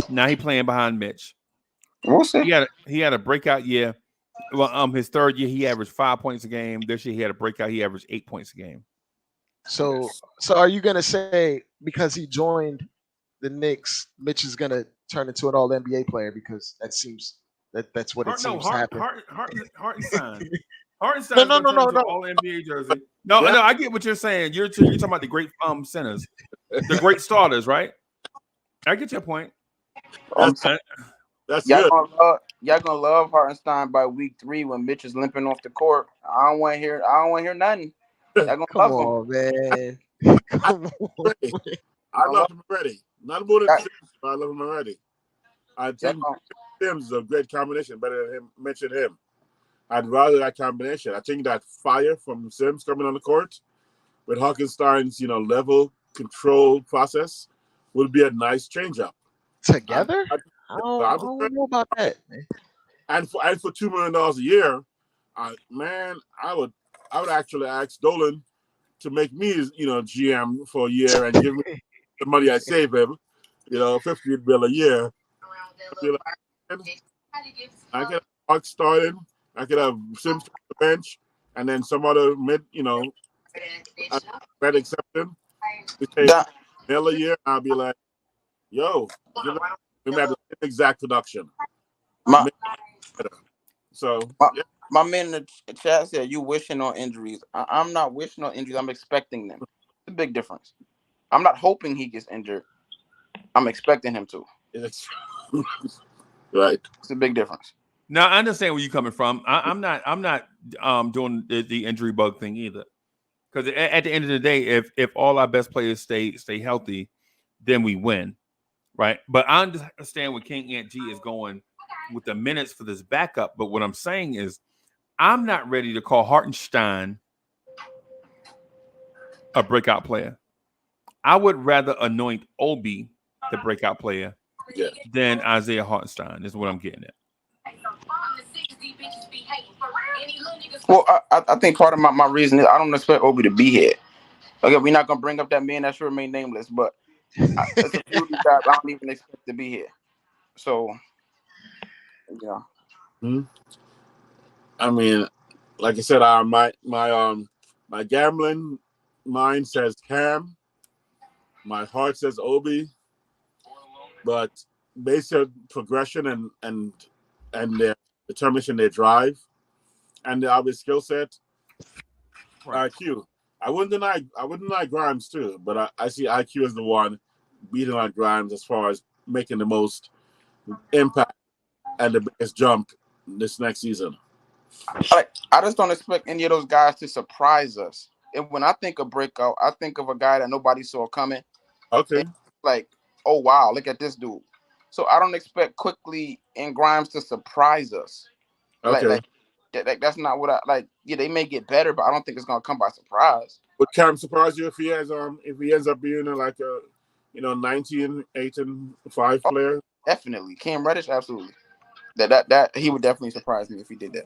Now he playing behind Mitch. We'll see. He had a breakout year. Well, his third year he averaged 5 points a game. This year he had a breakout. He averaged 8 points a game. So are you gonna say because he joined the Knicks, Mitch is gonna turn into an All NBA player because that's what it seems to happen. Hartenstein. No. All NBA jersey. No, I get what you're saying. You're talking about the great centers, the great starters, right? I get your point. That's y'all good. Y'all gonna love Hartenstein by week 3 when Mitch is limping off the court. I don't want to hear nothing. Y'all gonna Come love on, man. Come on. I love him already. Not more than Sims, but I love him already. I think Sims is a great combination, better than him. Mention him. I'd rather that combination. I think that fire from Sims coming on the court with Hartenstein's, level control process would be a nice change up. Together? I don't know about that, man. And for $2 million a year, I would actually ask Dolan to make me GM for a year and give me the money I save him, $50 million a year. I could have Mark starting, I could have Sims on the bench, and then some other mid, red exception. We take $1 a year, I'll be like, yo, we have the exact production. My man in the chat said you wishing on injuries. I'm not wishing on injuries. I'm expecting them. It's a big difference. I'm not hoping he gets injured. I'm expecting him to. Right. It's a big difference. Now I understand where you're coming from. I'm not doing the injury bug thing either. Because at the end of the day, if all our best players stay healthy, then we win, right? But I understand where King Ant G is going with the minutes for this backup. But what I'm saying is, I'm not ready to call Hartenstein a breakout player. I would rather anoint Obi the breakout player than Isaiah Hartenstein. Is what I'm getting at. Well, I think part of my reason is I don't expect Obi to be here. Okay, we're not gonna bring up that man that should remain nameless, but it's a few of these guys I don't even expect to be here. So, I mean, like I said, my gambling mind says Cam, my heart says Obi, but based on progression and their determination, their drive, and the obvious skill set, IQ. I wouldn't deny Grimes too, but I see IQ as the one beating on Grimes as far as making the most impact and the biggest jump this next season. I just don't expect any of those guys to surprise us. And when I think of breakout, I think of a guy that nobody saw coming. Okay. Like, oh wow, look at this dude. So I don't expect Quickly and Grimes to surprise us. Okay. Like that's not what I like. Yeah, they may get better, but I don't think it's gonna come by surprise. Would Cam surprise you if he ends up being like a 19, 8, and 5 player? Definitely. Cam Reddish, absolutely. That he would definitely surprise me if he did that.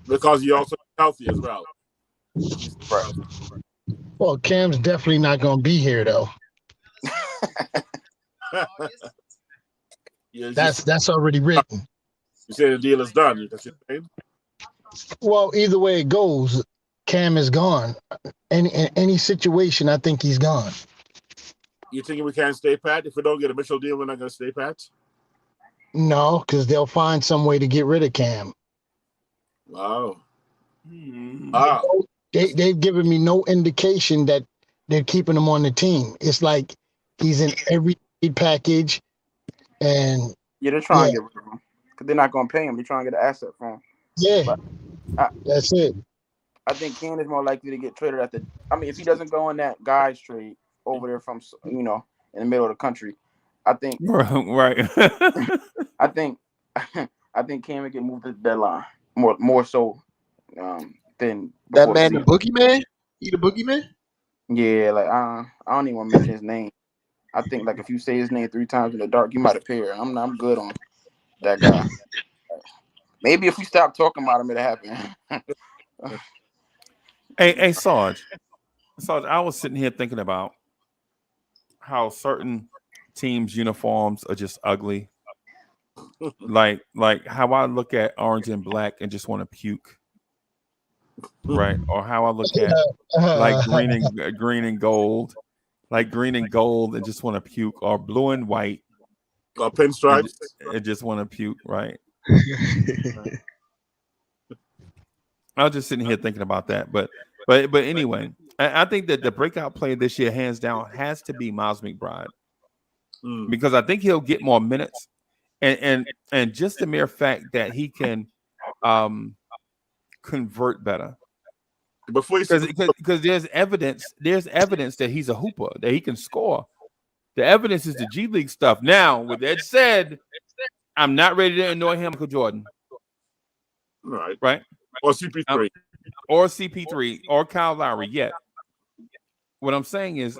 Because he also healthy as well. Right. Well, Cam's definitely not going to be here though. That's already written. You say the deal is done. That's your thing? Well, either way it goes, Cam is gone. In any situation, I think he's gone. You thinking we can't stay pat? If we don't get a Mitchell deal, we're not going to stay pat? No, because they'll find some way to get rid of Cam. Wow. They've given me no indication that they're keeping him on the team. It's like he's in every package, and they're trying to get rid of him. because they're not going to pay him. They're trying to get an asset from him. Yeah, But I, that's it. I think Cam is more likely to get traded at the. I mean, if he doesn't go in that guys trade over there from in the middle of the country, I think Right. I think I think Cam would get moved to the deadline more so than That before the man, the season. boogeyman. He the boogeyman. Yeah, like I don't even want to mention his name. I think like if you say his name 3 times in the dark, you might appear. I'm good on that guy. Maybe if we stop talking about him, it'll happen. Hey, Sarge. I was sitting here thinking about how certain teams' uniforms are just ugly. like how I look at orange and black and just want to puke, right? Or how I look at like green and gold, and just want to puke, or blue and white, Or pinstripes. and just want to puke, right? I was just sitting here thinking about that, but anyway, I think that the breakout player this year, hands down, has to be Miles McBride, because I think he'll get more minutes, and just the mere fact that he can convert better. Before Because there's evidence that he's a hooper, that he can score. The evidence is the G League stuff. Now, with that said, I'm not ready to annoy him, Michael Jordan. Right? Or CP3. Or CP3 or Kyle Lowry yet. What I'm saying is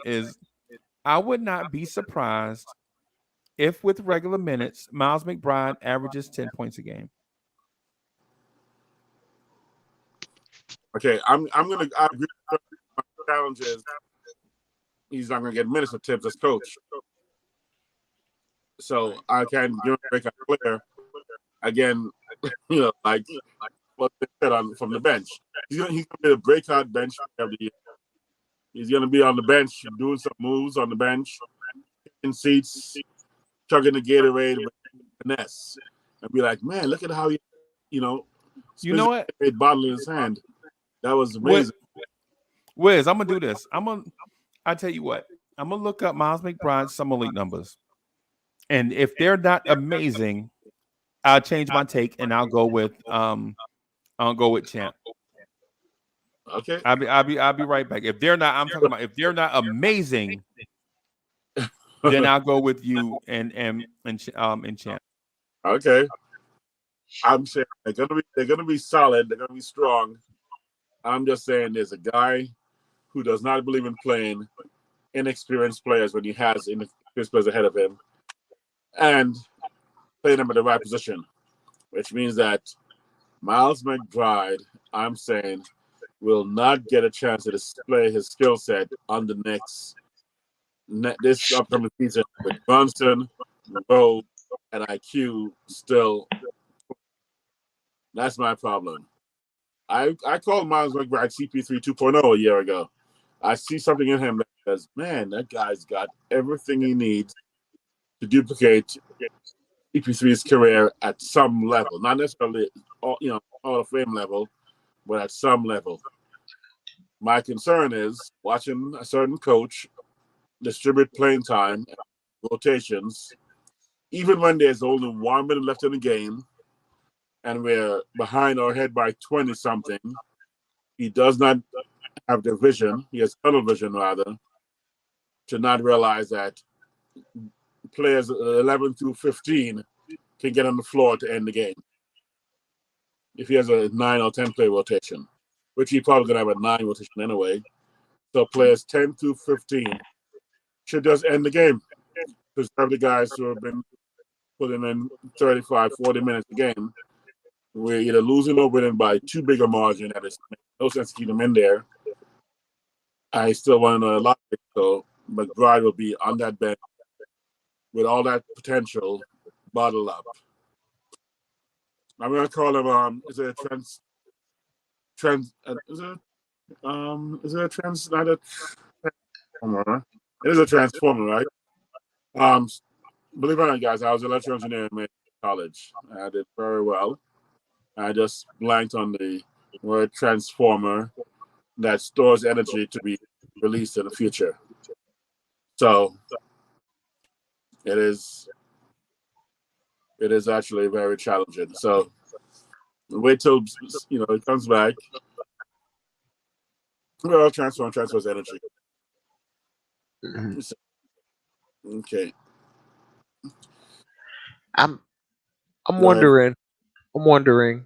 I would not be surprised if with regular minutes, Miles McBride averages 10 points a game. Okay, I agree with the challenge is he's not gonna get minutes of Tibbs as coach. So I can give him a breakout player again, like what they said from the bench. He's gonna be a breakout bench every year. He's gonna be on the bench doing some moves on the bench, in seats, chugging the Gatorade with finesse, and be like, man, look at how he, you know what? A bottle in his hand. That was amazing. Wiz, I'm gonna do this. I tell you what, I'm gonna look up Miles McBride's summer league numbers, and if they're not amazing, I'll change my take and I'll go with Champ. Okay. I'll be right back. If they're not, I'm talking about if they're not amazing, then I'll go with you and Champ. Okay. I'm saying they're gonna be solid. They're gonna be strong. I'm just saying there's a guy who does not believe in playing inexperienced players when he has inexperienced players ahead of him, and playing them at the right position, which means that Miles McBride, I'm saying, will not get a chance to display his skill set on the this upcoming season with Brunson, Rowe, and IQ still. That's my problem. I called Miles McBride CP3 2.0 a year ago. I see something in him that says, man, that guy's got everything he needs to duplicate CP3's career at some level. Not necessarily Hall of Fame level, but at some level. My concern is watching a certain coach distribute playing time and rotations, even when there's only 1 minute left in the game and we're behind our head by 20-something. He does not have the vision, he has tunnel vision rather, to not realize that players 11 through 15 can get on the floor to end the game. If he has a 9 or 10 play rotation, which he probably going to have a 9 rotation anyway. So players 10 through 15 should just end the game. Preserve the guys who have been putting in 35, 40 minutes a game. We're either losing or winning by too big a margin that it's no sense to keep them in there. I still want to know a lot. So McBride will be on that bench with all that potential bottled up. I'm gonna call him. Is it a transformer? It is a transformer, right? Believe it or not, guys, I was an electrical engineer in college. I did very well. I just blanked on the word transformer that stores energy to be released in the future. So it is It is actually very challenging. So wait till it comes back. Well, transfers energy. Mhm. Okay, I'm I'm go ahead. wondering. I'm wondering.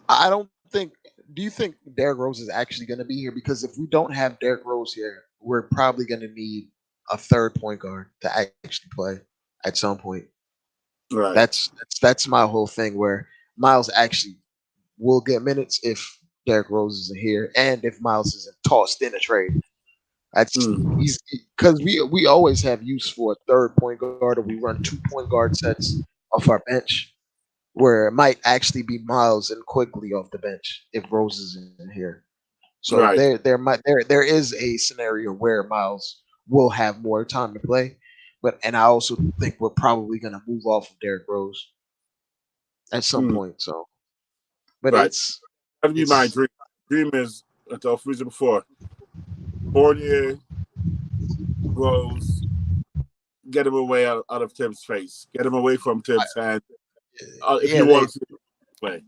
I don't think. Do you think Derrick Rose is actually going to be here? Because if we don't have Derrick Rose here, we're probably going to need a third point guard to actually play at some point. Right. That's my whole thing. Where Miles actually will get minutes if Derrick Rose isn't here, and if Miles isn't tossed in a trade. That's Mm, he's because we always have use for a third point guard, or we run 2 point guard sets off our bench, where it might actually be Miles and quickly off the bench if Rose isn't here. So right. there is a scenario where Miles will have more time to play, and I also think we're probably gonna move off of Derrick Rose at some Mm, point. So, but right. That'd be my it's dream. Dream is, as I was before, Fournier, Rose, get him away out of Tibbs' face. Get him away from Tibbs' hand if yeah you they want to see him play.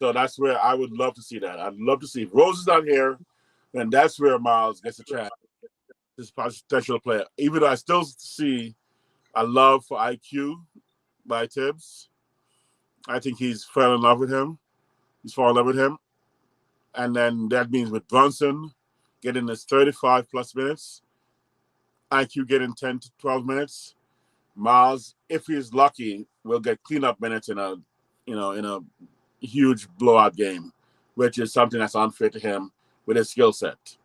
So that's where I would love to see that. I'd love to see if Rose is not here, then that's where Miles gets a chance. This potential player. Even though I still see a love for IQ by Tibbs. I think he's fell in love with him. He's fallen in love with him. And then that means with Brunson getting his 35 plus minutes, IQ getting 10 to 12 minutes, Miles, if he's lucky, will get cleanup minutes in a huge blowout game, which is something that's unfair to him with his skill set.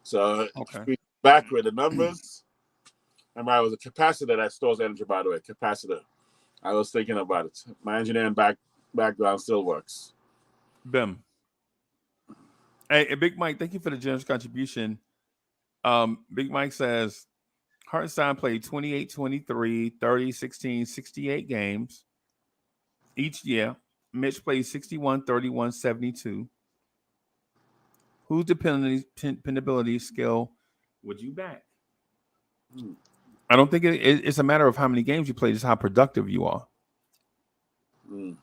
So Okay. we back with the numbers. And I was a capacitor that stores energy, by the way, capacitor. I was thinking about it. My engineering background still works. Bim. Hey, Big Mike, thank you for the generous contribution. Big Mike says Hartenstein played 28, 23, 30, 16, 68 games each year. Mitch played 61, 31, 72. Whose dependability skill would you back? Hmm. I don't think it's a matter of how many games you play, just how productive you are. Mm.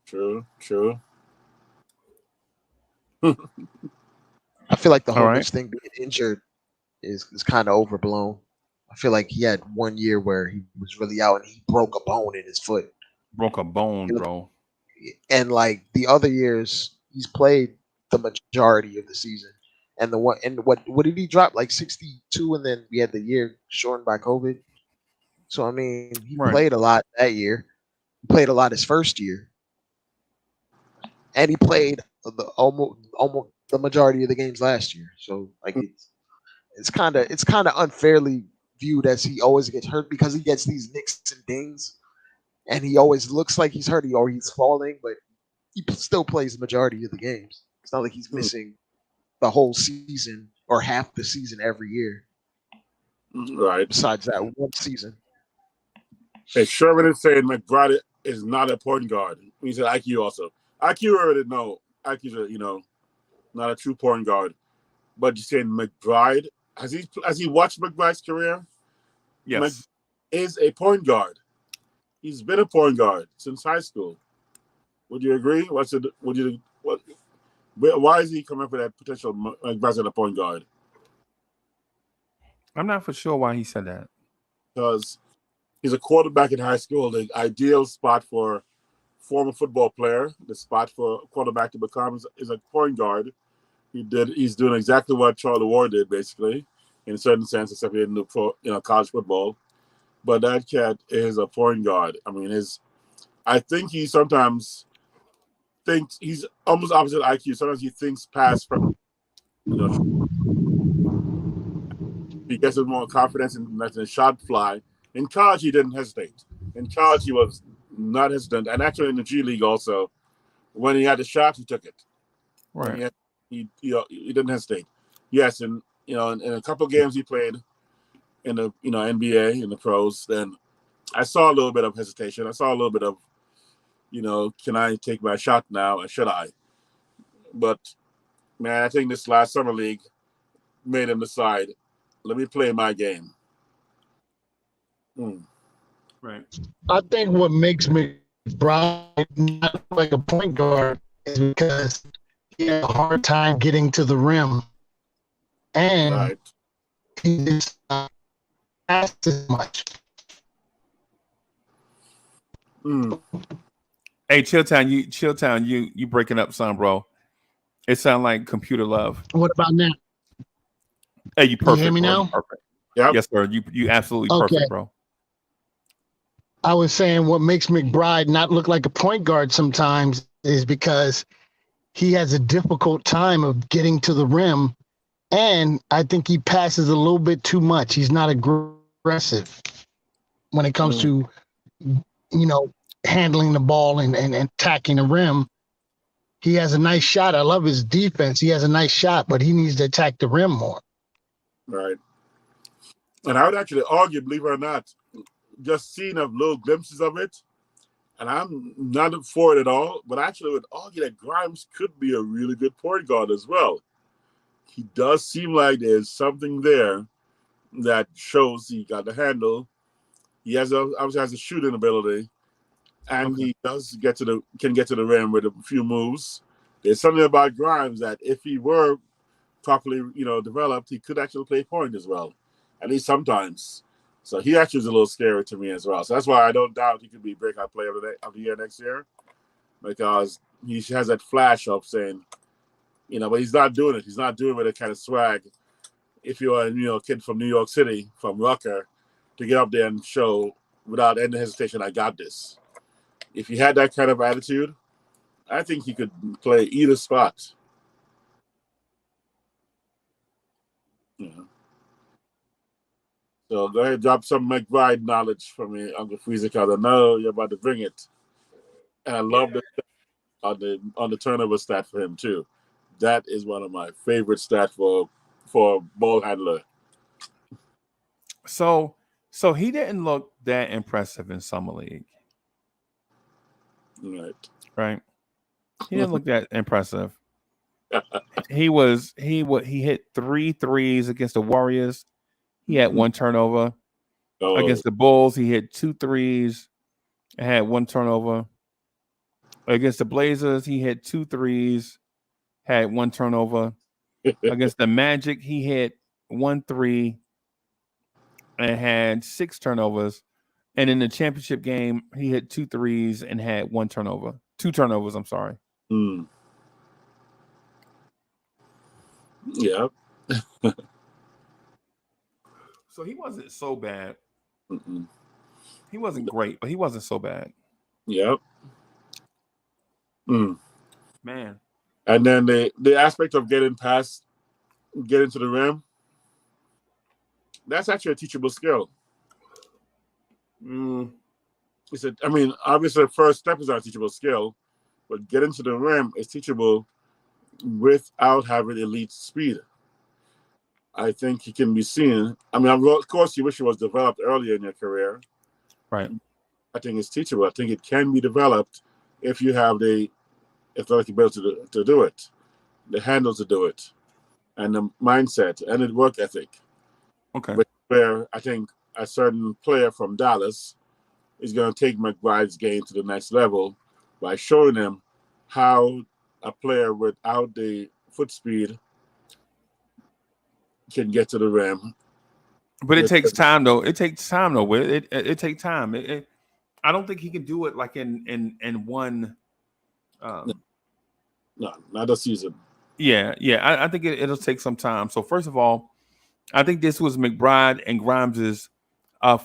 True. I feel like the All whole right. Mitch thing being injured is kind of overblown. I feel like he had one year where he was really out and he broke a bone in his foot. Broke a bone, bro. And like the other years, he's played the majority of the season. And what did he drop, like 62, and then we had the year shortened by COVID. So I mean, he Right. played a lot that year. He played a lot his first year, and he played almost the majority of the games last year. So like it's kind of unfairly viewed as he always gets hurt because he gets these nicks and dings, and he always looks like he's hurt or he's falling, but he still plays the majority of the games. It's not like he's Mm. missing the whole season or half the season every year. Right. Besides that one season, Hey, Sherman is saying McBride is not a point guard. He said IQ also. IQ already know. IQ's not a true point guard. But you're saying McBride has he watched McBride's career? McBride Yes. is a point guard. He's been a point guard since high school. Would you agree? Why is he coming up with that potential McBride's a point guard? I'm not for sure why he said that. Because he's a quarterback in high school, the ideal spot for former football player. The spot for a quarterback to become is a point guard. He's doing exactly what Charlie Ward did, basically, in a certain sense, except he didn't do college football. But that cat is a point guard. I mean, I think he sometimes thinks he's almost opposite IQ. Sometimes he thinks past from, you know, he gets more confidence in letting the shot fly. In college, he didn't hesitate. In college, he was not hesitant. And actually in the G League also, when he had the shot, he took it. When Right. he didn't hesitate. Yes, and in a couple of games he played in the NBA in the pros, then I saw a little bit of hesitation. I saw a little bit of can I take my shot now or should I? But man, I think this last summer league made him decide, let me play my game. Mm. Right. I think what makes McBride not like a point guard is because he had a hard time getting to the rim, and Right. he just pass as much. Mm. Hey, Chilltown, you breaking up, son, bro. It sound like computer love. What about now? Hey, you You hear perfect, me bro. You now? perfect. Yep. Yes, sir. You absolutely Okay. perfect, bro. I was saying what makes McBride not look like a point guard sometimes is because he has a difficult time of getting to the rim, and I think he passes a little bit too much. He's not aggressive when it comes Mm. to, handling the ball and attacking the rim. He has a nice shot. I love his defense. He has a nice shot, but he needs to attack the rim more. Right. And I would actually argue, believe it or not, just seeing of little glimpses of it, and I'm not for it at all, but I actually would argue that Grimes could be a really good point guard as well. He does seem like there's something there that shows he got the handle. He obviously has a shooting ability, and he does can get to the rim with a few moves. There's something about Grimes that if he were properly, developed, he could actually play point as well, at least sometimes. So he actually is a little scary to me as well. So that's why I don't doubt he could be breakout player of the year next year, because he has that flash up saying, but he's not doing it. He's not doing it with a kind of swag. If you're a kid from New York City, from Rucker, to get up there and show without any hesitation, I got this. If he had that kind of attitude, I think he could play either spot. So go ahead, drop some McBride knowledge for me, Uncle Freezer, because I know you're about to bring it. And I love the on the turnover stat for him too. That is one of my favorite stats for ball handler. So he didn't look that impressive in summer league, Right. right? He didn't look that impressive. He hit 3 threes against the Warriors. He had 1 turnover. Against the Bulls, he hit 2 threes and had 1 turnover. Against the Blazers, he hit 2 threes, had 1 turnover. Against the Magic, he hit 1 3 and had 6 turnovers. And in the championship game, he hit 2 threes and had 1 turnover. 2 turnovers, I'm sorry. Mm. Yeah. So he wasn't so bad. Mm-mm. He wasn't great, but he wasn't so bad. Yep. Mm. Man. And then the aspect of getting to the rim, that's actually a teachable skill. Mm. Obviously the first step is not a teachable skill, but getting to the rim is teachable without having elite speed. I think he can be seen. Of course, you wish it was developed earlier in your career. Right. I think it's teachable. I think it can be developed if you have the athletic ability to do it, the handle to do it, and the mindset and the work ethic. Okay. Where I think a certain player from Dallas is going to take McBride's game to the next level by showing him how a player without the foot speed can get to the rim. But it takes time, though. It takes time, though. It takes time. I don't think he can do it like in one. No, not a season. Yeah. I think it'll take some time. So first of all, I think this was McBride and Grimes's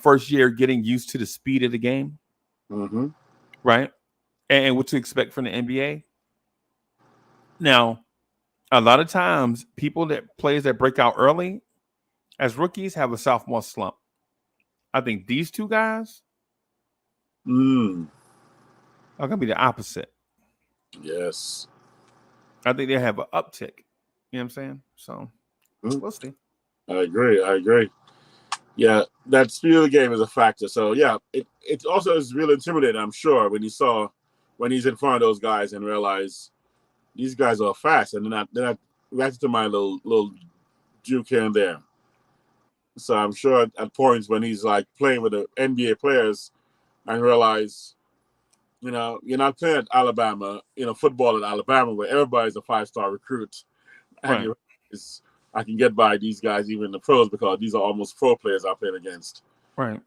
first year getting used to the speed of the game, Mm-hmm. right? And what to expect from the NBA. Now, a lot of times, players that break out early as rookies have a sophomore slump. I think these two guys are gonna be the opposite. Yes. I think they have an uptick. You know what I'm saying? So we'll see. I agree. Yeah, that speed of the game is a factor. So yeah, it also is really intimidating, I'm sure, when he's in front of those guys and realize these guys are fast and they're not reacting to my little juke here and there. So I'm sure at points when he's like playing with the NBA players and realize, you know, you're not playing at Alabama, you know, football at Alabama where everybody's a 5-star recruit. And Right. you realize, I can get by these guys, even the pros, because these are almost pro players I played against. Right.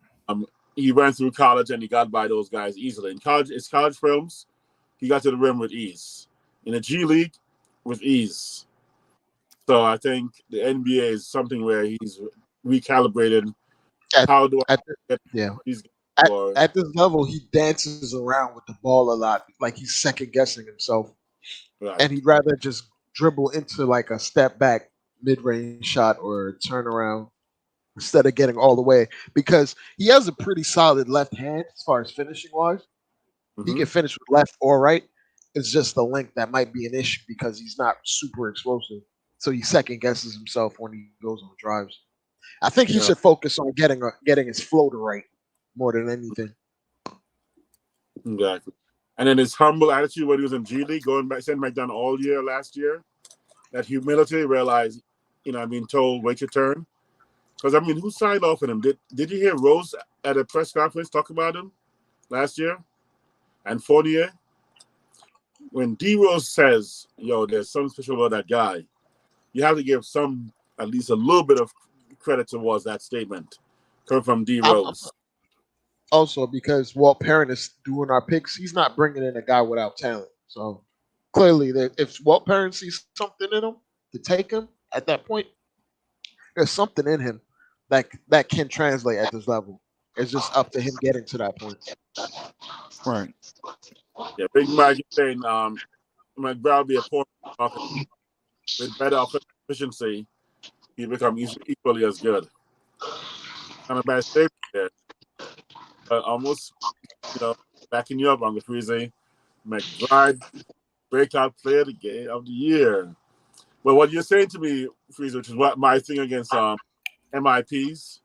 He went through college and he got by those guys easily. In college, it's college films. He got to the rim with ease. In the G League, with ease. So I think the NBA is something where he's recalibrated. How do I get these guys? At this level, he dances around with the ball a lot, like he's second guessing himself, Right. and he'd rather just dribble into like a step back mid range shot or turn around instead of getting all the way, because he has a pretty solid left hand as far as finishing wise. He can finish with left or right. It's just the length that might be an issue because he's not super explosive. So he second guesses himself when he goes on drives. I think he should focus on getting his floater right more than anything. Exactly. And then his humble attitude when he was in G League, going back, sitting back down all year last year, that humility, realized, you know, I'm being told, wait your turn. Because, I mean, who signed off on him? Did you hear Rose at a press conference talk about him last year? And Fournier? When D Rose says, yo, there's something special about that guy, you have to give at least a little bit of credit towards that statement coming from D Rose. Also, because Walt Parent is doing our picks, he's not bringing in a guy without talent. So clearly, if Walt Parent sees something in him to take him at that point, there's something in him that can translate at this level. It's just up to him getting to that point. Right. Yeah, Big Mike is saying McBride be a point with better offensive efficiency, he become equally as good. Kind of bad statement there. But almost, you know, backing you up, Uncle Freezy. McBride, breakout player of the year. But what you're saying to me, Freezy, which is what my thing against MIPs,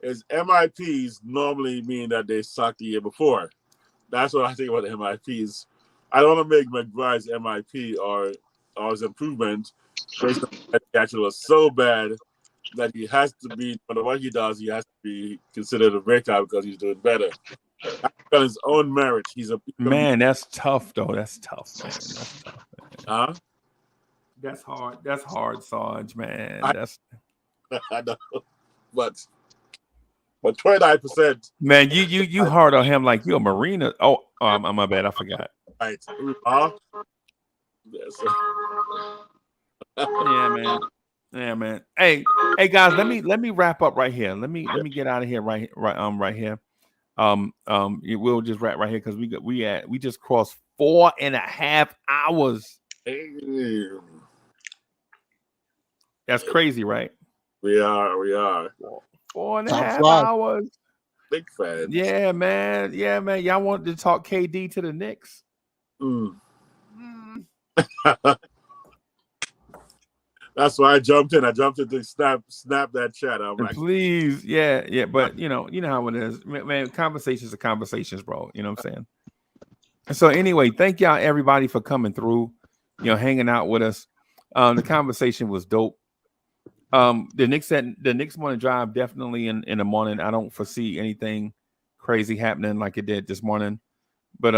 is MIPs normally mean that they sucked the year before. That's what I think about the MIPs. I don't want to make McBride's MIP or his improvement based on that he actually was so bad that he has to be, no matter what he does, he has to be considered a breakout because he's doing better. On his own merit, man. That's tough, though. That's tough, man. That's tough, man. Huh? That's hard. That's hard, Sarge, man. I know, but 29%. Man, you hard on him like you're a Marina. Oh, my bad. I forgot. Right. Yes. Yeah, man. Yeah, man. Hey, guys. Let me wrap up right here. Let me get out of here right here. We'll just wrap right here because we just crossed 4.5 hours. That's crazy, right? We are. 4.5 hours. Big fan. Yeah, man. Y'all wanted to talk KD to the Knicks? That's why I jumped in. I jumped in to snap that chat. I'm like, please, yeah. But you know how it is, man. Conversations are conversations, bro. You know what I'm saying? So anyway, thank y'all everybody for coming through. You know, hanging out with us. The conversation was dope. The Knicks morning drive definitely in the morning. I don't foresee anything crazy happening like it did this morning, but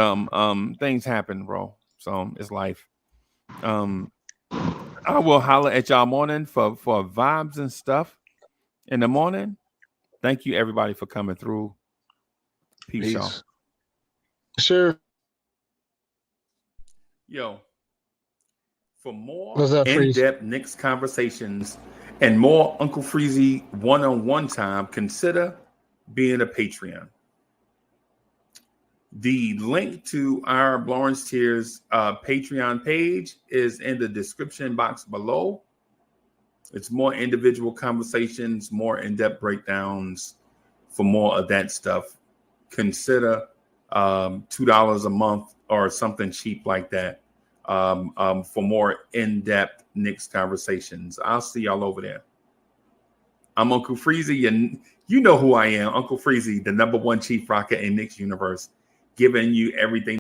things happen, bro. So it's life. I will holler at y'all morning for vibes and stuff in the morning. Thank you everybody for coming through. Peace, y'all. Sure. Yo, for more What's up, in-depth Knicks conversations and more Uncle Freezy one-on-one time, consider being a Patreon. The link to our Blorange Tears Patreon page is in the description box below. It's more individual conversations, more in-depth breakdowns. For more of that stuff, consider $2 a month or something cheap like that for more in-depth Knicks conversations. I'll see y'all over there. I'm Uncle Freezy, and you know who I am, Uncle Freezy, the #1 chief rocker in Knicks universe, giving you everything